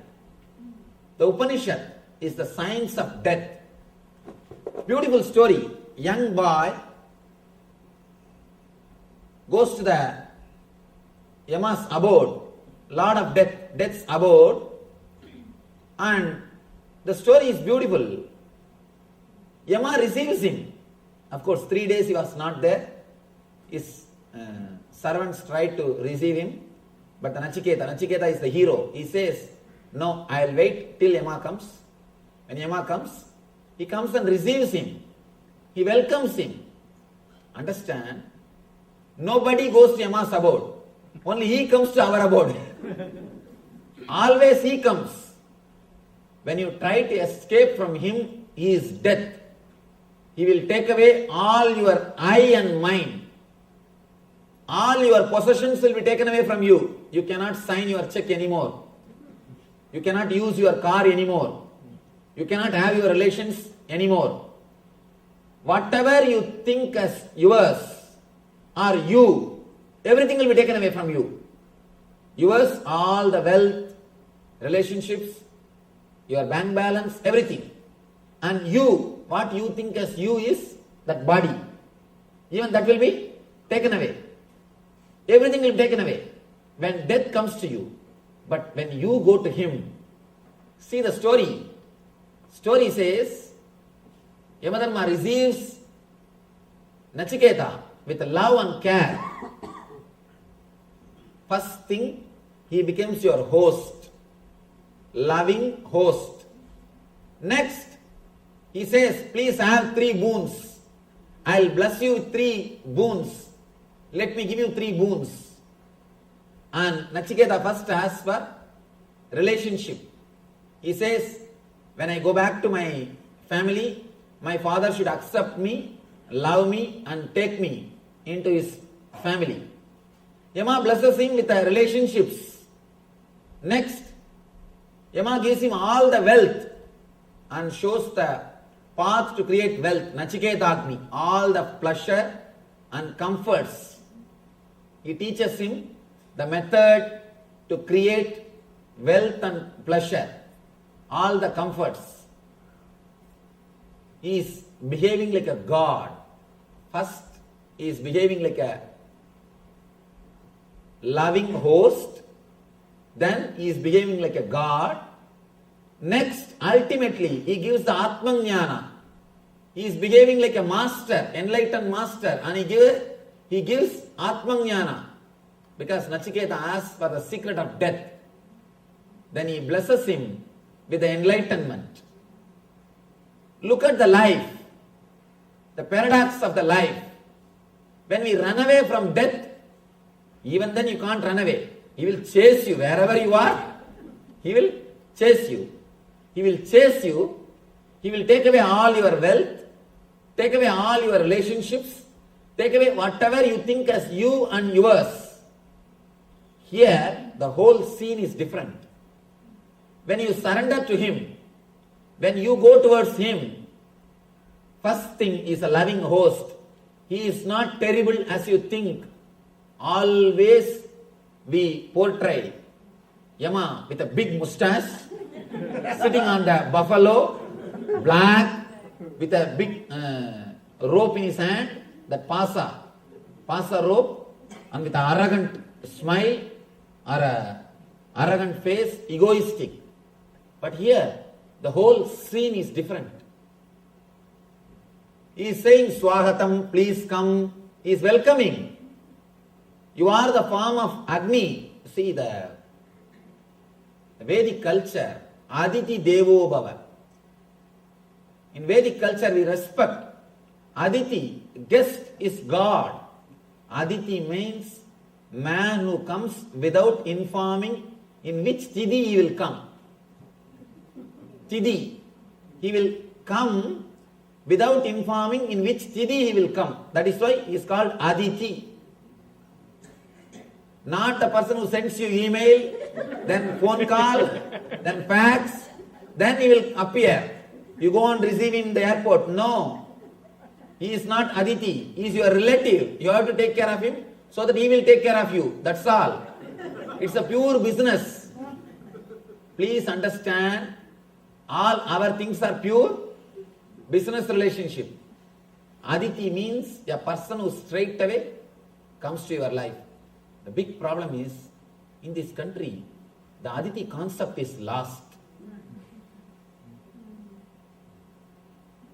Speaker 6: The Upanishad is the science of death. Beautiful story. Young boy goes to the Yama's abode, Lord of Death, Death's abode, and the story is beautiful. Yama receives him. Of course, 3 days he was not there. His servants tried to receive him, but the Nachiketa is the hero. He says, no, I will wait till Yama comes. When Yama comes, he comes and receives him. He welcomes him. Understand? Nobody goes to Yama's abode. Only he comes to our abode. Always he comes. When you try to escape from him, he is death. He will take away all your I and mind. All your possessions will be taken away from you. You cannot sign your check anymore. You cannot use your car anymore. You cannot have your relations anymore. Whatever you think as yours or you, everything will be taken away from you. Yours, all the wealth, relationships, your bank balance, everything. And you, what you think as you is that body. Even that will be taken away. Everything will be taken away when death comes to you. But when you go to him, see the story. Story says, Yamadharma receives Nachiketa with love and care. First thing, he becomes your host, loving host. Next, he says, please have 3 boons. I'll bless you with 3 boons. Let me give you 3 boons. And Nachiketa first asks for relationship. He says, when I go back to my family, my father should accept me, love me, and take me into his family. Yama blesses him with the relationships. Next, Yama gives him all the wealth and shows the
Speaker 8: path to create wealth, Nachiketagni, all the pleasure and comforts. He teaches him the method to create wealth and pleasure, all the comforts. He is behaving like a god. First, he is behaving like a loving host. Then he is behaving like a god. Next, ultimately, he gives the Atmajnana. He is behaving like a master, enlightened master, and he gives Atmajnana because Nachiketa asks for the secret of death. Then he blesses him with the enlightenment. Look at the life, the paradox of the life. When we run away from death, even then you can't run away. He will chase you wherever you are. He will chase you. He will chase you. He will take away all your wealth, take away all your relationships, take away whatever you think as you and yours. Here, the whole scene is different. When you surrender to him, when you go towards him, first thing is a loving host. He is not terrible as you think. Always we portray Yama with a big mustache, sitting on the buffalo, black, with a big rope in his hand, that pasa rope, and with an arrogant smile or a arrogant face, egoistic. But here, the whole scene is different. He is saying, Swahatam, please come. He is welcoming. You are the form of Agni. See the Vedic culture, Aditi Devo Bhava. In Vedic culture, we respect Aditi, guest is God. Aditi means man who comes without informing in which Tidhi he will come. Tidhi. He will come without informing in which Tidhi he will come. That is why he is called Aditi. Not the person who sends you email, then phone call, then fax, then he will appear. You go on receiving in the airport. No. He is not Aditi. He is your relative. You have to take care of him so that he will take care of you. That's all. It's a pure business. Please understand, all our things are pure business relationship. Aditi means a person who straight away comes to your life. The big problem is, in this country, the Aditi concept is lost.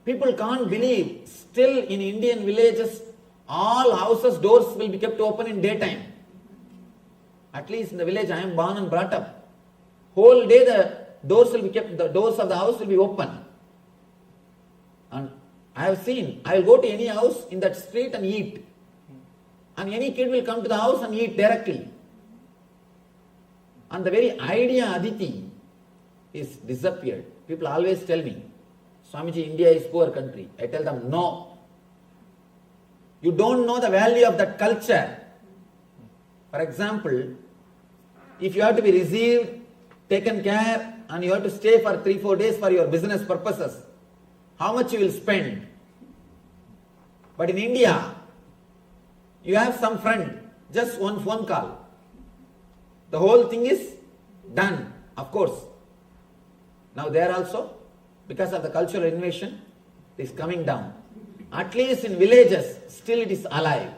Speaker 8: People can't believe, still in Indian villages, all houses' doors will be kept open in daytime. At least in the village I am born and brought up. Whole day the doors will be kept, the doors of the house will be open. And I have seen, I will go to any house in that street and eat. And any kid will come to the house and eat directly. And the very idea Aditi is disappeared. People always tell me, Swamiji, India is poor country. I tell them, no. You don't know the value of that culture. For example, if you have to be received, taken care, and you have to stay for 3-4 days for your business purposes, how much you will spend? But in India, you have some friend, just one phone call. The whole thing is done, of course. Now there also, because of the cultural invasion, it is coming down. At least in villages, still it is alive.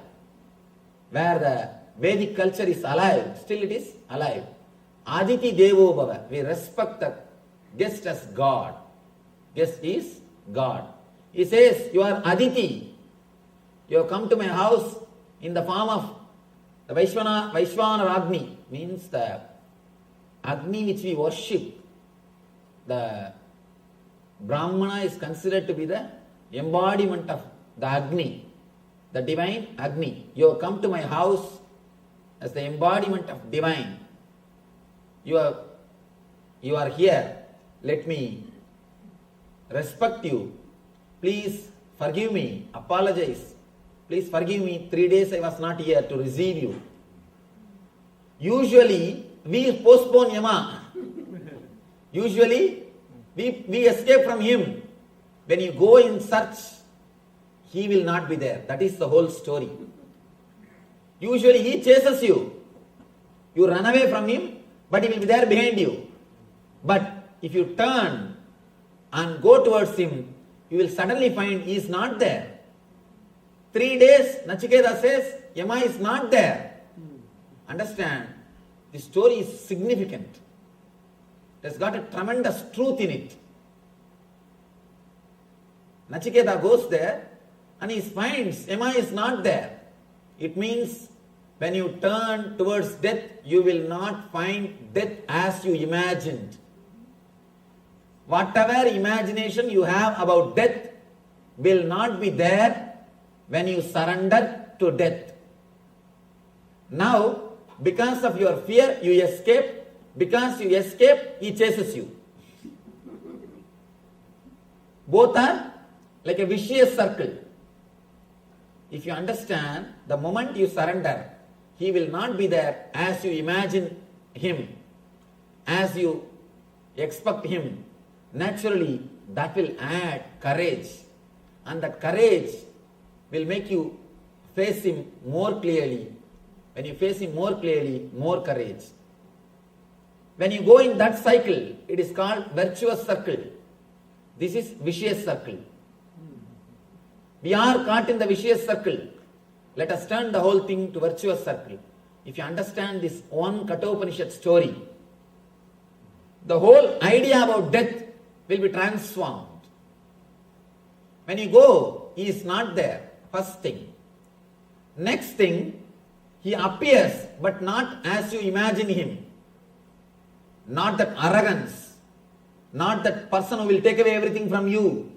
Speaker 8: Where the Vedic culture is alive, still it is alive. Aditi Devo Bhava, we respect the guest as God. Guest is God. He says, you are Aditi. You have come to my house in the form of the Vaishvana Agni, means the Agni which we worship. The Brahmana is considered to be the embodiment of the Agni, the divine Agni. You have come to my house as the embodiment of divine. You are here. Let me respect you. Please forgive me. Apologize. Please forgive me. 3 days I was not here to receive you. Usually we postpone Yama. Usually we escape from him. When you go in search, he will not be there. That is the whole story. Usually he chases you. You run away from him, but he will be there behind you. But if you turn and go towards him, you will suddenly find he is not there. 3 days, Nachiketa says, Yama is not there. Understand? The story is significant. It has got a tremendous truth in it. Nachiketa goes there and he finds Yama is not there. It means when you turn towards death, you will not find death as you imagined. Whatever imagination you have about death will not be there when you surrender to death. Now, because of your fear, you escape. Because you escape, he chases you. Both are like a vicious circle. If you understand, the moment you surrender, he will not be there as you imagine him, as you expect him. Naturally, that will add courage. And that courage will make you face him more clearly. When you face him more clearly, more courage. When you go in that cycle, it is called virtuous circle. This is vicious circle. We are caught in the vicious circle. Let us turn the whole thing to virtuous circle. If you understand this one Kathopanishad story, the whole idea about death will be transformed. When you go, he is not there. First thing. Next thing, he appears, but not as you imagine him. Not that arrogance, not that person who will take away everything from you,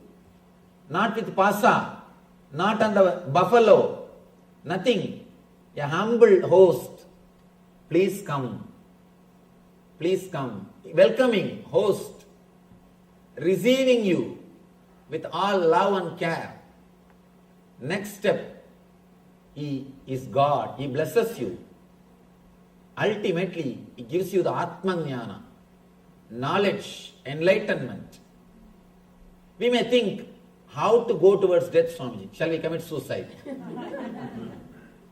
Speaker 8: not with pasa, not on the buffalo, nothing. A humble host. Please come. Please come. Welcoming host. Receiving you with all love and care. Next step, he is God. He blesses you. Ultimately, he gives you the Atmajnana, knowledge, enlightenment. We may think, how to go towards death, Swamiji? Shall we commit suicide?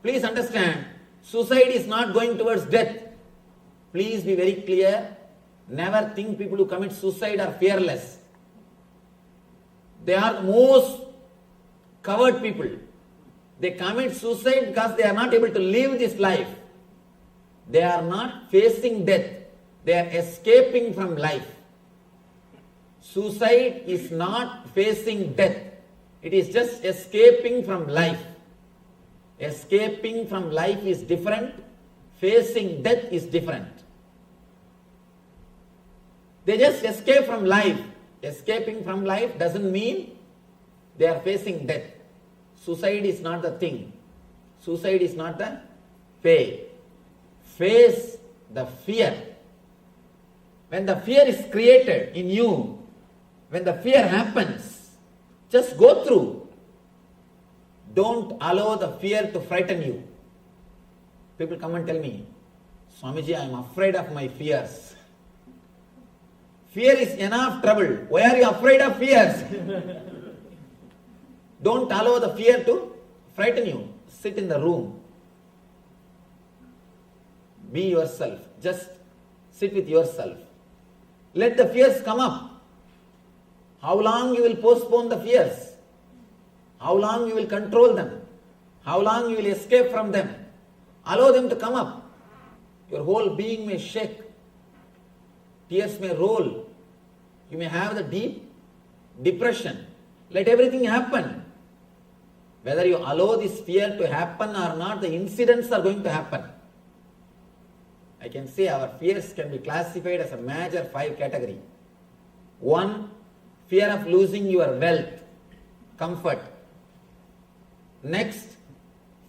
Speaker 8: Please understand, suicide is not going towards death. Please be very clear. Never think people who commit suicide are fearless. They are the most coward people. They commit suicide because they are not able to live this life. They are not facing death. They are escaping from life. Suicide is not facing death. It is just escaping from life. Escaping from life is different. Facing death is different. They just escape from life. Escaping from life doesn't mean they are facing death. Suicide is not the thing. Suicide is not the fate. Face the fear. When the fear is created in you, when the fear happens, just go through. Don't allow the fear to frighten you. People come and tell me, Swamiji, I am afraid of my fears. Fear is enough trouble. Why are you afraid of fears? Don't allow the fear to frighten you. Sit in the room. Be yourself. Just sit with yourself. Let the fears come up. How long you will postpone the fears? How long you will control them? How long you will escape from them? Allow them to come up. Your whole being may shake. Tears may roll. You may have the deep depression. Let everything happen. Whether you allow this fear to happen or not, the incidents are going to happen. I can say our fears can be classified as a major 5 category. 1, fear of losing your wealth, comfort. Next,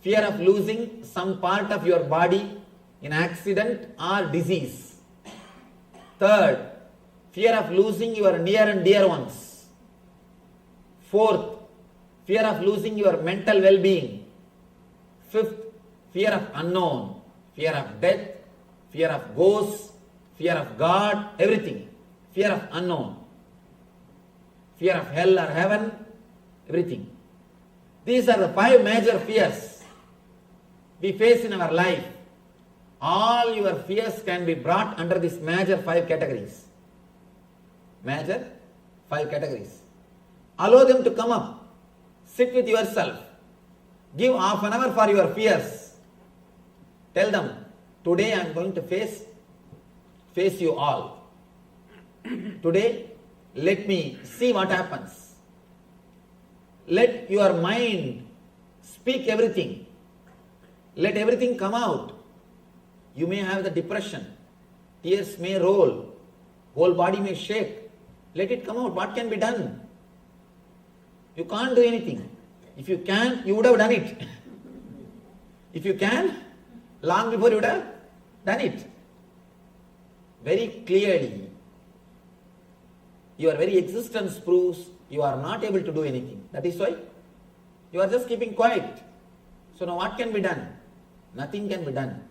Speaker 8: fear of losing some part of your body in accident or disease. Third, fear of losing your near and dear ones. Fourth, fear of losing your mental well-being. Fifth, fear of unknown, fear of death, fear of ghosts, fear of God, everything. Fear of unknown.
Speaker 6: fear of hell or heaven, everything. These are the 5 major fears we face in our life. All your fears can be brought under these major 5 categories. Major 5 categories. Allow them to come up. Sit with yourself. Give half an hour for your fears. Tell them, today I am going to face you all. Today, let me see what happens. Let your mind speak everything. Let everything come out. You may have the depression. Tears may roll. Whole body may shake. Let it come out. What can be done? You can't do anything. If you can, you would have done it. If you can, long before you would have done it. Very clearly, your very existence proves you are not able to do anything. That is why you are just keeping quiet. So now what can be done? Nothing can be done.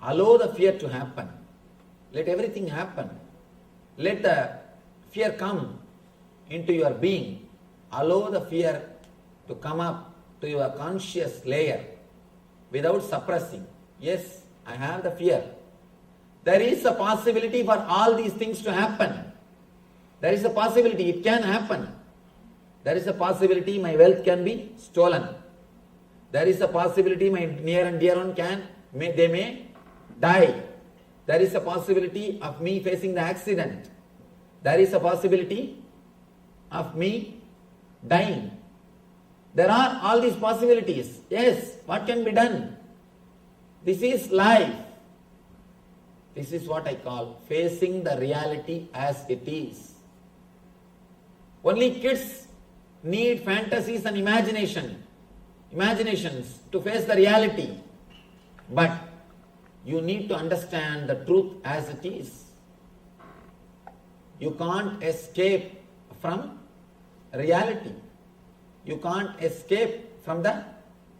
Speaker 6: Allow the fear to happen. Let everything happen. Let the fear come into your being. Allow the fear to come up to your conscious layer without suppressing. Yes, I have the fear. There is a possibility for all these things to happen. There is a possibility it can happen. There is a possibility my wealth can be stolen. There is a possibility my near and dear one they may die. There is a possibility of me facing the accident. There is a possibility of me dying. There are all these possibilities. Yes, what can be done? This is life. This is what I call facing the reality as it is. Only kids need fantasies and imaginations to face the reality. But you need to understand the truth as it is. You can't escape from reality. You can't escape from the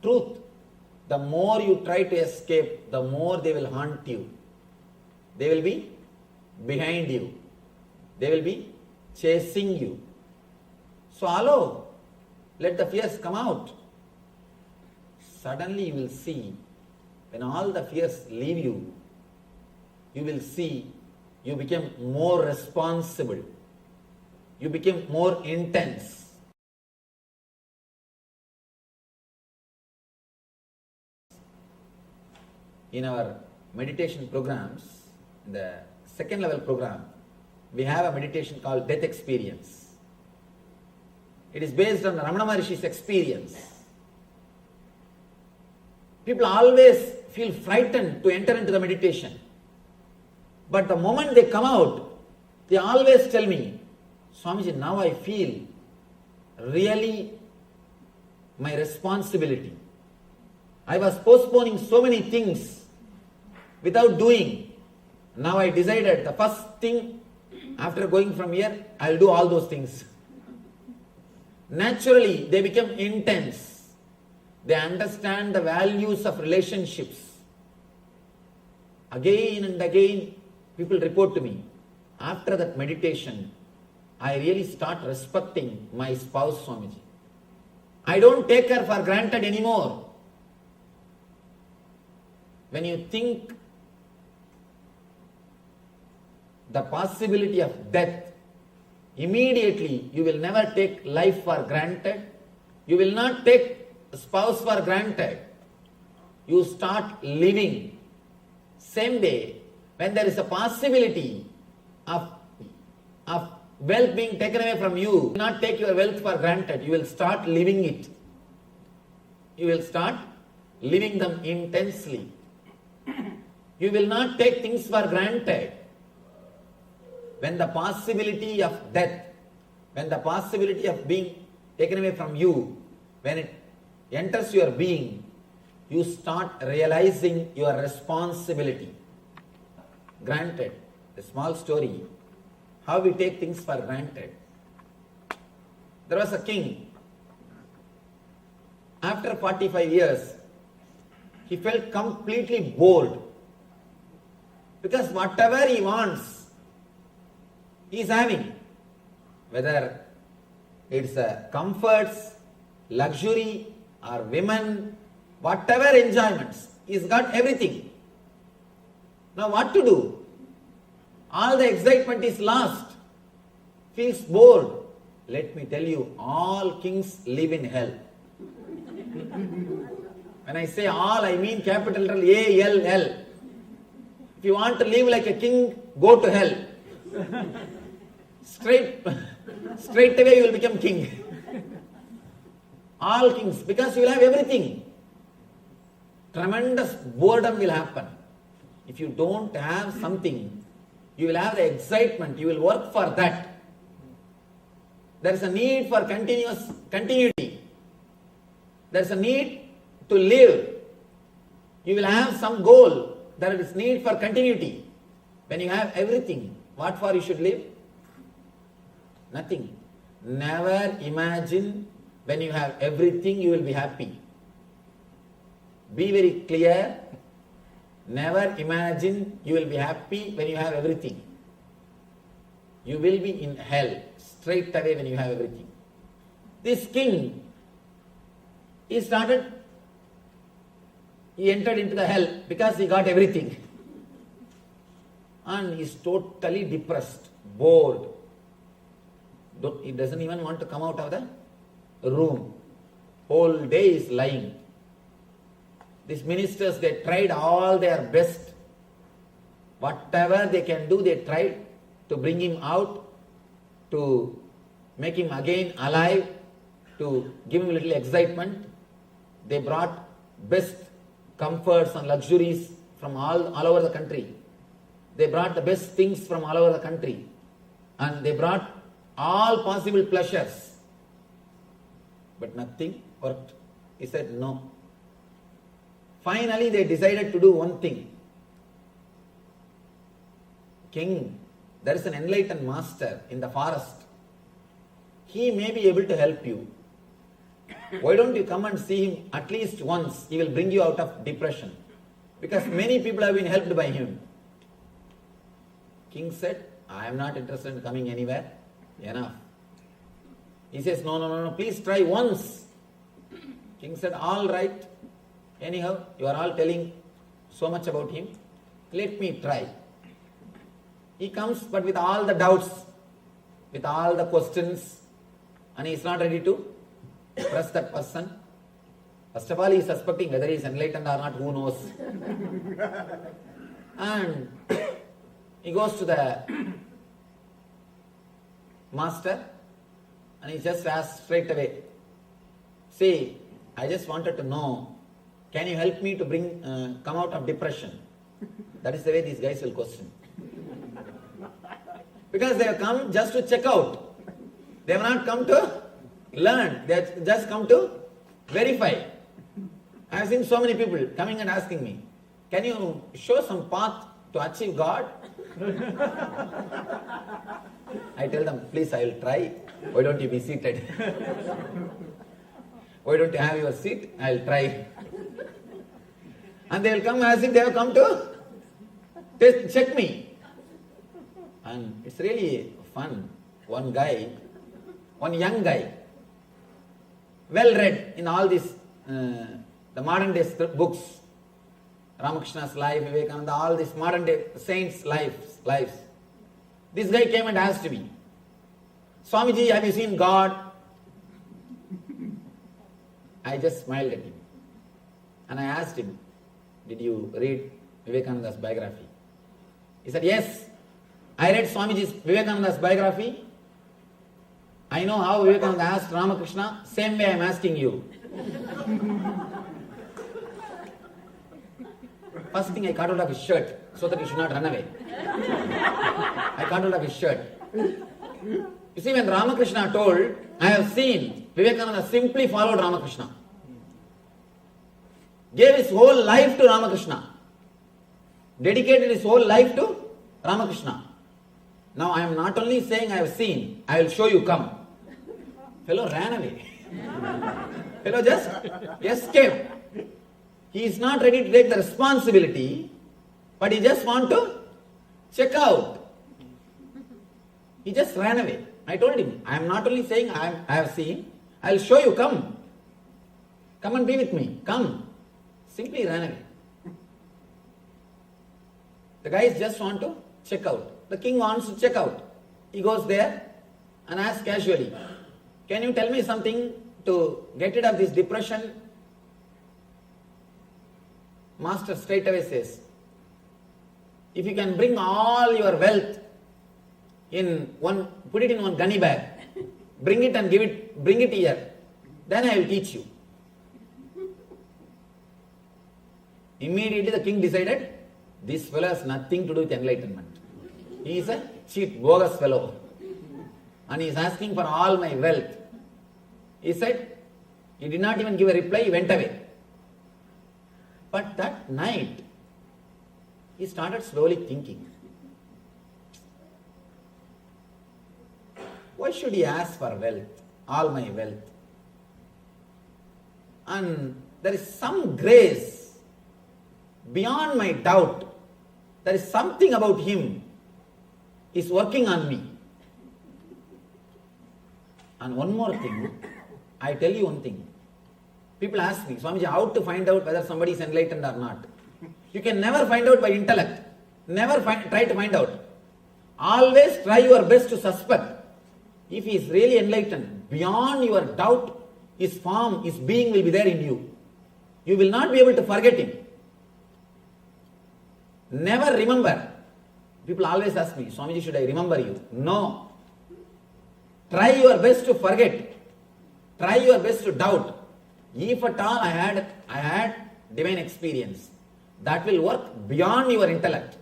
Speaker 6: truth. The more you try to escape, the more they will haunt you. They will be behind you. They will be chasing you. So allow, let the fears come out. Suddenly you will see, when all the fears leave you, you will see you become more responsible. You become more intense. In our meditation programs, the second level program, we have a meditation called Death Experience. It is based on Ramana Maharishi's experience. People always feel frightened to enter into the meditation. But the moment they come out, they always tell me, Swamiji, now I feel really my responsibility. I was postponing so many things without doing. Now I decided the first thing after going from here, I'll do all those things. Naturally, they become intense. They understand the values of relationships. Again and again, people report to me, after that meditation, I really start respecting my spouse, Swamiji. I don't take her for granted anymore. When you think the possibility of death, immediately you will never take life for granted. You will not take spouse for granted. You start living. Same day, when there is a possibility of wealth being taken away from you, do not take your wealth for granted. You will start living it. You will start living them intensely. You will not take things for granted. When the possibility of death, when the possibility of being taken away from you, when it enters your being, you start realizing your responsibility. Granted, a small story, how we take things for granted. There was a king. After 45 years, he felt completely bored. Because whatever he wants, he is having. Whether
Speaker 7: It's comforts, luxury, or women, whatever enjoyments. He's got everything. Now what to do? All the excitement is lost. Feels bored. Let me tell you, all kings live in hell. When I say all, I mean capital letter A-L-L. If you want to live like a king, go to hell. Straight away you will become king. All kings, because you will have everything. Tremendous boredom will happen. If you don't have something, you will have the excitement, you will work for that. There is a need for continuity. There is a need to live. You will have some goal. There is need for continuity. When you have everything, what for you should live? Nothing. Never imagine when you have everything you will be happy. Be very clear. Never imagine you will be happy when you have everything. You will be in hell straight away when you have everything. This king, he entered into the hell because he got everything. And he is totally depressed, bored. He doesn't even want to come out of the room. Whole day is lying. These ministers, they tried all their best. Whatever they can do, they tried to bring him out, to make him again alive, to give him a little excitement. They brought best comforts and luxuries from all over the country. They brought the best things from all over the country. And they brought all possible pleasures. But nothing worked. He said no. Finally, they decided to do one thing. King, there is an enlightened master in the forest. He may be able to help you. Why don't you come and see him at least once? He will bring you out of depression. Because many people have been helped by him. King said, I am not interested in coming anywhere. Enough. He says, no, please try once. King said, all right. Anyhow, you are all telling so much about him. Let me try. He comes, but with all the doubts, with all the questions, and he is not ready to trust that person. First of all, he is suspecting whether he is enlightened or not, who knows. And he goes to the master and he just asks straight away, see, I just wanted to know, can you help me to come out of depression? That is the way these guys will question. Because they have come just to check out. They have not come to learn. They have just come to verify. I have seen so many people coming and asking me, can you show some path to achieve God? I tell them, please, I will try. Why don't you be seated? Why don't you have your seat? I will try. And they will come as if they have come to check me. And it's really fun. One young guy, well read in all these, the modern day books, Ramakrishna's life, Vivekananda, all these modern day saints' lives. This guy came and asked me, Swamiji, have you seen God? I just smiled at him. And I asked him, did you read Vivekananda's biography? He said, yes, I read Vivekananda's biography. I know how Vivekananda asked Ramakrishna, same way I am asking you. First thing, I cut out of his shirt so that he should not run away. I cut out of his shirt. You see, when Ramakrishna told, I have seen, Vivekananda simply followed Ramakrishna. Gave his whole life to Ramakrishna. Dedicated his whole life to Ramakrishna. Now I am not only saying I have seen, I will show you, come. Fellow ran away. Fellow just escaped. He is not ready to take the responsibility, but he just wants to check out. He just ran away.
Speaker 8: I told him, I am not only saying I have seen, I will show you, come. Come and be with me, come. Simply ran away. The guys just want to check out. The king wants to check out. He goes there and asks casually, can you tell me something to get rid of this depression? Master straight away says, if you can bring all your wealth in one, put it in one gunny bag, bring it and bring it here, then I will teach you. Immediately the king decided, this fellow has nothing to do with enlightenment. He is a cheat, bogus fellow. And he is asking for all my wealth. He said, he did not even give a reply, he went away. But that night, he started slowly thinking, why should he ask for wealth, all my wealth? And there is some grace beyond my doubt. There is something about him is working on me. And one more thing, I tell you one thing. People ask me, Swamiji, how to find out whether somebody is enlightened or not? You can never find out by intellect. Never try to find out. Always try your best to suspect. If he is really enlightened, beyond your doubt, his form, his being will be there in you. You will not be able to forget him. Never remember. People always ask me, Swamiji, should I remember you? No. Try your best to forget. Try your best to doubt. If at all I had divine experience, that will work beyond your intellect.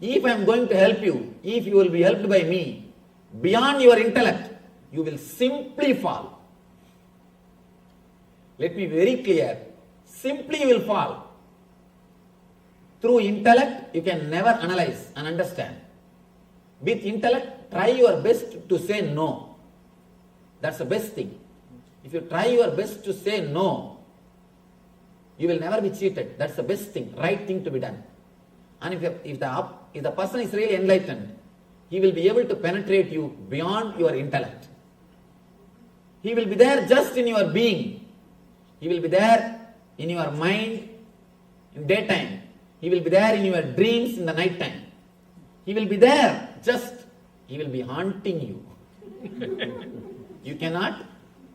Speaker 8: If I am going to help you, if you will be helped by me, beyond your intellect, you will simply fall. Let me be very clear. Simply you will fall. Through intellect, you can never analyze and understand. With intellect, try your best to say no. That's the best thing. If you try your best to say no, you will never be cheated. That's the best thing, right thing to be done. And if the person is really enlightened, he will be able to penetrate you beyond your intellect. He will be there just in your being. He will be there in your mind in daytime. He will be there in your dreams in the night time. He will be there, he will be haunting you. You cannot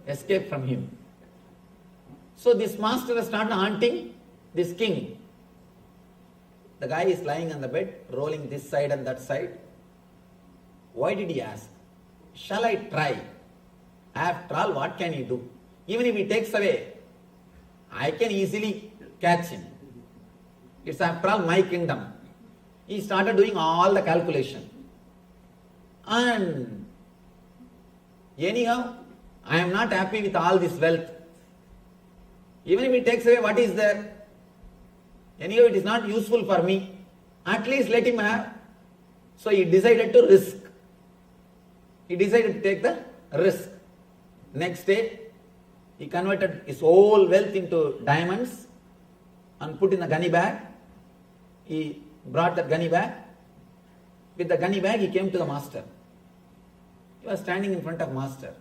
Speaker 8: escape from him. So this master has started haunting this king. The guy is lying on the bed, rolling this side and that side. Why did he ask? Shall I try? After all, what can he do? Even if he takes away, I can easily catch him. It's after all my kingdom. He started doing all the calculation. And anyhow, I am not happy with all this wealth. Even if he takes away what is there, anyhow it is not useful for me. At least let him have. So he decided to risk. He decided to take the risk. Next day, he converted his whole wealth into diamonds and put in a gunny bag. He brought that gunny bag. With the gunny bag, he came to the master. He was standing in front of master.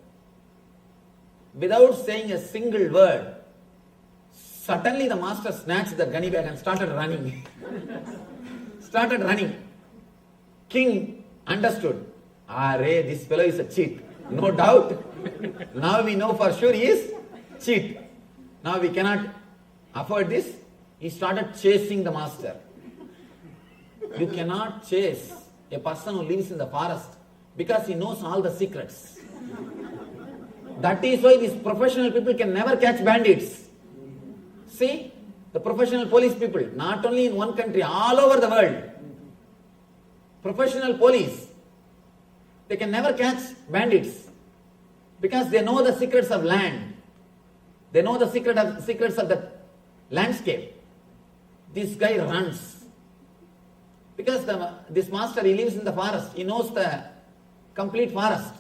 Speaker 8: Without saying a single word, suddenly the master snatched the gunny bag and started running. King understood. This fellow is a cheat. No doubt. Now we know for sure he is cheat. Now we cannot afford this. He started chasing the master. You cannot chase a person who lives in the forest because he knows all the secrets. That is why these professional people can never catch bandits. See, the professional police people, not only in one country, all over the world. Professional police, they can never catch bandits because they know the secrets of land. They know the secrets of the landscape. This guy runs. Because this master, he lives in the forest. He knows the complete forest.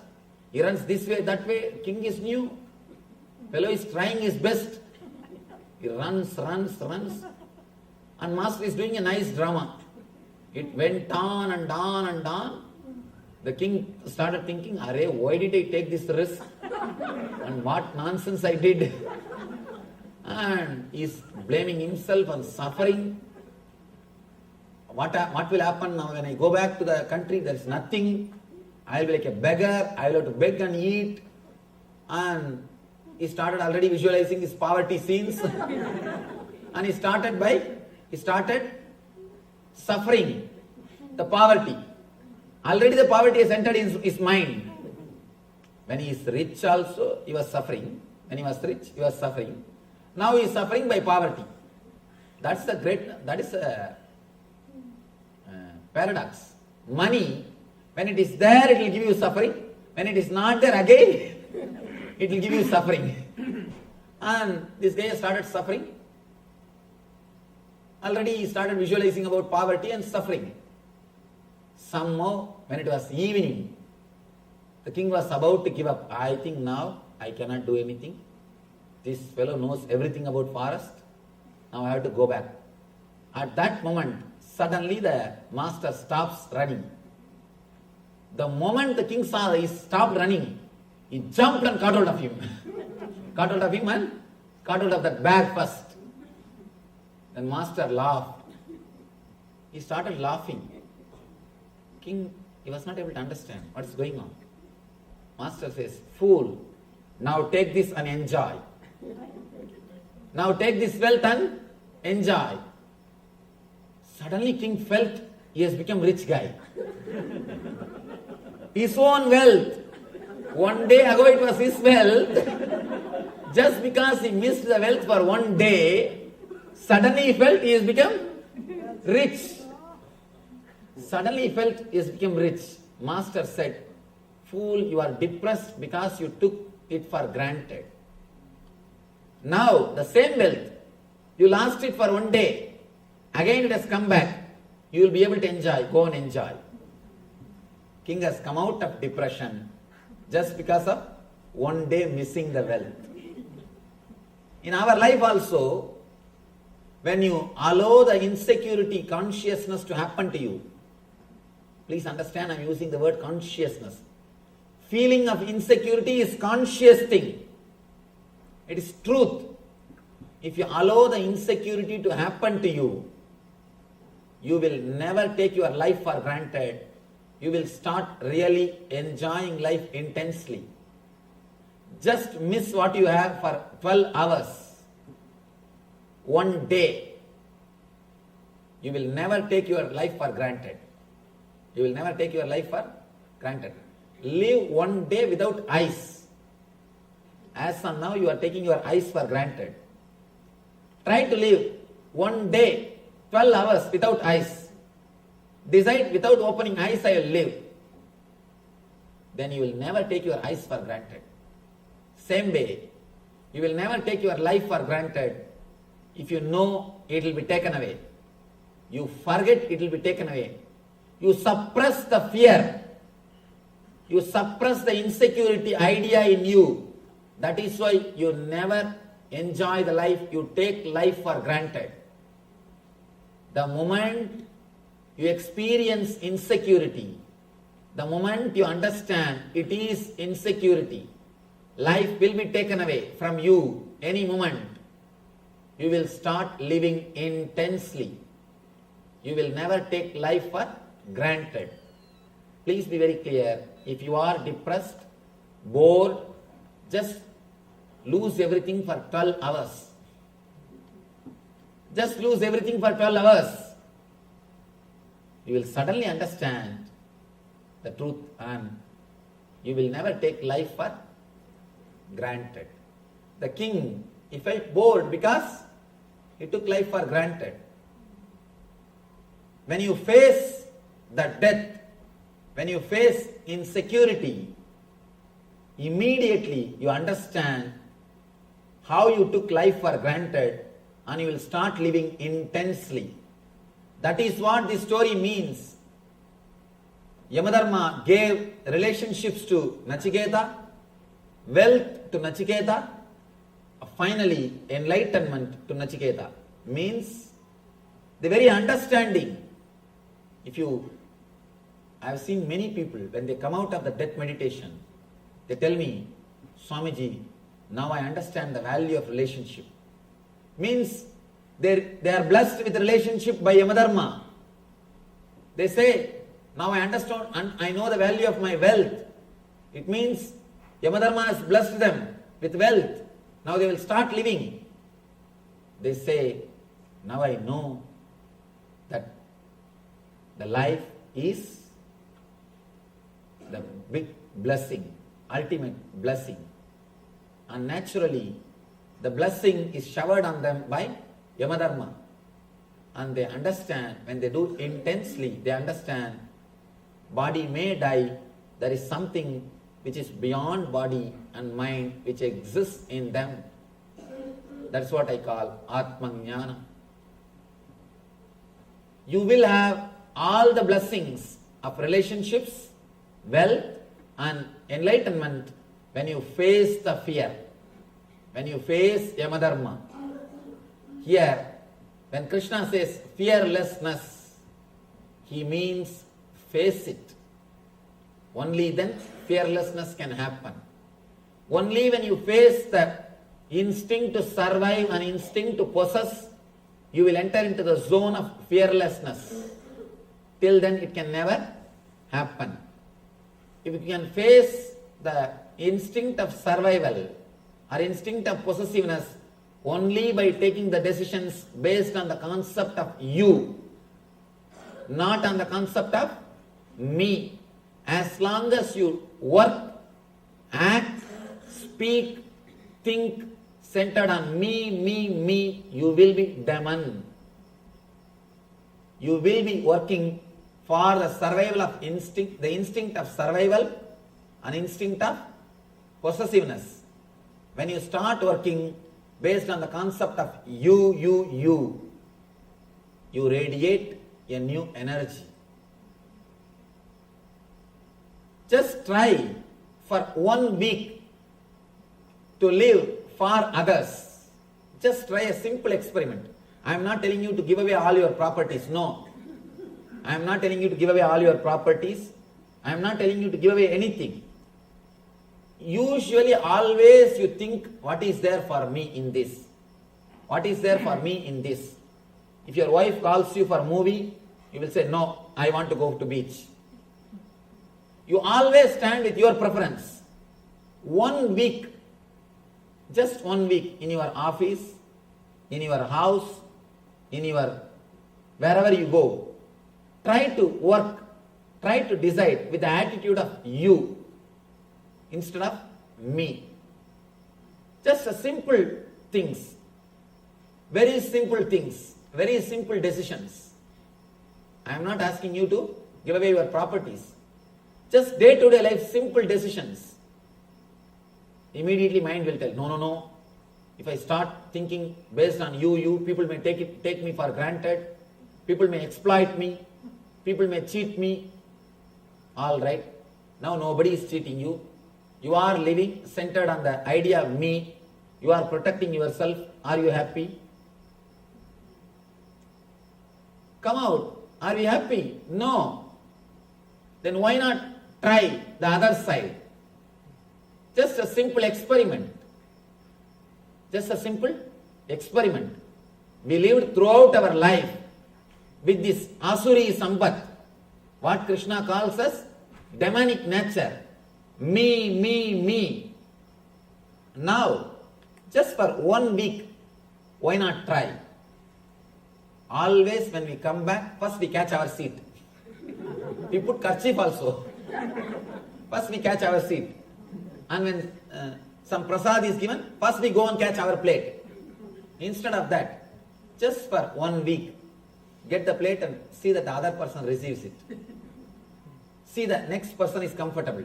Speaker 8: He runs this way, that way. King is new. Fellow is trying his best. He runs. And master is doing a nice drama. It went on and on and on. The king started thinking, Array, why did I take this risk? And what nonsense I did? And he's blaming himself and suffering. What will happen now when I go back to the country? There is nothing. I will be like a beggar. I will have to beg and eat. And he started already visualizing his poverty scenes. And he started suffering the poverty. Already the poverty has entered in his mind. When he is rich also, he was suffering. When he was rich, he was suffering. Now he is suffering by poverty. That is a paradox. Money, when it is there, it will give you suffering. When it is not there again, it will give you suffering. And this guy started suffering. Already he started visualizing about poverty and suffering. Somehow, when it was evening, the king was about to give up. I think now I cannot do anything. This fellow knows everything about forest. Now I have to go back. At that moment, suddenly the master stops running. The moment the king saw he stopped running, he jumped and caught hold of him. Caught hold of him and caught hold of that bag first. Then master laughed. He started laughing. King, he was not able to understand what is going on. Master says, fool, now take this and enjoy. Now take this wealth and enjoy. Suddenly king felt he has become rich guy. His own wealth. One day ago it was his wealth. Just because he missed the wealth for one day, suddenly he felt he has become rich. Suddenly he felt he has become rich. Master said, fool, you are depressed because you took it for granted. Now the same wealth, you lost it for one day. Again it has come back. You will be able to enjoy. Go and enjoy. King has come out of depression just because of one day missing the wealth. In our life also, when you allow the insecurity consciousness to happen to you, please understand I am using the word consciousness. Feeling of insecurity is conscious thing. It is truth. If you allow the insecurity to happen to you, you will never take your life for granted. You will start really enjoying life intensely. Just miss what you have for 12 hours. One day. You will never take your life for granted. You will never take your life for granted. Live one day without eyes. As of now, you are taking your eyes for granted. Try to live one day, 12 hours without eyes. Decide without opening eyes I will live. Then you will never take your eyes for granted. Same way, you will never take your life for granted if you know it will be taken away. You forget it will be taken away. You suppress the fear. You suppress the insecurity idea in you. That is why you never enjoy the life. You take life for granted. The moment you experience insecurity, the moment you understand it is insecurity, life will be taken away from you any moment. You will start living intensely. You will never take life for granted. Please be very clear. If you are depressed, bored, just lose everything for 12 hours. Just lose everything for 12 hours. You will suddenly understand the truth and you will never take life for granted. The king, he felt bored because he took life for granted. When you face the death, when you face insecurity, immediately you understand how you took life for granted and you will start living intensely. That is what this story means. Yamadharma gave relationships to Nachiketa, wealth to Nachiketa, finally enlightenment to Nachiketa. Means the very understanding. If you
Speaker 7: I have seen many people, when they come out of the death meditation, they tell me, Swamiji, now I understand the value of relationship. Means they are blessed with relationship by Yamadharma. They say, now I understand and I know the value of my wealth. It means Yamadharma has blessed them with wealth. Now they will start living. They say, now I know that the life is the big blessing, ultimate blessing. And naturally, the blessing is showered on them by Yamadharma. And they understand, when they do intensely, they understand body may die, there is something which is beyond body and mind which exists in them. That's what I call Atmajnana. You will have all the blessings of relationships, wealth and enlightenment when you face the fear, when you face Yamadharma. Here, when Krishna says fearlessness, he means face it. Only then fearlessness can happen. Only when you face the instinct to survive and instinct to possess, you will enter into the zone of fearlessness. Till then it can never happen. If you can face the instinct of survival or instinct of possessiveness only by taking the decisions based on the concept of you, not on the concept of me. As long as you work, act, speak, think centered on me, you will be demon. You will be working for the survival of instinct, the instinct of survival and instinct of possessiveness. When you start working based on the concept of you radiate a new energy. Just try for 1 week to live for others. Just try a simple experiment. I am not telling you to give away all your properties. No. I am not telling you to give away all your properties. I am not telling you to give away anything. Usually, always you think, what is there for me in this? What is there for me in this? If your wife calls you for a movie, you will say, no, I want to go to beach. You always stand with your preference. 1 week, just 1 week in your office, in your house, in your wherever you go, try to work, try to decide with the attitude of you instead of me. Just a simple things, very simple things, very simple decisions. I am not asking you to give away your properties. Just day-to-day life, simple decisions. Immediately mind will tell, no. If I start thinking based on you, people may take me for granted. People may exploit me. People may cheat me. All right. Now nobody is cheating you. You are living centered on the idea of me. You are protecting yourself. Are you happy? Come out. Are you happy? No. Then why not try the other side? Just a simple experiment. Just a simple experiment. We lived throughout our life with this asuri sampat, what Krishna calls as demonic nature. Me. Now, just for 1 week, why not try? Always when we come back, first we catch our seat. We put kerchief also. First we catch our seat. And when some prasad is given, first we go and catch our plate. Instead of that, just for 1 week, get the plate and see that the other person receives it. See that next person is comfortable.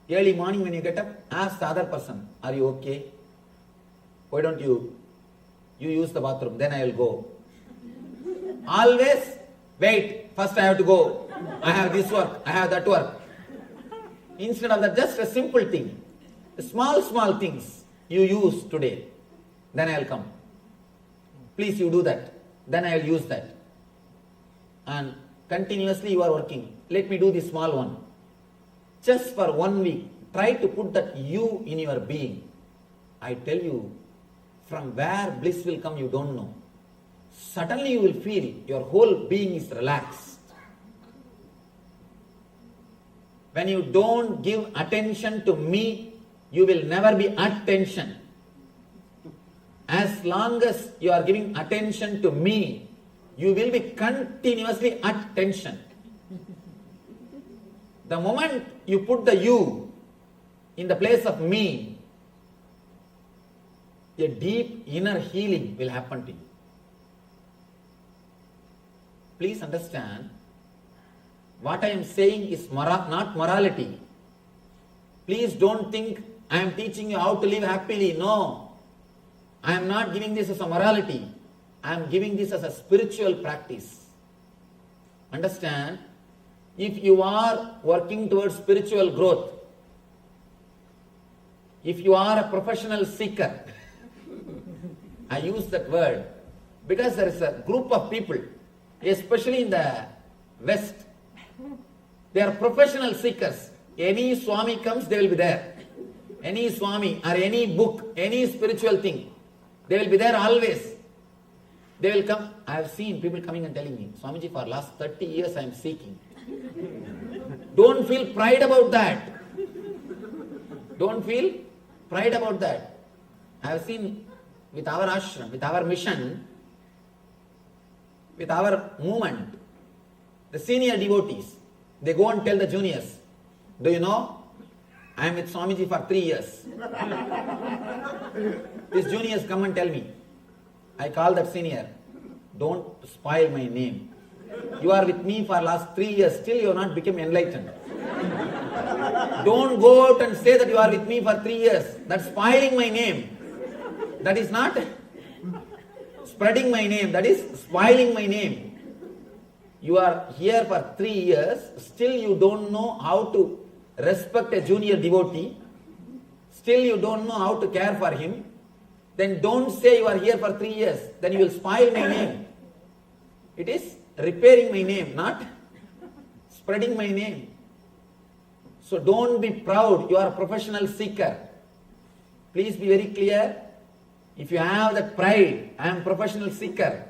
Speaker 7: Early morning when you get up, ask the other person, are you okay? Why don't you use the bathroom, then I will go. Always wait, first I have to go. I have this work, I have that work. Instead of that, just a simple thing. Small things you use today, then I will come. Please you do that, then I will use that. And
Speaker 8: continuously you are working. Let me do the small one. Just for 1 week, try to put that you in your being. I tell you, from where bliss will come, you don't know. Suddenly you will feel your whole being is relaxed. When you don't give attention to me, you will never be at tension. As long as you are giving attention to me, you will be continuously at tension. The moment you put the you in the place of me, a deep inner healing will happen to you. Please understand, what I am saying is not morality. Please don't think I am teaching you how to live happily. No. I am not giving this as a morality. I am giving this as a spiritual practice. Understand? If you are working towards spiritual growth, if you are a professional seeker, I use that word because there is a group of people, especially in the West, they are professional seekers. Any Swami comes, they will be there. Any Swami or any book, any spiritual thing, they will be there always. They will come. I have seen people coming and telling me, Swamiji, for last 30 years I am seeking. Don't feel pride about that. Don't feel pride about that. I have seen with our ashram, with our mission, with our movement, the senior devotees, they go and tell the juniors, do you know, I am with Swamiji for 3 years. These juniors come and tell me, I call that senior, don't spoil my name. You are with me for last 3 years, still you have not become enlightened. Don't go out and say that you are with me for 3 years. That's spoiling my name. That is not spreading my name, that is spoiling my name. You are here for 3 years, still you don't know how to respect a junior devotee, still you don't know how to care for him, then don't say you are here for 3 years, then you will spoil my name. It is repairing my name, not spreading my name. So don't be proud, you are a professional seeker. Please be very clear. If you have that pride, I am a professional seeker,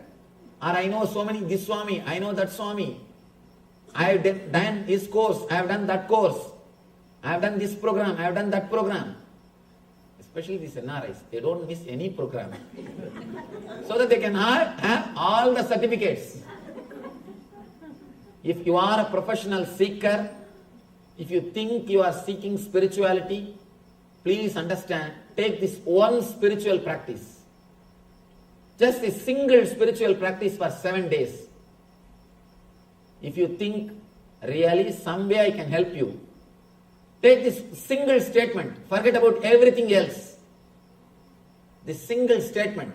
Speaker 8: or I know so many, this Swami, I know that Swami, I have done his course, I have done that course, I have done this program, I have done that program. Especially these NRIs, they don't miss any program. So that they can have all the certificates. If you are a professional seeker, if you think you are seeking spirituality, please understand, take this one spiritual practice. Just a single spiritual practice for 7 days. If you think, really, some way I can help you, take this single statement, forget about everything else. This single statement,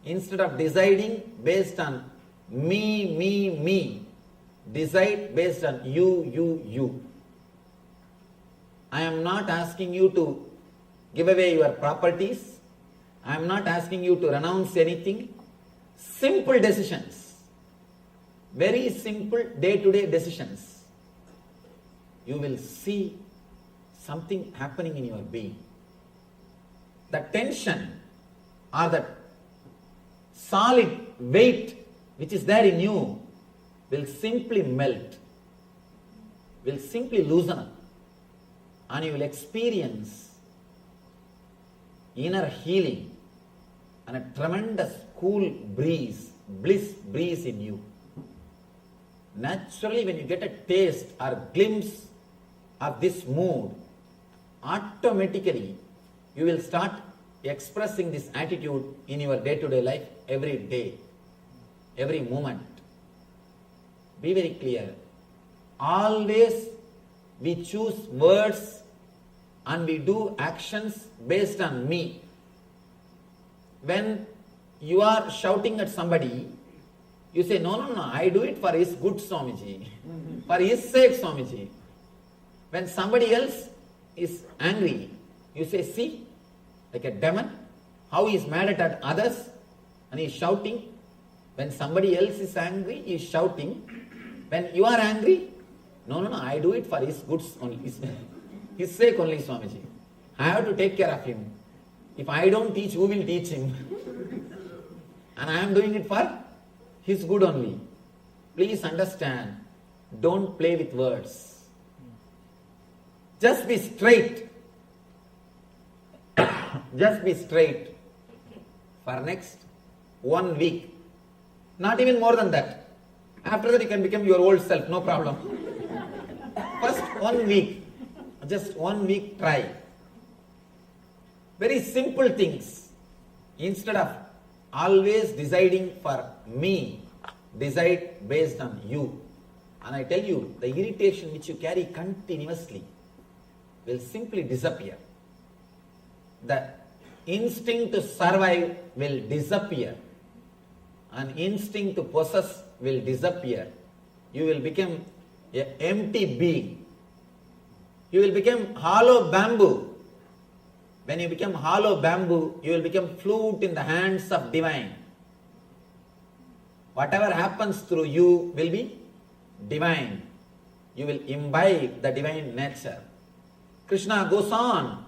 Speaker 8: instead of deciding based on me, decide based on you. I am not asking you to give away your properties. I am not asking you to renounce anything. Simple decisions. Very simple day-to-day decisions. You will see something happening in your being. The tension or the solid weight which is there in you will simply melt, will simply loosen up, and you will experience inner healing and a tremendous cool breeze, bliss breeze in you. Naturally, when you get a taste or glimpse of this mood, automatically you will start expressing this attitude in your day-to-day life every day, every moment. Be very clear. Always we choose words and we do actions based on me. When you are shouting at somebody, you say, no, I do it for his good, Swamiji. For his sake, Swamiji. When somebody else is angry, you say, see, like a demon, how he is mad at others and he is shouting. When somebody else is angry, he is shouting. When you are angry, no, I do it for his goods only, his sake only, Swamiji. I have to take care of him. If I don't teach, who will teach him? And I am doing it for his good only. Please understand, don't play with words. Just be straight. Just be straight for next 1 week. Not even more than that. After that you can become your old self, no problem. First 1 week, just 1 week try. Very simple things. Instead of always deciding for me, decide based on you. And I tell you, the irritation which you carry continuously will simply disappear. The instinct to survive will disappear. An instinct to possess will disappear. You will become an empty being. You will become hollow bamboo. When you become hollow bamboo, you will become flute in the hands of divine. Whatever happens through you will be divine. You will imbibe the divine nature. Krishna goes on.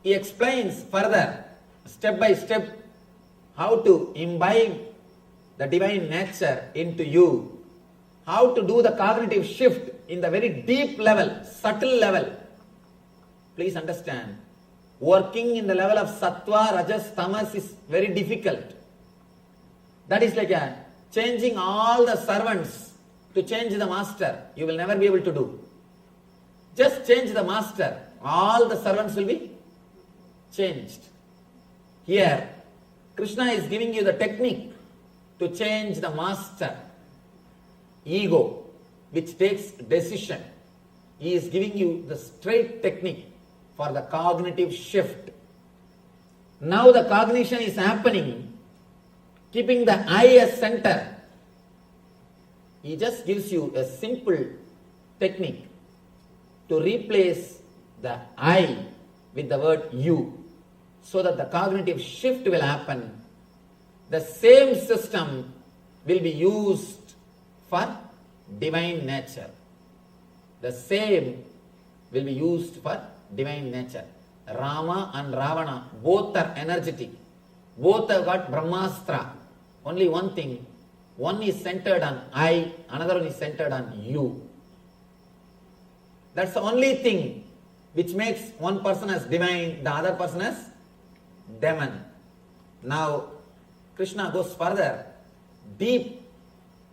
Speaker 8: He explains further, step by step, how to imbibe the divine nature into you. How to do the cognitive shift in the very deep level, subtle level. Please understand, working in the level of sattva, rajas, tamas is very difficult. That is like changing all the servants to change the master. You will never be able to do. Just change the master. All the servants will be changed. Here, Krishna is giving you the technique to change the master. Ego, which takes decision. He is giving you the straight technique for the cognitive shift. Now the cognition is happening, keeping the I as center. He just gives you a simple technique to replace the I with the word you, so that the cognitive shift will happen. The same system will be used for divine nature. The same will be used for divine nature. Rama and Ravana, both are energetic. Both have got Brahmastra. Only one thing, one is centered on I, another one is centered on you. That's the only thing which makes one person as divine, the other person as demon. Now, Krishna goes further, deep,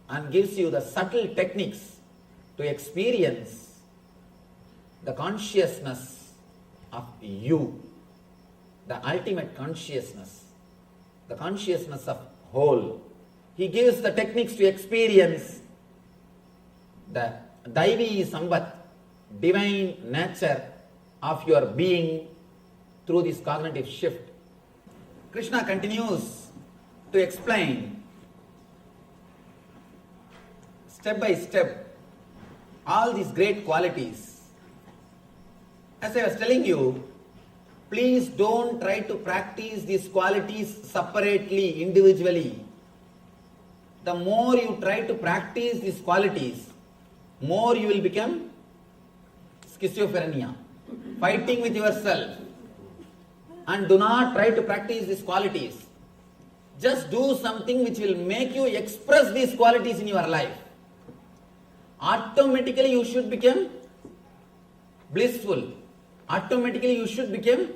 Speaker 8: and gives you the subtle techniques to experience the consciousness of you, the ultimate consciousness, the consciousness of whole. He gives the techniques to experience the Daivi Sambat, divine nature of your being through this cognitive shift. Krishna continues to explain step by step all these great qualities. As I was telling you, please don't try to practice these qualities separately, individually. The more you try to practice these qualities, more you will become schizophrenia, fighting with yourself. And do not try to practice these qualities. Just do something which will make you express these qualities in your life. Automatically you should become blissful. Automatically you should become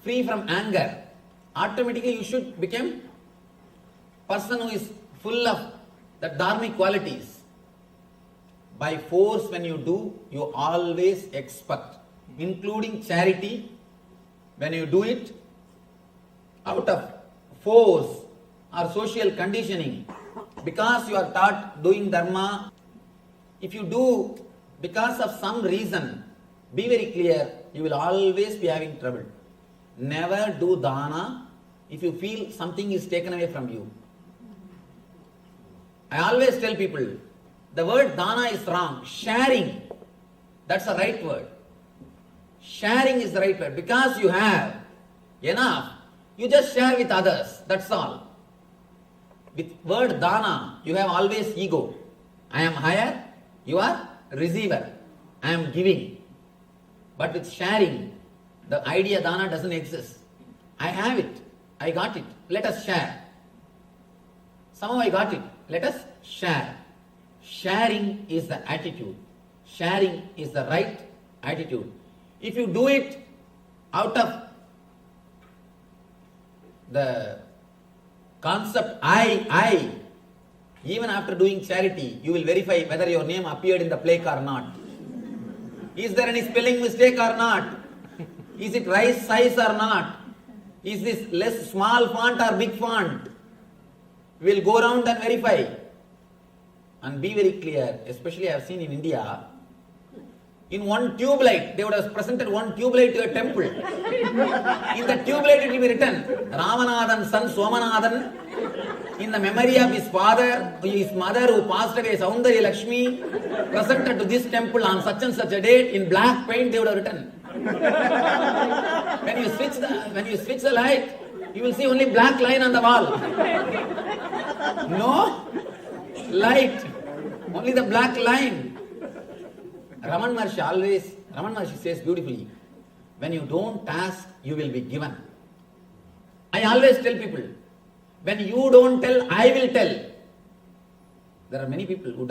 Speaker 8: free from anger. Automatically you should become person who is full of the dharmic qualities. By force, when you do, you always expect, including charity. When you do it out of force or social conditioning, because you are taught doing dharma, if you do because of some reason, be very clear, you will always be having trouble. Never do dana if you feel something is taken away from you. I always tell people, the word dana is wrong. Sharing, that's the right word. Sharing is the right word. Because you have enough, you just share with others. That's all. With word dana, you have always ego.
Speaker 6: I am higher, you are receiver. I am giving. But with sharing, the idea dana doesn't exist. I have it. I got it. Let us share. Somehow I got it. Let us share. Sharing is the attitude. Sharing is the right attitude. If you do it out of the concept I, even after doing charity, you will verify whether your name appeared in the plaque or not. Is there any spelling mistake or not? Is it right size or not? Is this less small font or big font? We will go around and verify. And be very clear, especially I have seen in India, in one tube light, they would have presented one tube light to a temple. In the tube light it will be written, Ramanathan's son Somanathan, in the memory of his father, his mother who passed away, Saundari Lakshmi, presented to this temple on such and such a date, in black paint they would have written. When you switch the light, you will see only black line on the wall. No light, only the black line. Raman Maharshi says beautifully, when you don't ask, you will be given. I always tell people, when you don't tell, I will tell. There are many people who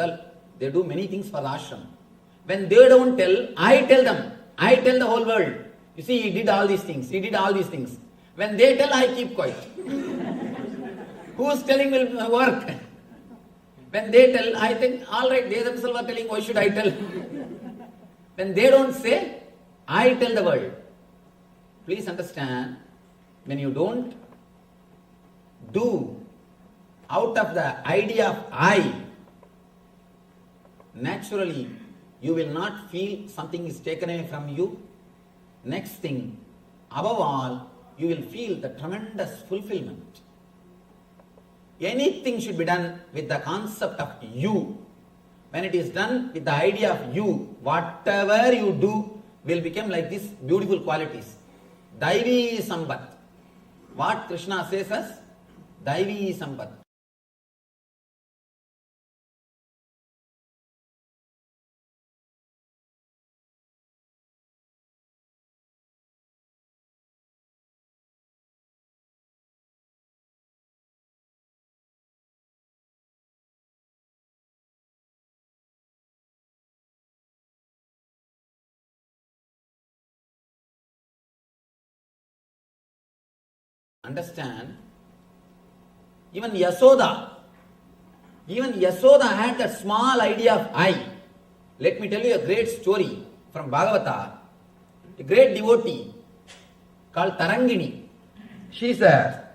Speaker 6: they do many things for the ashram. When they don't tell, I tell them. I tell the whole world. You see, he did all these things. He did all these things. When they tell, I keep quiet. Who's telling will work? When they tell, I think, all right, they themselves are telling, why should I tell? When they don't say, I tell the world. Please understand, when you don't do out of the idea of I, naturally you will not feel something is taken away from you. Next thing, above all, you will feel the tremendous fulfillment. Anything should be done with the concept of you. When it is done with the idea of you, whatever you do will become like these beautiful qualities. Daivi Sambat. What Krishna says as Daivi Sambat. Understand? Even Yasoda had that small idea of I. Let me tell you a great story from Bhagavata. A great devotee called Tarangini. She is a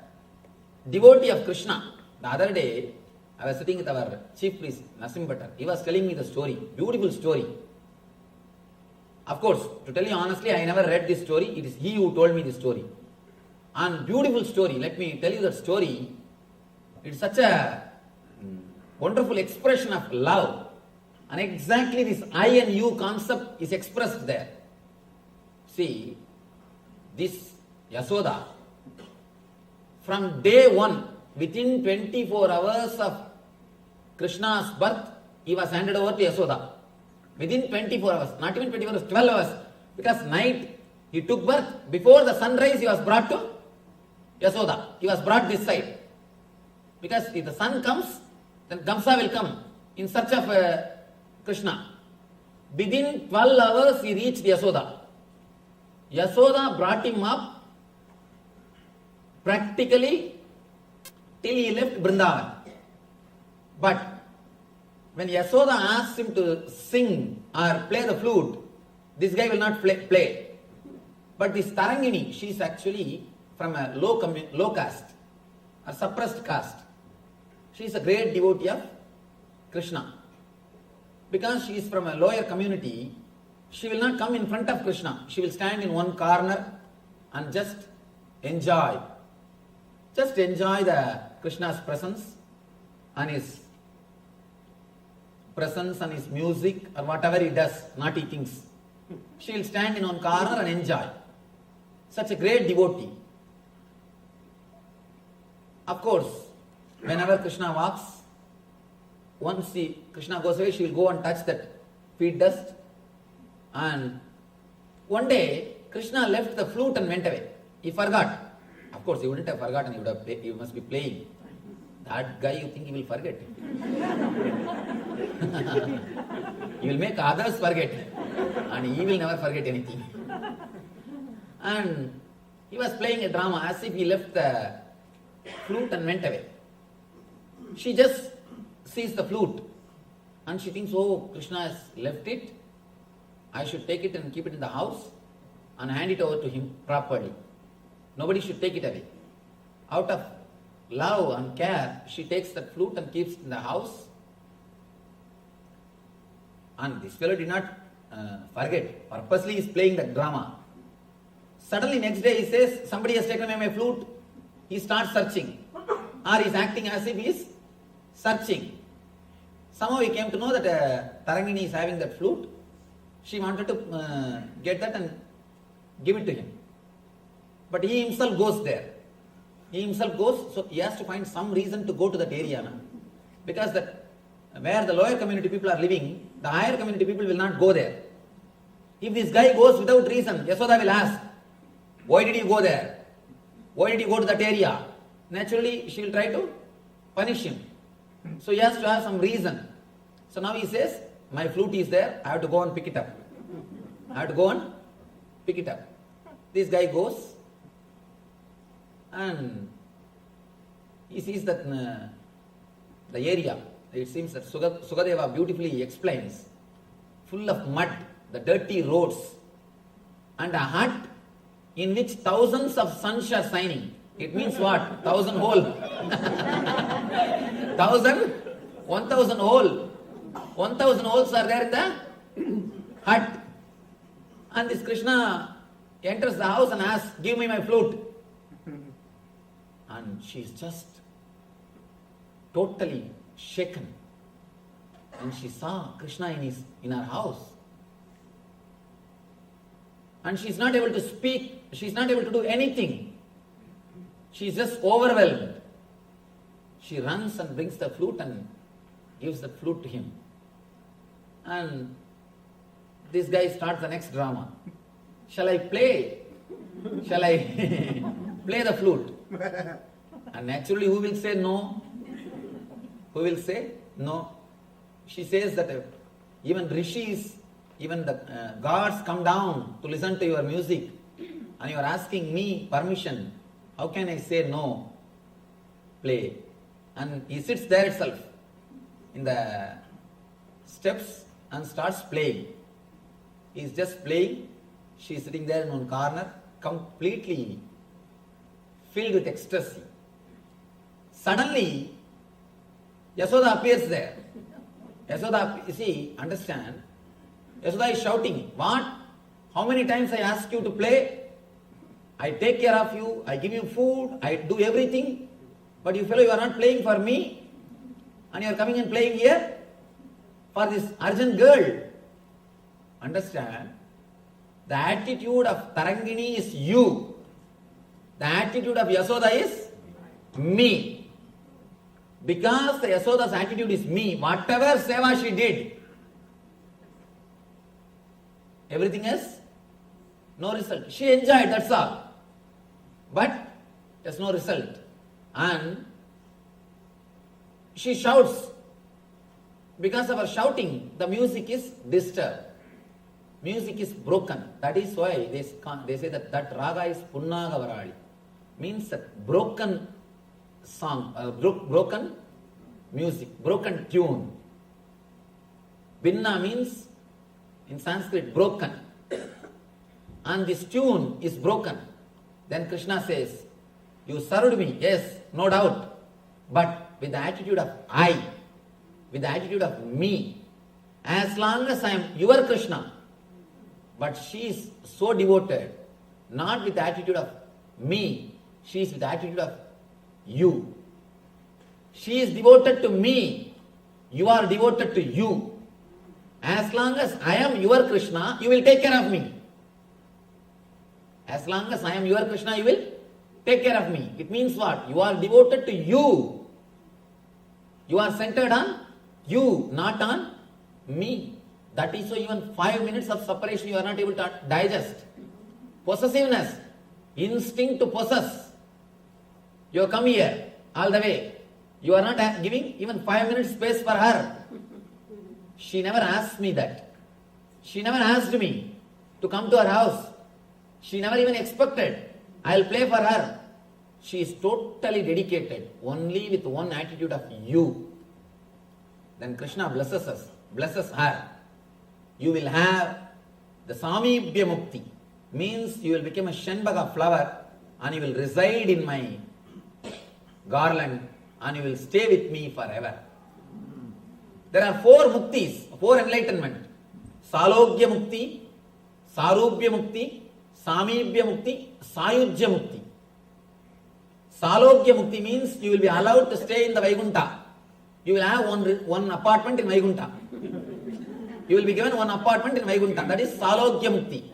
Speaker 6: devotee of Krishna. The other day, I was sitting with our chief priest, Nasim Bhattar. He was telling me the story. Beautiful story. Of course, to tell you honestly, I never read this story. It is he who told me this story. And beautiful story. Let me tell you that story. It's such a wonderful expression of love. And exactly this I and you concept is expressed there. See, this Yasoda, from day one, within 24 hours of Krishna's birth, he was handed over to Yasoda. Within 24 hours, not even 24 hours, 12 hours. Because night, he took birth. Before the sunrise, he was brought to Yasoda. He was brought this side. Because if the sun comes, then Gamsa will come in search of Krishna. Within 12 hours, he reached Yasoda. Yasoda brought him up practically till he left Vrindavan. But when Yasoda asked him to sing or play the flute, this guy will not play. But this Tarangini, she is actually from a low caste, a suppressed caste. She is a great devotee of Krishna. Because she is from a lower community, she will not come in front of Krishna. She will stand in one corner and just enjoy. Just enjoy the Krishna's presence and his music or whatever he does, naughty things. She will stand in one corner and enjoy. Such a great devotee. Of course, whenever Krishna walks,
Speaker 1: once Krishna goes away, she will go and touch that feet dust. And one day, Krishna left the flute and went away. He forgot. Of course, he wouldn't have forgotten. He must be playing. That guy, you think he will forget? He will make others forget, and he will never forget anything. And he was playing a drama as if he left the flute and went away. She just sees the flute and she thinks, oh, Krishna has left it. I should take it and keep it in the house and hand it over to him properly. Nobody should take it away. Out of love and care, she takes that flute and keeps it in the house. And this fellow did not forget. Purposely he is playing that drama. Suddenly next day he says, somebody has taken away my flute. He starts searching. Or he is acting as if he is searching. Somehow he came to know that Tarangini is having that flute. She wanted to get that and give it to him. But he himself goes there. He himself goes, so he has to find some reason to go to that area. Na? Because that where the lower community people are living, the higher community people will not go there. If this guy goes without reason, Yasoda will ask, why did you go there? Why did you go to that area? Naturally, she will try to punish him. So he has to have some reason. So now he says, my flute is there, I have to go and pick it up. I have to go and pick it up. This guy goes and he sees that the area, it seems that Sukadeva beautifully explains, full of mud, the dirty roads, and a hut in which thousands of suns are shining. It means what? 1,000 hole. 1,000 hole. 1,000 holes are there in the hut. And this Krishna enters the house and asks, give me my flute. And she is just totally shaken. And she saw Krishna in her house. And she is not able to speak, she is not able to do anything. She is just overwhelmed. She runs and brings the flute and gives the flute to him. And this guy starts the next drama. Shall I play? Shall I play the flute? And naturally, who will say no? Who will say no? She says that even rishis, even the gods come down to listen to your music, and you are asking me permission. How can I say no? Play. And he sits there itself in the steps and starts playing. He is just playing. She is sitting there in one corner, completely filled with ecstasy. Suddenly, Yasoda appears there. Yasoda, you see, understand, Yasoda is shouting, what? How many times I ask you to play? I take care of you, I give you food, I do everything, but you fellow, you are not playing for me, and you are coming and playing here for this urgent girl. Understand? The attitude of Tarangini is you. The attitude of Yasoda is me. Because the Yasoda's attitude is me, whatever seva she did, everything else, no result. She enjoyed, that's all. But there's no result. And she shouts. Because of her shouting, the music is disturbed. Music is broken. That is why they say that raga is punnaga varali. Means that broken song, broken music, broken tune. Binna means in Sanskrit broken. And this tune is broken. Then Krishna says, you served me, yes, no doubt, but with the attitude of I, with the attitude of me. As long as I am your Krishna, but she is so devoted, not with the attitude of me, she is with the attitude of you. She is devoted to me, you are devoted to you. As long as I am your Krishna, you will take care of me. As long as I am your Krishna, you will take care of me. It means what? You are devoted to you. You are centered on
Speaker 6: you, not on me. That is why even 5 minutes of separation you are not able to digest. Possessiveness, instinct to possess. You have come here all the way. You are not giving even 5 minutes space for her. She never asked me that. She never asked me to come to her house. She never even expected I'll play for her. She is totally dedicated only with one attitude of you. Then Krishna blesses us, blesses her. You will have the Samibhya Mukti. Means you will become a Shenbaga flower and you will reside in my garland and you will stay with me forever. There are 4 muktis, 4 enlightenment. Salogya Mukti, Sarubhya Mukti, Samibhya Mukti, Sayujya Mukti. Salogya Mukti means you will be allowed to stay in the Vaikuntha. You will have one apartment in Vaikuntha. You will be given one apartment in Vaikuntha. That is Salogya Mukti.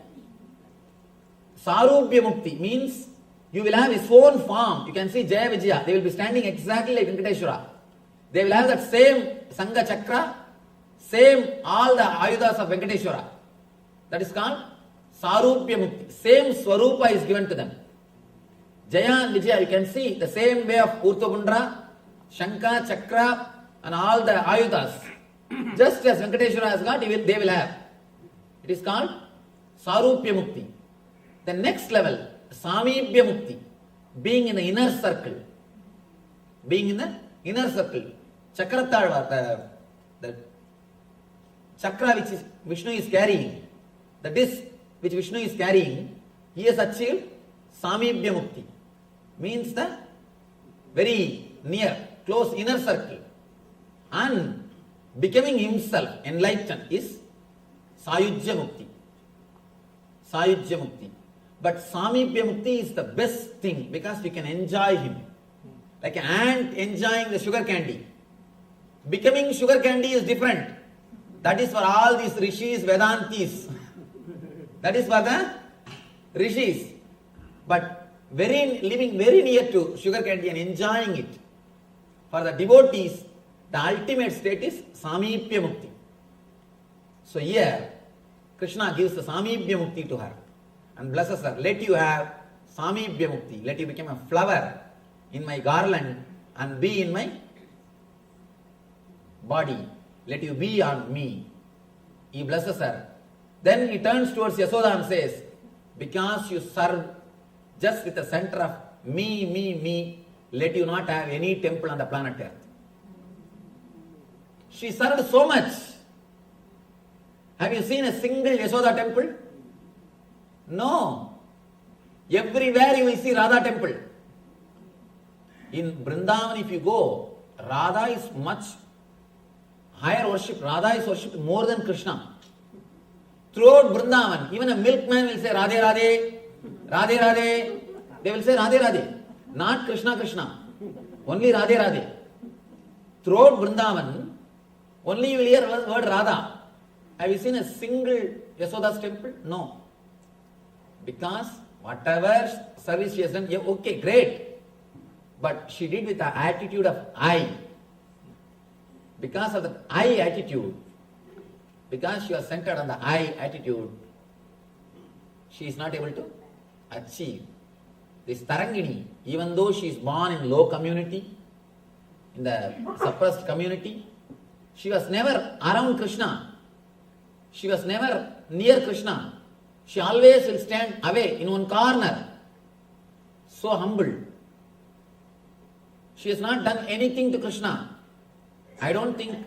Speaker 6: Sarubhya Mukti means you will have his own form. You can see Jaya Vijaya. They will be standing exactly like Venkateshwara. They will have that same Sangha Chakra, same all the Ayudhas of Venkateshwara. That is called Sarubhya Mukti. Same Swarupa is given to them. Jaya and Vijaya, you can see the same way of Urthabundra, Shankha, Chakra and all the Ayudhas. Just as Venkateshwara has got, they will have. It is called Sarubhya Mukti. The next level, Samibhya Mukti, being in the inner circle. Being in the inner circle. Chakratalva, the chakra which Vishnu is carrying, the disc which Vishnu is carrying, he has achieved Samibhya Mukti. Means the very near, close inner circle. And becoming himself enlightened is Sayujya Mukti. Sayujya Mukti. But Samibhya Mukti is the best thing because you can enjoy him. Like an ant enjoying the sugar candy. Becoming sugar candy is different. That is for all these rishis, Vedantis. That is for the rishis. But living very near to sugar candy and enjoying it. For the devotees, the ultimate state is Samibhya Mukti. So here, Krishna gives the Samibhya Mukti to her and blesses her. Let you have Samibhya Mukti. Let you become a flower in my garland and be in my body. Let you be on me. He blesses her. Then he turns towards Yasoda and says, because you serve just with the center of me, let you not have any temple on the planet Earth. She served so much. Have you seen a single Yasoda temple? No. Everywhere you will see Radha temple. In Vrindavan, if you go, Radha is much higher worship. Radha is worshipped more than Krishna. Throughout Vrindavan, even a milkman will say Radhe Radhe, Radhe Radhe. They will say Radhe Radhe. Not Krishna Krishna. Only Radhe Radhe. Throughout Vrindavan, only you will hear the word Radha. Have you seen a single Yasoda's temple? No. Because whatever service she has done, okay, great. But she did with the attitude of I. Because of the I attitude, because she was centered on the I attitude, she is not able to achieve. This Tarangini, even though she is born in low community, in the suppressed community, she was never around Krishna. She was never near Krishna. She always will stand away in one corner. So humble. She has not done anything to Krishna. I don't think,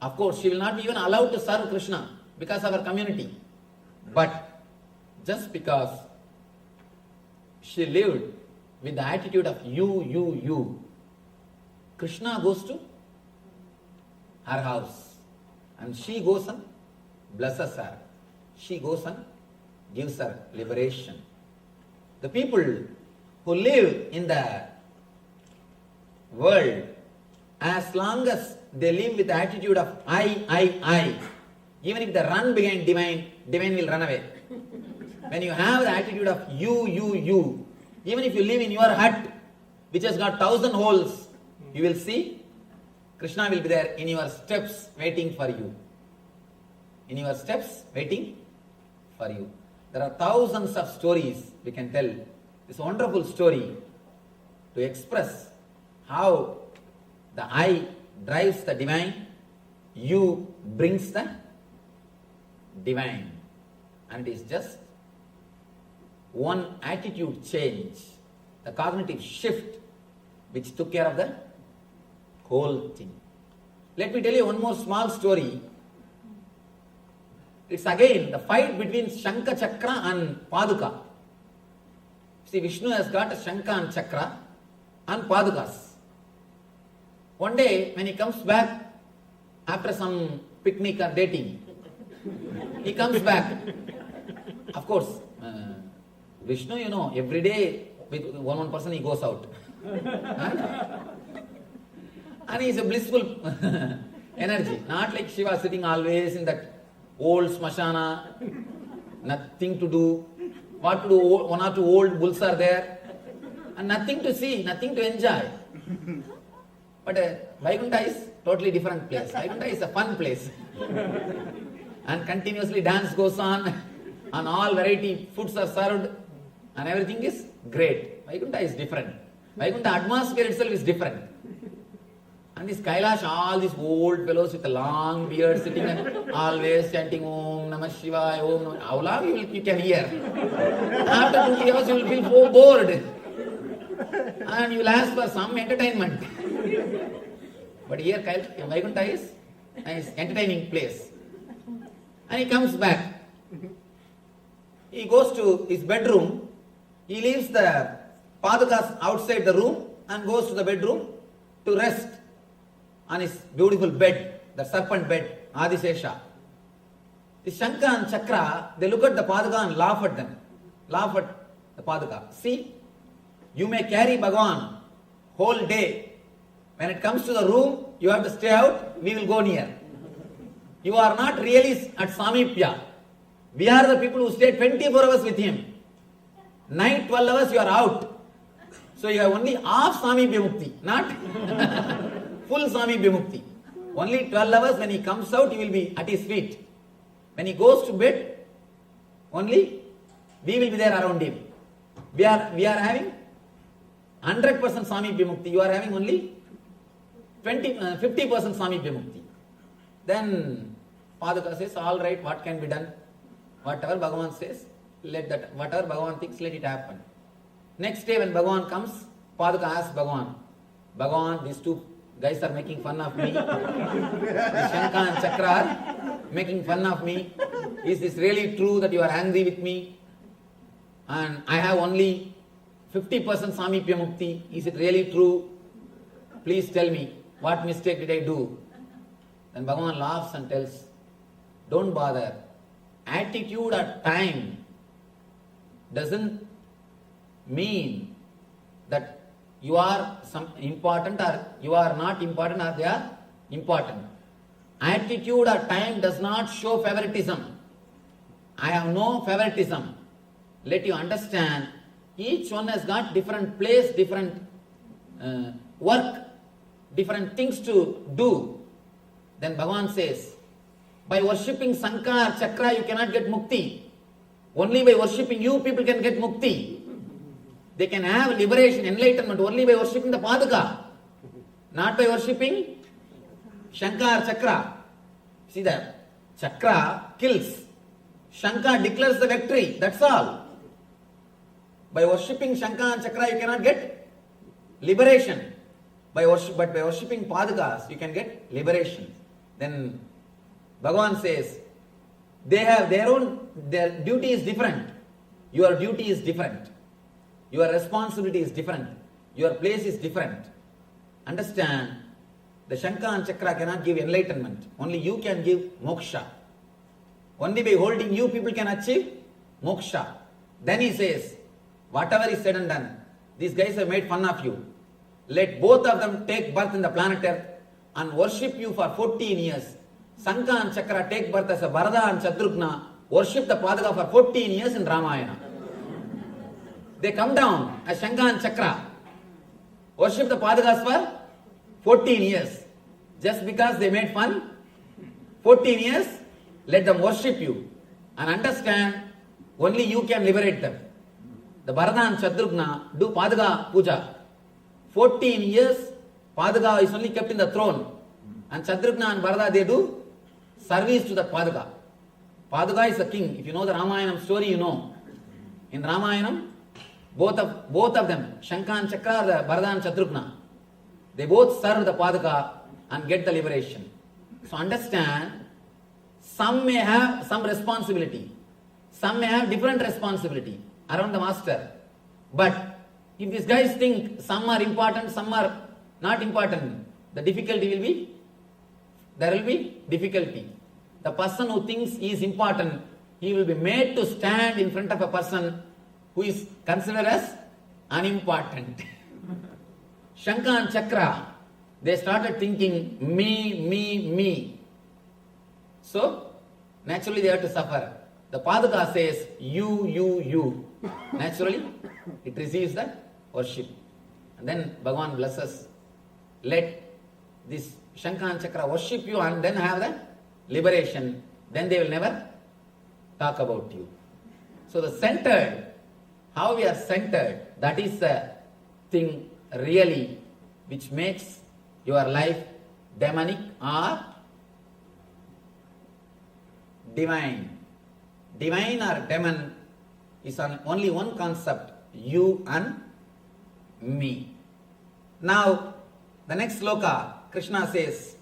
Speaker 6: of course, she will not be even allowed to serve Krishna because of her community. But just because she lived with the attitude of you, Krishna goes to her house and she goes and blesses her. She goes and gives her liberation. The people who live in the world, as long as they live with the attitude of I, even if they run behind divine will run away. When you have the attitude of you, even if you live in your hut, which has got 1,000 holes, you will see
Speaker 7: Krishna will be there in your steps waiting for you. In your steps waiting for you. There are thousands of stories we can tell. This wonderful story to express how the I drives the divine, you brings the divine. And it is just one attitude change, the cognitive shift which took care of the whole thing. Let me tell you one more small story. It's again the fight between Shankha Chakra and Paduka. See, Vishnu has got a Shankha and Chakra and Padukas. One day when he comes back after some picnic or dating, he comes back. Of course, Vishnu, you know, every day with one person he goes out. And he is a blissful energy, not like Shiva sitting always in that old smashana, nothing to do. What to do? One or two old bulls are there, and nothing to see, nothing to enjoy. But Vaikuntha is totally different place. Vaikuntha is a fun place, and continuously dance goes on, and all variety foods are served, and everything is great. Vaikuntha is different. Vaikuntha atmosphere itself is different. And this Kailash, all these old fellows with a long beard sitting and always chanting Om Namah Shivaya, Om Namah. How long you can hear? After 2 years you will feel so bored. And you will ask for some entertainment. But here Vaikuntha is an entertaining place. And he comes back. He goes to his bedroom. He leaves the Padukas outside the room and goes to the bedroom to rest on his beautiful bed, the serpent bed, Adisesha. The Shankha and Chakra, they look at the Paduka and laugh at them. Laugh at the Paduka. See, you may carry Bhagavan whole day. When it comes to the room, you have to stay out, we will go near. You are not really at Samipya. We are the people who stay 24 hours with him. Night 12 hours you are out. So you have only half Samipya Mukti, not full Samipya Mukti. Only 12 hours when he comes out, he will be at his feet. When he goes to bed, only we will be there around him. We are having 100% Samipya Mukti. You are having only 50% Samipya Mukti. Then Paduka says, all right, what can be done? Whatever Bhagavan says, whatever Bhagavan thinks, let it happen. Next day when Bhagavan comes, Paduka asks Bhagavan, these two guys are making fun of me. The Shankha and Chakra are making fun of me. Is this really true that you are angry with me? And I have only 50% Samipya Mukti. Is it really true? Please tell me, what mistake did I do? Then Bhagavan laughs and tells, don't bother. Attitude at time doesn't mean that you are some important or you are not important or they are important. Attitude or time does not show favoritism. I have no favoritism. Let you understand, each one has got different place, different work, different things to do. Then Bhagavan says, by worshipping Shankha or Chakra you cannot get mukti. Only by worshipping you people can get mukti. They can have liberation, enlightenment only by worshipping the Paduka, not by worshipping Shankha or Chakra. See that? Chakra kills. Shankha declares the victory. That's all. By worshipping Shankha and Chakra you cannot get liberation. But by worshipping Padukas you can get liberation. Then Bhagavan says, they have their duty is different. Your duty is different. Your responsibility is different. Your place is different. Understand, the Shankha and Chakra cannot give enlightenment. Only you can give moksha. Only by holding you people can achieve moksha. Then he says, whatever is said and done, these guys have made fun of you. Let both of them take birth in the planet Earth and worship you for 14 years. Shankha and Chakra take birth as a Bharata and Shatrugna, worship the Paduka for 14 years in Ramayana. They come down as Shankha and Chakra, worship the Padukas for 14 years.
Speaker 1: Just because they made fun, 14 years, let them worship you and understand only you can liberate them. The Bharata and Shatrugna do Padaga Puja. 14 years, Padaga is only kept in the throne. And Shatrugna and Bharata, they do service to the Padaga. Padaga is the king. If you know the Ramayanam story, you know. In Ramayanam, both of them, Shanka and Chakra, are the Bharata and Shatrugna. They both serve the Padaga and get the liberation. So understand, some may have some responsibility. Some may have different responsibility around the master. But if these guys think some are important, some are not important, the difficulty will be, there will be difficulty. The person who thinks he is important, he will be made to stand in front of a person who is considered as unimportant. Shanka and Chakra, they started thinking me. So, naturally they have to suffer. The Padaka says you. Naturally, it receives the worship. And then Bhagavan blesses. Let this Shanka and Chakra worship you and then have the liberation. Then they will never talk about you. So the centered, how we are centered, that is the thing really which makes your life demonic or divine. Divine or demon is only one concept, you and me. Now, the next sloka, Krishna says,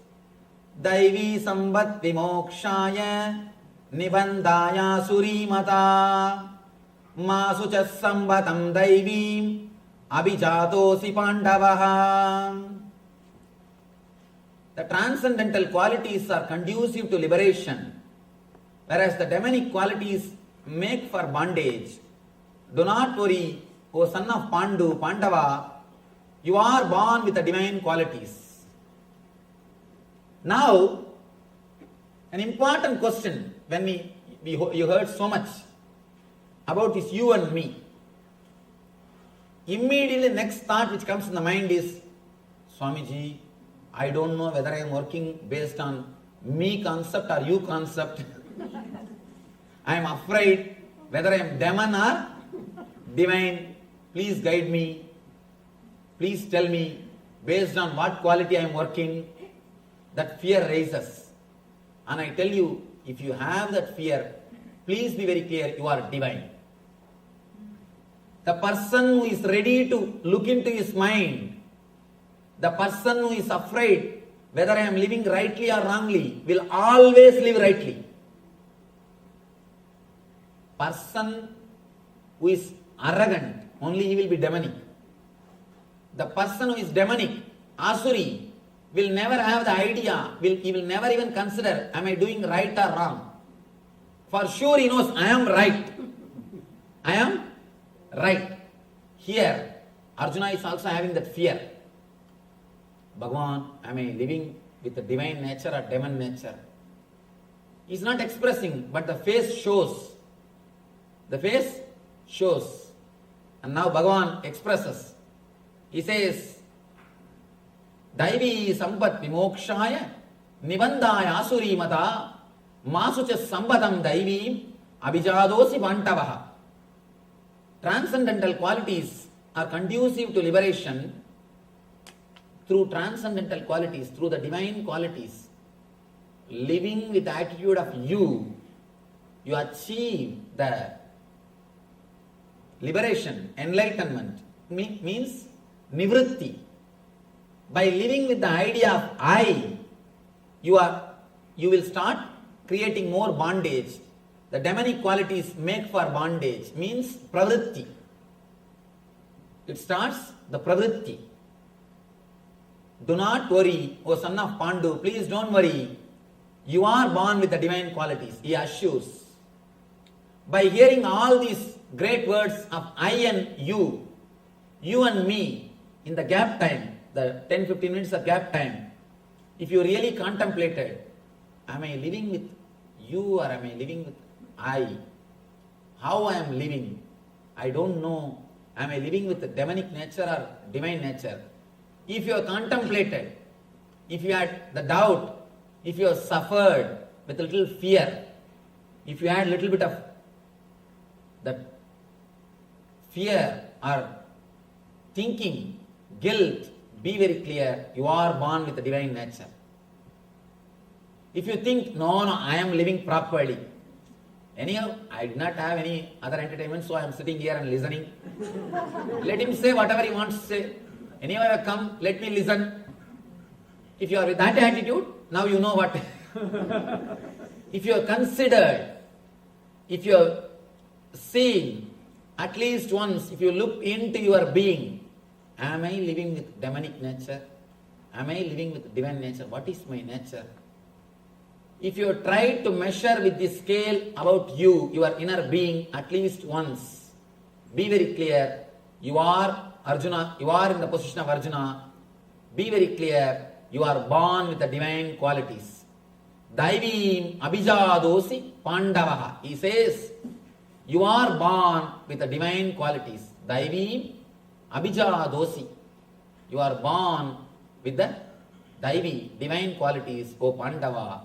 Speaker 1: Daivi sambat vimokshaya nibandaya surimata masucha sambatam daivim abhijatosi pandavaha. The transcendental qualities are conducive to liberation, whereas the demonic qualities make for bondage. Do not worry, O son of Pandava, you are born with the divine qualities. Now, an important question when you heard so much about this you and me. Immediately next thought which comes in the mind is, Swamiji, I don't know whether I am working based on me concept or you concept. I am afraid whether I am demon or divine. Please guide me. Please tell me based on what quality I am working. That fear raises. And I tell you, if you have that fear, please be very clear, you are divine. The person who is ready to look into his mind, the person who is afraid whether I am living rightly or wrongly, will always live rightly. Person who is arrogant, only he will be demonic. The person who is demonic, asuri, will never have the idea, he will never even consider, am I doing right or wrong? For sure he knows, I am right. I am right. Here, Arjuna is also having that fear. Bhagavan, am I living with the divine nature or demon nature? He is not expressing, but the face shows. The face shows. And now Bhagavan expresses. He says, Daivi sampat vimokshaya nibandaya asuri mata masucha sambatam daivi abhijadosi pantavaha. Transcendental qualities are conducive to liberation through transcendental qualities, through the divine qualities. Living with the attitude of you achieve the liberation, enlightenment, means nivritti. By living with the idea of I, you will start creating more bondage. The demonic qualities make for bondage, means pravritti. It starts the pravritti. Do not worry, O son of Pandu, please don't worry. You are born with the divine qualities, he assures. By hearing all these great words of I and you and me, in the gap time, the 10-15 minutes of gap time, if you really contemplated, am I living with you or am I living with I? How I am living? I don't know. Am I living with the demonic nature or divine nature? If you have contemplated,
Speaker 6: if you had the doubt, if you have suffered with a little fear, if you had a little bit of that fear or thinking, guilt, be very clear, you are born with the divine nature. If you think, no, I am living properly. Anyhow, I did not have any other entertainment, so I am sitting here and listening. Let him say whatever he wants to say. Anyhow, I have come, let me listen. If you are with that attitude, now you know what. If you are considered, if you have seen, at least once, if you look into your being, am I living with demonic nature? Am I living with divine nature? What is my nature? If you try to measure with the scale about you, your inner being, at least once, be very clear, you are Arjuna, you are in the position of Arjuna, be very clear, you are born with the divine qualities. Daivim abhijadosi pandavaha. He says, you are born with the divine qualities. Daivim abhijadosi. You are born with the Daivi, divine qualities, O Pandava,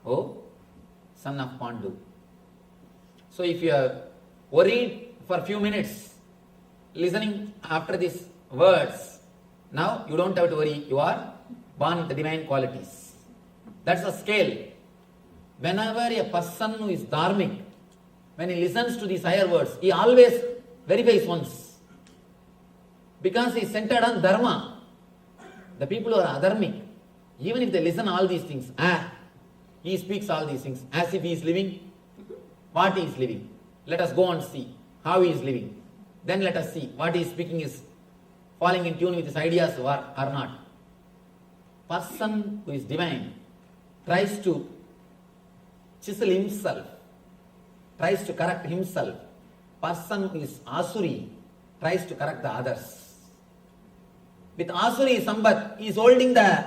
Speaker 6: O son of Pandu. So if you are worried for a few minutes, listening after these words, now you don't have to worry, you are born with the divine qualities. That's the scale. Whenever a person who is dharmic, when he listens to these higher words, he always verifies once. Because he is centered on dharma. The people who are adharmic, even if they listen all these things, he speaks all these things as if he is living what he is living. Let us go and see how he is living. Then let us see what he is speaking is falling in tune with his ideas or not. Person who is divine tries to chisel himself, tries to correct himself. Person who is asuri tries to correct the others. With asuri sambat, he is holding the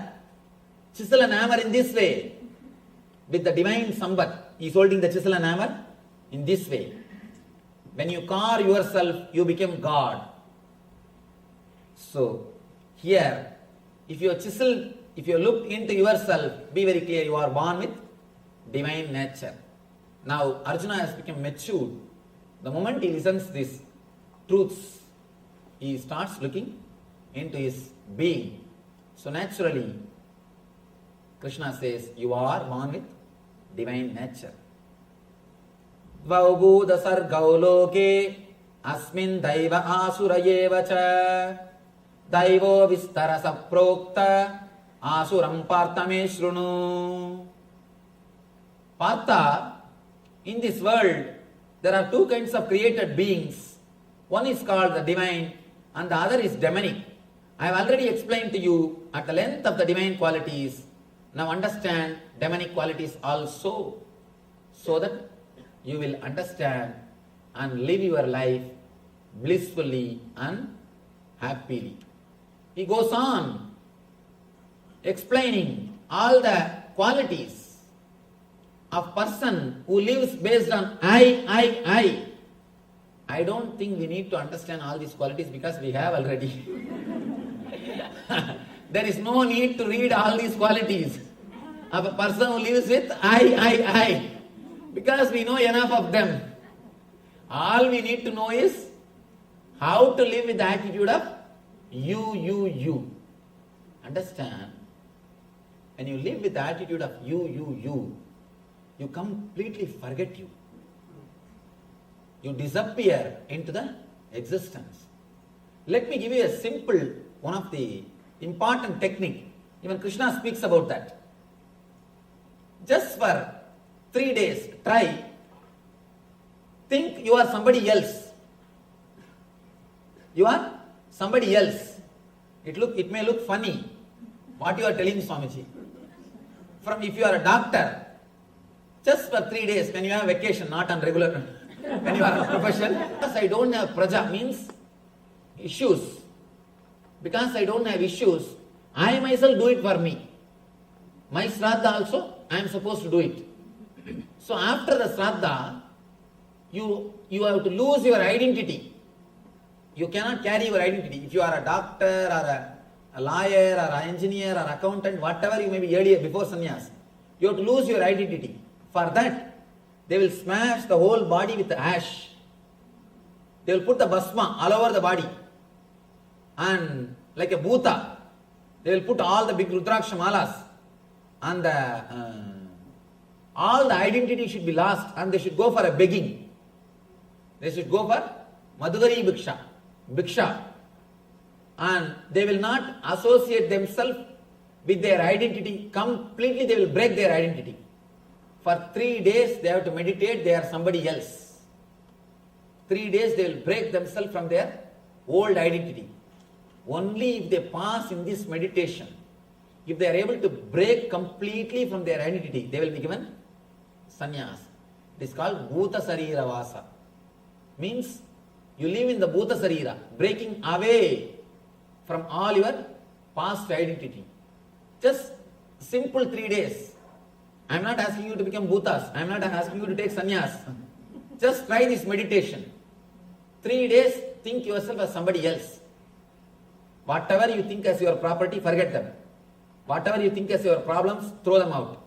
Speaker 6: chisel and hammer in this way. With the divine sambat, he is holding the chisel and hammer in this way. When you carve yourself, you become God. So, here, if you chisel, if you look into yourself, be very clear, you are born with divine nature. Now, Arjuna has become matured. The moment he listens these truths, he starts looking into his being. So, naturally, Krishna says, you are born with divine nature. Dvaubhuda sargau loke asmin daiva asura cha daivo vistara saprokta asuram partame shrunu. Partha, in this world, there are two kinds of created beings. One is called the divine and the other is demonic. I have already explained to you at the length of the divine qualities. Now understand demonic qualities also, so that you will understand and live your life blissfully and happily. He goes on explaining all the qualities of person who lives based on I. I don't think we need to understand all these qualities because we have already. There is no need to read all these qualities of a person who lives with I. Because we know enough of them. All we need to know is how to live with the attitude of you. Understand? When you live with the attitude of you completely forget you. You disappear into the existence. Let me give you a simple, one of the important technique. Even Krishna speaks about that. Just for 3 days, try. Think you are somebody else. You are somebody else. It may look funny what you are telling Swamiji. If you are a doctor, just for 3 days, when you have vacation, not on regular, when you are on profession, because I don't have praja means issues. Because I don't have issues, I myself do it for me. My Shraddha also, I am supposed to do it. So after the Shraddha, you have to lose your identity. You cannot carry your identity. If you are a doctor or
Speaker 1: a lawyer or an engineer or accountant, whatever you may be earlier before sannyas. You have to lose your identity. For that, they will smash the whole body with ash. They will put the bhasma all over the body. And like a bhuta, they will put all the big rudraksha malas. And all the identity should be lost, and they should go for a begging. They should go for madhugari bhiksha. And they will not associate themselves with their identity. Completely they will break their identity. For 3 days they have to meditate, they are somebody else. 3 days they will break themselves from their old identity. Only if they pass in this meditation, if they are able to break completely from their identity, they will be given sannyas. It is called bhuta sarira vasa. Means you live in the bhuta sarira, breaking away from all your past identity. Just simple 3 days. I am not asking you to become bhutas. I am not asking you to take sannyas. Just try this meditation. 3 days, think yourself as somebody else. Whatever you think as your property, forget them. Whatever you think as your problems, throw them out.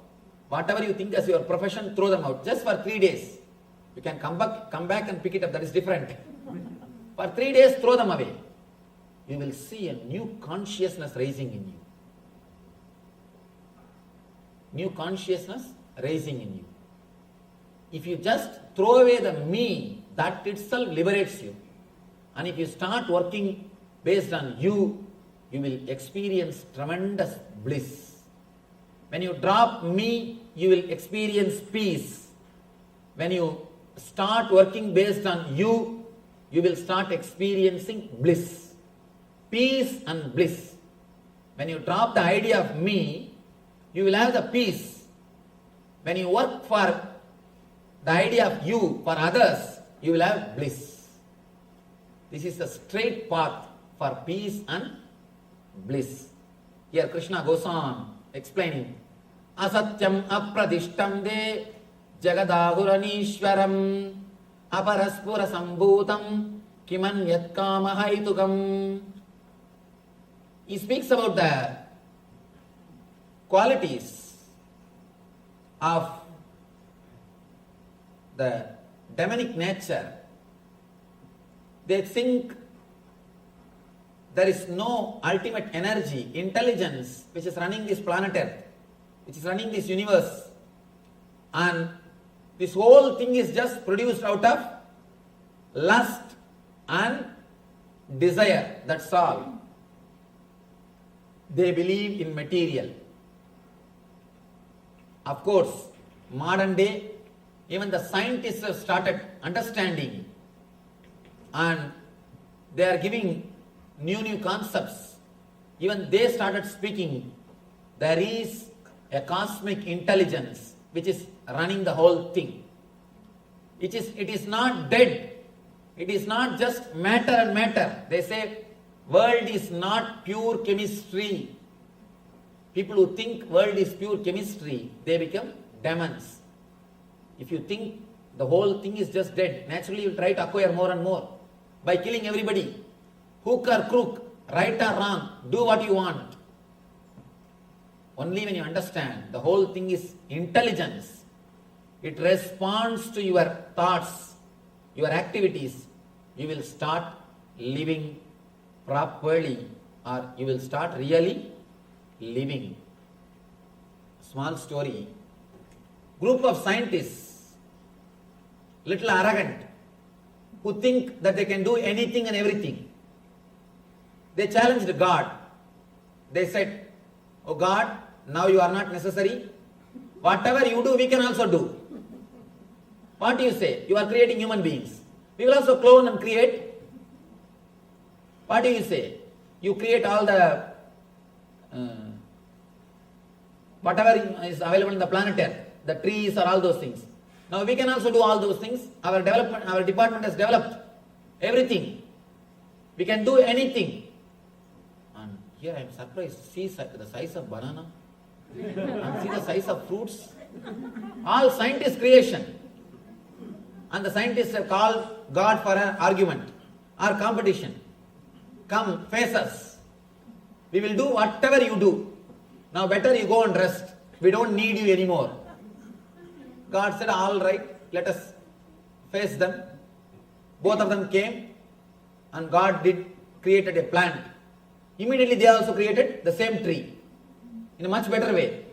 Speaker 1: Whatever you think as your profession, throw them out. Just for 3 days. You can come back and pick it up. That is different. For 3 days, throw them away. You will see a new consciousness rising in you. New consciousness rising in you. If you just throw away the me, that itself liberates you. And if you start working based on you, you will experience tremendous bliss. When you drop me, you will experience peace. When you start working based on you, you will start experiencing bliss. Peace and bliss. When you drop the idea of me, you will have the peace. When you work for the idea of you, for others, you will have bliss. This is the straight path for peace and bliss. Here Krishna goes on explaining, asatyam apradishtam de jagadahuranishwaram aparaspura sambhutam kimanyat kamahaitukam. He speaks about the qualities of the demonic nature. They think there is no ultimate energy, intelligence which is running this planet Earth, which is running this universe. And this whole thing is just produced out of lust and desire. That's all. They believe in material. Of course, modern day, even the scientists have started understanding, and they are giving new concepts. Even they started speaking. There is a cosmic intelligence which is running the whole thing. It is not dead. It is not just matter and matter. They say world is not pure chemistry. People who think world is pure chemistry, they become demons. If you think the whole thing is just dead, naturally you will try to acquire more and more by killing everybody. Hook or crook, right or wrong, do what you want. Only when you understand the whole thing is intelligence, it responds to your thoughts, your activities, you will start living properly, or you will start really living. Small story. Group of scientists, little arrogant, who think that they can do anything and everything. They challenged God. They said, "Oh God, now you are not necessary. Whatever you do, we can also do." What do you say? You are creating human beings. We will also clone and create. What do you say? You create all the whatever is available in the planet Earth, the trees or all those things. Now we can also do all those things. Our department has developed everything. We can do anything. And here I am surprised. See the size of banana. And see the size of fruits. All scientist creation. And the scientists have called God for an argument or competition. Come, face us. We will do whatever you do. Now better you go and rest. We don't need you anymore. God said, all right, let us face them. Both of them came and God created a plant. Immediately they also created the same tree in a much better way.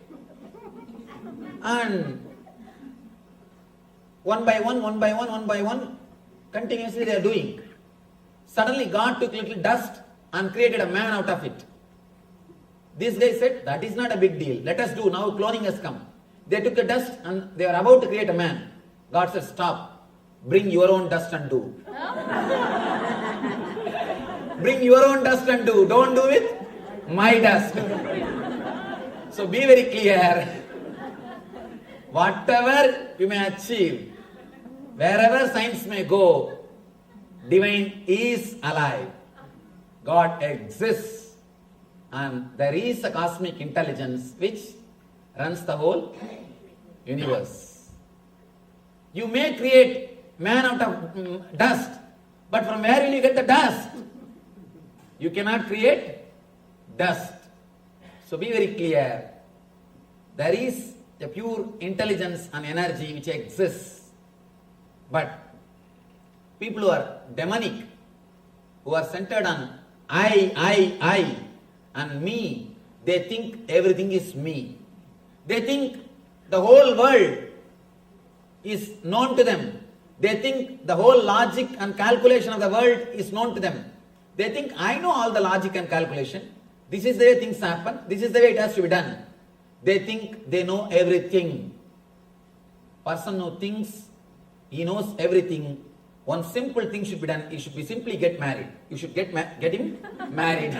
Speaker 1: And one by one, continuously they are doing. Suddenly God took little dust and created a man out of it. This guy said, that is not a big deal. Let us do. Now cloning has come. They took the dust and they were about to create a man. God said, stop. Bring your own dust and do. Bring your own dust and do. Don't do with my dust. So be very clear. Whatever you may achieve, wherever science may go, divine is alive. God exists. And there is a cosmic intelligence which runs the whole universe. You may create man out of dust, but from where will you get the dust? You cannot create dust. So be very clear. There is a pure intelligence and energy which exists. But people who are demonic, who are centered on I, and me, they think everything is me. They think the whole world is known to them. They think the whole logic and calculation of the world is known to them. They think, I know all the logic and calculation. This is the way things happen. This is the way it has to be done. They think they know everything. Person who thinks he knows everything, one simple thing should be done. He should be simply get married. You should get him married.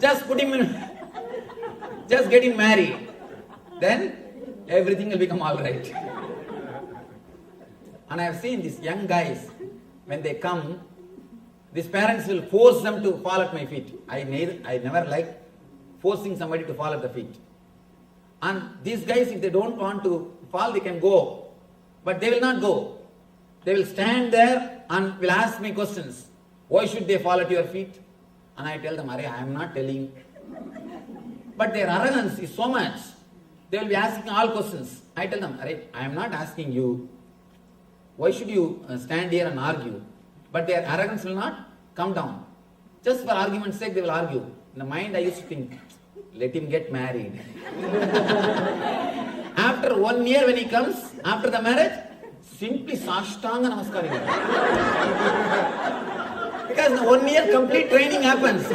Speaker 1: Just put him in, just get him married. Then everything will become all right. And I have seen these young guys, when they come, these parents will force them to fall at my feet. I never like forcing somebody to fall at the feet. And these guys, if they don't want to fall, they can go. But they will not go. They will stand there and will ask me questions. Why should they fall at your feet? And I tell them, I am not telling. But their arrogance is so much. They will be asking all questions. I tell them, I am not asking you. Why should you stand here and argue? But their arrogance will not come down. Just for argument's sake, they will argue. In the mind, I used to think, let him get married. After 1 year when he comes, after the marriage, simply sashtanga namaskar. Because 1 year complete training happens.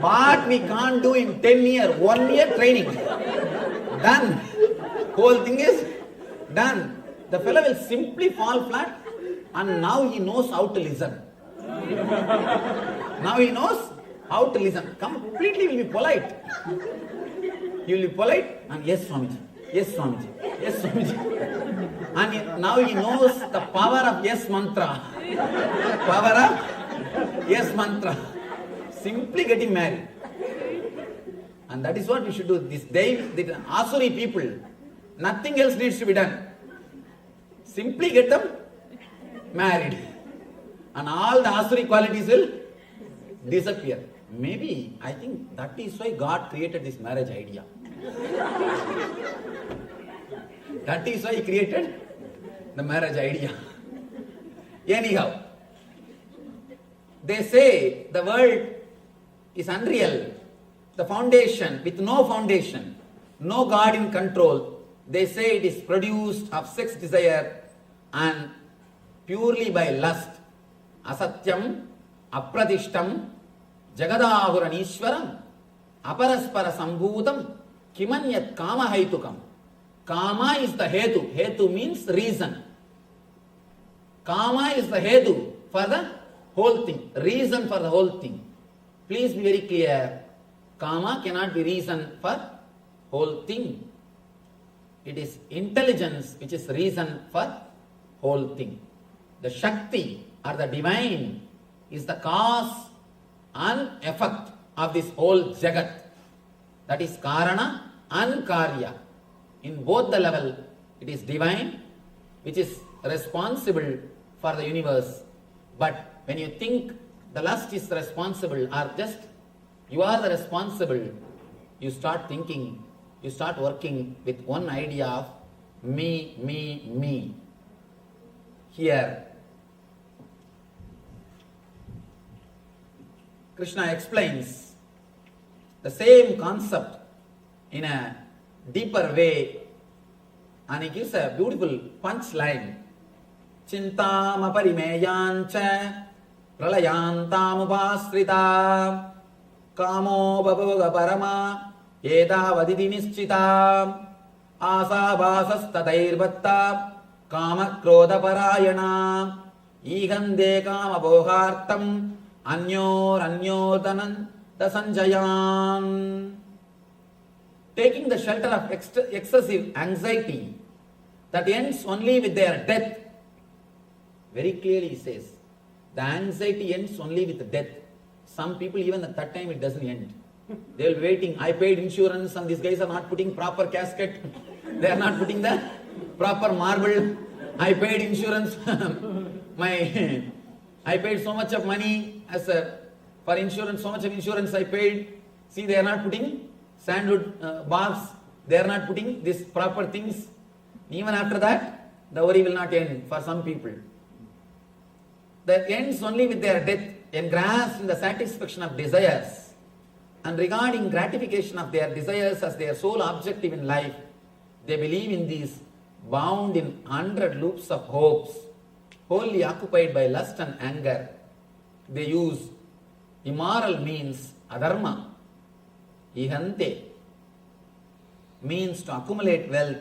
Speaker 1: What we can't do in 10 years, 1 year training. Done. Whole thing is done. The fellow will simply fall flat and now he knows how to listen. Now he knows how to listen. Completely will be polite. He will be polite and yes Swamiji, yes Swamiji, yes Swamiji. And now he knows the power of yes mantra. Power of yes mantra. Simply getting married. And that is what we should do. The Asuri people, nothing else needs to be done. Simply get them married. And all the Asuri qualities will disappear. Maybe, I think that is why God created this marriage idea. That is why He created the marriage idea. Anyhow, they say the world is unreal. The foundation, with no foundation, no God in control, they say it is produced of sex desire and purely by lust. Asatyam, apradishtam, jagadahuranishwaram, aparaspara sambhutam, kimanyat kama haitukam. Kama is the hetu. Hetu means reason. Kama is the hetu for the whole thing. Reason for the whole thing. Please be very clear. Kama cannot be reason for whole thing. It is intelligence which is reason for whole thing. The Shakti or the divine is the cause and effect of this whole Jagat. That is Karana and Karya. In both the level, it is divine which is responsible for the universe. But when you think
Speaker 6: the lust is responsible, or just you are the responsible, you start thinking, you start working with one idea of me, me, me. Here, Krishna explains the same concept in a deeper way, and he gives a beautiful punchline. Chintam aparimeyancha pralayantam upasrita kamo babhoga parama edavaditi nischita asabhasas tatairvatta kama krodha parayana igande kama bhogartam anyoranyodanan dasanjayan. Taking the shelter of excessive anxiety that ends only with their death. Very clearly he says, the anxiety ends only with death. Some people, even at that time, it doesn't end. They will be waiting. I paid insurance and these guys are not putting proper casket. They are not putting the proper marble. I paid insurance. I paid so much of money for insurance, so much of insurance I paid. See, they are not putting sandwood baths. They are not putting these proper things. Even after that, the worry will not end for some people. That ends only with their death, engrossed in the satisfaction of desires, and regarding gratification of their desires as their sole objective in life, they believe in these bound in 100 loops of hopes, wholly occupied by lust and anger. They use immoral means, adharma, ihante, means to accumulate wealth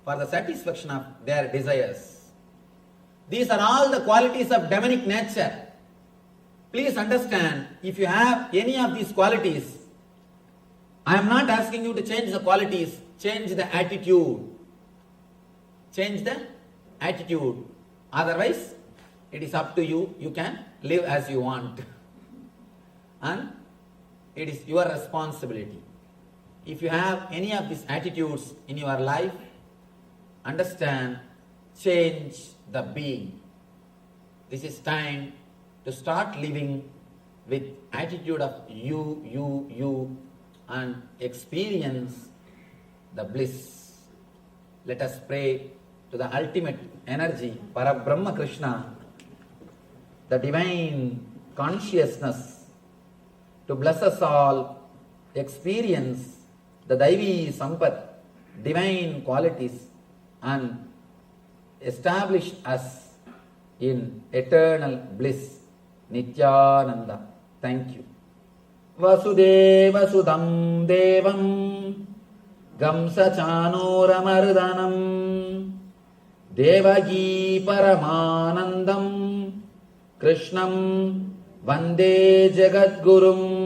Speaker 6: for the satisfaction of their desires. These are all the qualities of demonic nature. Please understand, if you have any of these qualities, I am not asking you to change the qualities, change the attitude. Change the attitude. Otherwise, it is up to you. You can live as you want. And it is your responsibility. If you have any of these attitudes in your life, understand, change the being. This is time to start living with attitude of you, and experience the bliss. Let us pray to the ultimate energy, Parabrahma Krishna, the divine consciousness, to bless us all, experience the Daivi Sampat, divine qualities, and establish us in eternal bliss, Nityananda. Thank you. Vasudeva Sudam Devam Gamsa Chanoramardanam Devagi Paramanandam Krishnam Vande Jagadgurum.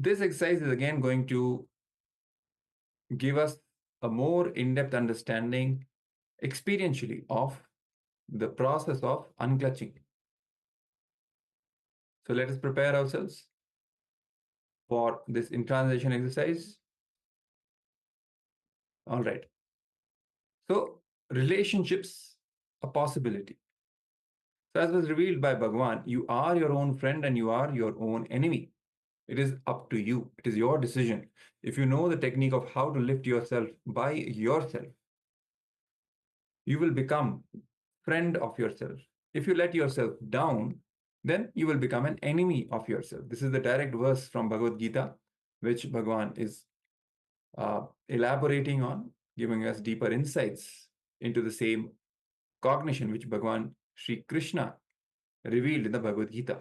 Speaker 9: this exercise is again going to give us a more in-depth understanding experientially of the process of unclutching. So let us prepare ourselves for this internalization exercise. All right. So relationships, a possibility. So as was revealed by Bhagwan, you are your own friend and you are your own enemy. It is up to you. It is your decision. If you know the technique of how to lift yourself by yourself, you will become friend of yourself. If you let yourself down, then you will become an enemy of yourself. This is the direct verse from Bhagavad Gita, which Bhagwan is elaborating on, giving us deeper insights into the same cognition which Bhagwan Sri Krishna revealed in the Bhagavad Gita.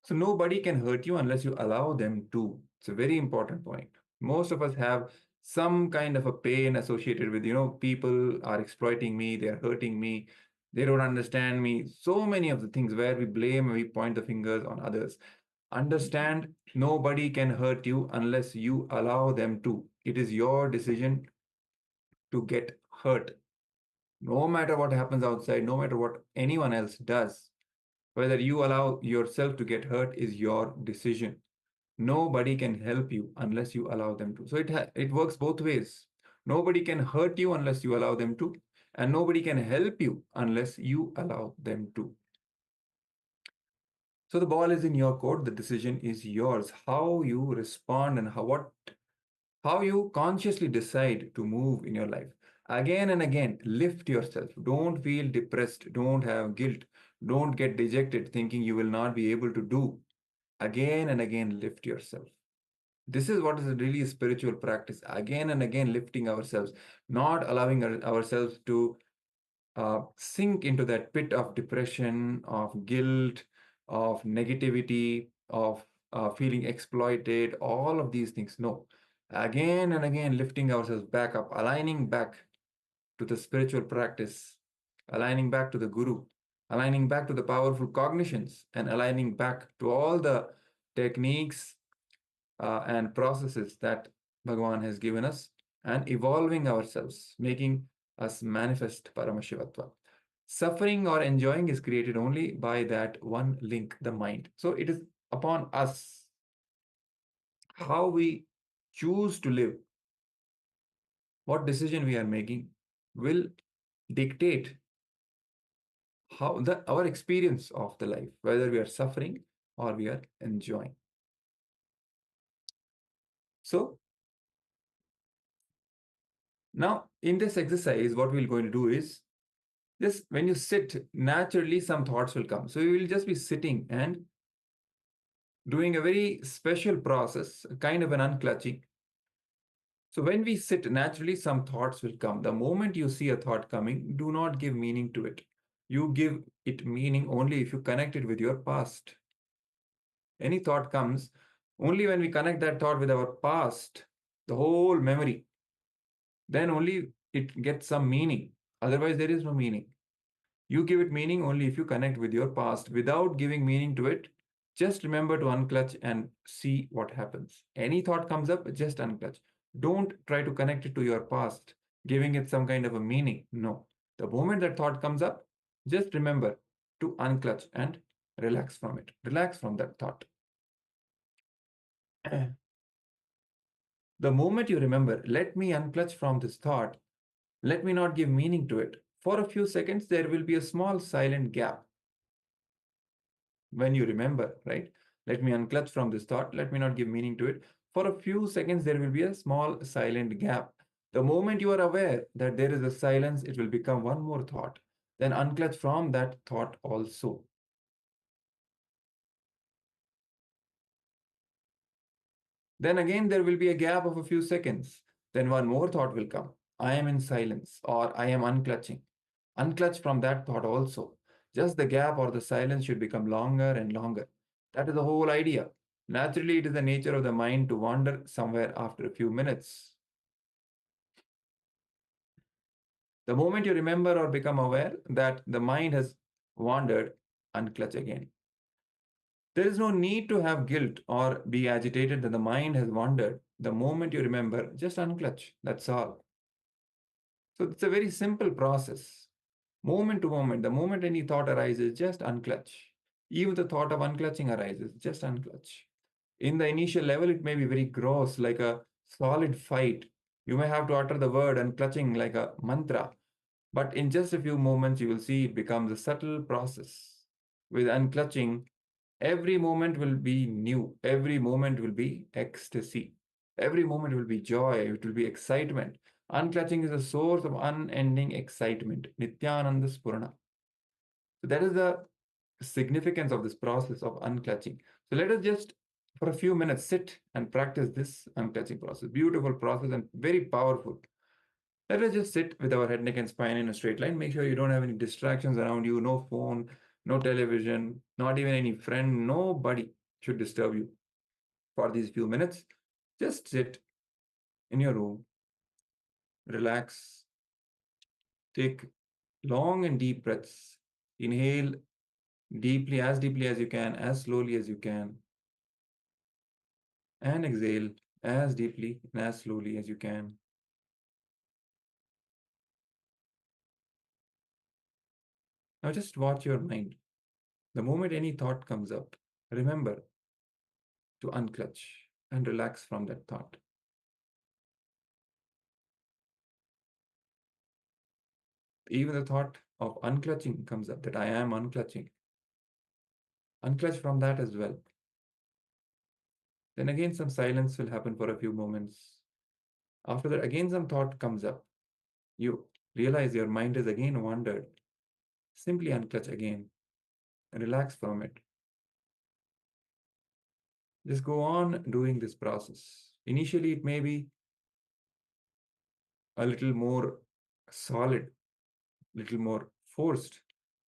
Speaker 9: So nobody can hurt you unless you allow them to. It's a very important point. Most of us have some kind of a pain associated with, people are exploiting me, they're hurting me, they don't understand me. So many of the things where we blame, we point the fingers on others. Understand, nobody can hurt you unless you allow them to. It is your decision to get hurt. No matter what happens outside, no matter what anyone else does, whether you allow yourself to get hurt is your decision. Nobody can help you unless you allow them to. So it works both ways. Nobody can hurt you unless you allow them to, and nobody can help you unless you allow them to. So the ball is in your court. The decision is yours. How you respond and how you consciously decide to move in your life. Again and again, lift yourself. Don't feel depressed. Don't have guilt. Don't get dejected thinking you will not be able to do. Again and again, lift yourself. This is what is really a spiritual practice. Again and again, lifting ourselves, not allowing ourselves to sink into that pit of depression, of guilt, of negativity, of feeling exploited, all of these things. No. Again and again, lifting ourselves back up, aligning back to the spiritual practice, aligning back to the Guru, aligning back to the powerful cognitions, and aligning back to all the techniques and processes that Bhagavan has given us, and evolving ourselves, making us manifest Paramashivatva. Suffering or enjoying is created only by that one link, the mind. So it is upon us how we choose to live, what decision we are making will dictate how our experience of the life, whether we are suffering or we are enjoying. So now in this exercise, what we're going to do is just when you sit, naturally some thoughts will come. So you will just be sitting and doing a very special process, kind of an unclutching. So when we sit, naturally some thoughts will come. The moment you see a thought coming, do not give meaning to it. You give it meaning only if you connect it with your past. Any thought comes, only when we connect that thought with our past, the whole memory, then only it gets some meaning. Otherwise, there is no meaning. You give it meaning only if you connect with your past. Without giving meaning to it, just remember to unclutch and see what happens. Any thought comes up, just unclutch. Don't try to connect it to your past, giving it some kind of a meaning. No. The moment that thought comes up, just remember to unclutch and relax from it. Relax from that thought. The moment you remember, let me unclutch from this thought, let me not give meaning to it. For a few seconds, there will be a small silent gap. When you remember, right? Let me unclutch from this thought, let me not give meaning to it. For a few seconds, there will be a small silent gap. The moment you are aware that there is a silence, it will become one more thought. Then unclutch from that thought also. Then again, there will be a gap of a few seconds. Then one more thought will come. I am in silence, or I am unclutching. Unclutch from that thought also. Just the gap or the silence should become longer and longer. That is the whole idea. Naturally, it is the nature of the mind to wander somewhere after a few minutes. The moment you remember or become aware that the mind has wandered, unclutch again. There is no need to have guilt or be agitated that the mind has wandered. The moment you remember, just unclutch. That's all. So it's a very simple process. Moment to moment, the moment any thought arises, just unclutch. Even the thought of unclutching arises, just unclutch. In the initial level, it may be very gross, like a solid fight. You may have to utter the word unclutching like a mantra. But in just a few moments, you will see it becomes a subtle process. With unclutching, every moment will be new. Every moment will be ecstasy. Every moment will be joy. It will be excitement. Unclutching is a source of unending excitement. Nityananda Spurana. So that is the significance of this process of unclutching. So let us just, for a few minutes, sit and practice this unclutching process. Beautiful process and very powerful. Let us just sit with our head, neck, and spine in a straight line. Make sure you don't have any distractions around you, no phone, no television, not even any friend, nobody should disturb you for these few minutes. Just sit in your room, relax, take long and deep breaths. Inhale deeply as you can, as slowly as you can. And exhale as deeply and as slowly as you can. Now just watch your mind. The moment any thought comes up, remember to unclutch and relax from that thought. Even the thought of unclutching comes up, that I am unclutching. Unclutch from that as well. Then again, some silence will happen for a few moments. After that, again, some thought comes up. You realize your mind has again wandered. Simply unclutch again and relax from it. Just go on doing this process. Initially, it may be a little more solid, little more forced,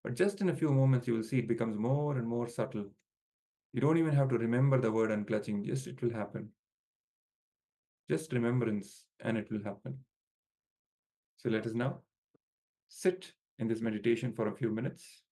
Speaker 9: but just in a few moments, you will see it becomes more and more subtle. You don't even have to remember the word unclutching, just it will happen. Just remembrance and it will happen. So let us now sit in this meditation for a few minutes.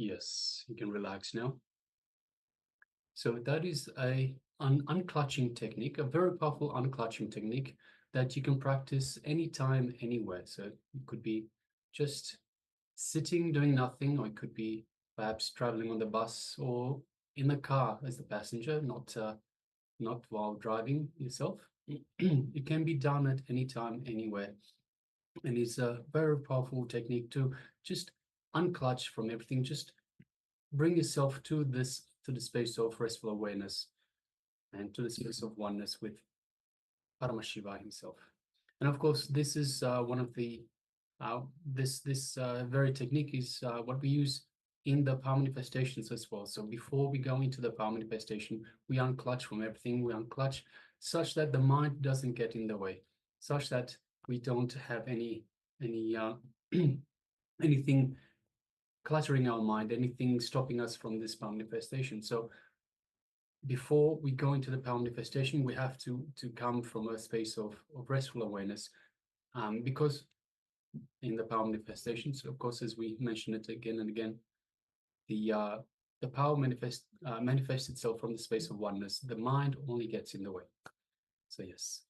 Speaker 4: Yes, you can relax now. So that is an unclutching technique, a very powerful unclutching technique that you can practice anytime, anywhere. So it could be just sitting doing nothing, or it could be perhaps traveling on the bus or in the car as the passenger, not while driving yourself. It can be done at any time, anywhere, and it's a very powerful technique to just unclutch from everything. Just bring yourself to the space of restful awareness and to the space of oneness with Paramashiva himself. And of course, this is one of the this very technique is what we use in the power manifestations as well. So before we go into the power manifestation, we unclutch from everything. We unclutch such that the mind doesn't get in the way, such that we don't have any anything cluttering our mind, anything stopping us from this power manifestation. So before we go into the power manifestation, we have to come from a space of restful awareness, because in the power manifestations, of course, as we mentioned it again and again, the power manifests itself from the space of oneness. The mind only gets in the way. So yes.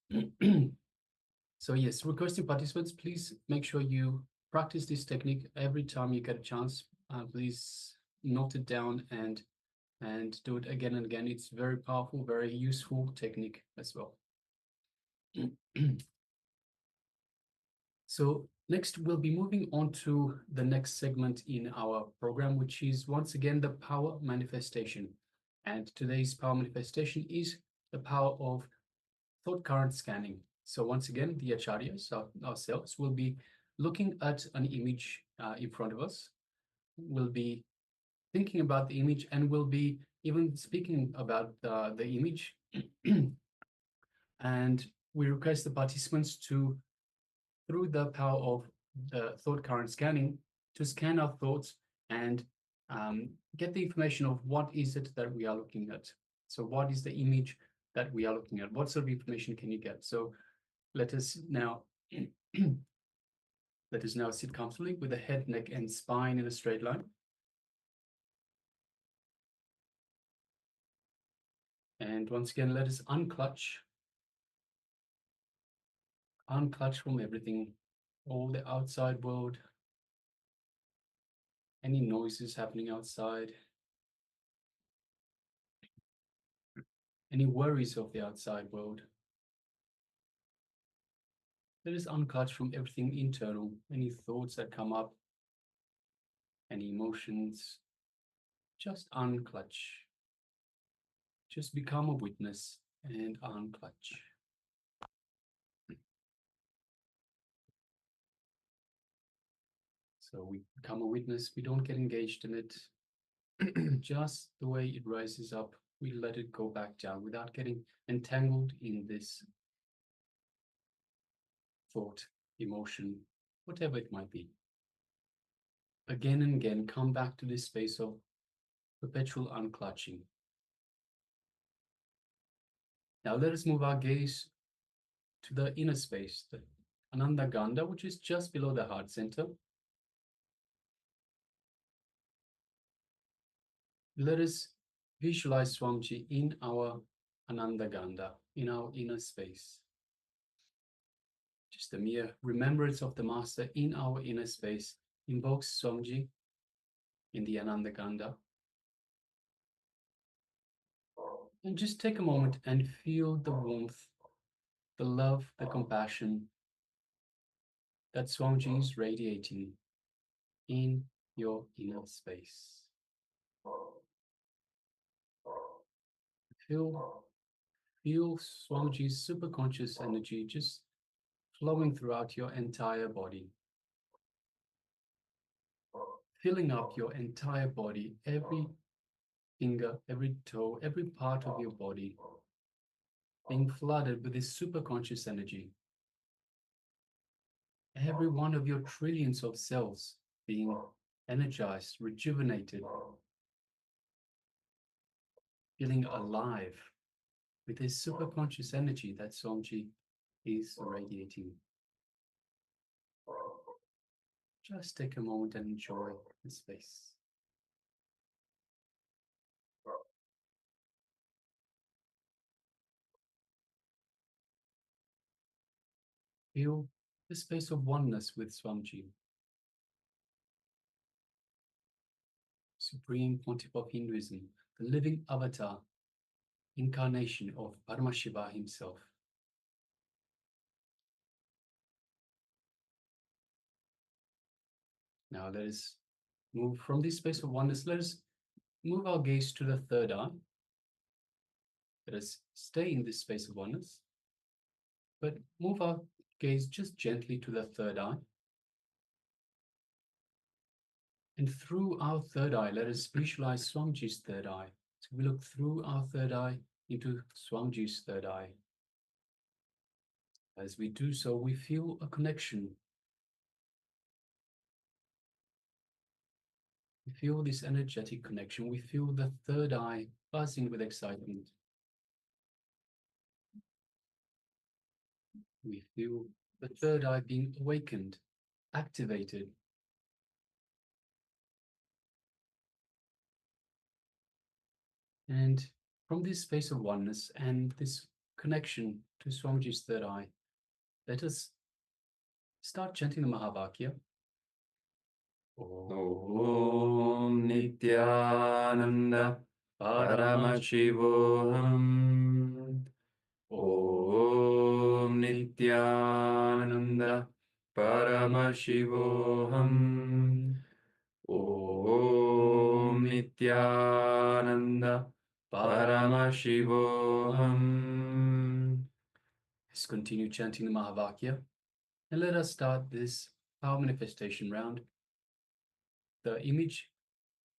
Speaker 4: So yes, requesting participants, please make sure you practice this technique every time you get a chance. Please note it down and do it again and again. It's very powerful, very useful technique as well. So next, we'll be moving on to the next segment in our program, which is once again the power manifestation. And today's power manifestation is the power of thought current scanning. So once again, the acharyas, ourselves, will be looking at an image in front of us. We'll be thinking about the image, and we'll be even speaking about the image. And we request the participants to, through the power of the thought current scanning, to scan our thoughts and get the information of what is it that we are looking at. So what is the image that we are looking at? What sort of information can you get? So let us now sit comfortably with the head, neck, and spine in a straight line. And once again, let us unclutch from everything, all the outside world, any noises happening outside, any worries of the outside world. Let us unclutch from everything internal, any thoughts that come up, any emotions. Just unclutch. Just become a witness and unclutch. So we become a witness, we don't get engaged in it. Just the way it rises up, we let it go back down without getting entangled in this thought, emotion, whatever it might be. Again and again, come back to this space of perpetual unclutching. Now let us move our gaze to the inner space, the Ananda Ganda, which is just below the heart center. Let us visualize Swamiji in our Ananda Ganda, in our inner space. Just a mere remembrance of the Master in our inner space invokes Swamiji in the Ananda Ganda. And just take a moment and feel the warmth, the love, the compassion that Swamiji is radiating in your inner space. Feel Swamiji's superconscious energy just flowing throughout your entire body, filling up your entire body, every finger, every toe, every part of your body, being flooded with this superconscious energy. Every one of your trillions of cells being energized, rejuvenated, feeling alive with this superconscious energy that Swamiji is radiating. Just take a moment and enjoy the space. Feel the space of oneness with Swamiji, Supreme Pontiff of Hinduism, the living avatar, incarnation of Paramashiva himself. Now let us move from this space of oneness. Let us move our gaze to the third eye. Let us stay in this space of oneness, but move our gaze just gently to the third eye. And through our third eye, let us visualize Swamiji's third eye. So we look through our third eye into Swamiji's third eye. As we do so, we feel a connection. We feel this energetic connection. We feel the third eye buzzing with excitement. We feel the third eye being awakened, activated. And from this space of oneness and this connection to Swamiji's third eye, let us start chanting the Mahavakya.
Speaker 9: Om Nityananda Paramashivoham. Om Nityananda Paramashivoham. Om Nityananda Paramashivoham.
Speaker 4: Let's continue chanting the Mahavakya and let us start this power manifestation round. The image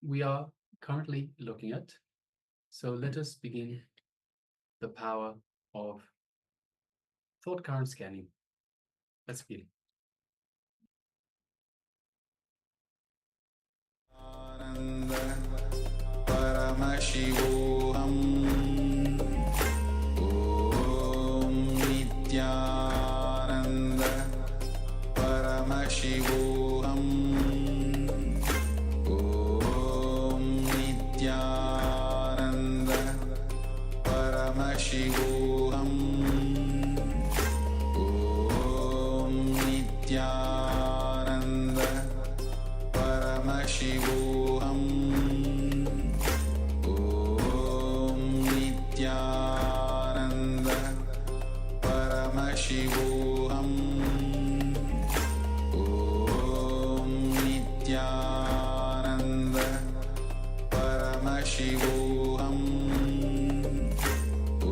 Speaker 4: we are currently looking at. So let us begin the power of thought current scanning. Let's begin.
Speaker 1: Paramashivoham. Om Nityananda Paramashivoham. Om Nityananda Paramashivoham. Om Nityananda Paramashivoham. Nityananda Paramashivoham. Om Nityananda Paramashivoham. Om Nityananda Paramashivoham. Om Nityananda Paramashivoham. Om Nityananda Paramashivoham.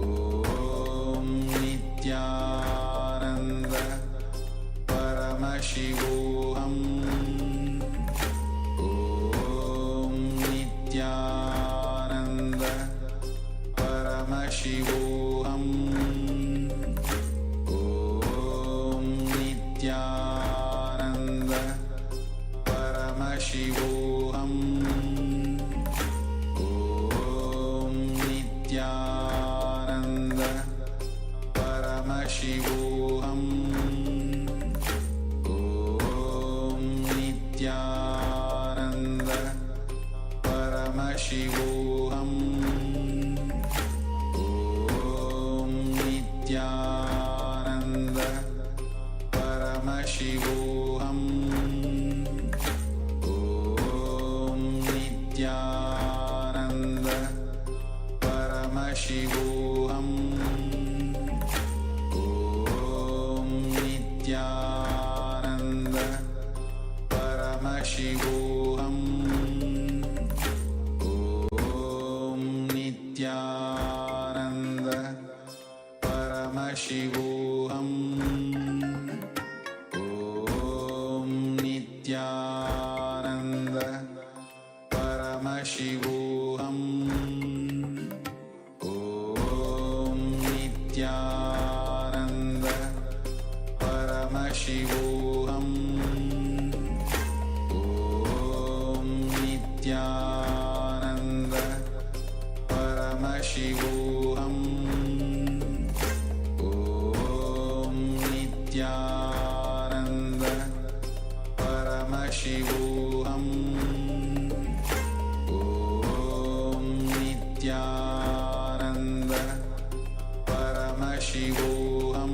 Speaker 1: Om Nityananda Paramashivoham. Om Nityananda Paramashivoham. Om Nityananda Paramashivoham. Om Nityananda Paramashivoham. Om Nityananda Paramashivoham. Om Nityananda Paramashivoham. Om Nityananda Paramashivoham. Om Nityananda Paramashivoham. Om Nityananda Paramashivoham. Om Nityananda Paramashivoham. Om Nityananda Paramashivoham.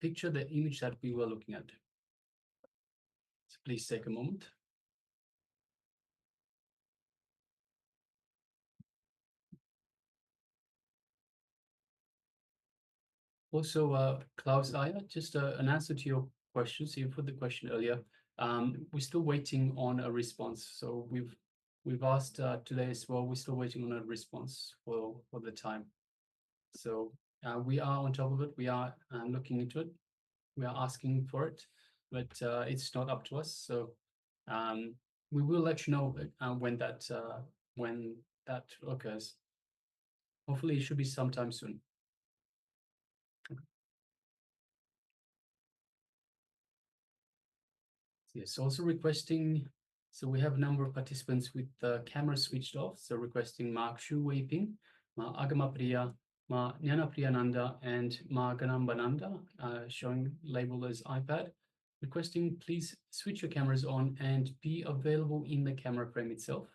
Speaker 4: picture the image that we were looking at. So please take a moment. Also, Klaus Aya, just an answer to your question. So you put the question earlier. We're still waiting on a response. So we've asked today as well. We're still waiting on a response for the time. So we are on top of it. We are looking into it. We are asking for it, but it's not up to us. So we will let you know when that occurs. Hopefully, it should be sometime soon. Yes, also requesting. So we have a number of participants with the camera switched off. So requesting Ma Kshu Weiping, Ma Agama Priya, Ma Nyana Priyananda, and Ma Ganambananda, showing label as iPad. Requesting please switch your cameras on and be available in the camera frame itself.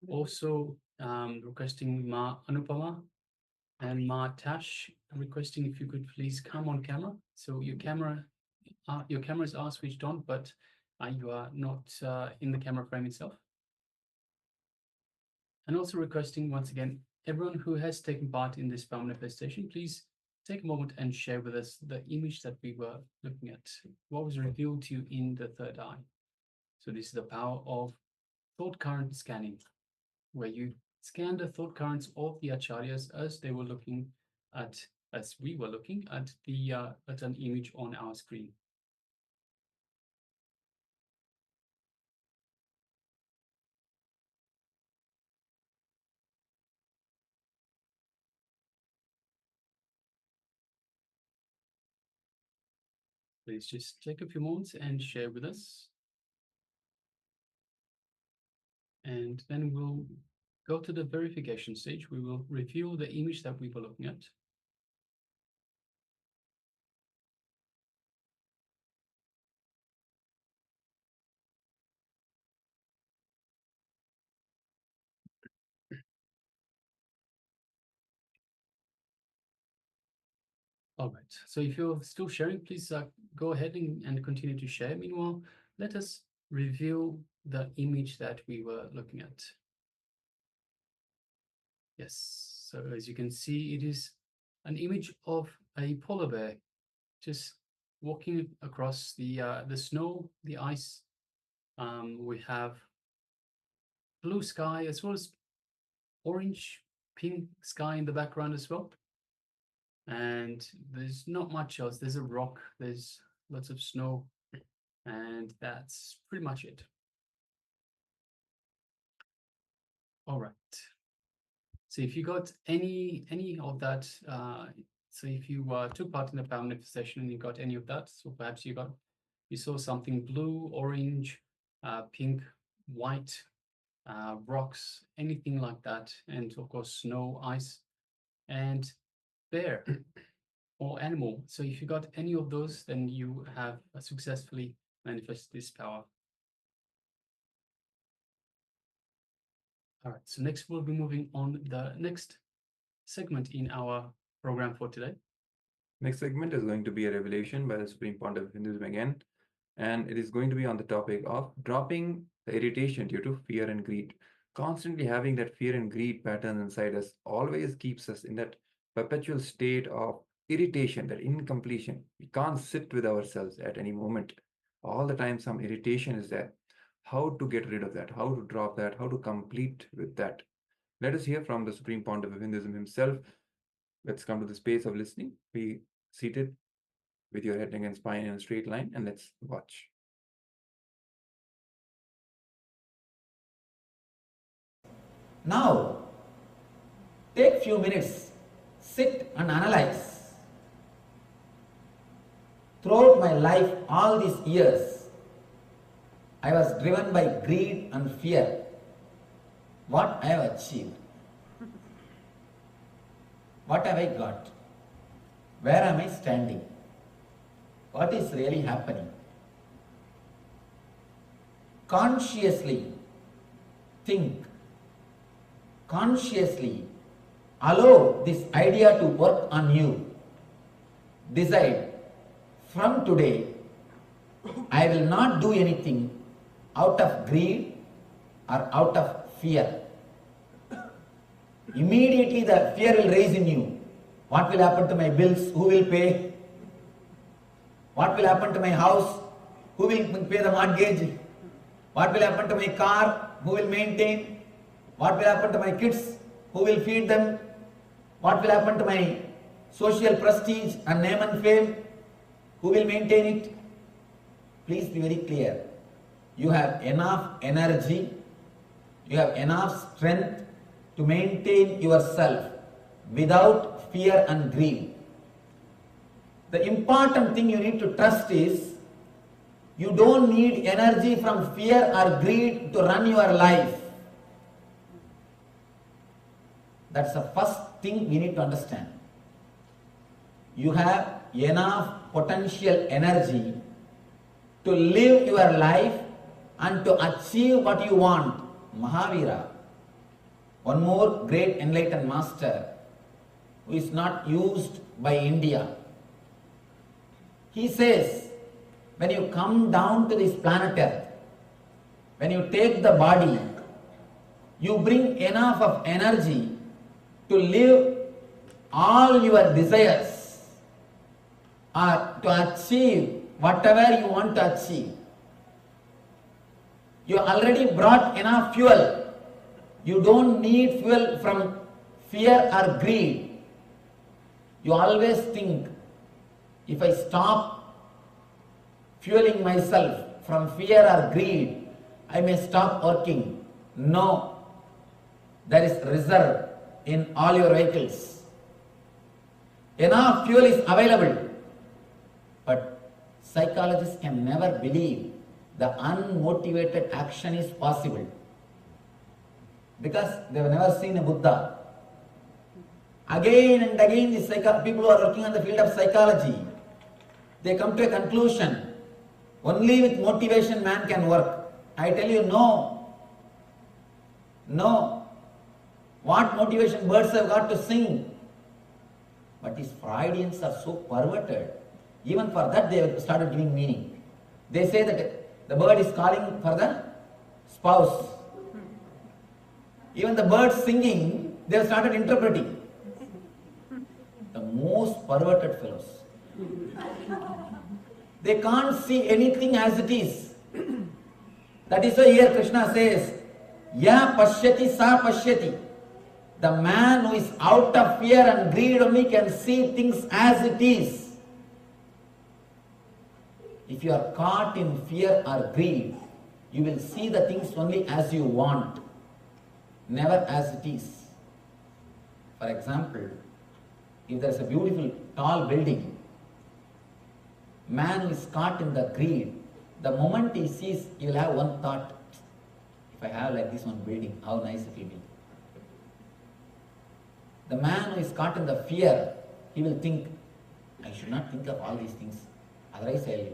Speaker 4: Also requesting Ma Anupama and Ma Tash, requesting if you could please come on camera. So your cameras are switched on, but you are not in the camera frame itself. And also requesting once again, everyone who has taken part in this power manifestation, please take a moment and share with us the image that we were looking at. What was revealed to you in the third eye? So this is the power of thought current scanning, where you scan the thought currents of the acharyas as they were looking at, as we were looking at at an image on our screen. Please just take a few moments and share with us. And then we'll go to the verification stage. We will reveal the image that we were looking at. All right, so if you're still sharing, please go ahead and continue to share. Meanwhile, let us reveal the image that we were looking at. Yes, so as you can see, it is an image of a polar bear just walking across the snow, the ice. We have blue sky as well as orange, pink sky in the background as well. And there's not much else. There's a rock, there's lots of snow, and that's pretty much it. All right. So if you got any of that, so if you took part in the power manifestation and you got any of that, so perhaps you saw something blue, orange, pink, white, rocks, anything like that, and of course snow, ice, and bear or animal. So if you got any of those, then you have successfully manifested this power. All right, so next we'll be moving on the next segment in our program for today.
Speaker 9: Next segment is going to be a revelation by the Supreme Pontiff of Hinduism again, and it is going to be on the topic of dropping the irritation due to fear and greed. Constantly having that fear and greed pattern inside us always keeps us in that perpetual state of irritation, that incompletion. We can't sit with ourselves at any moment. All the time some irritation is there. How to get rid of that, how to drop that, how to complete with that. Let us hear from the Supreme Pontiff of Hinduism himself. Let's come to the space of listening. Be seated with your head and spine in a straight line, and let's watch.
Speaker 7: Now, take few minutes, sit and analyze. Throughout my life, all these years, I was driven by greed and fear. What I have achieved? What have I got? Where am I standing? What is really happening? Consciously think. Consciously allow this idea to work on you. decide from today I will not do anything out of greed or out of fear. Immediately the fear will rise in you. What will happen to my bills? Who will pay? What will happen to my house? Who will pay the mortgage? What will happen to my car? Who will maintain? What will happen to my kids? Who will feed them? What will happen to my social prestige and name and fame? Who will maintain it? Please be very clear. You have enough energy, you have enough strength to maintain yourself without fear and greed. The important thing you need to trust is you don't need energy from fear or greed to run your life. That's the first thing we need to understand. You have enough potential energy to live your life and to achieve what you want. Mahavira, one more great enlightened master who is not used by India. He says, when you come down to this planet Earth, when you take the body, you bring enough of energy to live all your desires or to achieve whatever you want to achieve. You already brought enough fuel. You don't need fuel from fear or greed. You always think, if I stop fueling myself from fear or greed, I may stop working. No. There is reserve in all your vehicles. Enough fuel is available. But psychologists can never believe the unmotivated action is possible. Because they have never seen a Buddha. Again and again, these people who are working on the field of psychology, they come to a conclusion, only with motivation man can work. I tell you, no. No. What motivation birds have got to sing? But these Freudians are so perverted. Even for that they have started giving meaning. They say that the bird is calling for the spouse. Even the birds singing, they have started interpreting. The most perverted fellows. They can't see anything as it is. That is why here Krishna says, Ya pashyati sa pashyati. The man who is out of fear and greed only can see things as it is. If you are caught in fear or greed, you will see the things only as you want, never as it is. For example, if there is a beautiful tall building, man who is caught in the greed, the moment he sees, he will have one thought, if I have like this one building, how nice it will be. The man who is caught in the fear, he will think, I should not think of all these things, otherwise I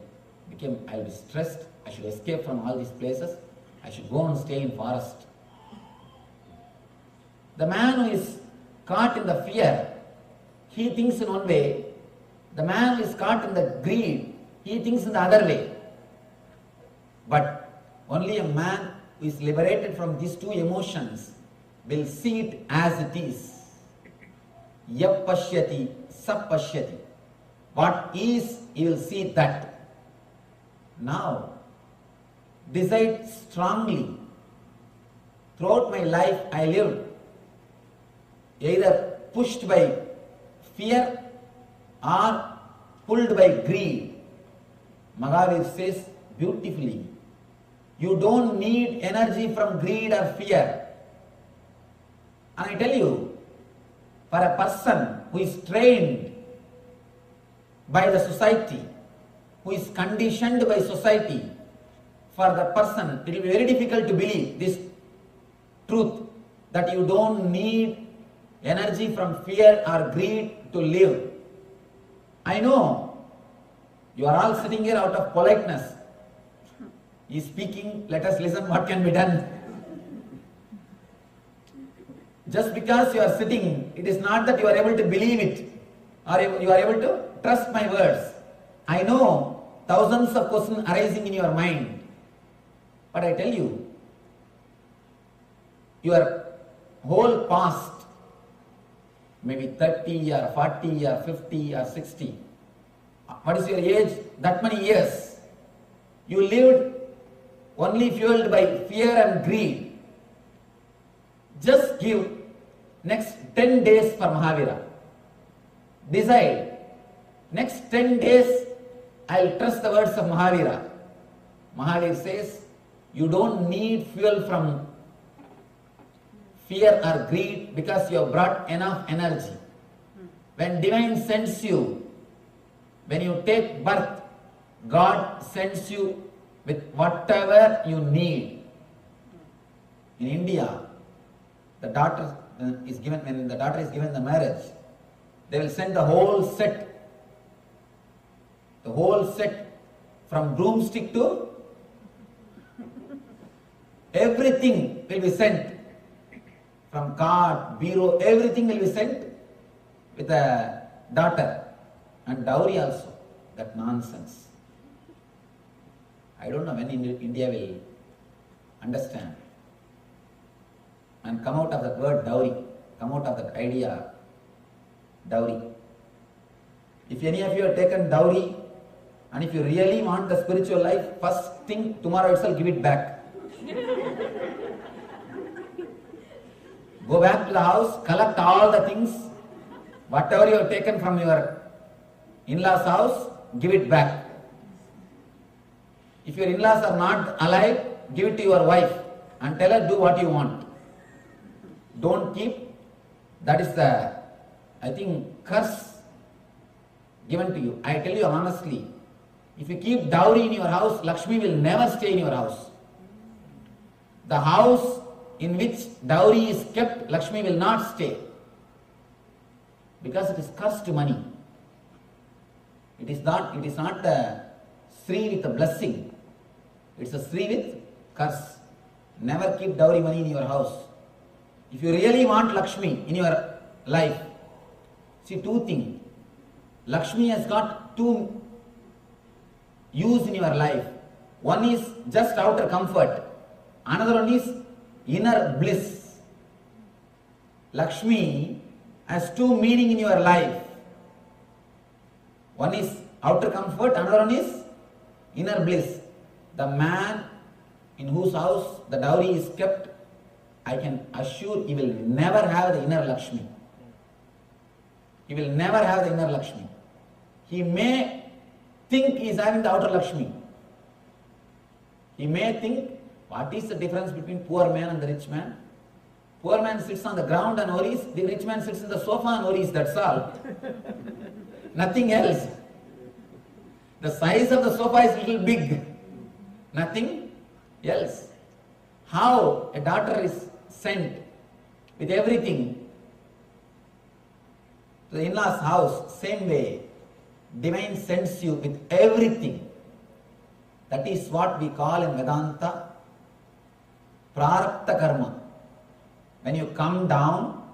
Speaker 7: will be stressed, I should escape from all these places, I should go and stay in forest. The man who is caught in the fear, he thinks in one way. The man who is caught in the greed, he thinks in the other way. But only a man who is liberated from these two emotions will see it as it is. Yap pashyati, sap pashyati. What is, he will see that. Now, decide strongly. Throughout my life I lived either pushed by fear or pulled by greed. Mahavir says beautifully, you don't need energy from greed or fear. And I tell you, for a person who is trained by the society, who is conditioned by society, for the person it will be very difficult to believe this truth, that you don't need energy from fear or greed to live. I know you are all sitting here out of politeness. He is speaking, let us listen what can be done. Just because you are sitting, it is not that you are able to believe it or you are able to trust my words. I know thousands of questions arising in your mind, but I tell you, your whole past, maybe 30 or 40 or 50 or 60, what is your age? That many years. You lived only fueled by fear and greed. Just give next 10 days for Mahavira. Decide, next 10 days I'll trust the words of Mahavira. Mahavir says, you don't need fuel from fear or greed because you have brought enough energy. When divine sends you, when you take birth, God sends you with whatever you need. In India, the daughter is given, when the daughter is given the marriage, they will send the whole set from broomstick to everything will be sent. From card, bureau, everything will be sent with a daughter. And dowry also, that nonsense. I don't know when India will understand and come out of that word dowry, come out of that idea dowry. If any of you have taken dowry and if you really want the spiritual life, first thing tomorrow itself give it back. Go back to the house, collect all the things, whatever you have taken from your in-laws' house, give it back. If your in-laws are not alive, give it to your wife and tell her do what you want. Don't keep, that is the, I think, curse given to you. I tell you honestly, if you keep dowry in your house, Lakshmi will never stay in your house. The house in which dowry is kept, Lakshmi will not stay. Because it is cursed money. It is not the Sri with a blessing. It's a Sri with curse. Never keep dowry money in your house. If you really want Lakshmi in your life, see two things. Lakshmi has got two use in your life. One is just outer comfort. Another one is inner bliss. Lakshmi has two meaning in your life. One is outer comfort, another one is inner bliss. The man in whose house the dowry is kept, I can assure he will never have the inner Lakshmi. He will never have the inner Lakshmi. He may think he is having the outer Lakshmi. He may think, what is the difference between poor man and the rich man? Poor man sits on the ground and worries, the rich man sits in the sofa and worries, that's all. Nothing else. The size of the sofa is a little big. Nothing else. How a daughter is sent with everything to the in-laws' house, same way, divine sends you with everything. That is what we call in Vedanta prarabdha karma. When you come down,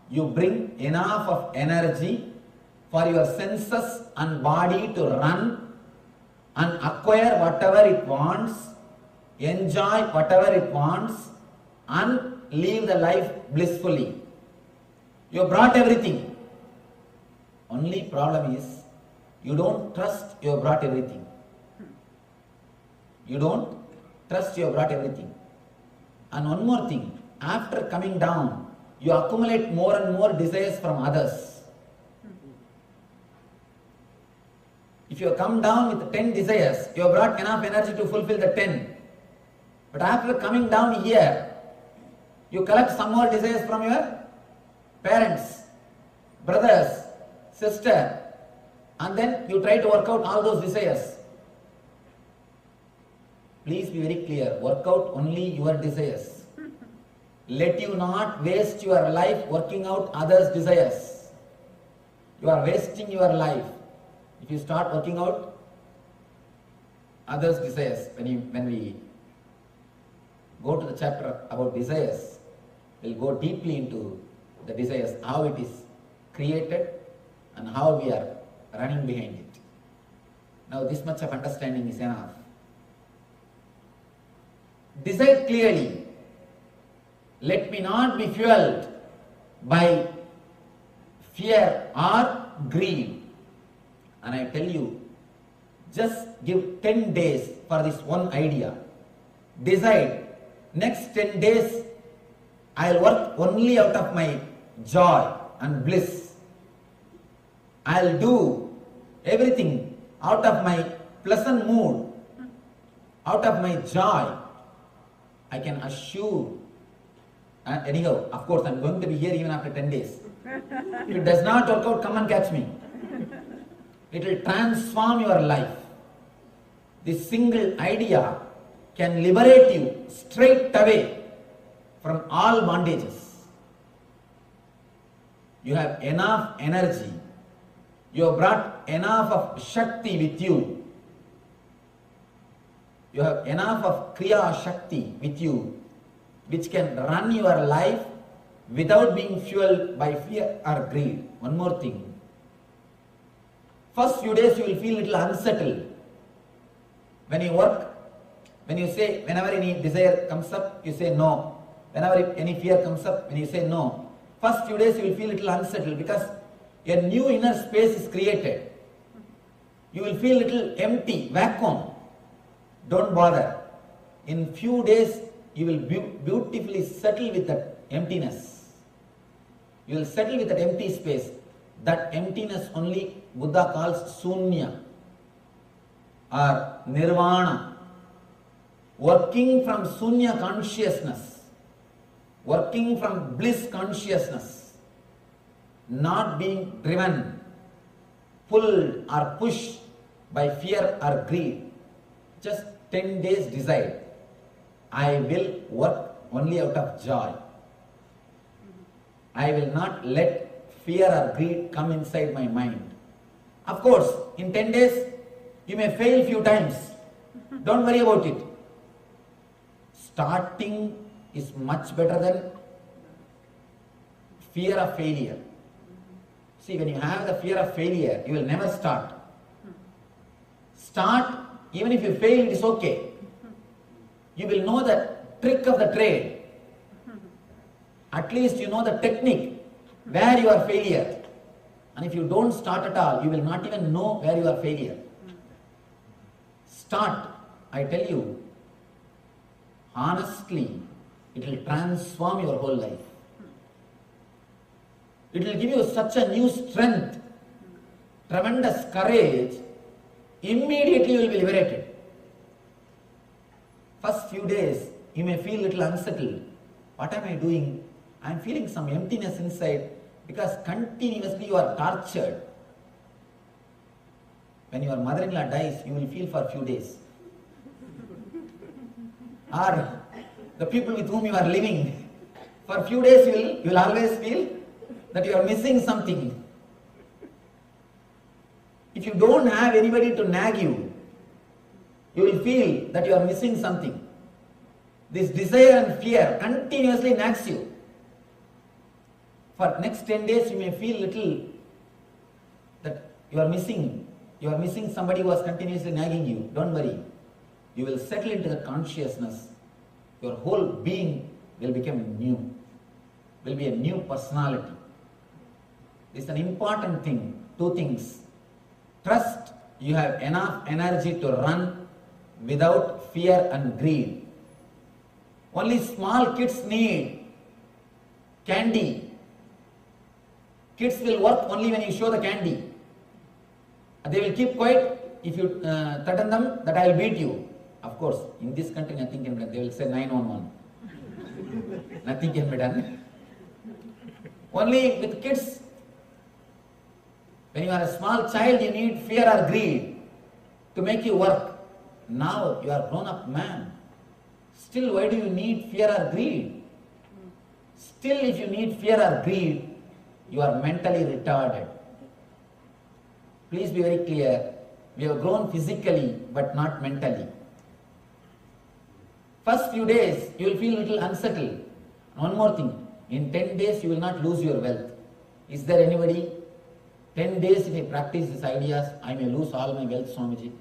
Speaker 7: you bring enough of energy for your senses and body to run and acquire whatever it wants, enjoy whatever it wants, and live the life blissfully. You brought everything. Only problem is, you don't trust you have brought everything. You don't trust you have brought everything. And one more thing, after coming down, you accumulate more and more desires from others. If you have come down with 10 desires, you have brought enough energy to fulfill the 10. But after coming down here, you collect some more desires from your parents, brothers, sister, and then you try to work out all those desires. Please be very clear, work out only your desires. Let you not waste your life working out others' desires. You are wasting your life if you start working out others' desires. When we go to the chapter about desires, we'll go deeply into the desires, how it is created and how we are running behind it. Now this much of understanding is enough. Decide clearly, let me not be fueled by fear or greed. And I tell you, just give 10 days for this one idea. Decide, next 10 days I'll work only out of my joy and bliss. I'll do everything out of my pleasant mood, out of my joy. I can assure. Anyhow, of course, I'm going to be here even after 10 days. If it does not work out, come and catch me. It will transform your life. This single idea can liberate you straight away from all bondages. You have enough energy. You have brought enough of Shakti with you. You have enough of Kriya Shakti with you, which can run your life without being fueled by fear or greed. One more thing. First few days you will feel little unsettled. When you work, when you say, whenever any desire comes up, you say no. Whenever any fear comes up, when you say no. First few days you will feel little unsettled because a new inner space is created. You will feel little empty, vacuum. Don't bother. In few days you will beautifully settle with that emptiness. You will settle with that empty space. That emptiness only Buddha calls Sunya or Nirvana. Working from Sunya consciousness, working from bliss consciousness, not being driven, pulled or pushed by fear or greed. Just 10 days decide, I will work only out of joy. I will not let fear or greed come inside my mind. Of course, in 10 days, you may fail few times. Don't worry about it. Starting is much better than fear of failure. See, when you have the fear of failure, you will never start. Start, even if you fail, it is okay. You will know the trick of the trade. At least you know the technique, where you are failure. And if you don't start at all, you will not even know where you are failure. Start, I tell you, honestly, it will transform your whole life. It will give you such a new strength, tremendous courage. Immediately you will be liberated. First few days, you may feel a little unsettled. What am I doing? I am feeling some emptiness inside because continuously you are tortured. When your mother-in-law dies, you will feel for a few days. Or the people with whom you are living, for a few days you will always feel that you are missing something. If you don't have anybody to nag you, you will feel that you are missing something. This desire and fear continuously nags you. For next 10 days you may feel little that you are missing somebody who was continuously nagging you. Don't worry. You will settle into the consciousness. Your whole being will become new. Will be a new personality. This is an important thing. Two things. Trust you have enough energy to run without fear and greed. Only small kids need candy. Kids will work only when you show the candy. They will keep quiet if you threaten them that I will beat you. Of course, in this country nothing can be done. They will say 911. Nothing can be done. Only with kids, when you are a small child, you need fear or greed to make you work. Now you are grown up man. Still, why do you need fear or greed? Still, if you need fear or greed, you are mentally retarded. Please be very clear. We have grown physically but not mentally. First few days, you will feel a little unsettled. One more thing. In 10 days, you will not lose your wealth. Is there anybody
Speaker 8: 10 days if I practice these ideas, I may lose all my wealth, Swamiji.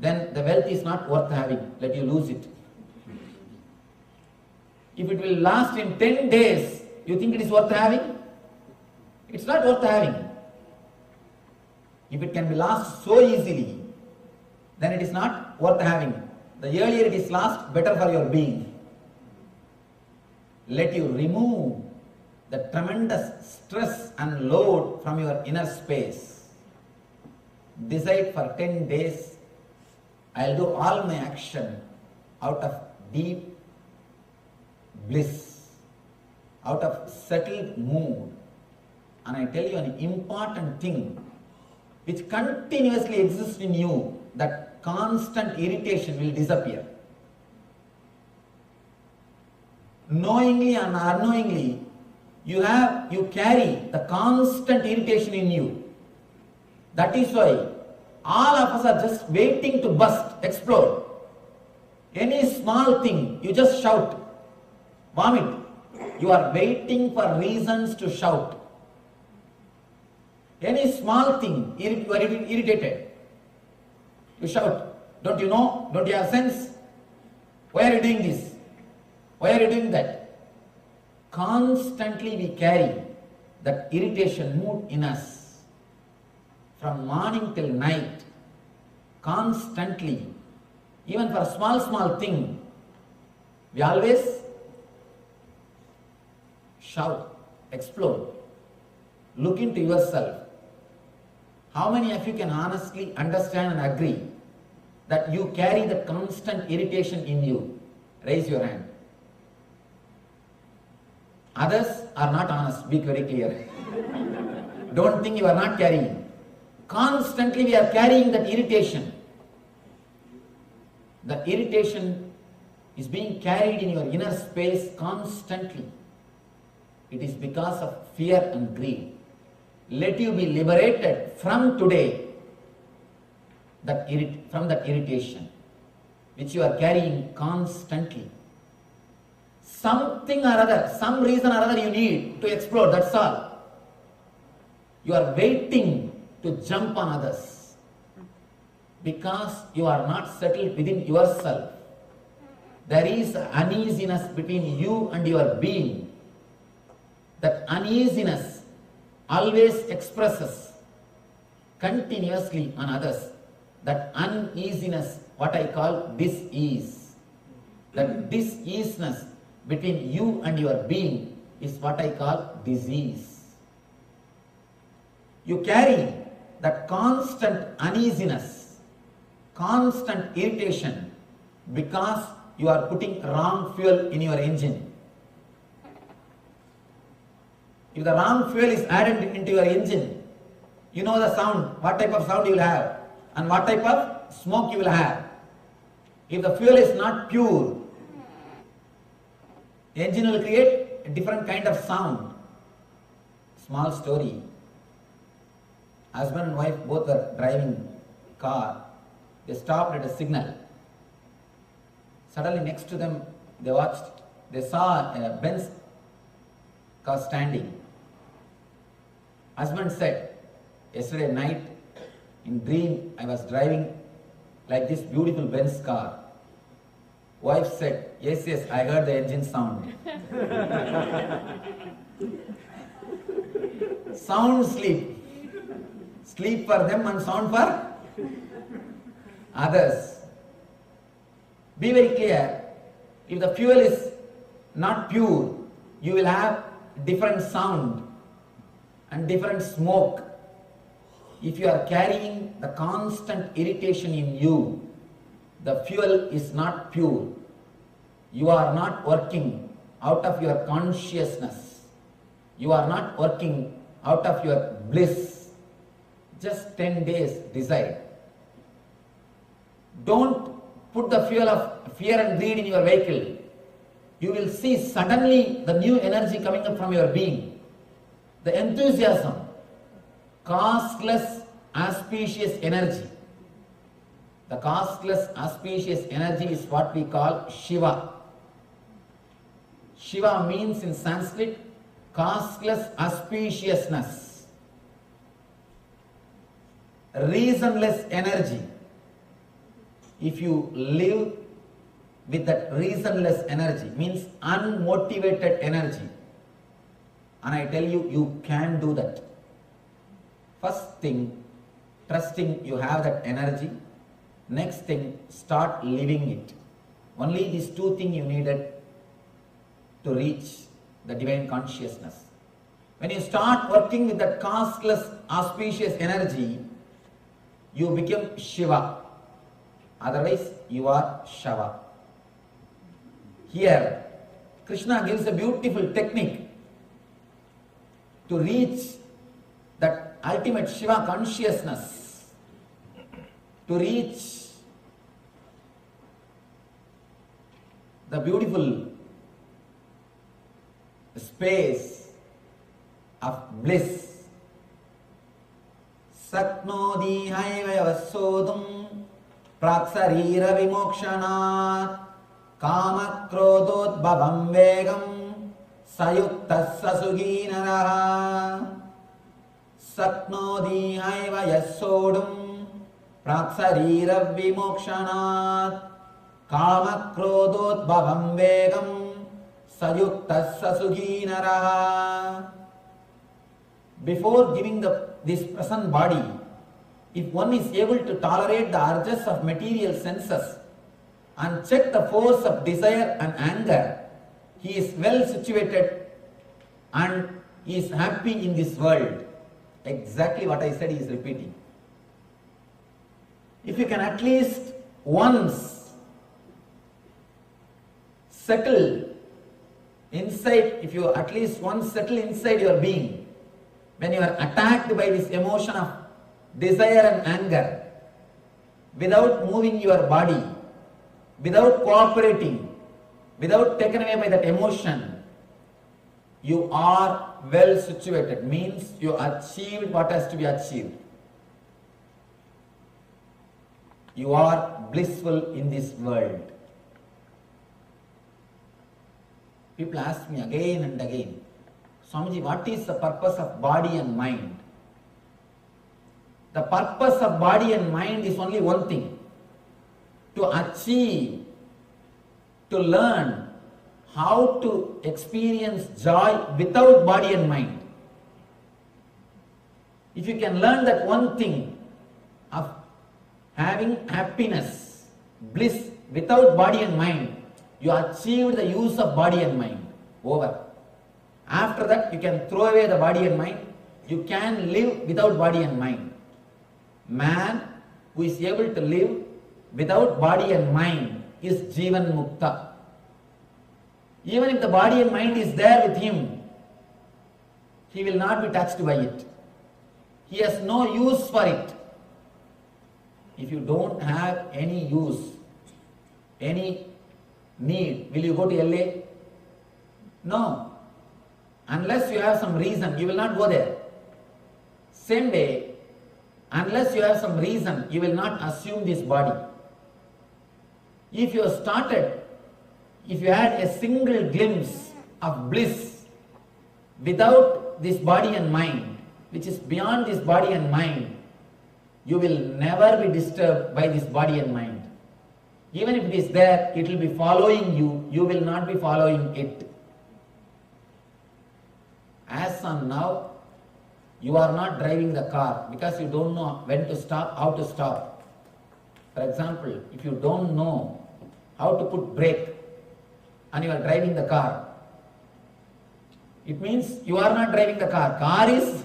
Speaker 8: Then the wealth is not worth having. Let you lose it. If it will last in 10 days, you think it is worth having? It's not worth having. If it can be lost so easily, then it is not worth having. The earlier it is lost, better for your being. Let you remove the tremendous stress and load from your inner space. Decide for 10 days, I'll do all my action out of deep bliss, out of settled mood. And I tell you an important thing which continuously exists in you, that constant irritation will disappear. Knowingly and unknowingly, you carry the constant irritation in you. That is why all of us are just waiting to burst, explode. Any small thing, you just shout, vomit. You are waiting for reasons to shout. Any small thing, you are irritated. You shout, don't you know? Don't you have sense? Why are you doing this? Why are you doing that? Constantly we carry that irritation mood in us. From morning till night, constantly, even for a small thing, we always shout, explode. Look into yourself. How many of you can honestly understand and agree that you carry the constant irritation in you? Raise your hand. Others are not honest, be very clear. Don't think you are not carrying. Constantly we are carrying that irritation. The irritation is being carried in your inner space constantly. It is because of fear and greed. Let you be liberated from today from that irritation which you are carrying constantly. Something or other, some reason or other you need to explode, that's all. You are waiting to jump on others because you are not settled within yourself. There is uneasiness between you and your being. That uneasiness always expresses continuously on others. That uneasiness, what I call dis-ease. That dis-easeness between you and your being is what I call disease. You carry that constant uneasiness, constant irritation because you are putting wrong fuel in your engine. If the wrong fuel is added into your engine, you know the sound, what type of sound you will have and what type of smoke you will have. If the fuel is not pure, the engine will create a different kind of sound. Small story. Husband and wife both were driving car. They stopped at a signal. Suddenly next to them they saw a Benz car standing. Husband said, yesterday night in dream I was driving like this beautiful Benz car. Wife said, yes, I heard the engine sound. Sound sleep. Sleep for them and sound for others. Be very clear. If the fuel is not pure, you will have different sound and different smoke. If you are carrying the constant irritation in you, the fuel is not pure. You are not working out of your consciousness. You are not working out of your bliss. Just 10 days, decide. Don't put the fuel of fear and greed in your vehicle. You will see suddenly the new energy coming up from your being. The enthusiasm, costless, auspicious energy. The costless, auspicious energy is what we call Shiva. Shiva means in Sanskrit costless auspiciousness.
Speaker 7: reasonless energy, if you live with that reasonless energy, means unmotivated energy, and I tell you, you can do that. First thing, trusting you have that energy. Next thing, start living it. Only these two things you needed to reach the divine consciousness. When you start working with that costless, auspicious energy, you become Shiva. Otherwise, you are Shava. Here, Krishna gives a beautiful technique to reach that ultimate Shiva consciousness, to reach the beautiful space of bliss. Saknodi haivayavasodum praksarira vimokshanat kama krododbhavam vegam sayuktas sasughinaraha. Saknodi haivayasodum praksarira vimokshanat kama krododbhavam vegam sayuktas sasughinaraha. Before giving this present body, if one is able to tolerate the urges of material senses and check the force of desire and anger, he is well situated and he is happy in this world. Exactly what I said he is repeating. If you can at least once settle inside, if you at least once settle inside your being, when you are attacked by this emotion of desire and anger, without moving your body, without cooperating, without taken away by that emotion, you are well situated, means you achieved what has to be achieved. You are blissful in this world. People ask me again and again, Swamiji, what is the purpose of body and mind? The purpose of body and mind is only one thing: to achieve, to learn how to experience joy without body and mind. If you can learn that one thing of having happiness, bliss without body and mind, you achieved the use of body and mind. Over. After that, you can throw away the body and mind. You can live without body and mind. Man who is able to live without body and mind is Jivan Mukta. Even if the body and mind is there with him, he will not be touched by it. He has no use for it. If you don't have any use, any need, will you go to LA? No. Unless you have some reason, you will not go there. Same way, unless you have some reason, you will not assume this body. If you started, if you had a single glimpse of bliss without this body and mind, which is beyond this body and mind, you will never be disturbed by this body and mind. Even if it is there, it will be following you, you will not be following it. As on now, you are not driving the car because you don't know when to stop, how to stop. For example, if you don't know how to put brake and you are driving the car, it means you are not driving the car. Car is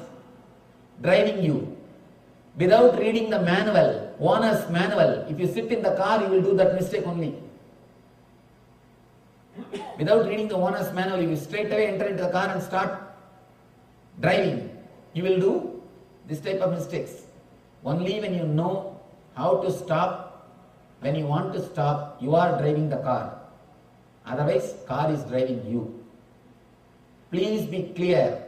Speaker 7: driving you. Without reading the manual, owner's manual, if you sit in the car, you will do that mistake only. Without reading the owner's manual, you will straight away enter into the car and start driving. You will do this type of mistakes. Only when you know how to stop, when you want to stop, you are driving the car. Otherwise, car is driving you. Please be clear.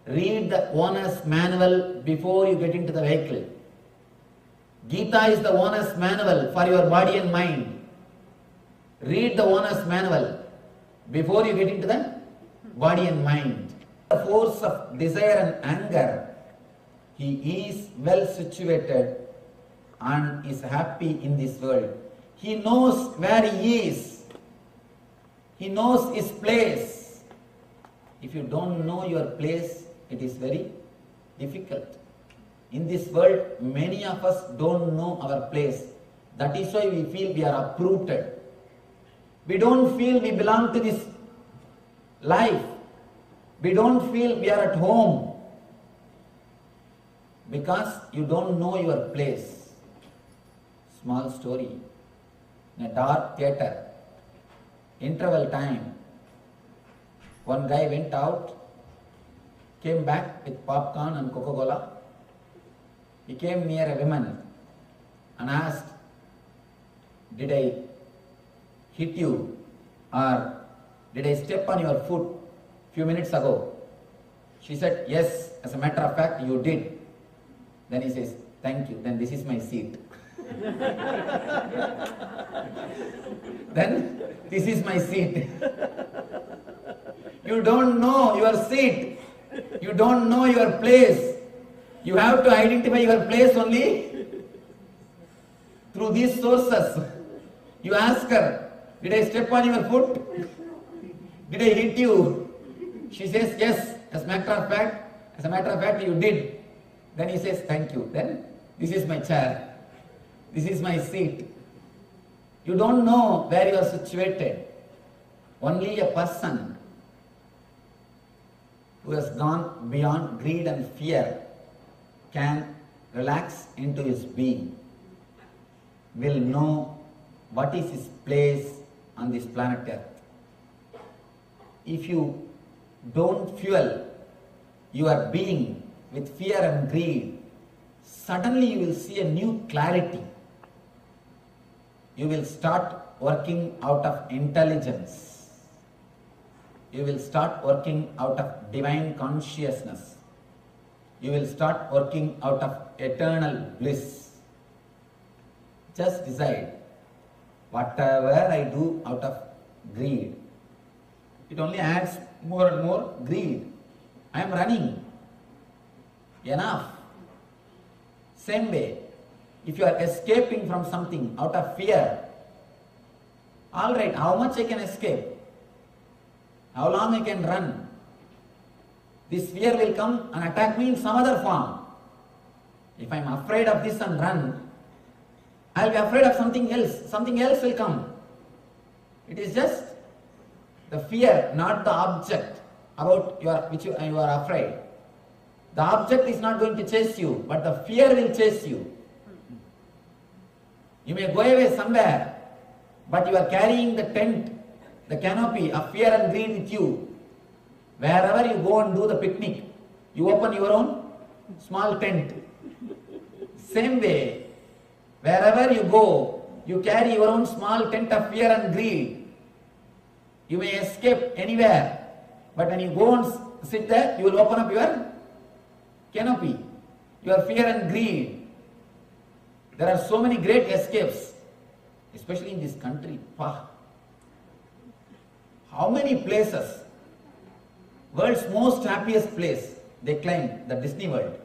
Speaker 7: Read the owner's manual before you get into the vehicle. Gita is the owner's manual for your body and mind. Read the owner's manual before you get into the body and mind. The force of desire and anger
Speaker 8: He is well situated and is happy in this world. He knows where he is. He knows his place. If you don't know your place, it is very difficult. In this world, many of us don't know our place. That is why we feel we are uprooted. We don't feel we belong to this life. We don't feel we are at home. Because you don't know your place. Small story. In a dark theater, interval time, one guy went out, came back with popcorn and Coca-Cola. He came near a woman and asked, "Did I hit you, or did I step on your foot few minutes ago?" She said, "Yes, as a matter of fact, you did." Then he says, "Thank you, then this is my seat." Then this is my seat. You don't know your seat. You don't know your place. You have to identify your place only through these sources. You ask her, "Did I step on your foot? Did I hit you?" She says, "Yes, as a matter of fact, you did." Then he says, "Thank you." Then this is my chair. This is my seat. You don't know where you are situated. Only a person who has gone beyond greed and fear can relax into his being, will know what is his place on this planet Earth. If you don't fuel your being with fear and greed, suddenly you will see a new clarity. You will start working out of intelligence. You will start working out of divine consciousness. You will start working out of eternal bliss. Just decide, whatever I do out of greed, it only adds more and more greed. I am running. Enough. Same way, if you are escaping from something out of fear, all right, how much I can escape? How long I can run? This fear will come and attack me in some other form. If I am afraid of this and run, I will be afraid of something else. Something else will come. It is just the fear, not the object about which you are afraid. The object is not going to chase you, but the fear will chase you. You may go away somewhere, but you are carrying the tent, the canopy of fear and greed with you. Wherever you go and do the picnic, you open your own small tent. Same way, wherever you go, you carry your own small tent of fear and greed. You may escape anywhere, but when you go and sit there, you will open up your canopy, your fear and greed. There are so many great escapes, especially in this country. How many places? World's most happiest place, they claim, the Disney World.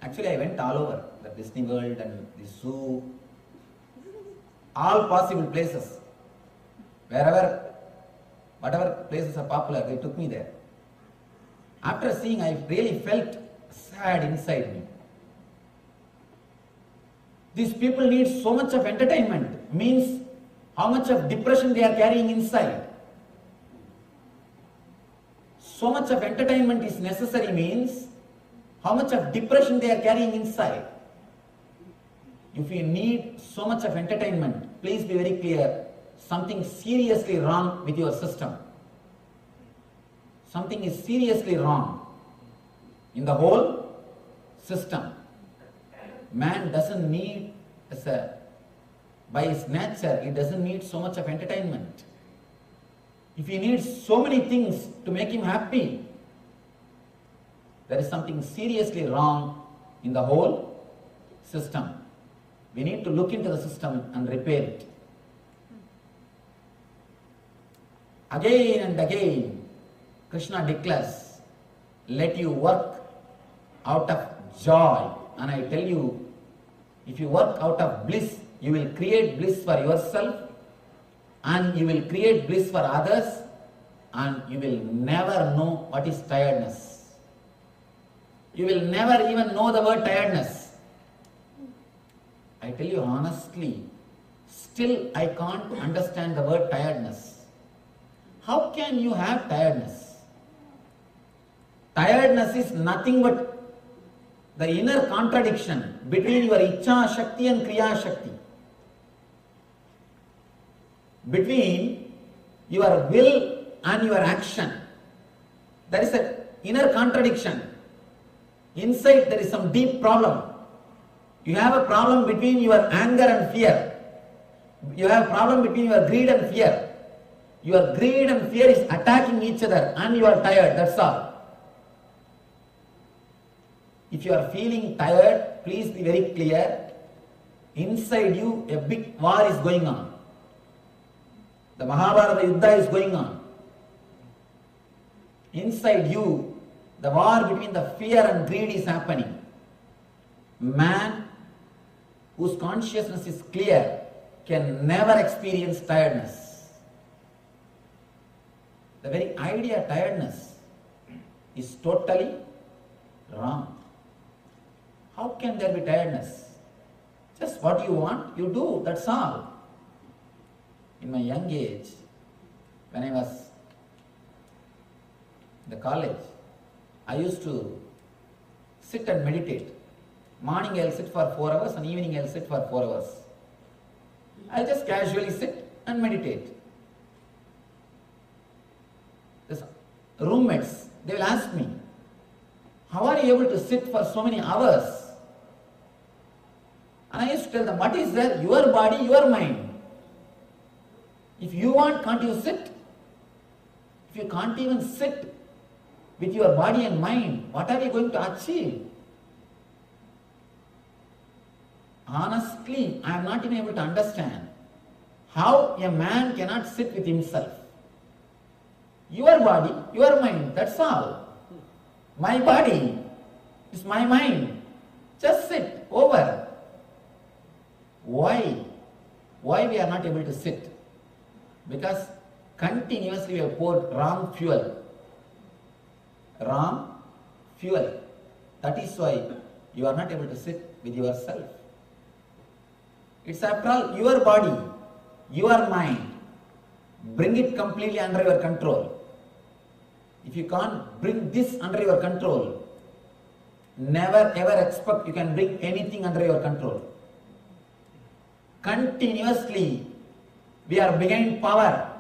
Speaker 8: Actually, I went all over, the Disney World and the zoo, all possible places. Wherever, whatever places are popular, they took me there. After seeing, I really felt sad inside me. These people need so much of entertainment, means how much of depression they are carrying inside. So much of entertainment is necessary means how much of depression they are carrying inside. If you need so much of entertainment, please be very clear, something seriously wrong with your system. Something is seriously wrong in the whole system. Man doesn't need, by his nature, he doesn't need so much of entertainment. If he needs so many things to make him happy, there is something seriously wrong in the whole system. We need to look into the system and repair it. Again and again, Krishna declares, let you work out of joy. And I tell you, if you work out of bliss, you will create bliss for yourself and you will create bliss for others, and you will never know what is tiredness. You will never even know the word tiredness. I tell you honestly, still I can't understand the word tiredness. How can you have tiredness? Tiredness is nothing but the inner contradiction between your Ichcha Shakti and Kriya Shakti. Between your will and your action. There is an inner contradiction. Inside there is some deep problem. You have a problem between your anger and fear. You have a problem between your greed and fear. Your greed and fear is attacking each other and you are tired, that's all. If you are feeling tired, please be very clear. Inside you, a big war is going on. The Mahabharata Yuddha is going on. Inside you, the war between the fear and greed is happening. Man whose consciousness is clear can never experience tiredness. The very idea of tiredness is totally wrong. How can there be tiredness? Just what you want, you do, that's all. In my young age, when I was in the college, I used to sit and meditate. Morning I'll sit for 4 hours and evening I'll sit for 4 hours. I'll just casually sit and meditate. The roommates, they will ask me, how are you able to sit for so many hours? And I used to tell them, what is there? Your body, your mind. If you want, can't you sit? If you can't even sit with your body and mind, what are you going to achieve? Honestly, I am not even able to understand how a man cannot sit with himself. Your body, your mind, that's all. My body is my mind. Just sit, over. Why? Why we are not able to sit? Because continuously we have poured wrong fuel. Wrong fuel. That is why you are not able to sit with yourself. It's after all your body, your mind. Bring it completely under your control. If you can't bring this under your control, never ever expect you can bring anything under your control. Continuously, we are behind power.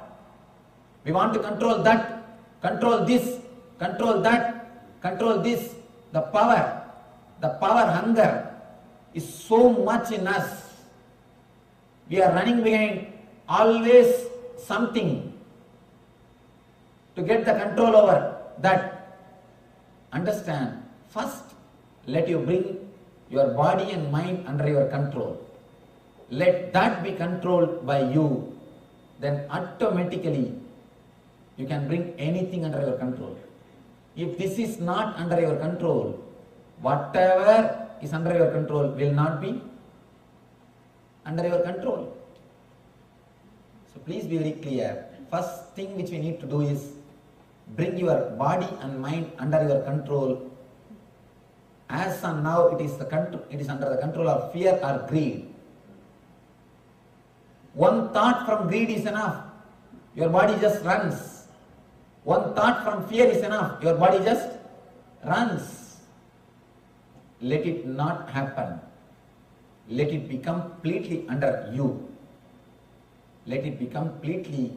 Speaker 8: We want to control that, control this, control that, control this. The power hunger is so much in us. We are running behind always something to get the control over that. Understand, first let you bring your body and mind under your control. Let that be controlled by you. Then automatically you can bring anything under your control. If this is not under your control, whatever is under your control will not be under your control. So please be very clear. First thing which we need to do is bring your body and mind under your control. As of now, it is under the control of fear or greed. One thought from greed is enough. Your body just runs. One thought from fear is enough. Your body just runs. Let it not happen. Let it be completely under you. Let it be completely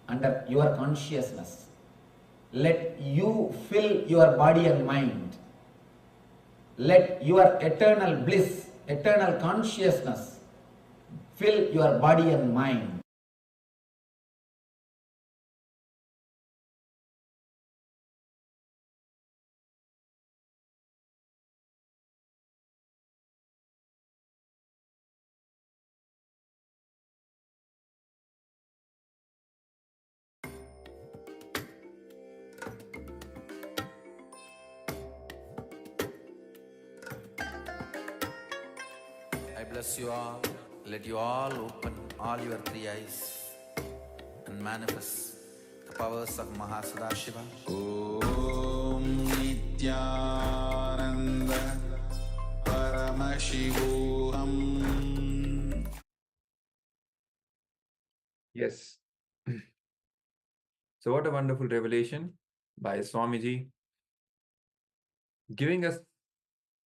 Speaker 8: under your consciousness. Let you fill your body and mind. Let your eternal bliss, eternal consciousness fill your body and mind.
Speaker 1: bless you all. Let you all open all your three eyes and manifest the powers of Mahasudashiva.
Speaker 7: Om Nityananda Paramashivoham.
Speaker 9: Yes. So, what a wonderful revelation by Swamiji, giving us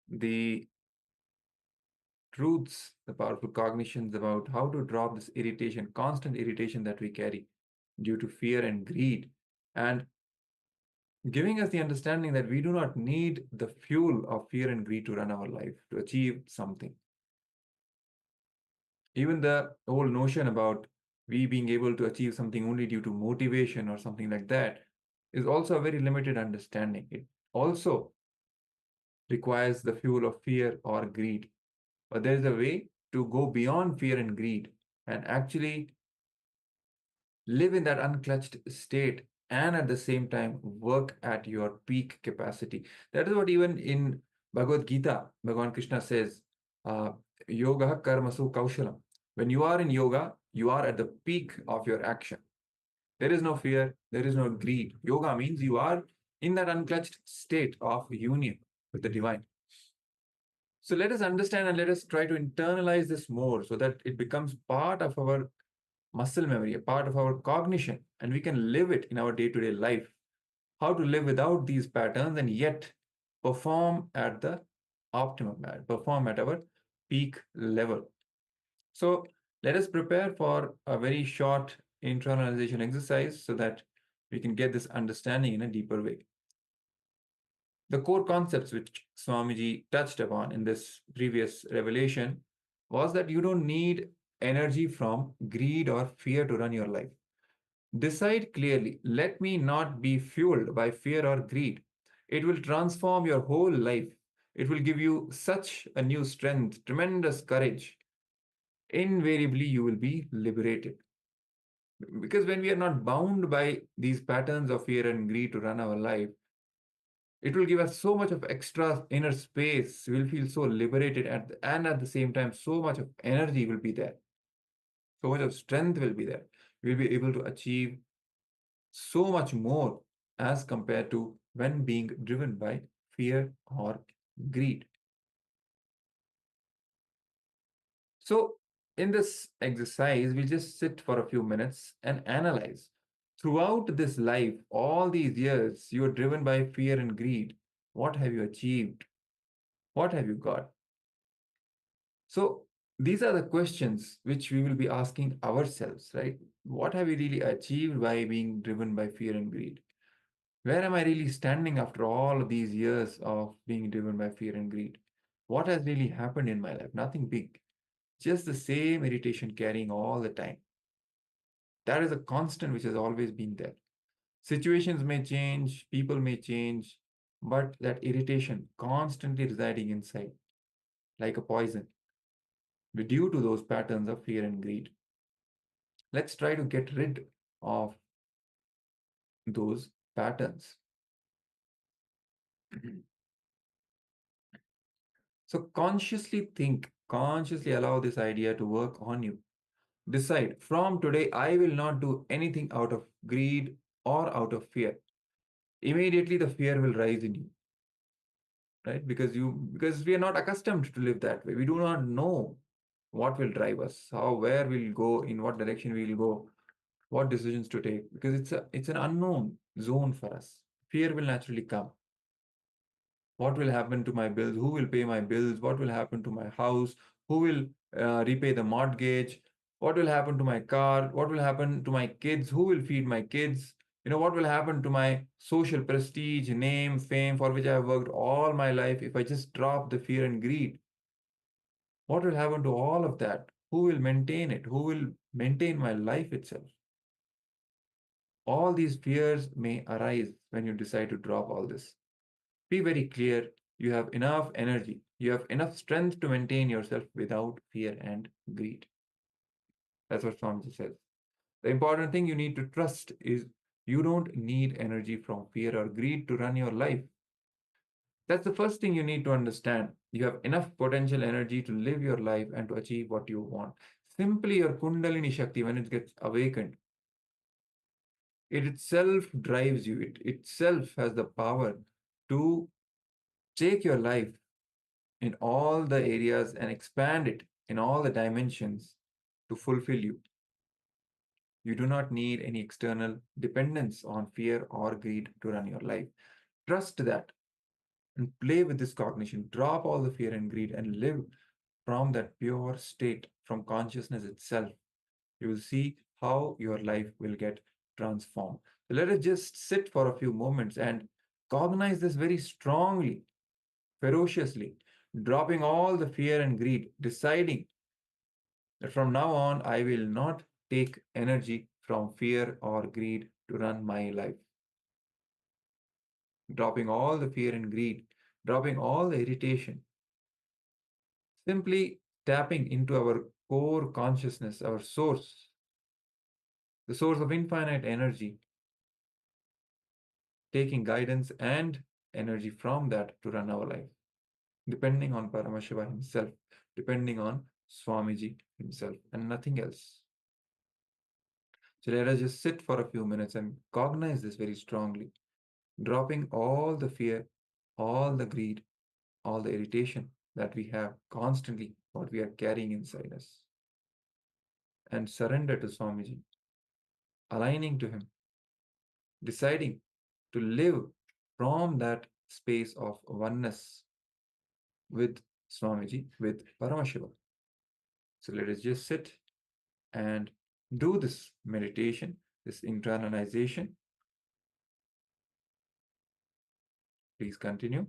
Speaker 9: the truths, the powerful cognitions about how to drop this irritation, constant irritation that we carry due to fear and greed, and giving us the understanding that we do not need the fuel of fear and greed to run our life, to achieve something. Even the whole notion about we being able to achieve something only due to motivation or something like that is also a very limited understanding. It also requires the fuel of fear or greed. But there is a way to go beyond fear and greed and actually live in that unclutched state and at the same time work at your peak capacity. That is what even in Bhagavad Gita, Bhagavan Krishna says, yoga karmasu kaushalam. When you are in yoga, you are at the peak of your action. There is no fear, there is no greed. Yoga means you are in that unclutched state of union with the divine. So let us understand and let us try to internalize this more so that it becomes part of our muscle memory, a part of our cognition, and we can live it in our day-to-day life. How to live without these patterns and yet perform at the optimum, perform at our peak level. So let us prepare for a very short internalization exercise so that we can get this understanding in a deeper way. The core concepts which Swamiji touched upon in this previous revelation was that you don't need energy from greed or fear to run your life. Decide clearly, let me not be fueled by fear or greed. It will transform your whole life. It will give you such a new strength, tremendous courage. Invariably, you will be liberated. Because when we are not bound by these patterns of fear and greed to run our life, it will give us so much of extra inner space. We'll feel so liberated, and at the same time, so much of energy will be there. So much of strength will be there. We'll be able to achieve so much more as compared to when being driven by fear or greed. So, in this exercise, we'll just sit for a few minutes and analyze. Throughout this life, all these years, you are driven by fear and greed. What have you achieved? What have you got? So, these are the questions which we will be asking ourselves, right? What have we really achieved by being driven by fear and greed? Where am I really standing after all of these years of being driven by fear and greed? What has really happened in my life? Nothing big, just the same irritation carrying all the time. That is a constant which has always been there. Situations may change, people may change, but that irritation constantly residing inside, like a poison, due to those patterns of fear and greed. Let's try to get rid of those patterns. So consciously think, consciously allow this idea to work on you. Decide, from today, I will not do anything out of greed or out of fear. Immediately the fear will rise in you, right? Because we are not accustomed to live that way. We do not know what will drive us, where we'll go, in what direction we'll go, what decisions to take, because it's an unknown zone for us. Fear will naturally come. What will happen to my bills? Who will pay my bills? What will happen to my house? Who will repay the mortgage? What will happen to my car? What will happen to my kids? Who will feed my kids? What will happen to my social prestige, name, fame, for which I have worked all my life if I just drop the fear and greed? What will happen to all of that? Who will maintain it? Who will maintain my life itself? All these fears may arise when you decide to drop all this. Be very clear. You have enough energy. You have enough strength to maintain yourself without fear and greed. That's what Swamiji says. The important thing you need to trust is you don't need energy from fear or greed to run your life. That's the first thing you need to understand. You have enough potential energy to live your life and to achieve what you want. Simply your Kundalini Shakti, when it gets awakened, it itself drives you. It itself has the power to take your life in all the areas and expand it in all the dimensions to fulfill you. You do not need any external dependence on fear or greed to run your life. Trust that and play with this cognition. Drop all the fear and greed and live from that pure state, from consciousness itself. You will see how your life will get transformed. So let us just sit for a few moments and cognize this very strongly, ferociously, dropping all the fear and greed, deciding that from now on I will not take energy from fear or greed to run my life. Dropping all the fear and greed, dropping all the irritation, simply tapping into our core consciousness, our source, the source of infinite energy, taking guidance and energy from that to run our life, depending on Paramashiva himself, depending on Swamiji himself, and nothing else. So let us just sit for a few minutes and cognize this very strongly, dropping all the fear, all the greed, all the irritation that we have constantly, what we are carrying inside us, and surrender to Swamiji, aligning to him, deciding to live from that space of oneness with Swamiji, with Paramashiva. So let us just sit and do this meditation, this internalization. Please continue.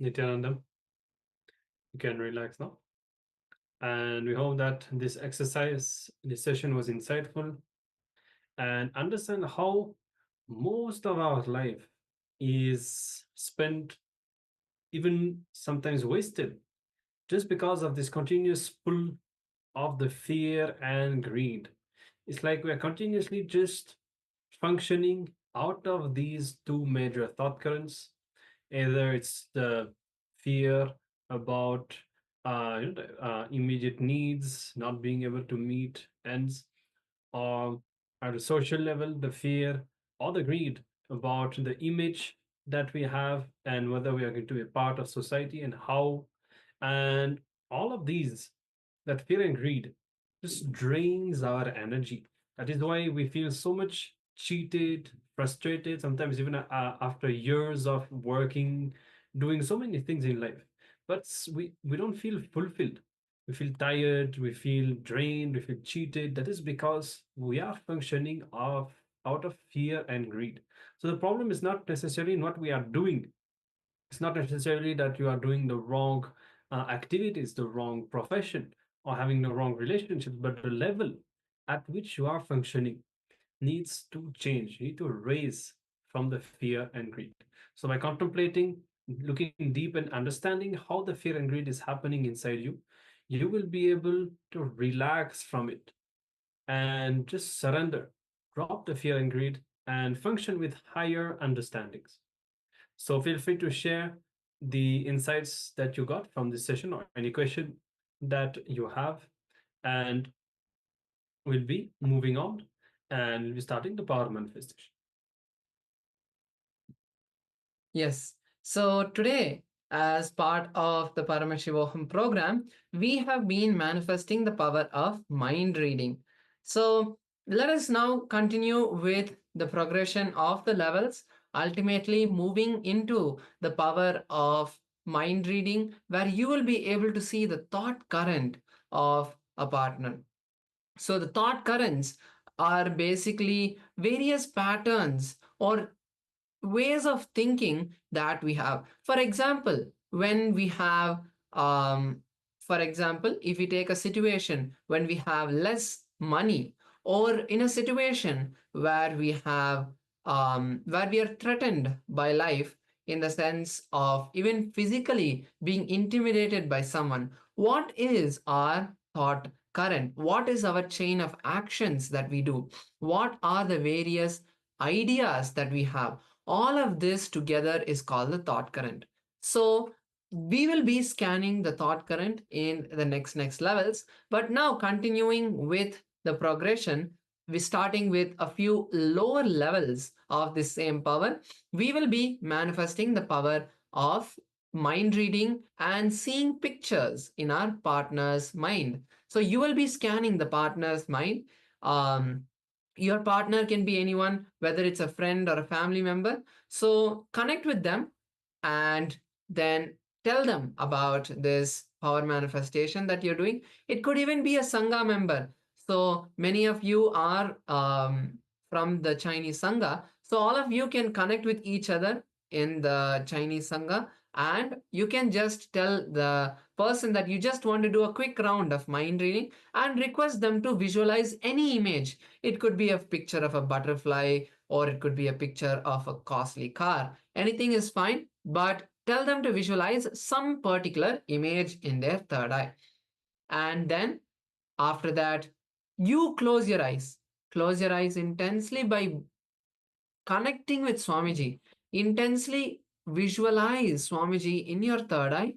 Speaker 4: Nityanandam. You can relax now. And we hope that this exercise, this session was insightful, and understand how most of our life is spent, even sometimes wasted, just because of this continuous pull of the fear and greed. It's like we are continuously just functioning out of these two major thought currents. Either it's the fear about immediate needs not being able to meet ends, or at a social level, the fear or the greed about the image that we have and whether we are going to be a part of society and how. And all of these, that fear and greed, just drains our energy. That is why we feel so much cheated, frustrated, sometimes even after years of working, doing so many things in life. But we don't feel fulfilled. We feel tired, we feel drained, we feel cheated. That is because we are functioning out of fear and greed. So the problem is not necessarily in what we are doing. It's not necessarily that you are doing the wrong activities, the wrong profession, or having the wrong relationships, but the level at which you are functioning needs to change. You need to raise from the fear and greed. So by contemplating, looking deep and understanding how the fear and greed is happening inside you, you will be able to relax from it and just surrender, drop the fear and greed, and function with higher understandings. So feel free to share the insights that you got from this session or any question that you have. And we'll be moving on and we'll be starting the power manifestation.
Speaker 5: Yes. So today, as part of the Paramashivoham program, we have been manifesting the power of mind reading. So let us now continue with the progression of the levels, ultimately moving into the power of mind reading, where you will be able to see the thought current of a partner. So the thought currents are basically various patterns or ways of thinking that we have. For example, when we have, for example, if we take a situation when we have less money, or in a situation where we have, where we are threatened by life in the sense of even physically being intimidated by someone, what is our thought current? What is our chain of actions that we do? What are the various ideas that we have? All of this together is called the thought current. So we will be scanning the thought current in the next levels. But now continuing with the progression, we starting with a few lower levels of the same power. We will be manifesting the power of mind reading and seeing pictures in our partner's mind. So you will be scanning the partner's mind. Your partner can be anyone, whether it's a friend or a family member. So connect with them and then tell them about this power manifestation that you're doing. It could even be a Sangha member. So many of you are from the Chinese Sangha. So all of you can connect with each other in the Chinese Sangha, and you can just tell the person that you just want to do a quick round of mind reading and request them to visualize any image. It could be a picture of a butterfly, or it could be a picture of a costly car. Anything is fine, but tell them to visualize some particular image in their third eye. And then after that, you close your eyes. Close your eyes intensely by connecting with Swamiji. Intensely visualize Swamiji in your third eye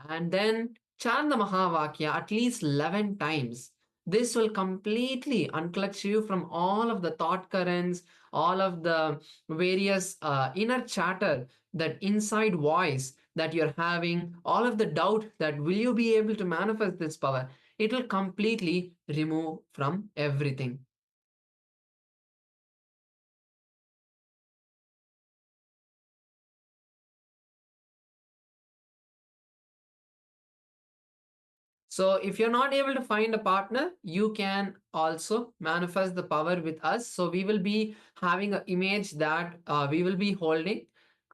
Speaker 5: and then chant the Mahavakya at least 11 times. This will completely unclutch you from all of the thought currents, all of the various inner chatter, that inside voice that you're having, all of the doubt that will you be able to manifest this power. It will completely remove from everything. So if you're not able to find a partner, you can also manifest the power with us. So we will be having an image that we will be holding.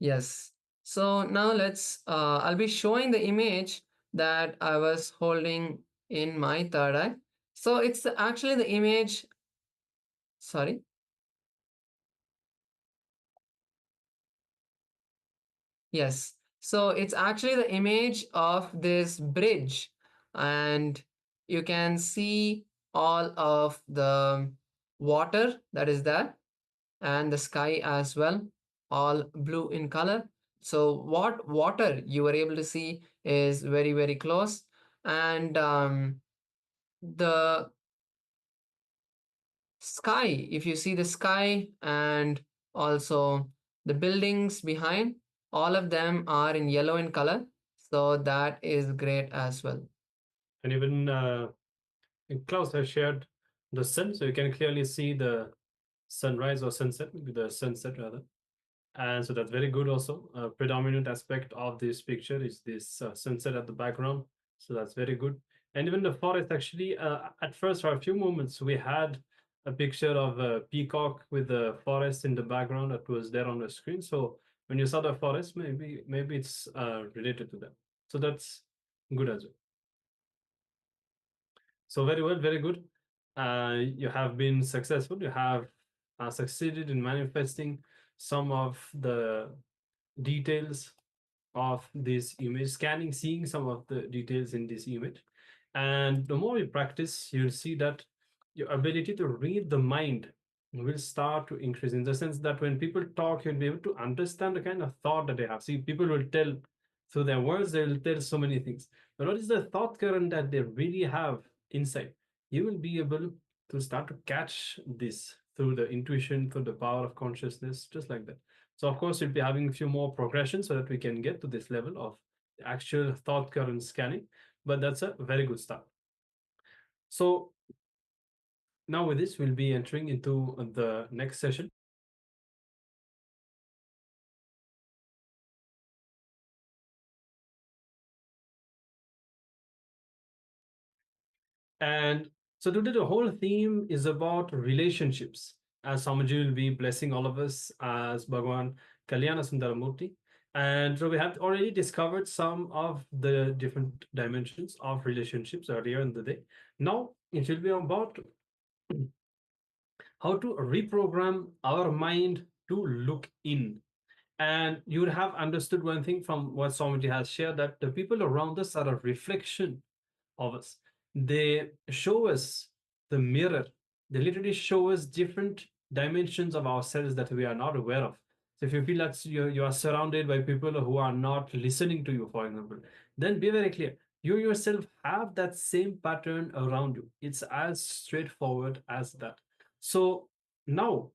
Speaker 10: Yes. So now I'll be showing the image that I was holding in my third eye. So it's actually the image, sorry. Yes. So it's actually the image of this bridge, and you can see all of the water that is there and the sky as well, all blue in color. So what water you were able to see is very, very close. And the sky, if you see the sky and also the buildings behind, all of them are in yellow in color. So that is great as well.
Speaker 11: And even Klaus has shared the sun, so you can clearly see the sunrise or sunset, the sunset rather. And so that's very good also. A predominant aspect of this picture is this sunset at the background. So that's very good. And even the forest, actually, at first, for a few moments, we had a picture of a peacock with the forest in the background that was there on the screen. So when you saw the forest, maybe it's related to that. So that's good as well. So very well, very good. You have been successful. You have succeeded in manifesting some of the details of this image, scanning, seeing some of the details in this image. And the more you practice, you'll see that your ability to read the mind will start to increase, in the sense that when people talk, you'll be able to understand the kind of thought that they have. See, people will tell through their words, they will tell so many things. But what is the thought current that they really have inside? You will be able to start to catch this through the intuition, through the power of consciousness, just like that. So of course, we'll be having a few more progressions so that we can get to this level of actual thought current scanning, but that's a very good start. So now with this, we'll be entering into the next session. And so today the whole theme is about relationships, as Swamiji will be blessing all of us as Bhagwan Kalyana Sundaramurti. And so we have already discovered some of the different dimensions of relationships earlier in the day. Now it will be about how to reprogram our mind to look in. And you would have understood one thing from what Swamiji has shared, that the people around us are a reflection of us. They show us the mirror. They literally show us different dimensions of ourselves that we are not aware of. So if you feel that you are surrounded by people who are not listening to you, for example, then be very clear. You yourself have that same pattern around you. It's as straightforward as that. So now,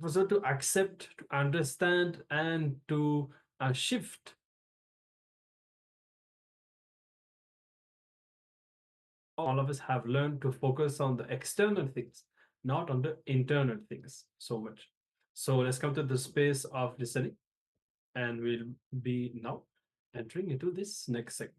Speaker 11: so to accept, to understand, and to shift, all of us have learned to focus on the external things, not on the internal things so much. So let's come to the space of listening, and we'll be now entering into this next segment.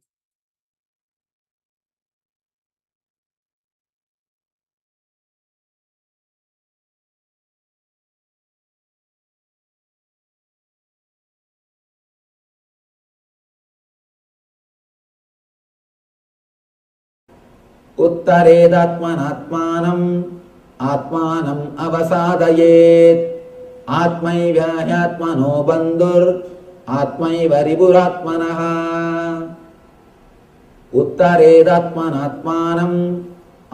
Speaker 8: उत्तरेदात्मनात्मानम् आत्मानम् अवसादयेत् आत्मैव ह्यात्मनो बन्धुर् आत्मैव रिपुरात्मनः उत्तरेदात्मनात्मानम्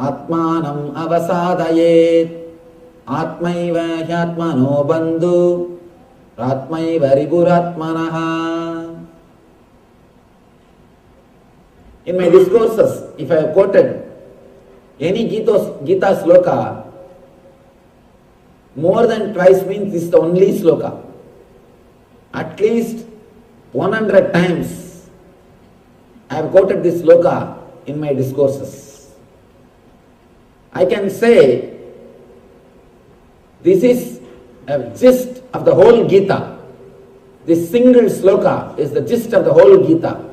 Speaker 8: आत्मानम् अवसादयेत् आत्मैव ह्यात्मनो बन्धुर् आत्मैव रिपुरात्मनः. In my discourses, if I have quoted any Gita sloka, more than twice means this is the only sloka. At least 100 times I have quoted this sloka in my discourses. I can say this is a gist of the whole Gita. This single sloka is the gist of the whole Gita.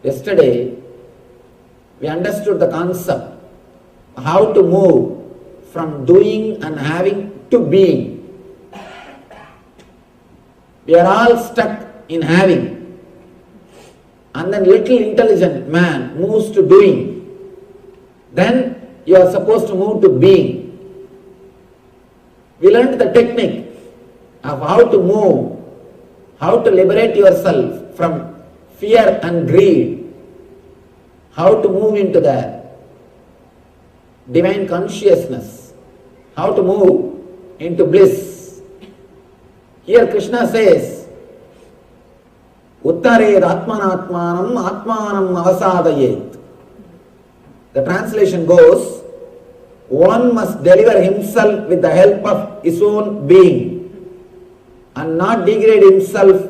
Speaker 8: Yesterday, we understood the concept, how to move from doing and having to being. We are all stuck in having. And then little intelligent man moves to doing. Then you are supposed to move to being. We learned the technique of how to move, how to liberate yourself from fear and greed, how to move into the divine consciousness, how to move into bliss. Here Krishna says, Uttared atmanatmanam atmanam avasadayet. The translation goes, one must deliver himself with the help of his own being and not degrade himself.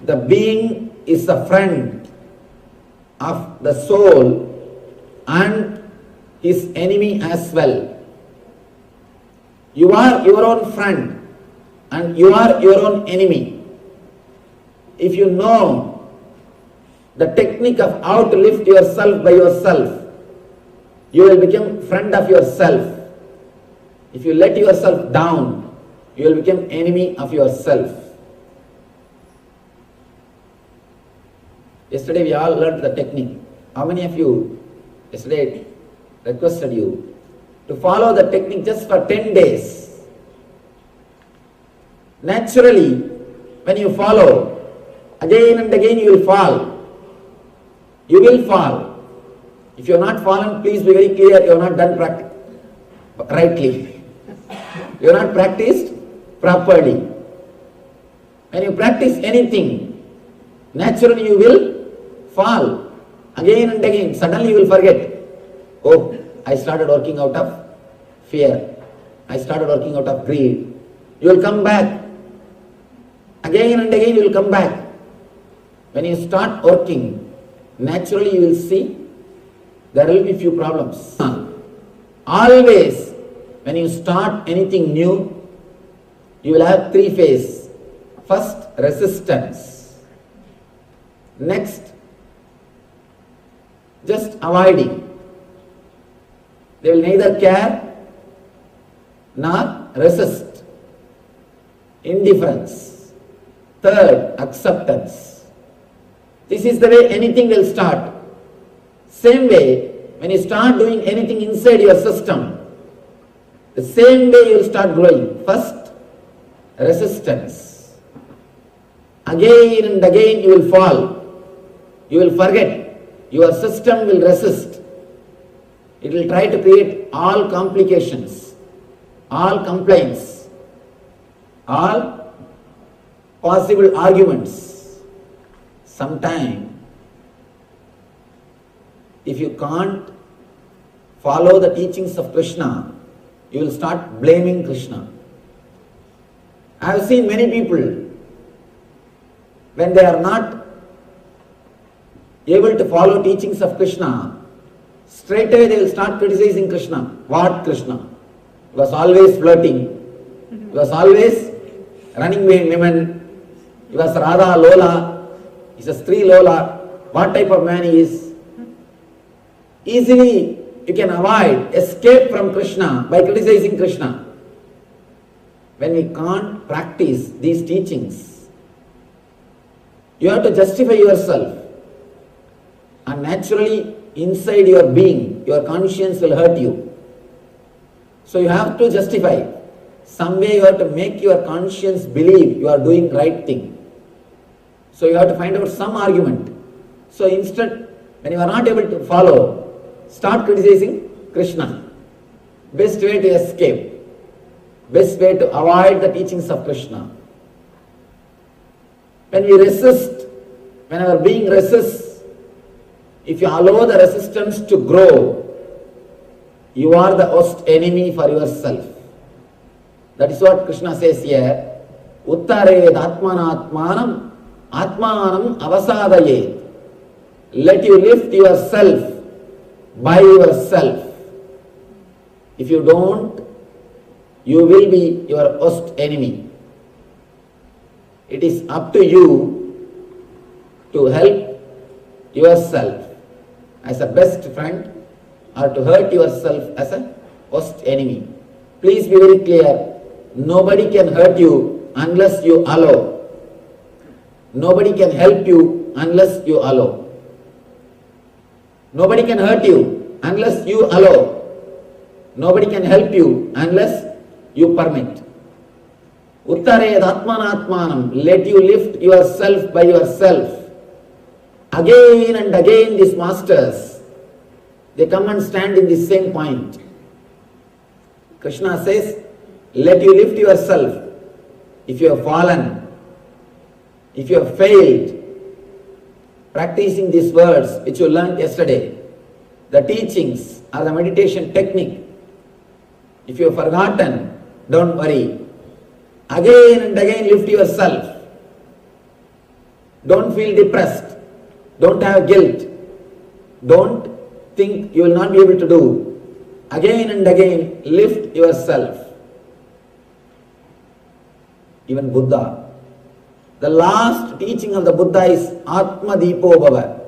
Speaker 8: The being is a friend of the soul and his enemy as well. You are your own friend and you are your own enemy. If you know the technique of how to lift yourself by yourself, you will become friend of yourself. If you let yourself down, you will become enemy of yourself. Yesterday we all learned the technique. How many of you yesterday requested you to follow the technique just for 10 days? Naturally, when you follow, again and again you will fall. You will fall. If you have not fallen, please be very clear, you have not done rightly. You have not practiced properly. When you practice anything, naturally you will fall. Again and again, suddenly you will forget. Oh, I started working out of fear. I started working out of greed. You will come back. Again and again you will come back. When you start working, naturally you will see there will be few problems. Always, when you start anything new, you will have three phases. First, resistance. Next, just avoiding. They will neither care nor resist. Indifference. Third, acceptance. This is the way anything will start. Same way, when you start doing anything inside your system, the same way you will start growing. First, resistance. Again and again you will fall. You will forget. Your system will resist. It will try to create all complications, all complaints, all possible arguments. Sometime, if you can't follow the teachings of Krishna, you will start blaming Krishna. I have seen many people, when they are not able to follow teachings of Krishna, straight away they will start criticizing Krishna. What Krishna? He was always flirting. He was always running behind women. He was Radha Lola. He is a Stree Lola. What type of man he is? Easily you can avoid, escape from Krishna by criticizing Krishna. When we can't practice these teachings, you have to justify yourself. And naturally, inside your being, your conscience will hurt you. So you have to justify. Some way you have to make your conscience believe you are doing right thing. So you have to find out some argument. So instead, when you are not able to follow, start criticizing Krishna. Best way to escape. Best way to avoid the teachings of Krishna. When we resist, when our being resists, if you allow the resistance to grow, you are the worst enemy for yourself. That is what Krishna says here. Uttared atmanatmanam atmanam avasadayet. Let you lift yourself by yourself. If you don't, you will be your worst enemy. It is up to you to help yourself as a best friend or to hurt yourself as a worst enemy. Please be very clear. Nobody can hurt you unless you allow. Nobody can help you unless you allow. Nobody can hurt you unless you allow. Nobody can help you unless you permit. Uttared atmanatmanam, let you lift yourself by yourself. Again and again these masters, they come and stand in the same point. Krishna says, let you lift yourself. If you have fallen, if you have failed, practicing these words which you learned yesterday, the teachings or the meditation technique, if you have forgotten, don't worry. Again and again lift yourself. Don't feel depressed. Don't have guilt. Don't think you will not be able to do. Again and again lift yourself. Even Buddha, the last teaching of the Buddha is Atma Deepo Bhava.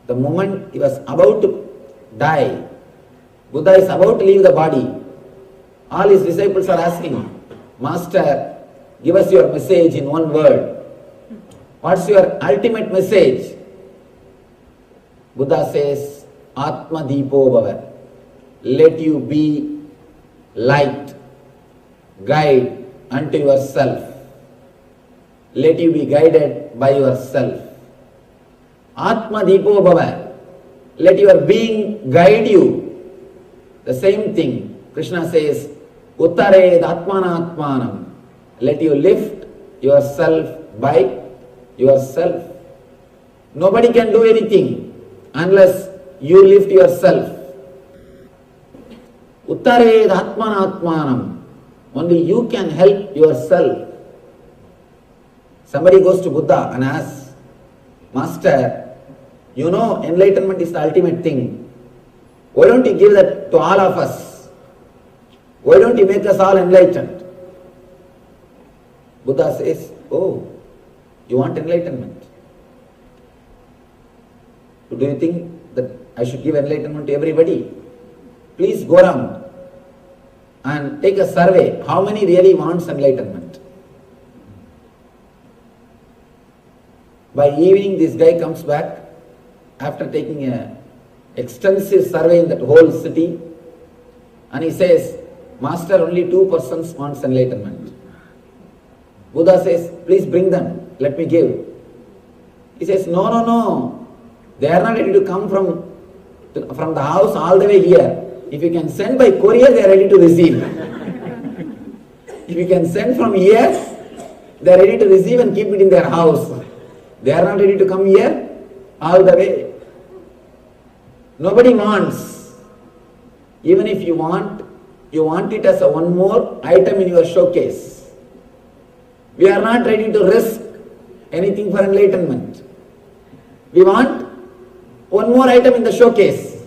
Speaker 8: The moment he was about to die, Buddha is about to leave the body. All his disciples are asking, Master, give us your message in one word. What's your ultimate message? Buddha says, Atma Deepo Bhava. Let you be light, guide unto yourself. Let you be guided by yourself. Atma Deepo Bhava. Let your being guide you. The same thing, Krishna says, Uttared Atmanatmanam. Let you lift yourself by yourself. Nobody can do anything unless you lift yourself. Uttared Atmanatmanam. Only you can help yourself. Somebody goes to Buddha and asks, Master, you know enlightenment is the ultimate thing. Why don't you give that to all of us? Why don't you make us all enlightened? Buddha says, oh, you want enlightenment? Do you think that I should give enlightenment to everybody? Please go around and take a survey. How many really wants enlightenment? By evening, this guy comes back after taking an extensive survey in that whole city, and he says, Master, only 2 persons wants enlightenment. Buddha says, please bring them, let me give. He says, no, they are not ready to come from the house all the way here. If you can send by courier, they are ready to receive. If you can send from here, they are ready to receive and keep it in their house. They are not ready to come here all the way. Nobody wants. Even if you want it as a one more item in your showcase. We are not ready to risk anything for enlightenment. We want one more item in the showcase.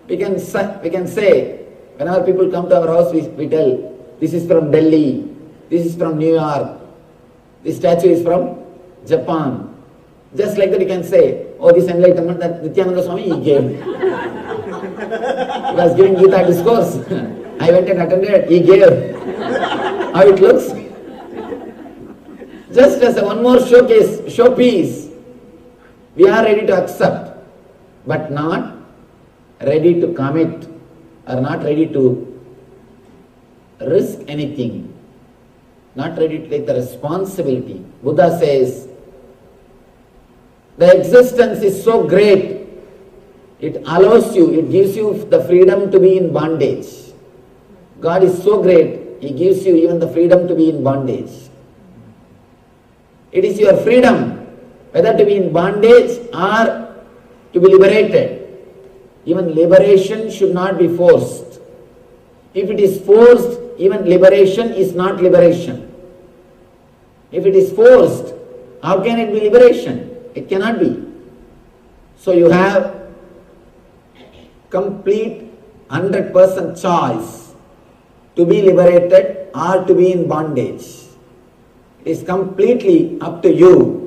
Speaker 8: We can say, whenever people come to our house, we tell, this is from Delhi, this is from New York, this statue is from Japan. Just like that you can say, oh, this enlightenment that Nityananda Swami he gave. He was giving Gita discourse. I went and attended, he gave. How it looks? Just as a one more showpiece, we are ready to accept, but not ready to commit, or not ready to risk anything, not ready to take the responsibility. Buddha says, the existence is so great, it allows you, it gives you the freedom to be in bondage. God is so great, He gives you even the freedom to be in bondage. It is your freedom, whether to be in bondage or to be liberated. Even liberation should not be forced. If it is forced, even liberation is not liberation. If it is forced, how can it be liberation? It cannot be. So you have complete 100% choice to be liberated or to be in bondage. It is completely up to you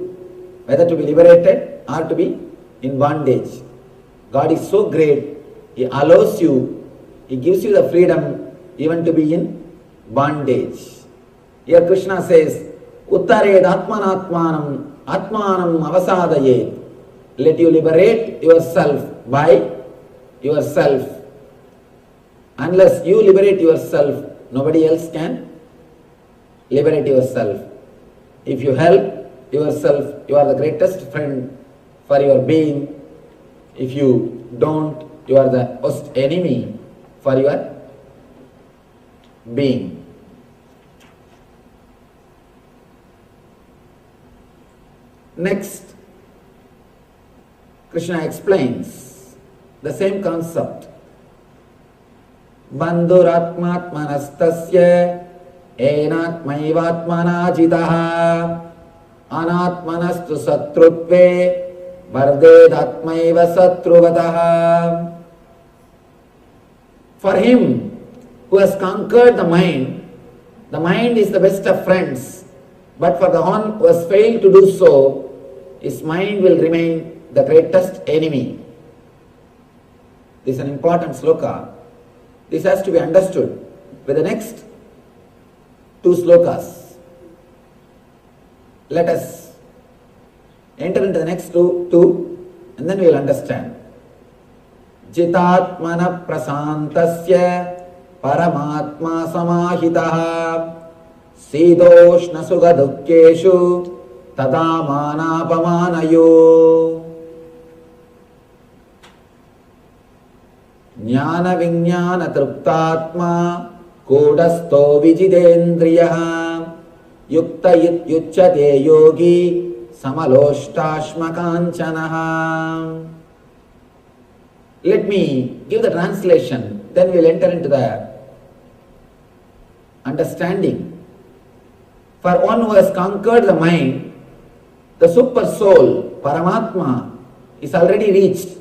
Speaker 8: whether to be liberated or to be in bondage. God is so great, He allows you, He gives you the freedom even to be in bondage. Here Krishna says, Uttared atmanatmanam atmanam avasadayet. Let you liberate yourself by yourself. Unless you liberate yourself, nobody else can liberate yourself. If you help yourself, you are the greatest friend for your being. If you don't, you are the worst enemy for your being. Next, Krishna explains the same concept. Bandhuratmatmanastasya enatmaivatmana jitaha anatmanastu satrutve vardedatmaiva satruvataha. For him who has conquered the mind is the best of friends. But for the one who has failed to do so, his mind will remain the greatest enemy. This is an important sloka. This has to be understood with the next two slokas. Let us enter into the next two and then we will understand. Jitatmana prasantasya paramatma samahitaha sidoshna sugha dukkeshu tadamanapamanayo. Jnana vinyana truptatma kodasto vijidendriyaha yukta yucchate yogi samaloštashma kanchanaha. Let me give the translation, then we will enter into the understanding. For one who has conquered the mind, the super soul, Paramatma, is already reached.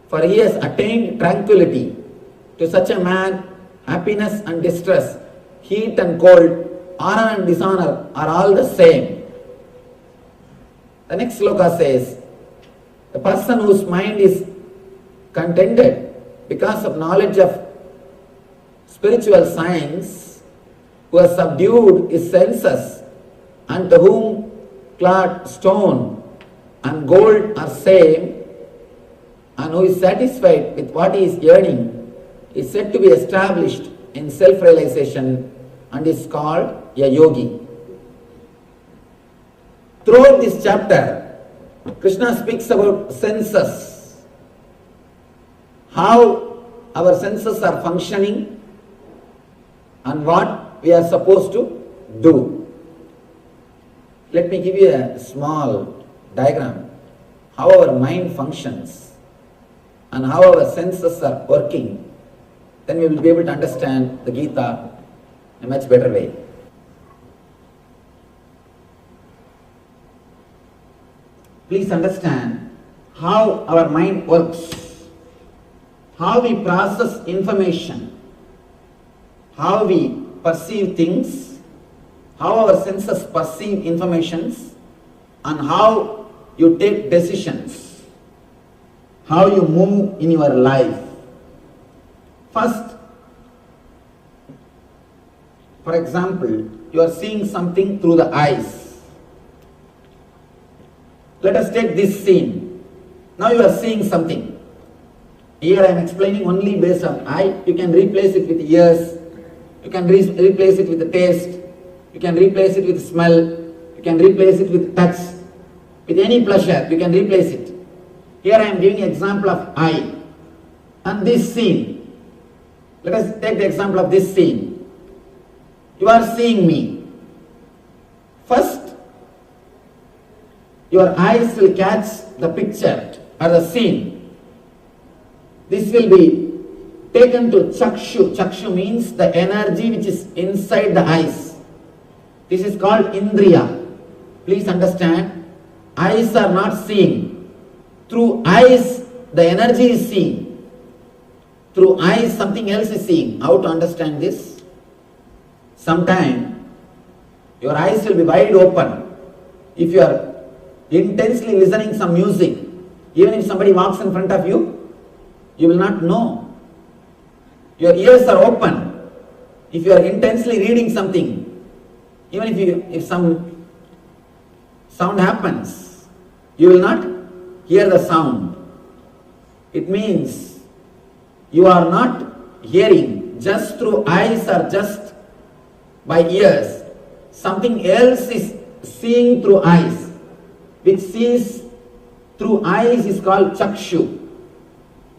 Speaker 8: For he has attained tranquility. To such a man, happiness and distress, heat and cold, honor and dishonor are all the same. The next sloka says, the person whose mind is contented because of knowledge of spiritual science, who has subdued his senses, and to whom cloth, stone and gold are same, and who is satisfied with what he is earning, is said to be established in self-realization and is called a yogi. Throughout this chapter, Krishna speaks about senses, how our senses are functioning and what we are supposed to do. Let me give you a small diagram, how our mind functions and how our senses are working. Then we will be able to understand the Gita in a much better way. Please understand how our mind works, how we process information, how we perceive things, how our senses perceive informations, and how you take decisions, how you move in your life. First, for example, you are seeing something through the eyes. Let us take this scene. Now you are seeing something. Here I am explaining only based on eye. You can replace it with ears. You can replace it with the taste. You can replace it with smell. You can replace it with touch. With any pleasure, you can replace it. Here I am giving an example of eye. And this scene. Let us take the example of this scene. You are seeing me. First, your eyes will catch the picture or the scene. This will be taken to chakshu. Chakshu means the energy which is inside the eyes. This is called indriya. Please understand, eyes are not seeing. Through eyes, the energy is seen. Through eyes, something else is seeing. How to understand this? Sometime, your eyes will be wide open. If you are intensely listening some music, even if somebody walks in front of you, you will not know. Your ears are open. If you are intensely reading something, even if some sound happens, you will not hear the sound. It means you are not hearing just through eyes or just by ears. Something else is seeing through eyes. Which sees through eyes is called chakshu.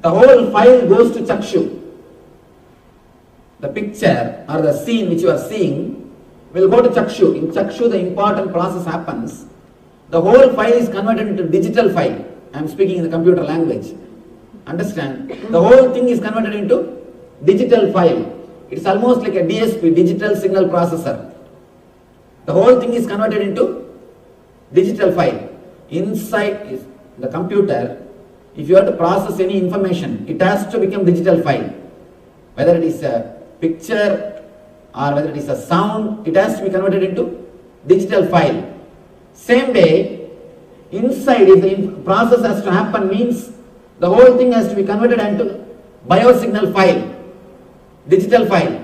Speaker 8: The whole file goes to chakshu. The picture or the scene which you are seeing will go to chakshu. In chakshu, the important process happens. The whole file is converted into digital file. I am speaking in the computer language. Understand? The whole thing is converted into digital file. It's almost like a DSP, digital signal processor. The whole thing is converted into digital file. Inside is the computer, if you have to process any information, it has to become digital file. Whether it is a picture or whether it is a sound, it has to be converted into digital file. Same way, inside, if the process has to happen, means the whole thing has to be converted into biosignal file, digital file.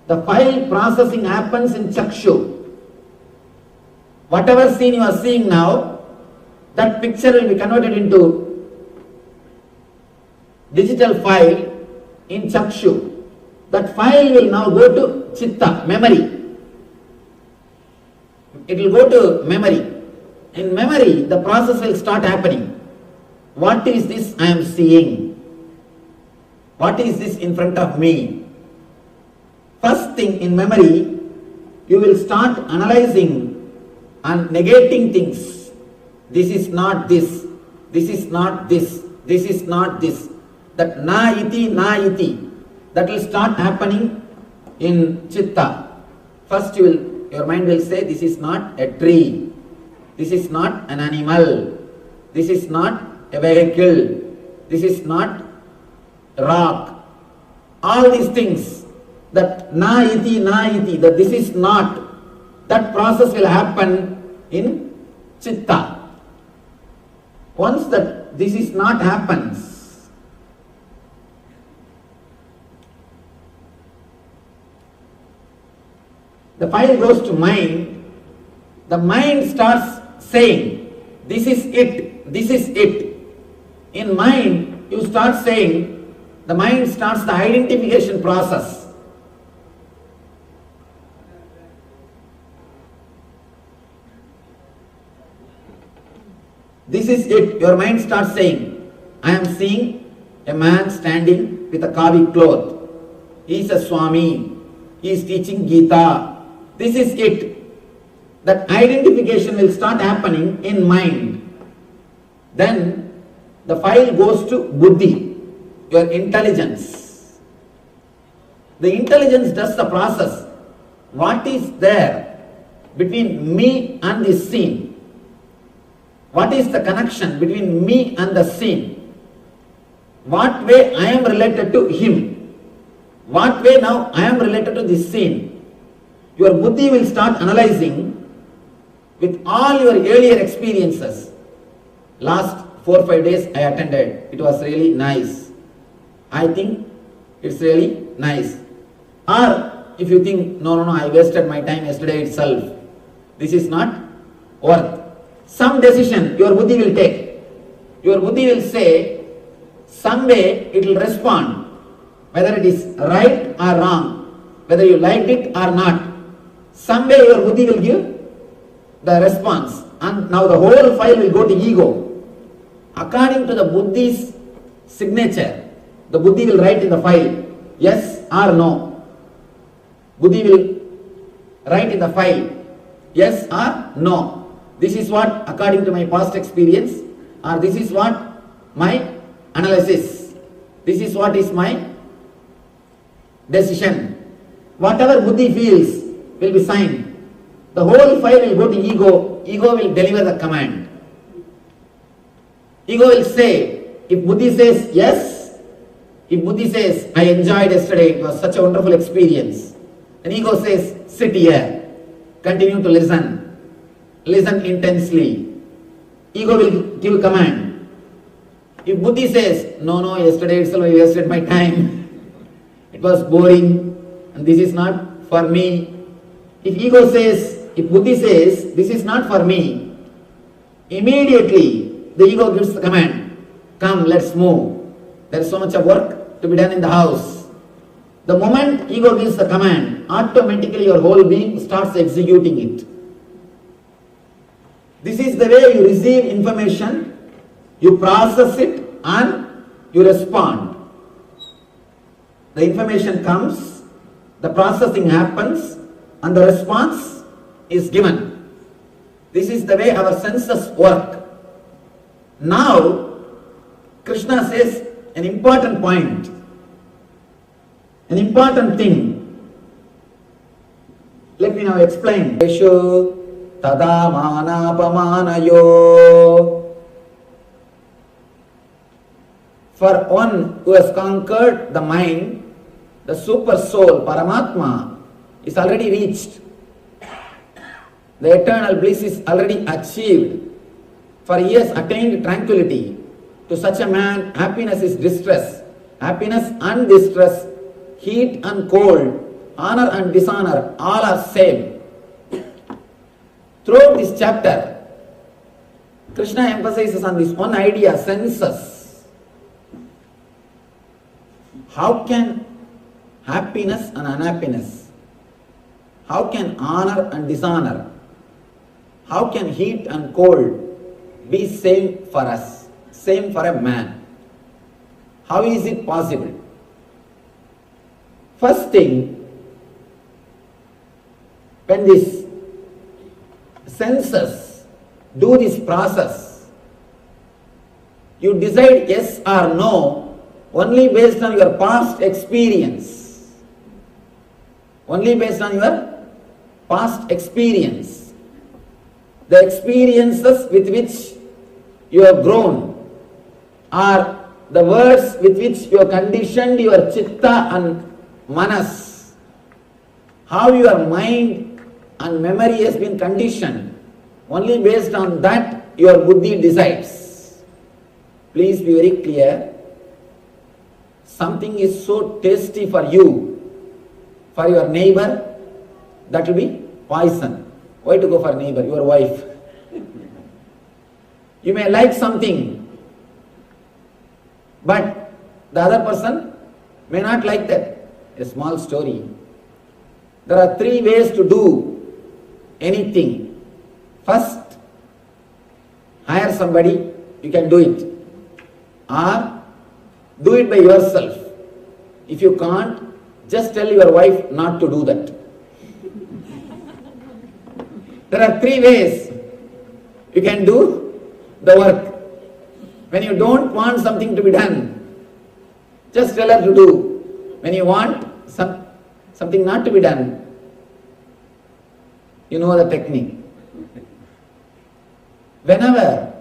Speaker 8: The file processing happens in chakshu. Whatever scene you are seeing now, that picture will be converted into digital file in chakshu. That file will now go to chitta, memory. It will go to memory. In memory, the process will start happening. What is this I am seeing? What is this in front of me? First thing in memory, you will start analyzing and negating things. This is not this. This is not this. This is not this. That na iti, that will start happening in chitta. First your mind will say, this is not a tree. This is not an animal. This is not a vehicle. This is not rock. All these things, that na iti, that this is not, that process will happen in chitta. Once that this is not happens, the file goes to mind. The mind starts saying, this is it, this is it. In mind, you start saying, the mind starts the identification process. This is it. Your mind starts saying, I am seeing a man standing with a kavi cloth. He is a Swami. He is teaching Gita. This is it. That identification will start happening in mind. Then the file goes to buddhi, your intelligence. The intelligence does the process. What is there between me and this scene? What is the connection between me and the scene? What way I am related to him? What way now I am related to this scene? Your buddhi will start analyzing with all your earlier experiences. Last 4 or 5 days I attended. It was really nice. I think it's really nice. Or if you think, no, I wasted my time yesterday itself. This is not worth. Some decision your buddhi will take. Your buddhi will say, some way it will respond. Whether it is right or wrong, whether you liked it or not. Some way your buddhi will give the response. And now the whole file will go to ego. According to the buddhi's signature, the buddhi will write in the file, yes or no. Buddhi will write in the file, yes or no. This is what, according to my past experience, or this is what my analysis. This is what is my decision. Whatever buddhi feels will be signed. The whole file will go to ego. Ego will deliver the command. Ego will say, if buddhi says yes, if buddhi says, I enjoyed yesterday, it was such a wonderful experience. Then ego says, sit here, continue to listen. Listen intensely. Ego will give command. If buddhi says, no, yesterday itself I wasted my time. It was boring and this is not for me. If ego says,
Speaker 7: if Buddhi says, this is not for me, immediately the ego gives the command, come, let's move. There is so much of work to be done in the house. The moment ego gives the command, automatically your whole being starts executing it. This is the way you receive information, you process it and you respond. The information comes, the processing happens and the response is given. This is the way our senses work. Now, Krishna says an important point, an important thing. Let me now explain. Tadam anapamanayo. For one who has conquered the mind, the super soul, Paramatma, is already reached. The eternal bliss is already achieved. For he has attained tranquility. To such a man, happiness is distress. Happiness and distress, heat and cold, honor and dishonor, all are same. Throughout this chapter, Krishna emphasizes on this one idea, senses. How can happiness and unhappiness, how can honor and dishonor, how can heat and cold be same for us, same for a man? How is it possible? First thing, when these senses do this process, you decide yes or no only based on your past experience. Only based on your past experience. The experiences with which you have grown are the words with which you have conditioned your chitta and manas. How your mind and memory has been conditioned. Only based on that your buddhi decides. Please be very clear. Something is so tasty for you, for your neighbor, that will be poison. Why to go for neighbor? Your wife. You may like something, but the other person may not like that. A small story. There are 3 ways to do anything. First, hire somebody, you can do it. Or do it by yourself. If you can't, just tell your wife not to do that. There are 3 ways you can do the work. When you don't want something to be done, just tell her to do. When you want something not to be done, you know the technique. Whenever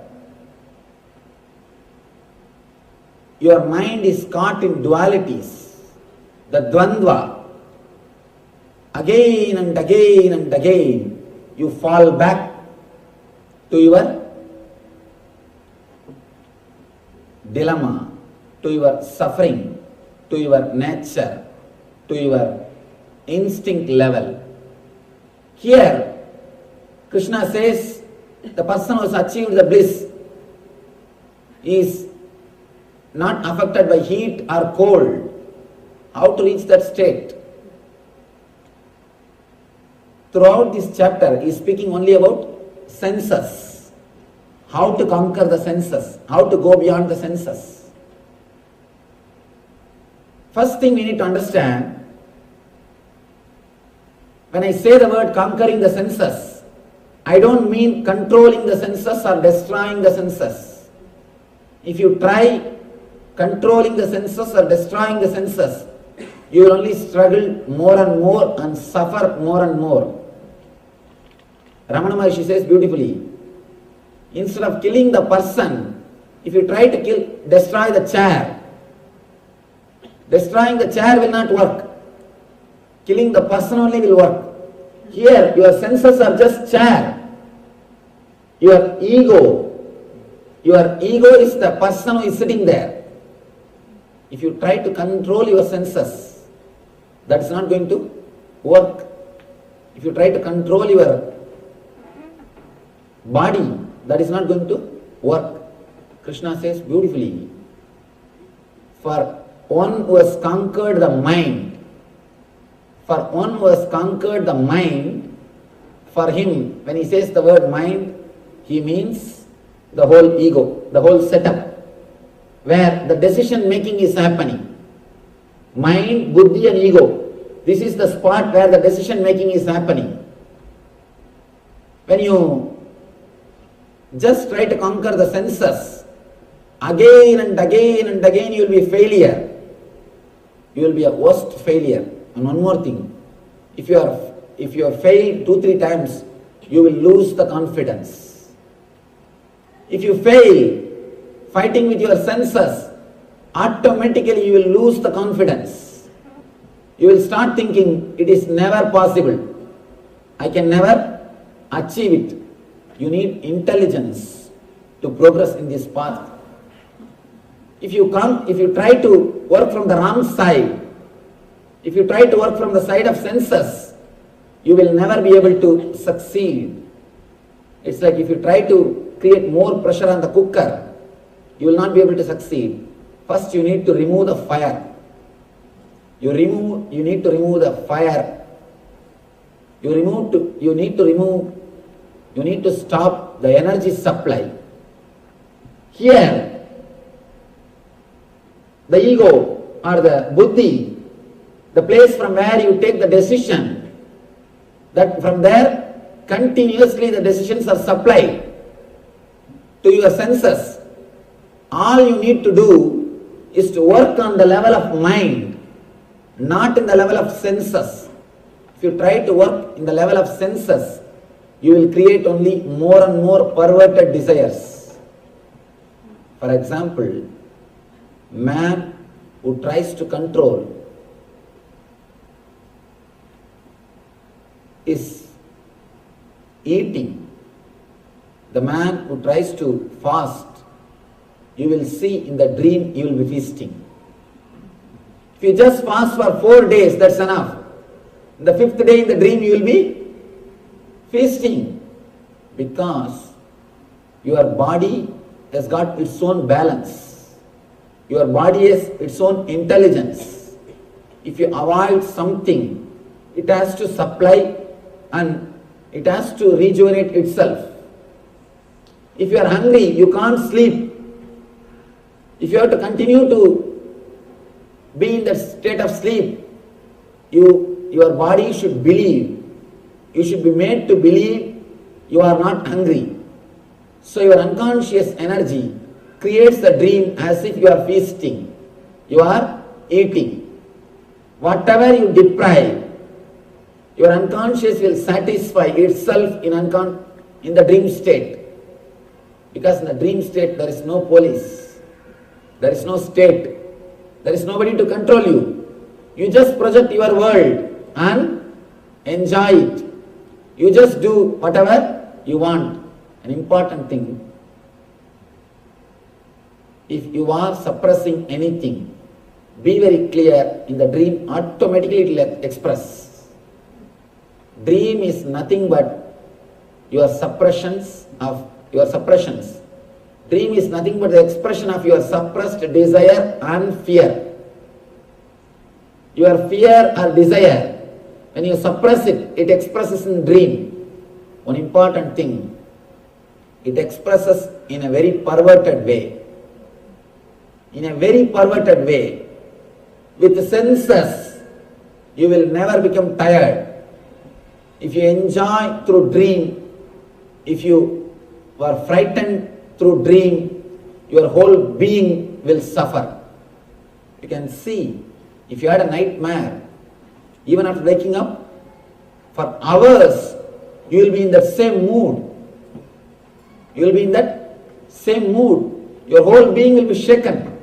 Speaker 7: your mind is caught in dualities, the dvandva, again and again and again, you fall back to your dilemma, to your suffering, to your nature, to your instinct level. Here, Krishna says, the person who has achieved the bliss is not affected by heat or cold. How to reach that state? Throughout this chapter, he is speaking only about senses. How to conquer the senses, how to go beyond the senses. First thing we need to understand, when I say the word conquering the senses, I don't mean controlling the senses or destroying the senses. If you try controlling the senses or destroying the senses, you will only struggle more and more and suffer more and more. Ramana Maharshi says beautifully, instead of killing the person, if you try to destroy the chair, destroying the chair will not work. Killing the person only will work. Here, your senses are just chair. Your ego is the person who is sitting there. If you try to control your senses, that's not going to work. If you try to control your
Speaker 8: body, that is not going to work. Krishna says beautifully, for one who has conquered the mind, for one who has conquered the mind, for him, when he says the word mind, he means the whole ego, the whole setup, where the decision making is happening. Mind, buddhi and ego. This is the spot where the decision making is happening. When you just try to conquer the senses, again and again and again you will be a failure. You will be a worst failure. And one more thing, if you have failed 2-3 times, you will lose the confidence. If you fail fighting with your senses, automatically you will lose the confidence. You will start thinking it is never possible. I can never achieve it. You need intelligence to progress in this path. If you try to work from the wrong side, if you try to work from the side of senses, you will never be able to succeed. It's like if you try to create more pressure on the cooker, you will not be able to succeed. First you need to remove the fire. You need to remove the fire. You need to stop the energy supply. Here, the ego or the buddhi, the place from where you take the decision, that from there continuously the decisions are supplied to your senses. All you need to do is to work on the level of mind, not in the level of senses. If you try to work in the level of senses, you will create only more and more perverted desires. For example, man who tries to control is eating. The man who tries to fast, you will see in the dream you will be feasting. If you just fast for 4 days, that's enough. The 5th day in the dream you will be feasting, because your body has got its own balance. Your body has its own intelligence. If you avoid something, it has to supply and it has to rejuvenate itself. If you are hungry, you can't sleep. If you have to continue to be in that state of sleep, your body should believe. You should be made to believe you are not hungry. So your unconscious energy creates the dream as if you are feasting. You are eating. Whatever you deprive, your unconscious will satisfy itself in the dream state. Because in the dream state there is no police, there is no state, there is nobody to control you. You just project your world and enjoy it. You just do whatever you want. An important thing, if you are suppressing anything, be very clear, in the dream automatically it will express. Dream is nothing but your suppressions. Dream is nothing but the expression of your suppressed desire and fear. Your fear or desire, when you suppress it, it expresses in dream. One important thing, it expresses in a very perverted way. In a very perverted way. With the senses, you will never become tired. If you enjoy through dream, if you were frightened through dream, your whole being will suffer. You can see, if you had a nightmare, even after waking up, for hours, you will be in that same mood. You will be in that same mood. Your whole being will be shaken.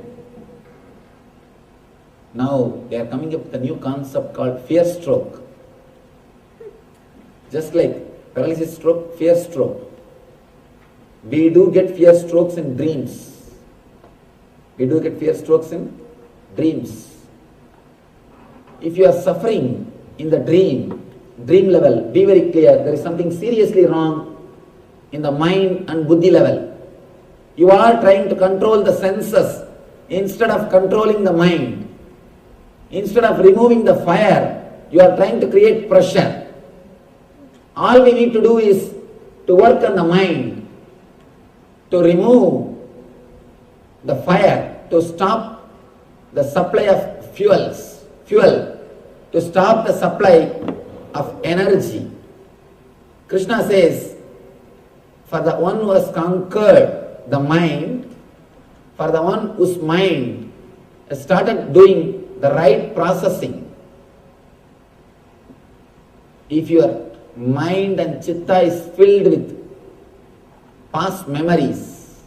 Speaker 8: Now, they are coming up with a new concept called fear stroke. Just like paralysis stroke, fear stroke. We do get fear strokes in dreams. We do get fear strokes in dreams. If you are suffering in the dream level, be very clear, there is something seriously wrong in the mind and buddhi level. You are trying to control the senses instead of controlling the mind. Instead of removing the fire, you are trying to create pressure. All we need to do is to work on the mind, to remove the fire, to stop the supply of fuel, to stop the supply of energy. Krishna says, for the one who has conquered the mind, for the one whose mind has started doing the right processing, if your mind and chitta is filled with past memories,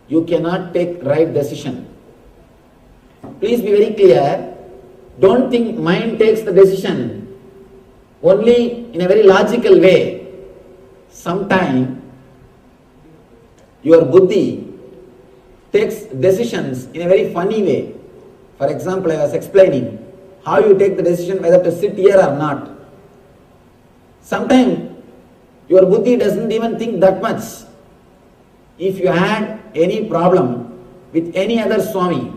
Speaker 8: you cannot take right decision. Please be very clear. Don't think mind takes the decision only in a very logical way. Sometimes your buddhi takes decisions in a very funny way. For example, I was explaining how you take the decision whether to sit here or not. Sometimes your buddhi doesn't even think that much. If you had any problem with any other Swami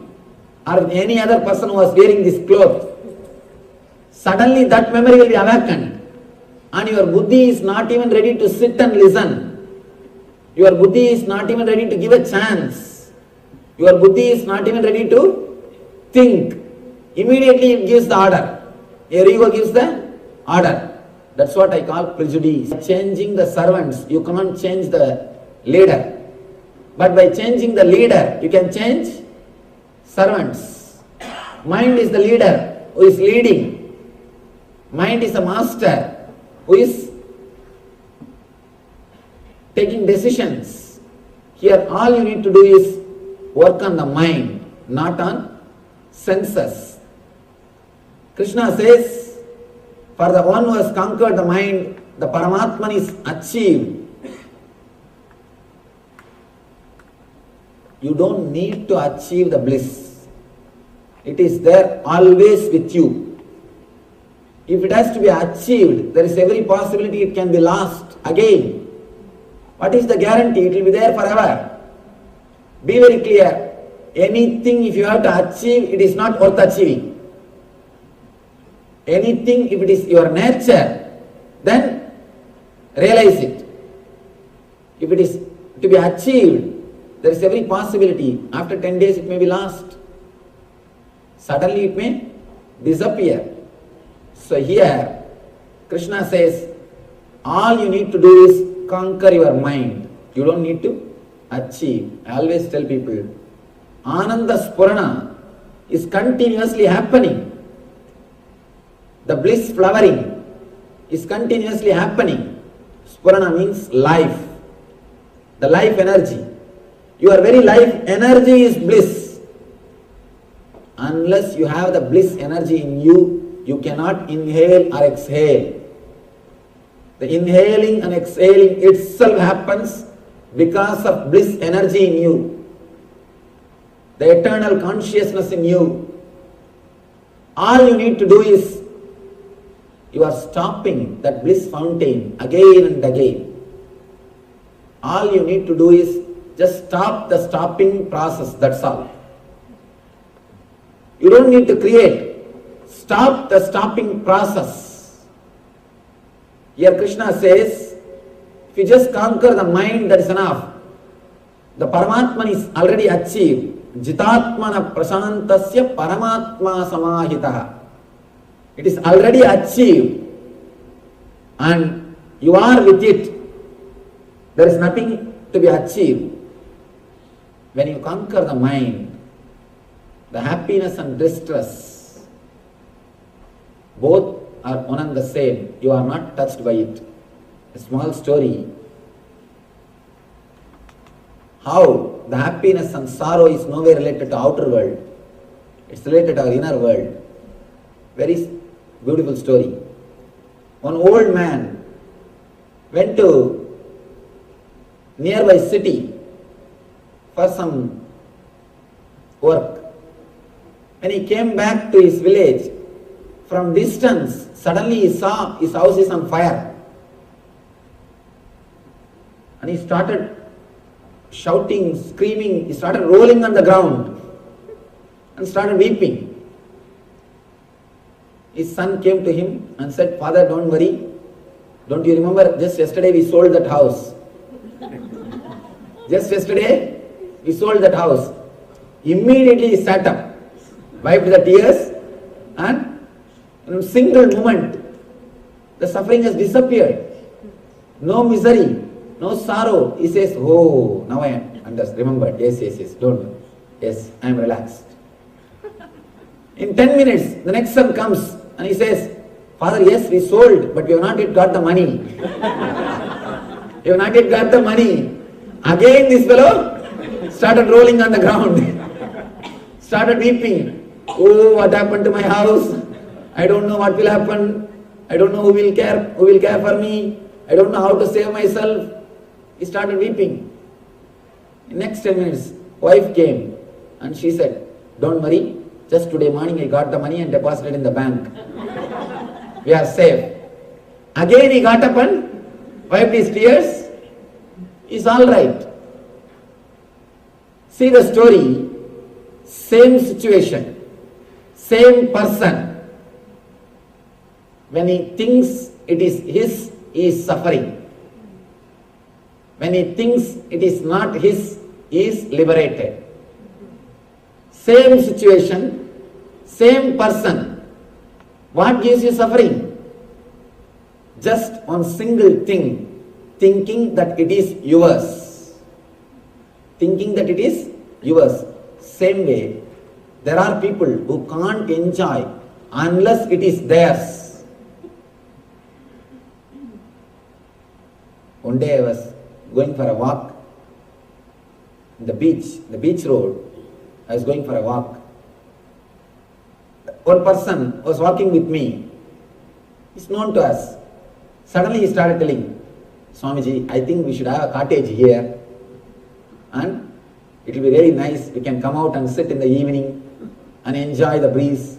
Speaker 8: or with any other person who was wearing this cloth, suddenly that memory will be awakened and your buddhi is not even ready to sit and listen. Your buddhi is not even ready to give a chance. Your buddhi is not even ready to think. Immediately it gives the order. Your ego gives the order. That's what I call prejudice. Changing the servants, you cannot change the leader. But by changing the leader, you can change servants. Mind is the leader who is leading. Mind is a master who is taking decisions. Here all you need to do is work on the mind, not on senses. Krishna says, for the one who has conquered the mind, the Paramatman is achieved. You don't need to achieve the bliss. It is there always with you. If it has to be achieved, there is every possibility it can be lost again. What is the guarantee? It will be there forever. Be very clear. Anything if you have to achieve, it is not worth achieving. Anything if it is your nature, then realize it. If it is to be achieved, there is every possibility. After 10 days it may be lost. Suddenly it may disappear. So here, Krishna says, all you need to do is conquer your mind. You don't need to achieve. I always tell people, Ananda Spurana is continuously happening. The bliss flowering is continuously happening. Spurana means life. The life energy. Your very life energy is bliss. Unless you have the bliss energy in you, you cannot inhale or exhale. The inhaling and exhaling itself happens because of bliss energy in you. The eternal consciousness in you. All you need to do is, you are stopping that bliss fountain again and again. All you need to do is just stop the stopping process, that's all. You don't need to create. Stop the stopping process. Here Krishna says, if you just conquer the mind, that is enough. The Paramatman is already achieved. Jitatmana prasantasya paramatma samahitaha. It is already achieved and you are with it. There is nothing to be achieved. When you conquer the mind, the happiness and distress, both are one and the same. You are not touched by it. A small story. How the happiness and sorrow is nowhere related to outer world. It's related to our inner world. Very beautiful story. One old man went to nearby city for some work. When he came back to his village, from distance, suddenly he saw his house is on fire.
Speaker 7: And he started shouting, screaming, he started rolling on the ground and started weeping. His son came to him and said, "Father, don't worry. Don't you remember just yesterday we sold that house? Just yesterday we sold that house." Immediately he sat up, wiped the tears, and in a single moment the suffering has disappeared. No misery, no sorrow. He says, "Oh, now I remembered. Yes, don't worry. Yes, I am relaxed." In 10 minutes, the next son comes and he says, "Father, yes, we sold, but we have not yet got the money." We have not yet got the money. Again this fellow started rolling on the ground, started weeping. "Oh, what happened to my house? I don't know what will happen. I don't know who will care for me. I don't know how to save myself." He started weeping. In next 10 minutes, wife came and she said, "Don't worry, just today morning I got the money and deposited in the bank. We are safe." Again he got up and wiped his tears. He's all right. See the story, same situation, same person. When he thinks it is his, he is suffering. When he thinks it is not his, he is liberated. Same situation, same person. What gives you suffering? Just one single thing, thinking that it is yours. Thinking that it is yours. Same way, there are people who can't enjoy unless it is theirs. One day I was going for a walk in the beach road. I was going for a walk. One person was walking with me. He's known to us. Suddenly he started telling, "Swamiji, I think we should have a cottage here and it will be very nice. We can come out and sit in the evening and enjoy the breeze."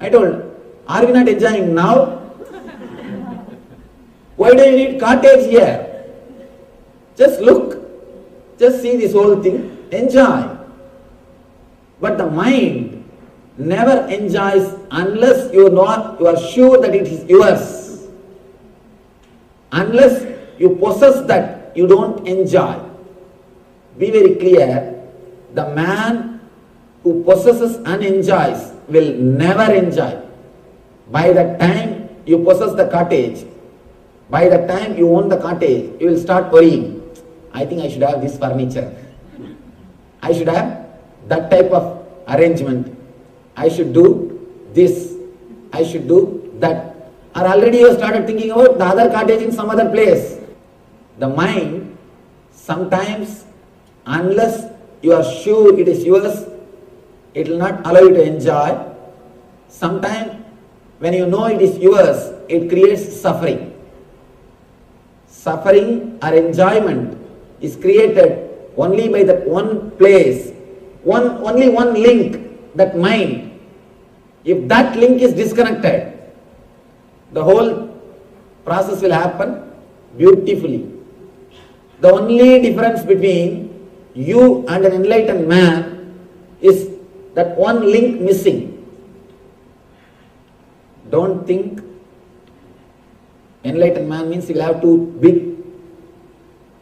Speaker 7: I told, "Are we not enjoying now? Why do you need cottage here? Just look, just see this whole thing, enjoy." But the mind never enjoys unless you are sure that it is yours. Unless you possess that, you don't enjoy. Be very clear, the man who possesses and enjoys will never enjoy. By the time you possess the cottage, by the time you own the cottage, you will start worrying. I think I should have this furniture. I should have that type of arrangement. I should do this. I should do that. Or already you have started thinking about the other cottage in some other place. The mind, sometimes, unless you are sure it is yours, it will not allow you to enjoy. Sometimes, when you know it is yours, it creates suffering. Suffering or enjoyment is created only by that one place, only one link, that mind. If that link is disconnected, the whole process will happen beautifully. The only difference between you and an enlightened man is that one link missing. Don't think enlightened man means he will have two big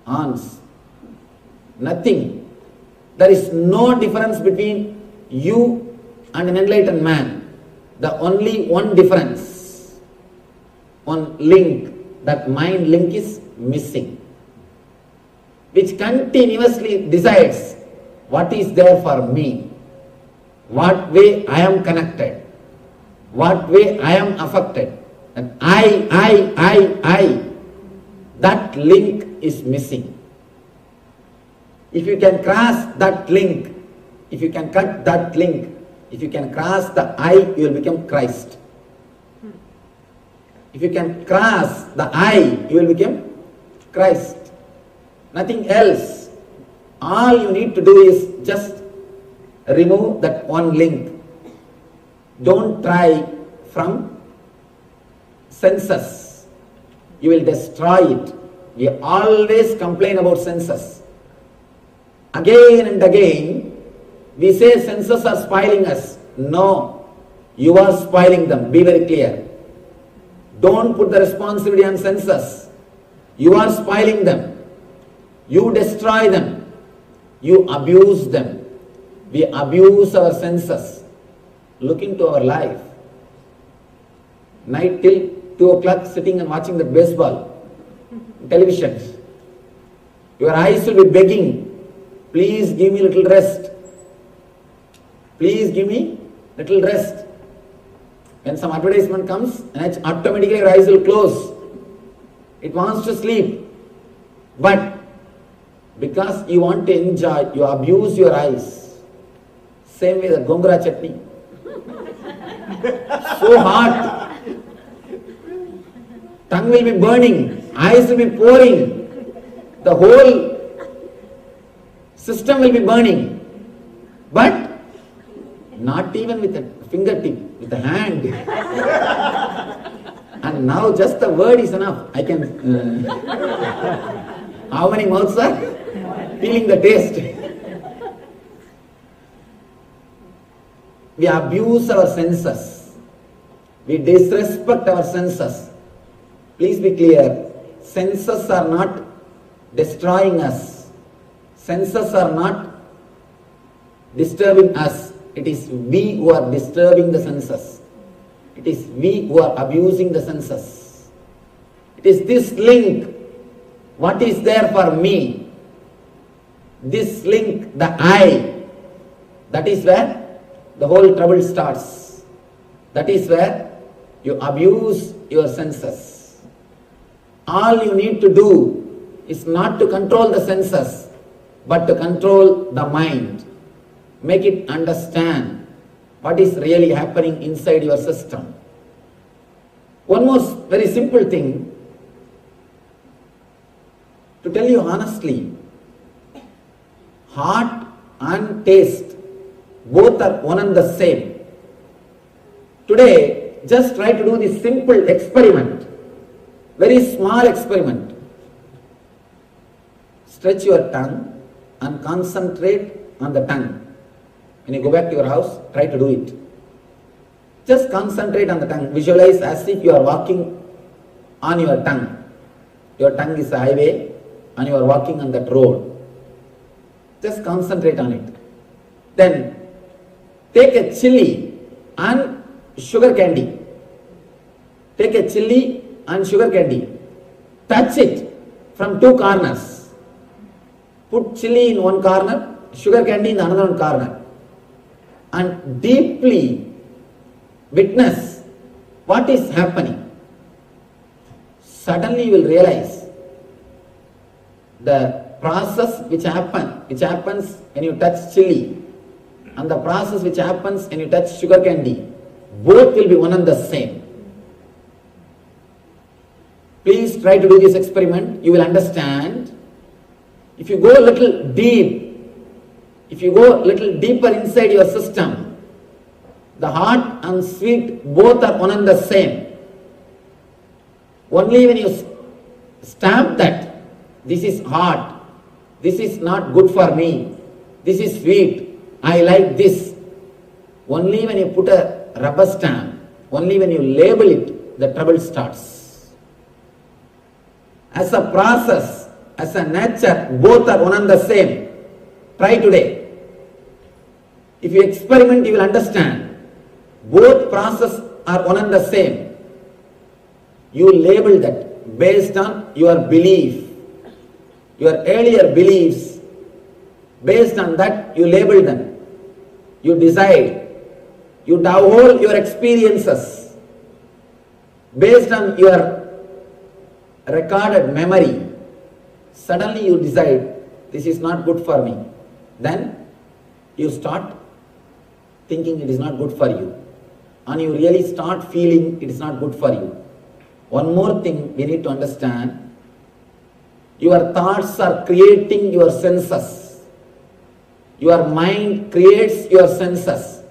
Speaker 7: arms. Nothing. There is no difference between you and an enlightened man. The only one difference, one link, that mind link is missing, which continuously decides what is there for me, what way I am connected, what way I am affected. And I, that link is missing. If you can cross that link, if you can cut that link, if you can cross the I, you will become Christ. If you can cross the I, you will become Christ. Nothing else. All you need to do is just remove that one link. Don't try from senses. You will destroy it. We always complain about senses. Again and again, we say senses are spoiling us. No, you are spoiling them. Be very clear. Don't put the responsibility on senses. You are spoiling them. You destroy them. You abuse them. We abuse our senses. Look into our life. Night till 2 o'clock sitting and watching the baseball, television. Your eyes will be begging, please give me little rest. Please give me little rest. When some advertisement comes, and automatically your eyes will close. It wants to sleep. But because you want to enjoy, you abuse your eyes. Same way the gongura chutney. So hot. Tongue will be burning, eyes will be pouring, the whole system will be burning. But not even with a fingertip, with a hand. And now just the word is enough. I can. How many mouths are feeling the taste? We abuse our senses. We disrespect our senses. Please be clear, senses are not destroying us. Senses are not disturbing us. It is we who are disturbing the senses. It is we who are abusing the senses. It is this link, what is there for me, this link, the I, that is where the whole trouble starts. That is where you abuse your senses. All you need to do is not to control the senses, but to control the mind. Make it understand what is really happening inside your system. One more very simple thing, to tell you honestly, heart and taste, both are one and the same. Today, just try to do this simple experiment. Very small experiment. Stretch your tongue and concentrate on the tongue. When you go back to your house, try to do it. Just concentrate on the tongue. Visualize as if you are walking on your tongue. Your tongue is a highway and you are walking on that road. Just concentrate on it. Then take a chili and sugar candy. Take a chili and sugar candy. Touch it from two corners. Put chili in one corner, sugar candy in another one corner. And deeply witness what is happening. Suddenly you will realize the process which happens when you touch chili and the process which happens when you touch sugar candy, both will be one and the same. Please try to do this experiment. You will understand. If you go a little deep, if you go a little deeper inside your system, the hot and sweet both are one and the same. Only when you stamp that, this is hot, this is not good for me, this is sweet, I like this. Only when you put a rubber stamp, only when you label it, the trouble starts. As a process, as a nature, both are one and the same. Try today. If you experiment, you will understand. Both processes are one and the same. You label that based on your belief, your earlier beliefs. Based on that, you label them. You decide. You download your experiences based on your recorded memory. Suddenly you decide, this is not good for me. Then you start thinking it is not good for you. And you really start feeling it is not good for you. One more thing we need to understand. Your thoughts are creating your senses. Your mind creates your senses.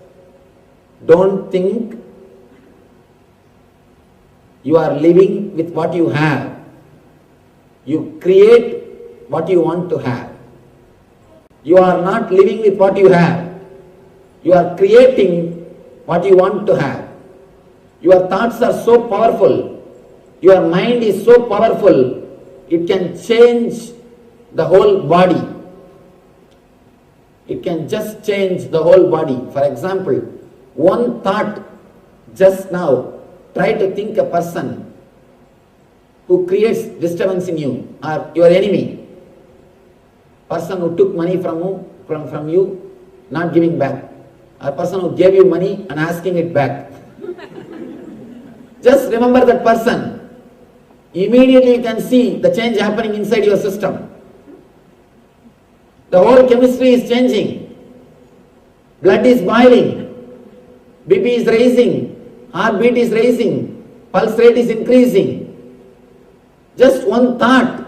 Speaker 7: Don't think you are living with what you have.
Speaker 8: You create what you want to have. You are not living with what you have. You are creating what you want to have. Your thoughts are so powerful. Your mind is so powerful. It can change the whole body. It can just change the whole body. For example, one thought just now, try to think a person who creates disturbance in you or your enemy. Person who took money from you, not giving back. A person who gave you money and asking it back. Just remember that person. Immediately you can see the change happening inside your system. The whole chemistry is changing. Blood is boiling. BP is rising. Heartbeat is rising. Pulse rate is increasing. Just one thought,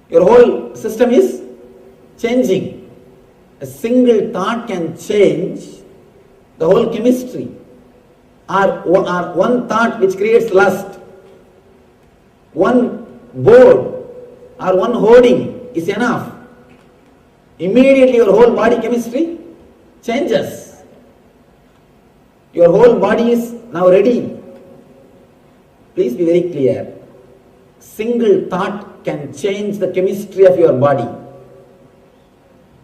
Speaker 8: your whole system is changing. A single thought can change the whole chemistry. Or one thought which creates lust. One board or one hoarding is enough. Immediately your whole body chemistry changes. Your whole body is now ready. Please be very clear. Single thought can change the chemistry of your body.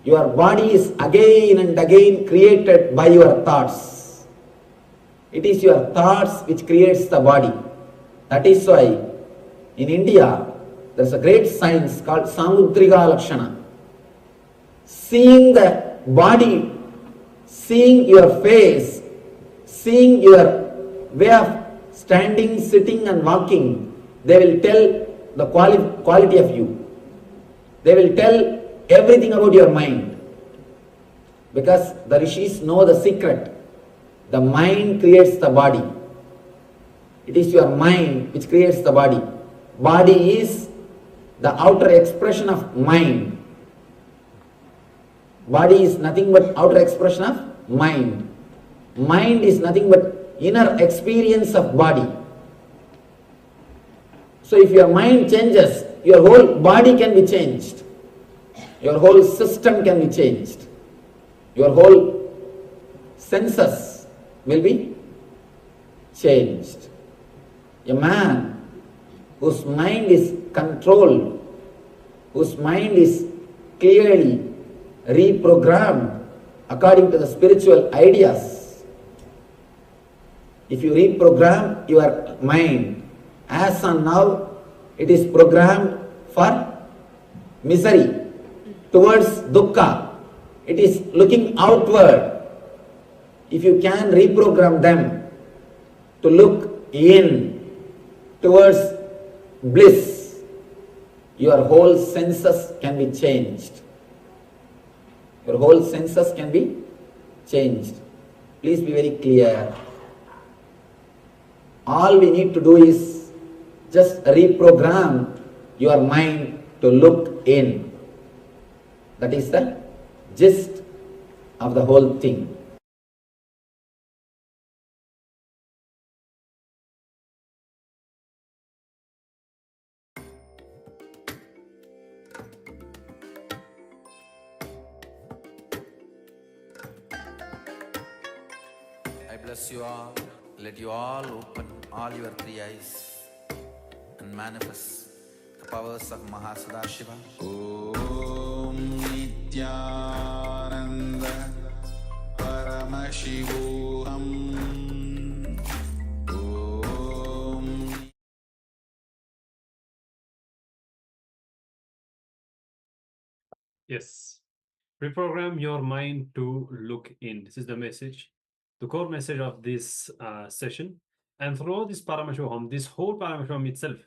Speaker 8: Your body is again and again created by your thoughts. It is your thoughts which creates the body. That is why in India there is a great science called Samudrika Lakshana. Seeing the body, seeing your face, seeing your way of standing, sitting and walking, they will tell the quality of you. They will tell everything about your mind. Because the rishis know the secret. The mind creates the body. It is your mind which creates the body. Body is the outer expression of mind. Body is nothing but outer expression of mind. Mind is nothing but inner experience of body. So if your mind changes, your whole body can be changed. Your whole system can be changed. Your whole senses will be changed. A man whose mind is controlled, whose mind is clearly reprogrammed according to the spiritual ideas. If you reprogram your mind, as on now, it is programmed for misery, towards dukkha. It is looking outward. If you can reprogram them to look in, towards bliss, your whole senses can be changed. Your whole senses can be changed. Please be very clear. All we need to do is just reprogram your mind to look in. That is the gist of the whole thing.
Speaker 1: I bless you all. Let you all open all your three eyes and manifest the powers of Mahasudashiva. Om Nityananda Paramashivoham. Om.
Speaker 11: Yes. Reprogram your mind to look in. This is the message, the core message of this session. And throughout this Paramashivoham, this whole Paramashivoham itself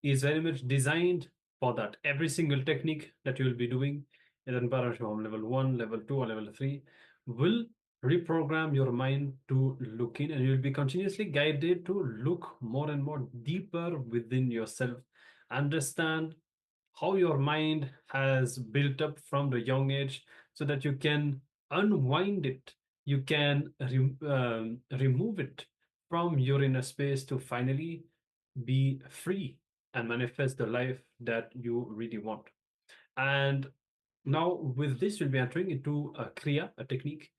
Speaker 11: is very much designed for that. Every single technique that you will be doing in Paramashivoham level 1, level 2, or level 3 will reprogram your mind to look in, and you will be continuously guided to look more and more deeper within yourself, understand how your mind has built up from the young age, so that you can unwind it, you can remove it from your inner space to finally be free and manifest the life that you really want. And now with this, we'll be entering into a Kriya, a technique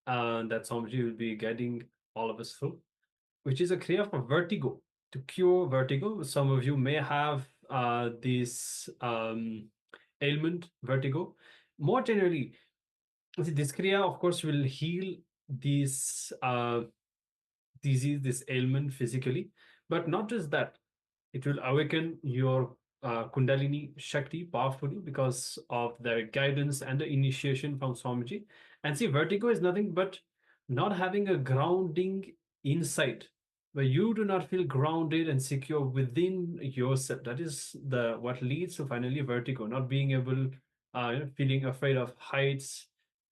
Speaker 11: that Swamiji will be guiding all of us through, which is a Kriya for vertigo, to cure vertigo. Some of you may have this ailment, vertigo. More generally, this Kriya, of course, will heal this disease, this ailment physically, but not just that, it will awaken your Kundalini Shakti powerfully because of the guidance and the initiation from Swamiji. And see, vertigo is nothing but not having a grounding inside, where you do not feel grounded and secure within yourself. That is the what leads to finally vertigo, not being able, feeling afraid of heights,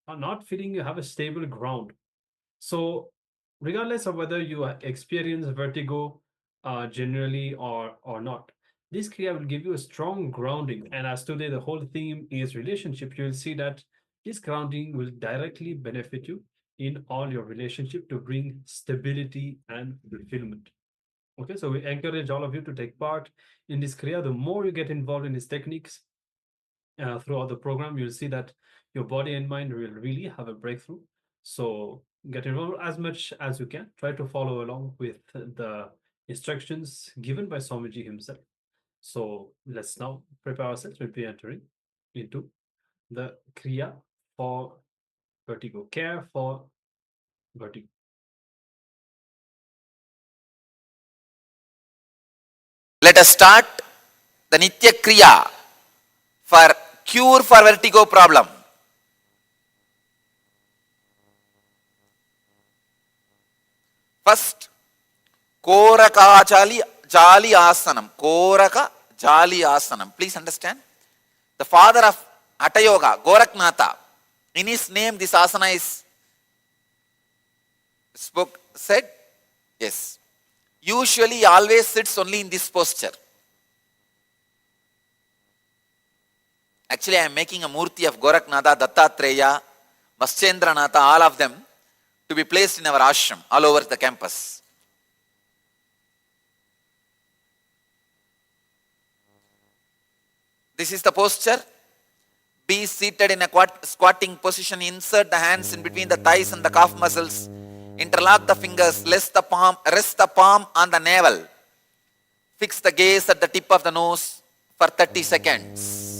Speaker 11: or not feeling you have a stable ground. So regardless of whether you experience vertigo generally or not, this Kriya will give you a strong grounding. And as today the whole theme is relationship, you will see that this grounding will directly benefit you in all your relationship to bring stability and fulfillment. Okay, so we encourage all of you to take part in this Kriya. The more you get involved in these techniques throughout the program, you'll see that your body and mind will really have a breakthrough. So get involved as much as you can. Try to follow along with the instructions given by Swamiji himself. So let's now prepare ourselves. We'll be entering into the Kriya for vertigo, care for vertigo.
Speaker 7: Let us start the Nitya Kriya for cure for vertigo problem. First, Koraka Jali Asanam. Koraka Jali Asanam. Please understand. The father of Hatha Yoga, Goraknatha, in his name this asana is said. Yes. Usually he always sits only in this posture. Actually, I am making a murti of Goraknatha, Dattatreya, Vaschendranatha, all of them, to be placed in our ashram all over the campus. This is the posture. Be seated in a squatting position. Insert the hands in between the thighs and the calf muscles. Interlock the fingers. Rest the palm on the navel. Fix the gaze at the tip of the nose for 30 seconds.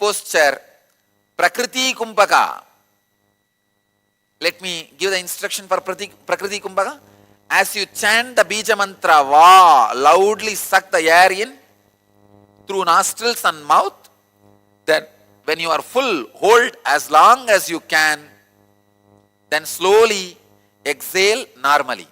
Speaker 7: posture, Prakriti Kumbhaka. Let me give the instruction for Prakriti Kumbhaka. As you chant the Bija mantra, Va, loudly suck the air in through nostrils and mouth. Then when you are full, hold as long as you can. Then slowly exhale normally.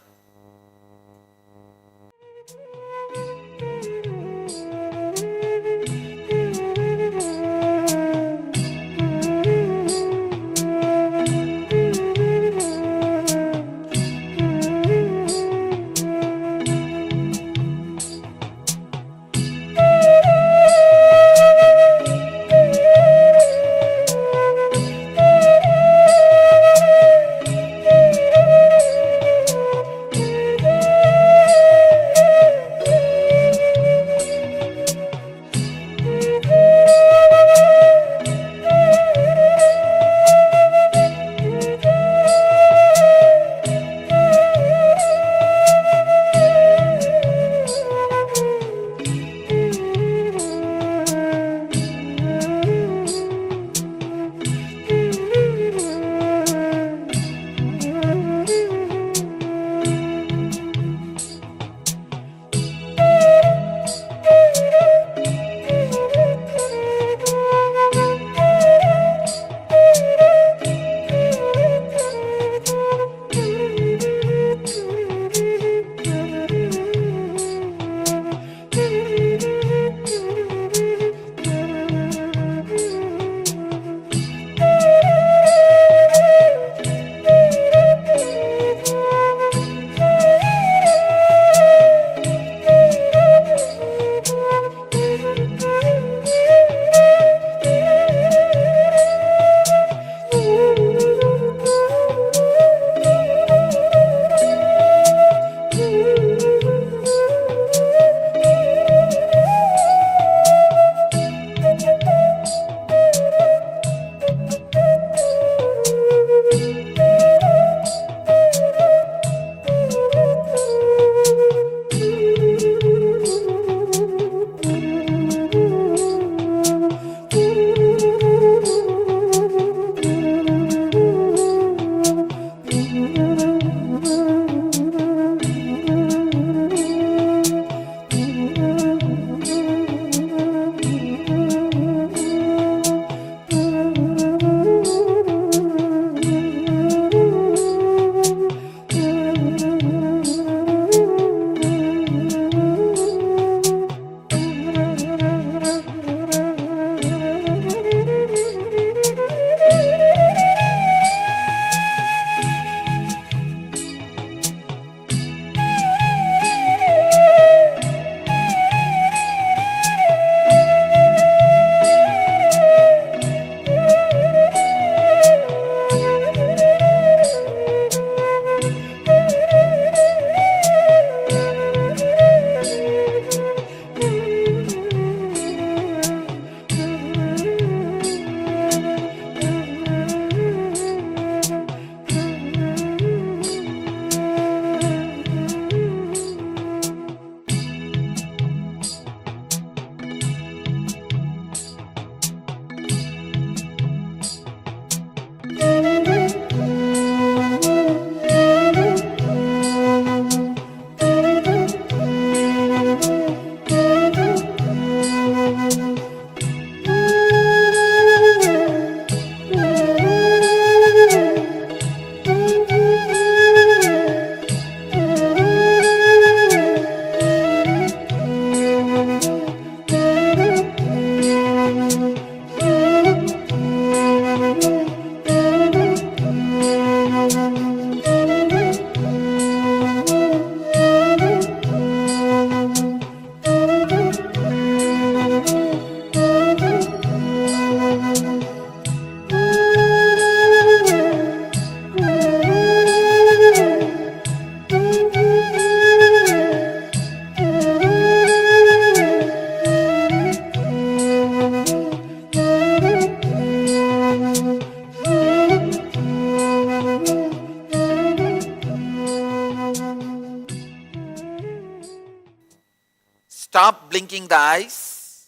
Speaker 7: Stop blinking the eyes.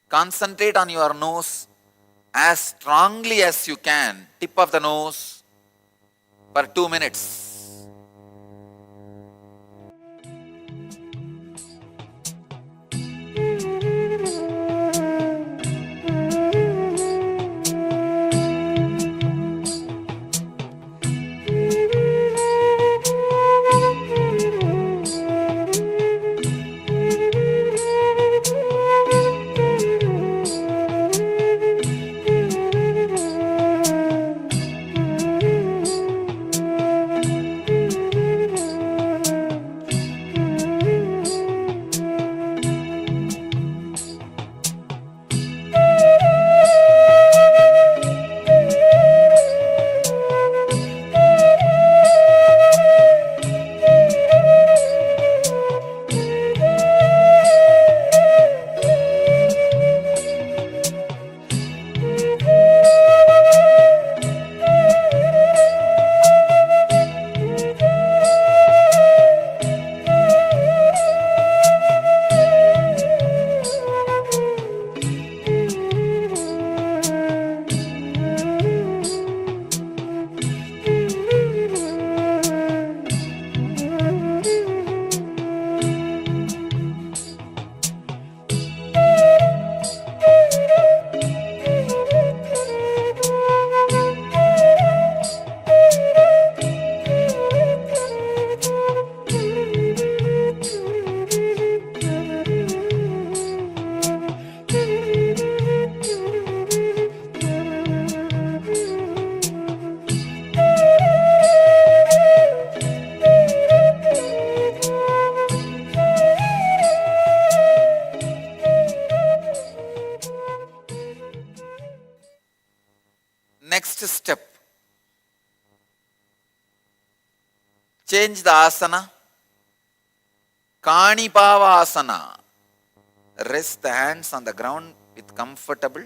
Speaker 7: Concentrate on your nose as strongly as you can, tip of the nose for 2 minutes. Next step, change the asana. Kanipava asana. Rest the hands on the ground with comfortable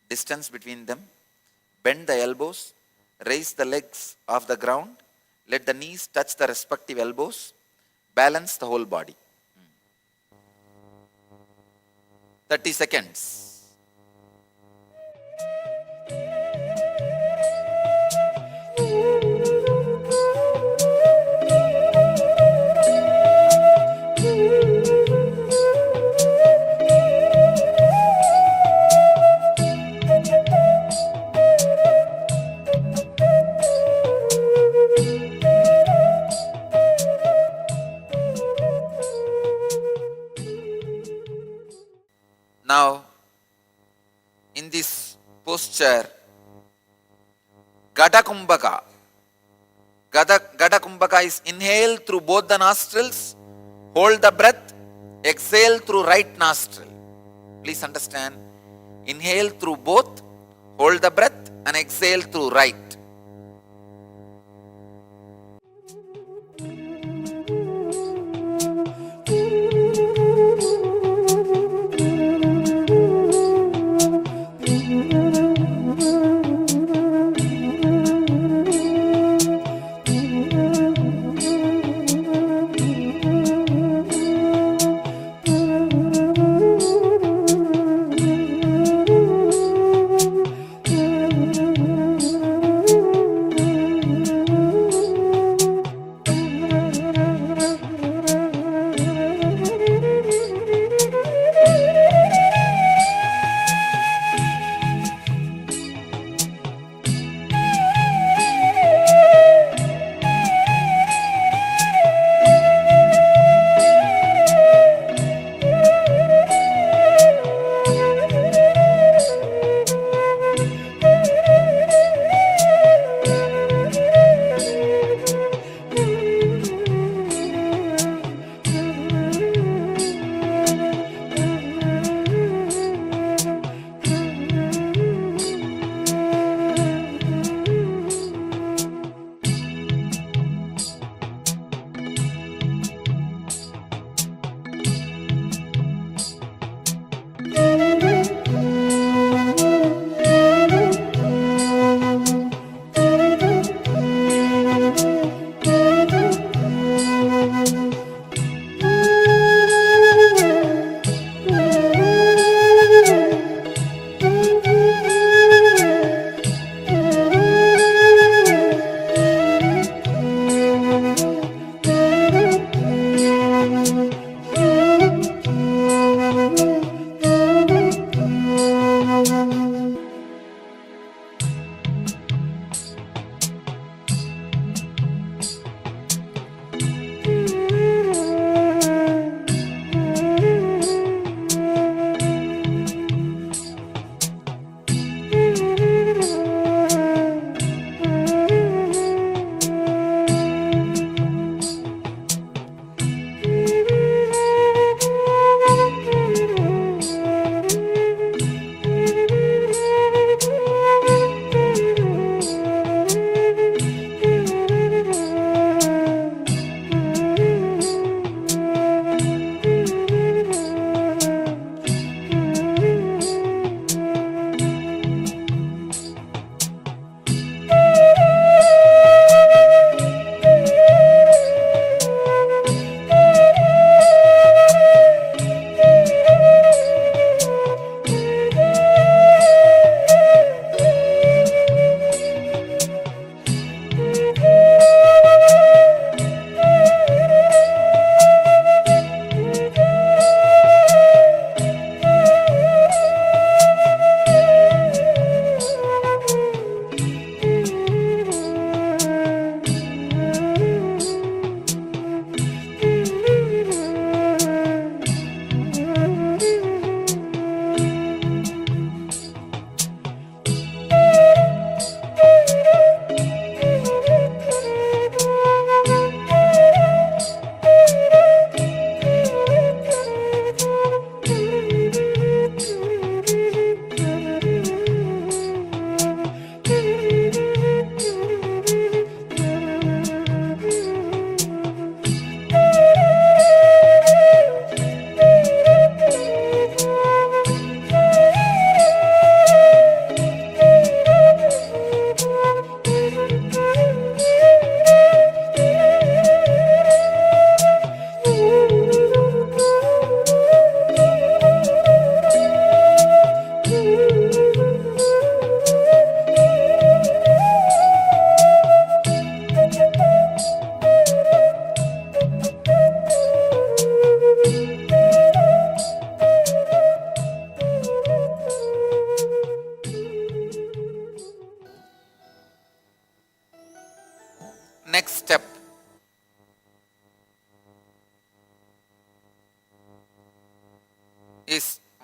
Speaker 7: distance between them. Bend the elbows. Raise the legs off the ground. Let the knees touch the respective elbows. Balance the whole body. 30 seconds. Now, in this posture, Gada Kumbhaka. Gada Kumbhaka is inhale through both the nostrils, hold the breath, exhale through right nostril. Please understand, inhale through both, hold the breath and exhale through right.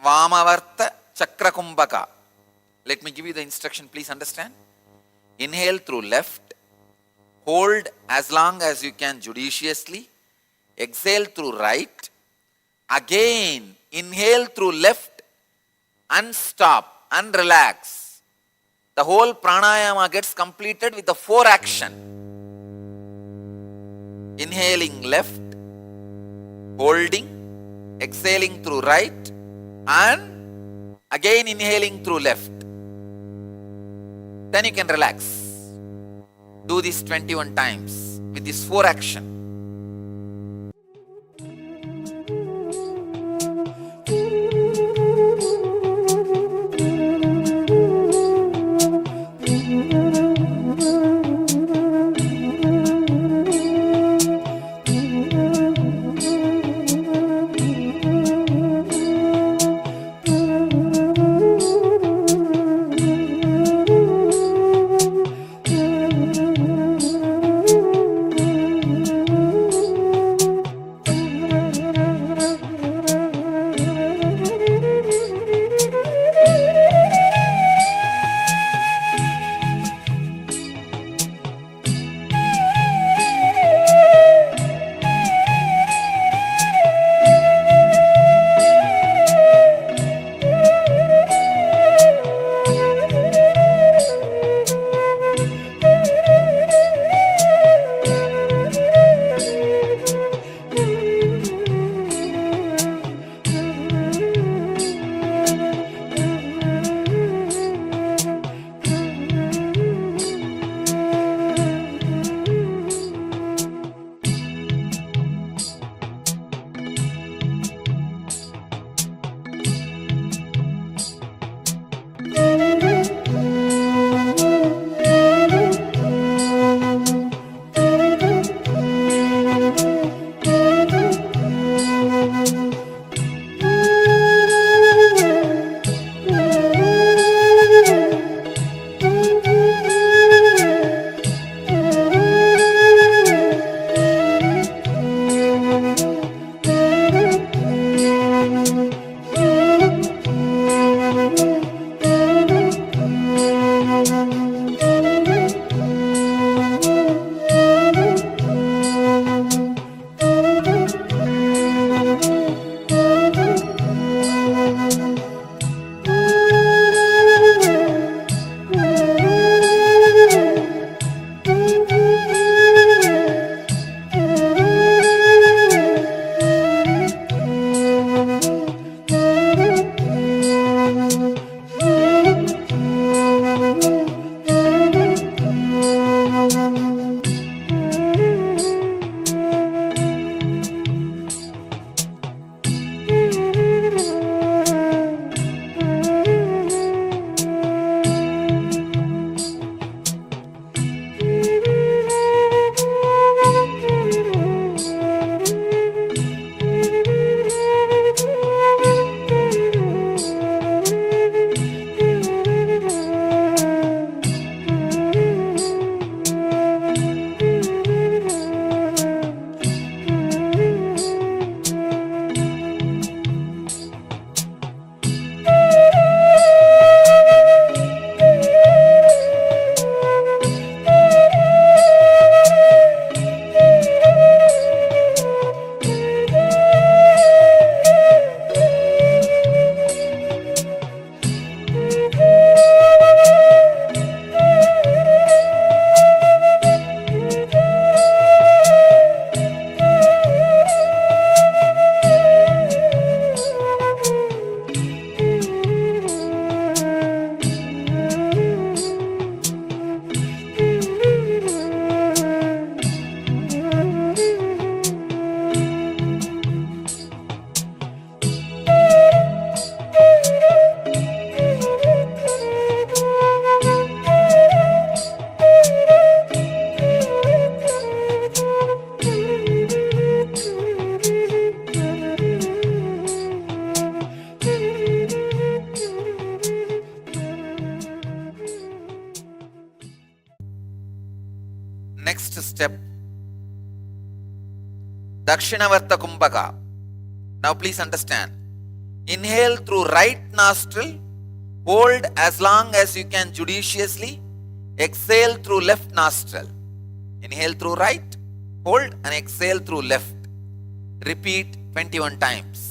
Speaker 7: Vamavarta Chakrakumbhaka. Let me give you the instruction, please understand. Inhale through left, hold as long as you can judiciously, exhale through right, again inhale through left, unstop, unrelax. The whole pranayama gets completed with the 4 action. Inhaling left, holding, exhaling through right, and again inhaling through left. Then you can relax. Do this 21 times with this 4 action. Next step, Dakshinavarta Kumbhaka. Now please understand,
Speaker 1: Inhale through right nostril. Hold as long as you can judiciously. Exhale through left nostril. Inhale through right. Hold and exhale through left. Repeat 21 times.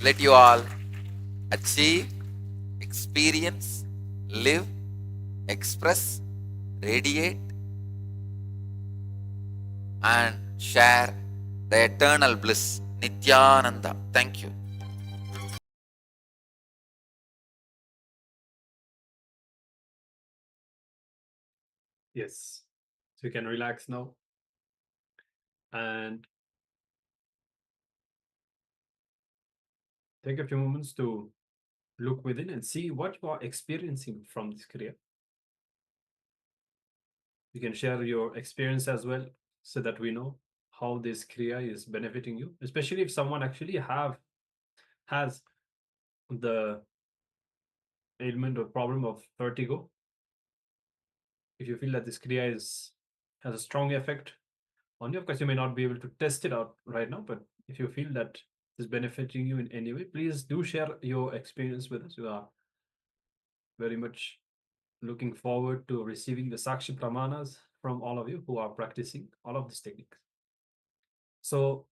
Speaker 1: Let you all achieve, experience, live, express, radiate, and share the eternal bliss. Nityananda. Thank you.
Speaker 11: Yes. So you can relax now. And take a few moments to look within and see what you are experiencing from this Kriya. You can share your experience as well so that we know how this Kriya is benefiting you, especially if someone actually has the ailment or problem of vertigo. If you feel that this Kriya has a strong effect on you, of course, you may not be able to test it out right now, but if you feel that is benefiting you in any way, please do share your experience with us. We are very much looking forward to receiving the Sakshi Pramanas from all of you who are practicing all of these techniques. So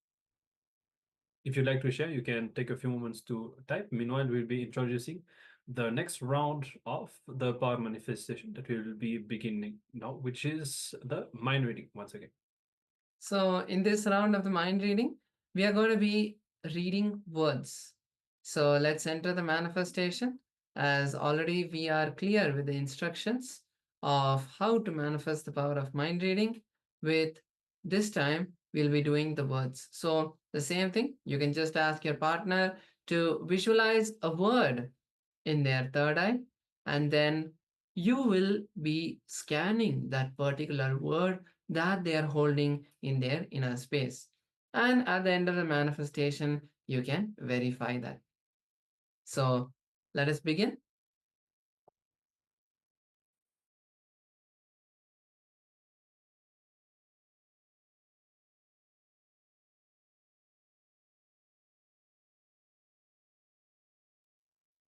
Speaker 11: if you'd like to share, you can take a few moments to type. Meanwhile, we'll be introducing the next round of the power manifestation that we will be beginning now, which is the mind reading once again.
Speaker 10: So in this round of the mind reading, we are going to be reading words. So let's enter the manifestation, as already we are clear with the instructions of how to manifest the power of mind reading. With this time, we'll be doing the words. So the same thing, you can just ask your partner to visualize a word in their third eye, and then you will be scanning that particular word that they are holding in their inner space. And at the end of the manifestation, you can verify that. So let us begin.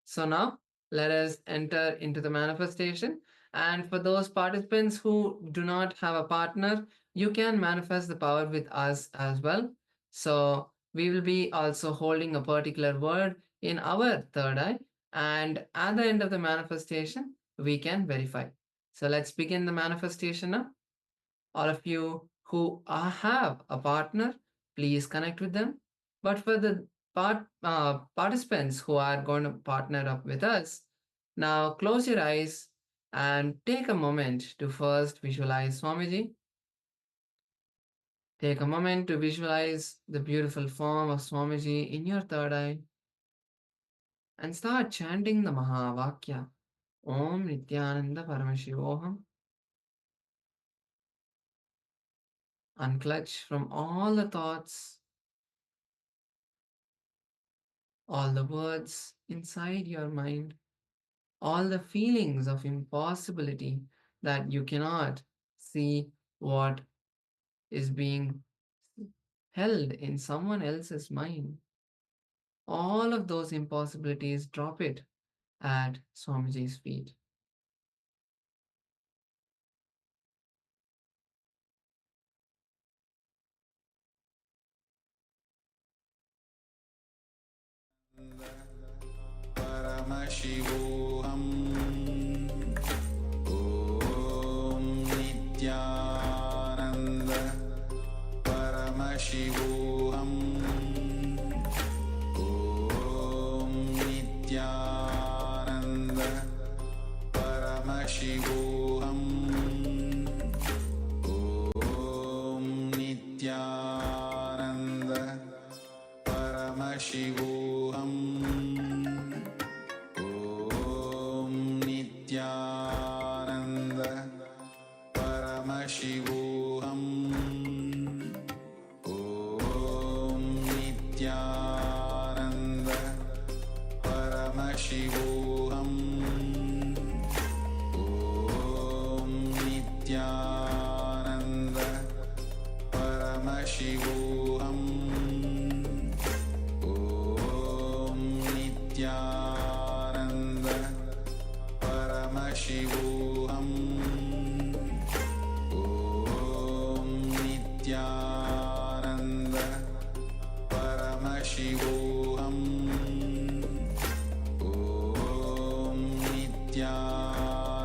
Speaker 10: So now let us enter into the manifestation. And for those participants who do not have a partner, you can manifest the power with us as well. So we will be also holding a particular word in our third eye. And at the end of the manifestation, we can verify. So let's begin the manifestation now. All of you who have a partner, please connect with them. But for the participants who are going to partner up with us, now close your eyes and take a moment to first visualize Swamiji. Take a moment to visualize the beautiful form of Swamiji in your third eye and start chanting the Mahavakya. Om Nityananda Paramashivoham. Unclutch from all the thoughts, all the words inside your mind, all the feelings of impossibility that you cannot see what is being held in someone else's mind. All of those impossibilities, drop it at Swamiji's feet.
Speaker 1: Paramashivoham Om Nityananda Paramashivoham Om Nityananda Paramashivoham Om Nityananda Paramashivoham Nityananda Paramashivoham Om Nityananda Paramashivoham Om Nityananda Paramashivoham Om Nityananda Paramashivoham Om Nityananda Paramashivoham Om Nityananda Paramashivoham Om Nityananda Paramashivoham Om Nityananda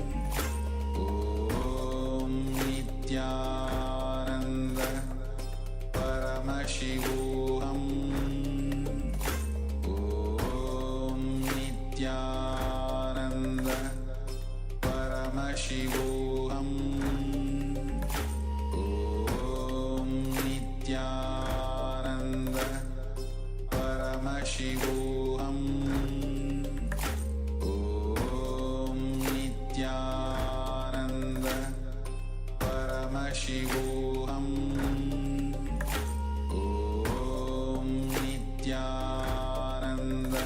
Speaker 1: Paramashivoham Om Nityananda Paramashivoham Om Nityananda Paramashivoham Om Nityananda Paramashivoham Om Nityananda Paramashivoham Om Nityananda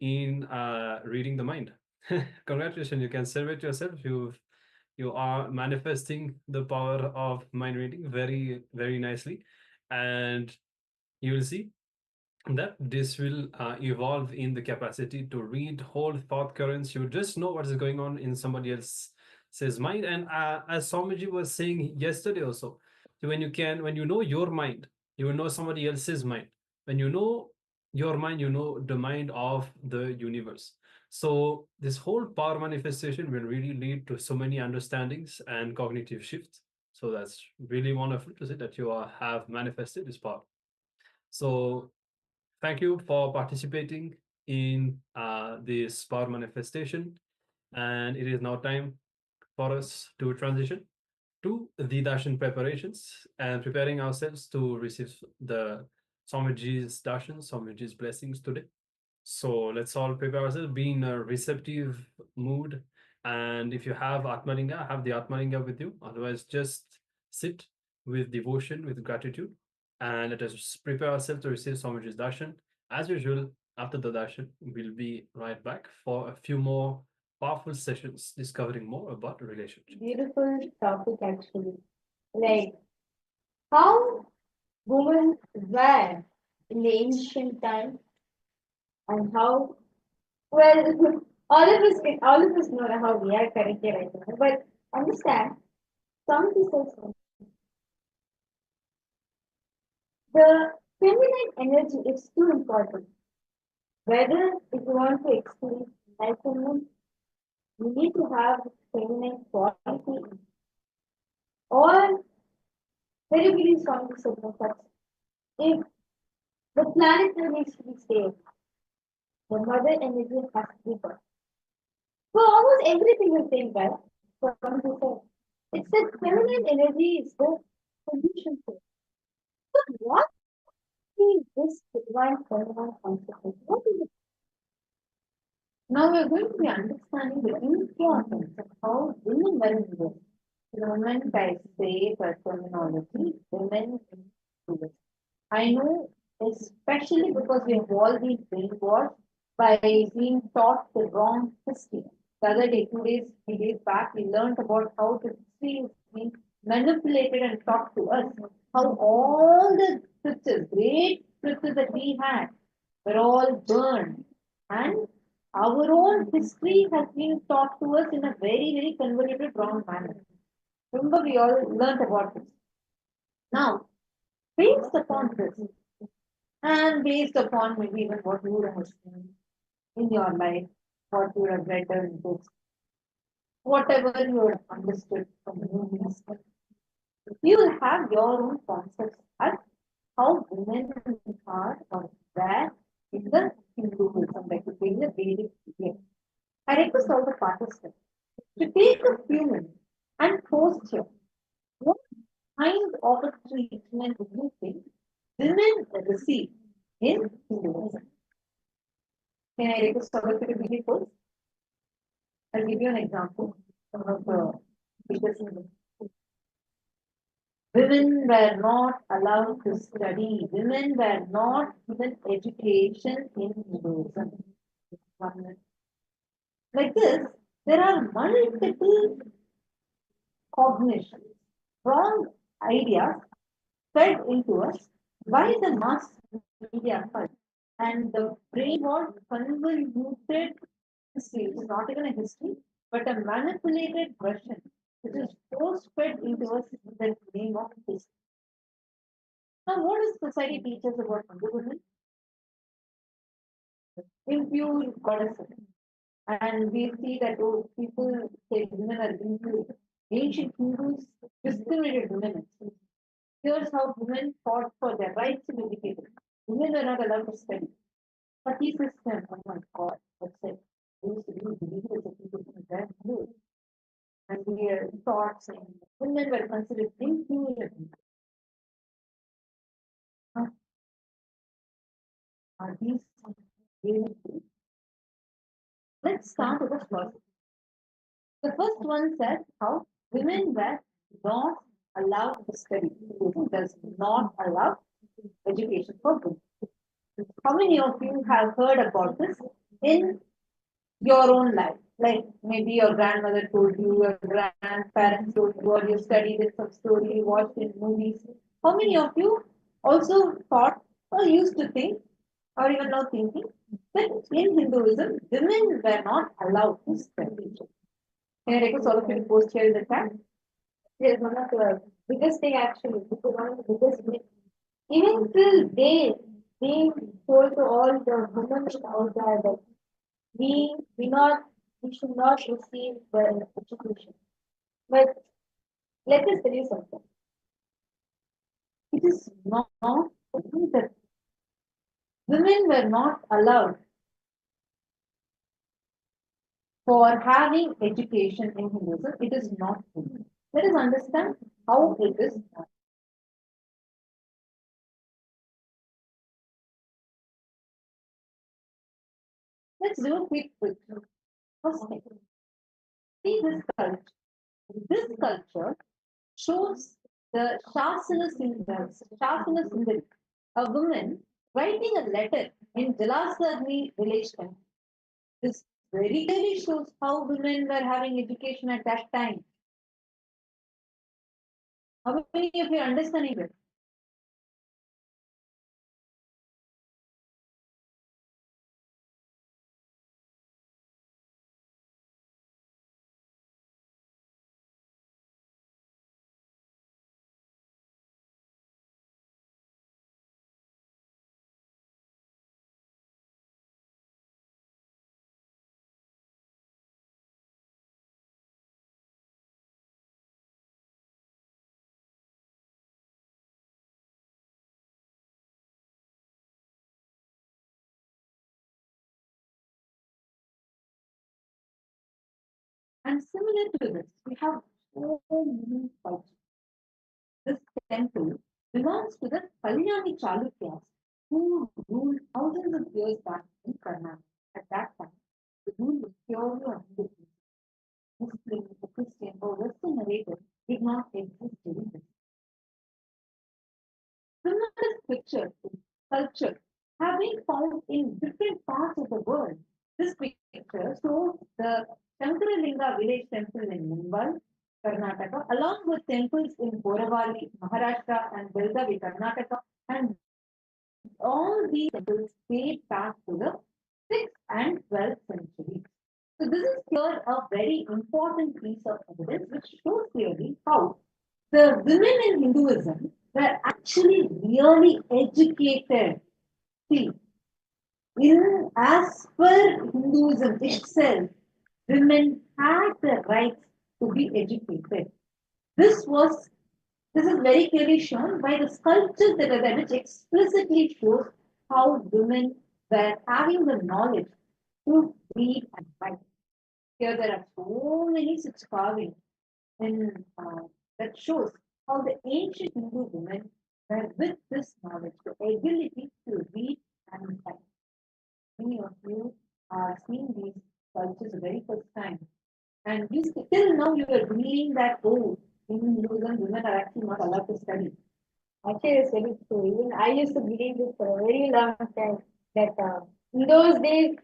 Speaker 11: in reading the mind. Congratulations, you can celebrate yourself. You are manifesting the power of mind reading very, very nicely, and you will see that this will evolve in the capacity to read whole thought currents. You just know what is going on in somebody else's mind. And as Swamiji was saying yesterday also, when you know your mind, you will know somebody else's mind. When you know your mind, you know the mind of the universe. So this whole power manifestation will really lead to so many understandings and cognitive shifts. So that's really wonderful to see that you have manifested this power. So thank you for participating in this power manifestation. And it is now time for us to transition to the darshan preparations and preparing ourselves to receive the Swamiji's darshan, Swamiji's blessings today. So let's all prepare ourselves, be in a receptive mood. And if you have Atmalinga, have the Atmalinga with you. Otherwise, just sit with devotion, with gratitude. And let us prepare ourselves to receive Swamiji's darshan. As usual, after the darshan, we'll be right back for a few more powerful sessions discovering more about relationships.
Speaker 12: Beautiful topic, actually. Like how women were in the ancient time, and how well all of us know how we are currently right now. But understand, some people the feminine energy is too important. Whether if you want to experience enlightenment, you need to have feminine quality, or very, very strong signals. If the planet needs to be saved, the mother energy has to be born. So almost everything is saying well. It's that feminine energy is the solution to it. But what is this divine feminine concept? What is it? Now we are going to be understanding the importance of how women are in this. Women, I say per terminology, women in this. I know, especially because we have all been brainwashed by being taught the wrong history. The other day, 3 days back, we learned about how the history is being manipulated and taught to us. How all the scriptures, great scriptures that we had, were all burned. And our own history has been taught to us in a very, very convoluted, wrong manner. Remember, we all learned about this. Now, based upon this, and based upon maybe even what you would have seen in your life, what you would have read in books, whatever you would have understood from the movies, you will have your own concepts as how women are or were in the Hinduism, like in the Vedic period. I request all the participants to take a few minutes and post here. What kind of a treatment would you think women receive in Hinduism? Can I request all of you to be first? I'll give you an example. Some of the biggest women were not allowed to study. Women were not given education in Hinduism. Like this, there are multiple cognitions, wrong ideas fed into us by the mass media first. And the brain was convoluted history. It's not even a history, but a manipulated version, which is force fed into us in the name of history. Now, what does society teach us about Hindu women? Impure goddesses. And we see that people say women are impure. Ancient Hindus discriminated women. Here's how women fought for their rights to be educated. Women were not allowed to study. But he system, oh my God, that's it. We used to be believers that people were good. And we are taught saying women were considered impure. Are these really true? Let's start with the first. The first one said how women were not allowed to study. It does not allow education for women. How many of you have heard about this in your own life. Like maybe your grandmother told you, your grandparents told you, or you studied in some story, watched in movies. How many of you also thought or used to think, or even now thinking, that in Hinduism, women were not allowed to study? Can I request all of you to post here in the chat? Yes, one of the biggest thing actually, because one of the biggest myth. Even till they told to all the women out there that we should not receive the education. But let us tell you something. It is not that women were not allowed for having education in Hinduism. It is not true. Let us understand how it is done. Let's do a quick picture. First thing, see this culture. This culture shows the Shasana Sundari, a woman writing a letter in Jalasagni village temple. This very clearly shows how women were having education at that time. How many of you are understanding it? And similar to this, we have so many cultures. This temple belongs to the Kalyani Chalukyas who ruled thousands of years back in Karnataka. At that time, the rule was purely on Hindu. Muslim, the Christian, or Western narrative did not exist during this. Similar picture, culture, have been found in different parts of the world. This picture shows the Shankaralinga village temple in Mumbai, Karnataka, along with temples in Boravali, Maharashtra, and Belgavi, Karnataka, and all these temples date back to the 6th and 12th centuries. So this is here a very important piece of evidence which shows clearly how the women in Hinduism were actually really educated. See, as per Hinduism itself, women had the right to be educated. This is very clearly shown by the sculptures that are there, which explicitly shows how women were having the knowledge to read and write. Here there are so many such carvings in, that shows how the ancient Hindu women were with this knowledge, the ability to read and write. Many of you are seeing these sculptures the very first time. And you still now you are believing that, oh, in Hinduism, women are actually not allowed to study. Actually, it's very true. Even I used to believe this for a very long time that in those days,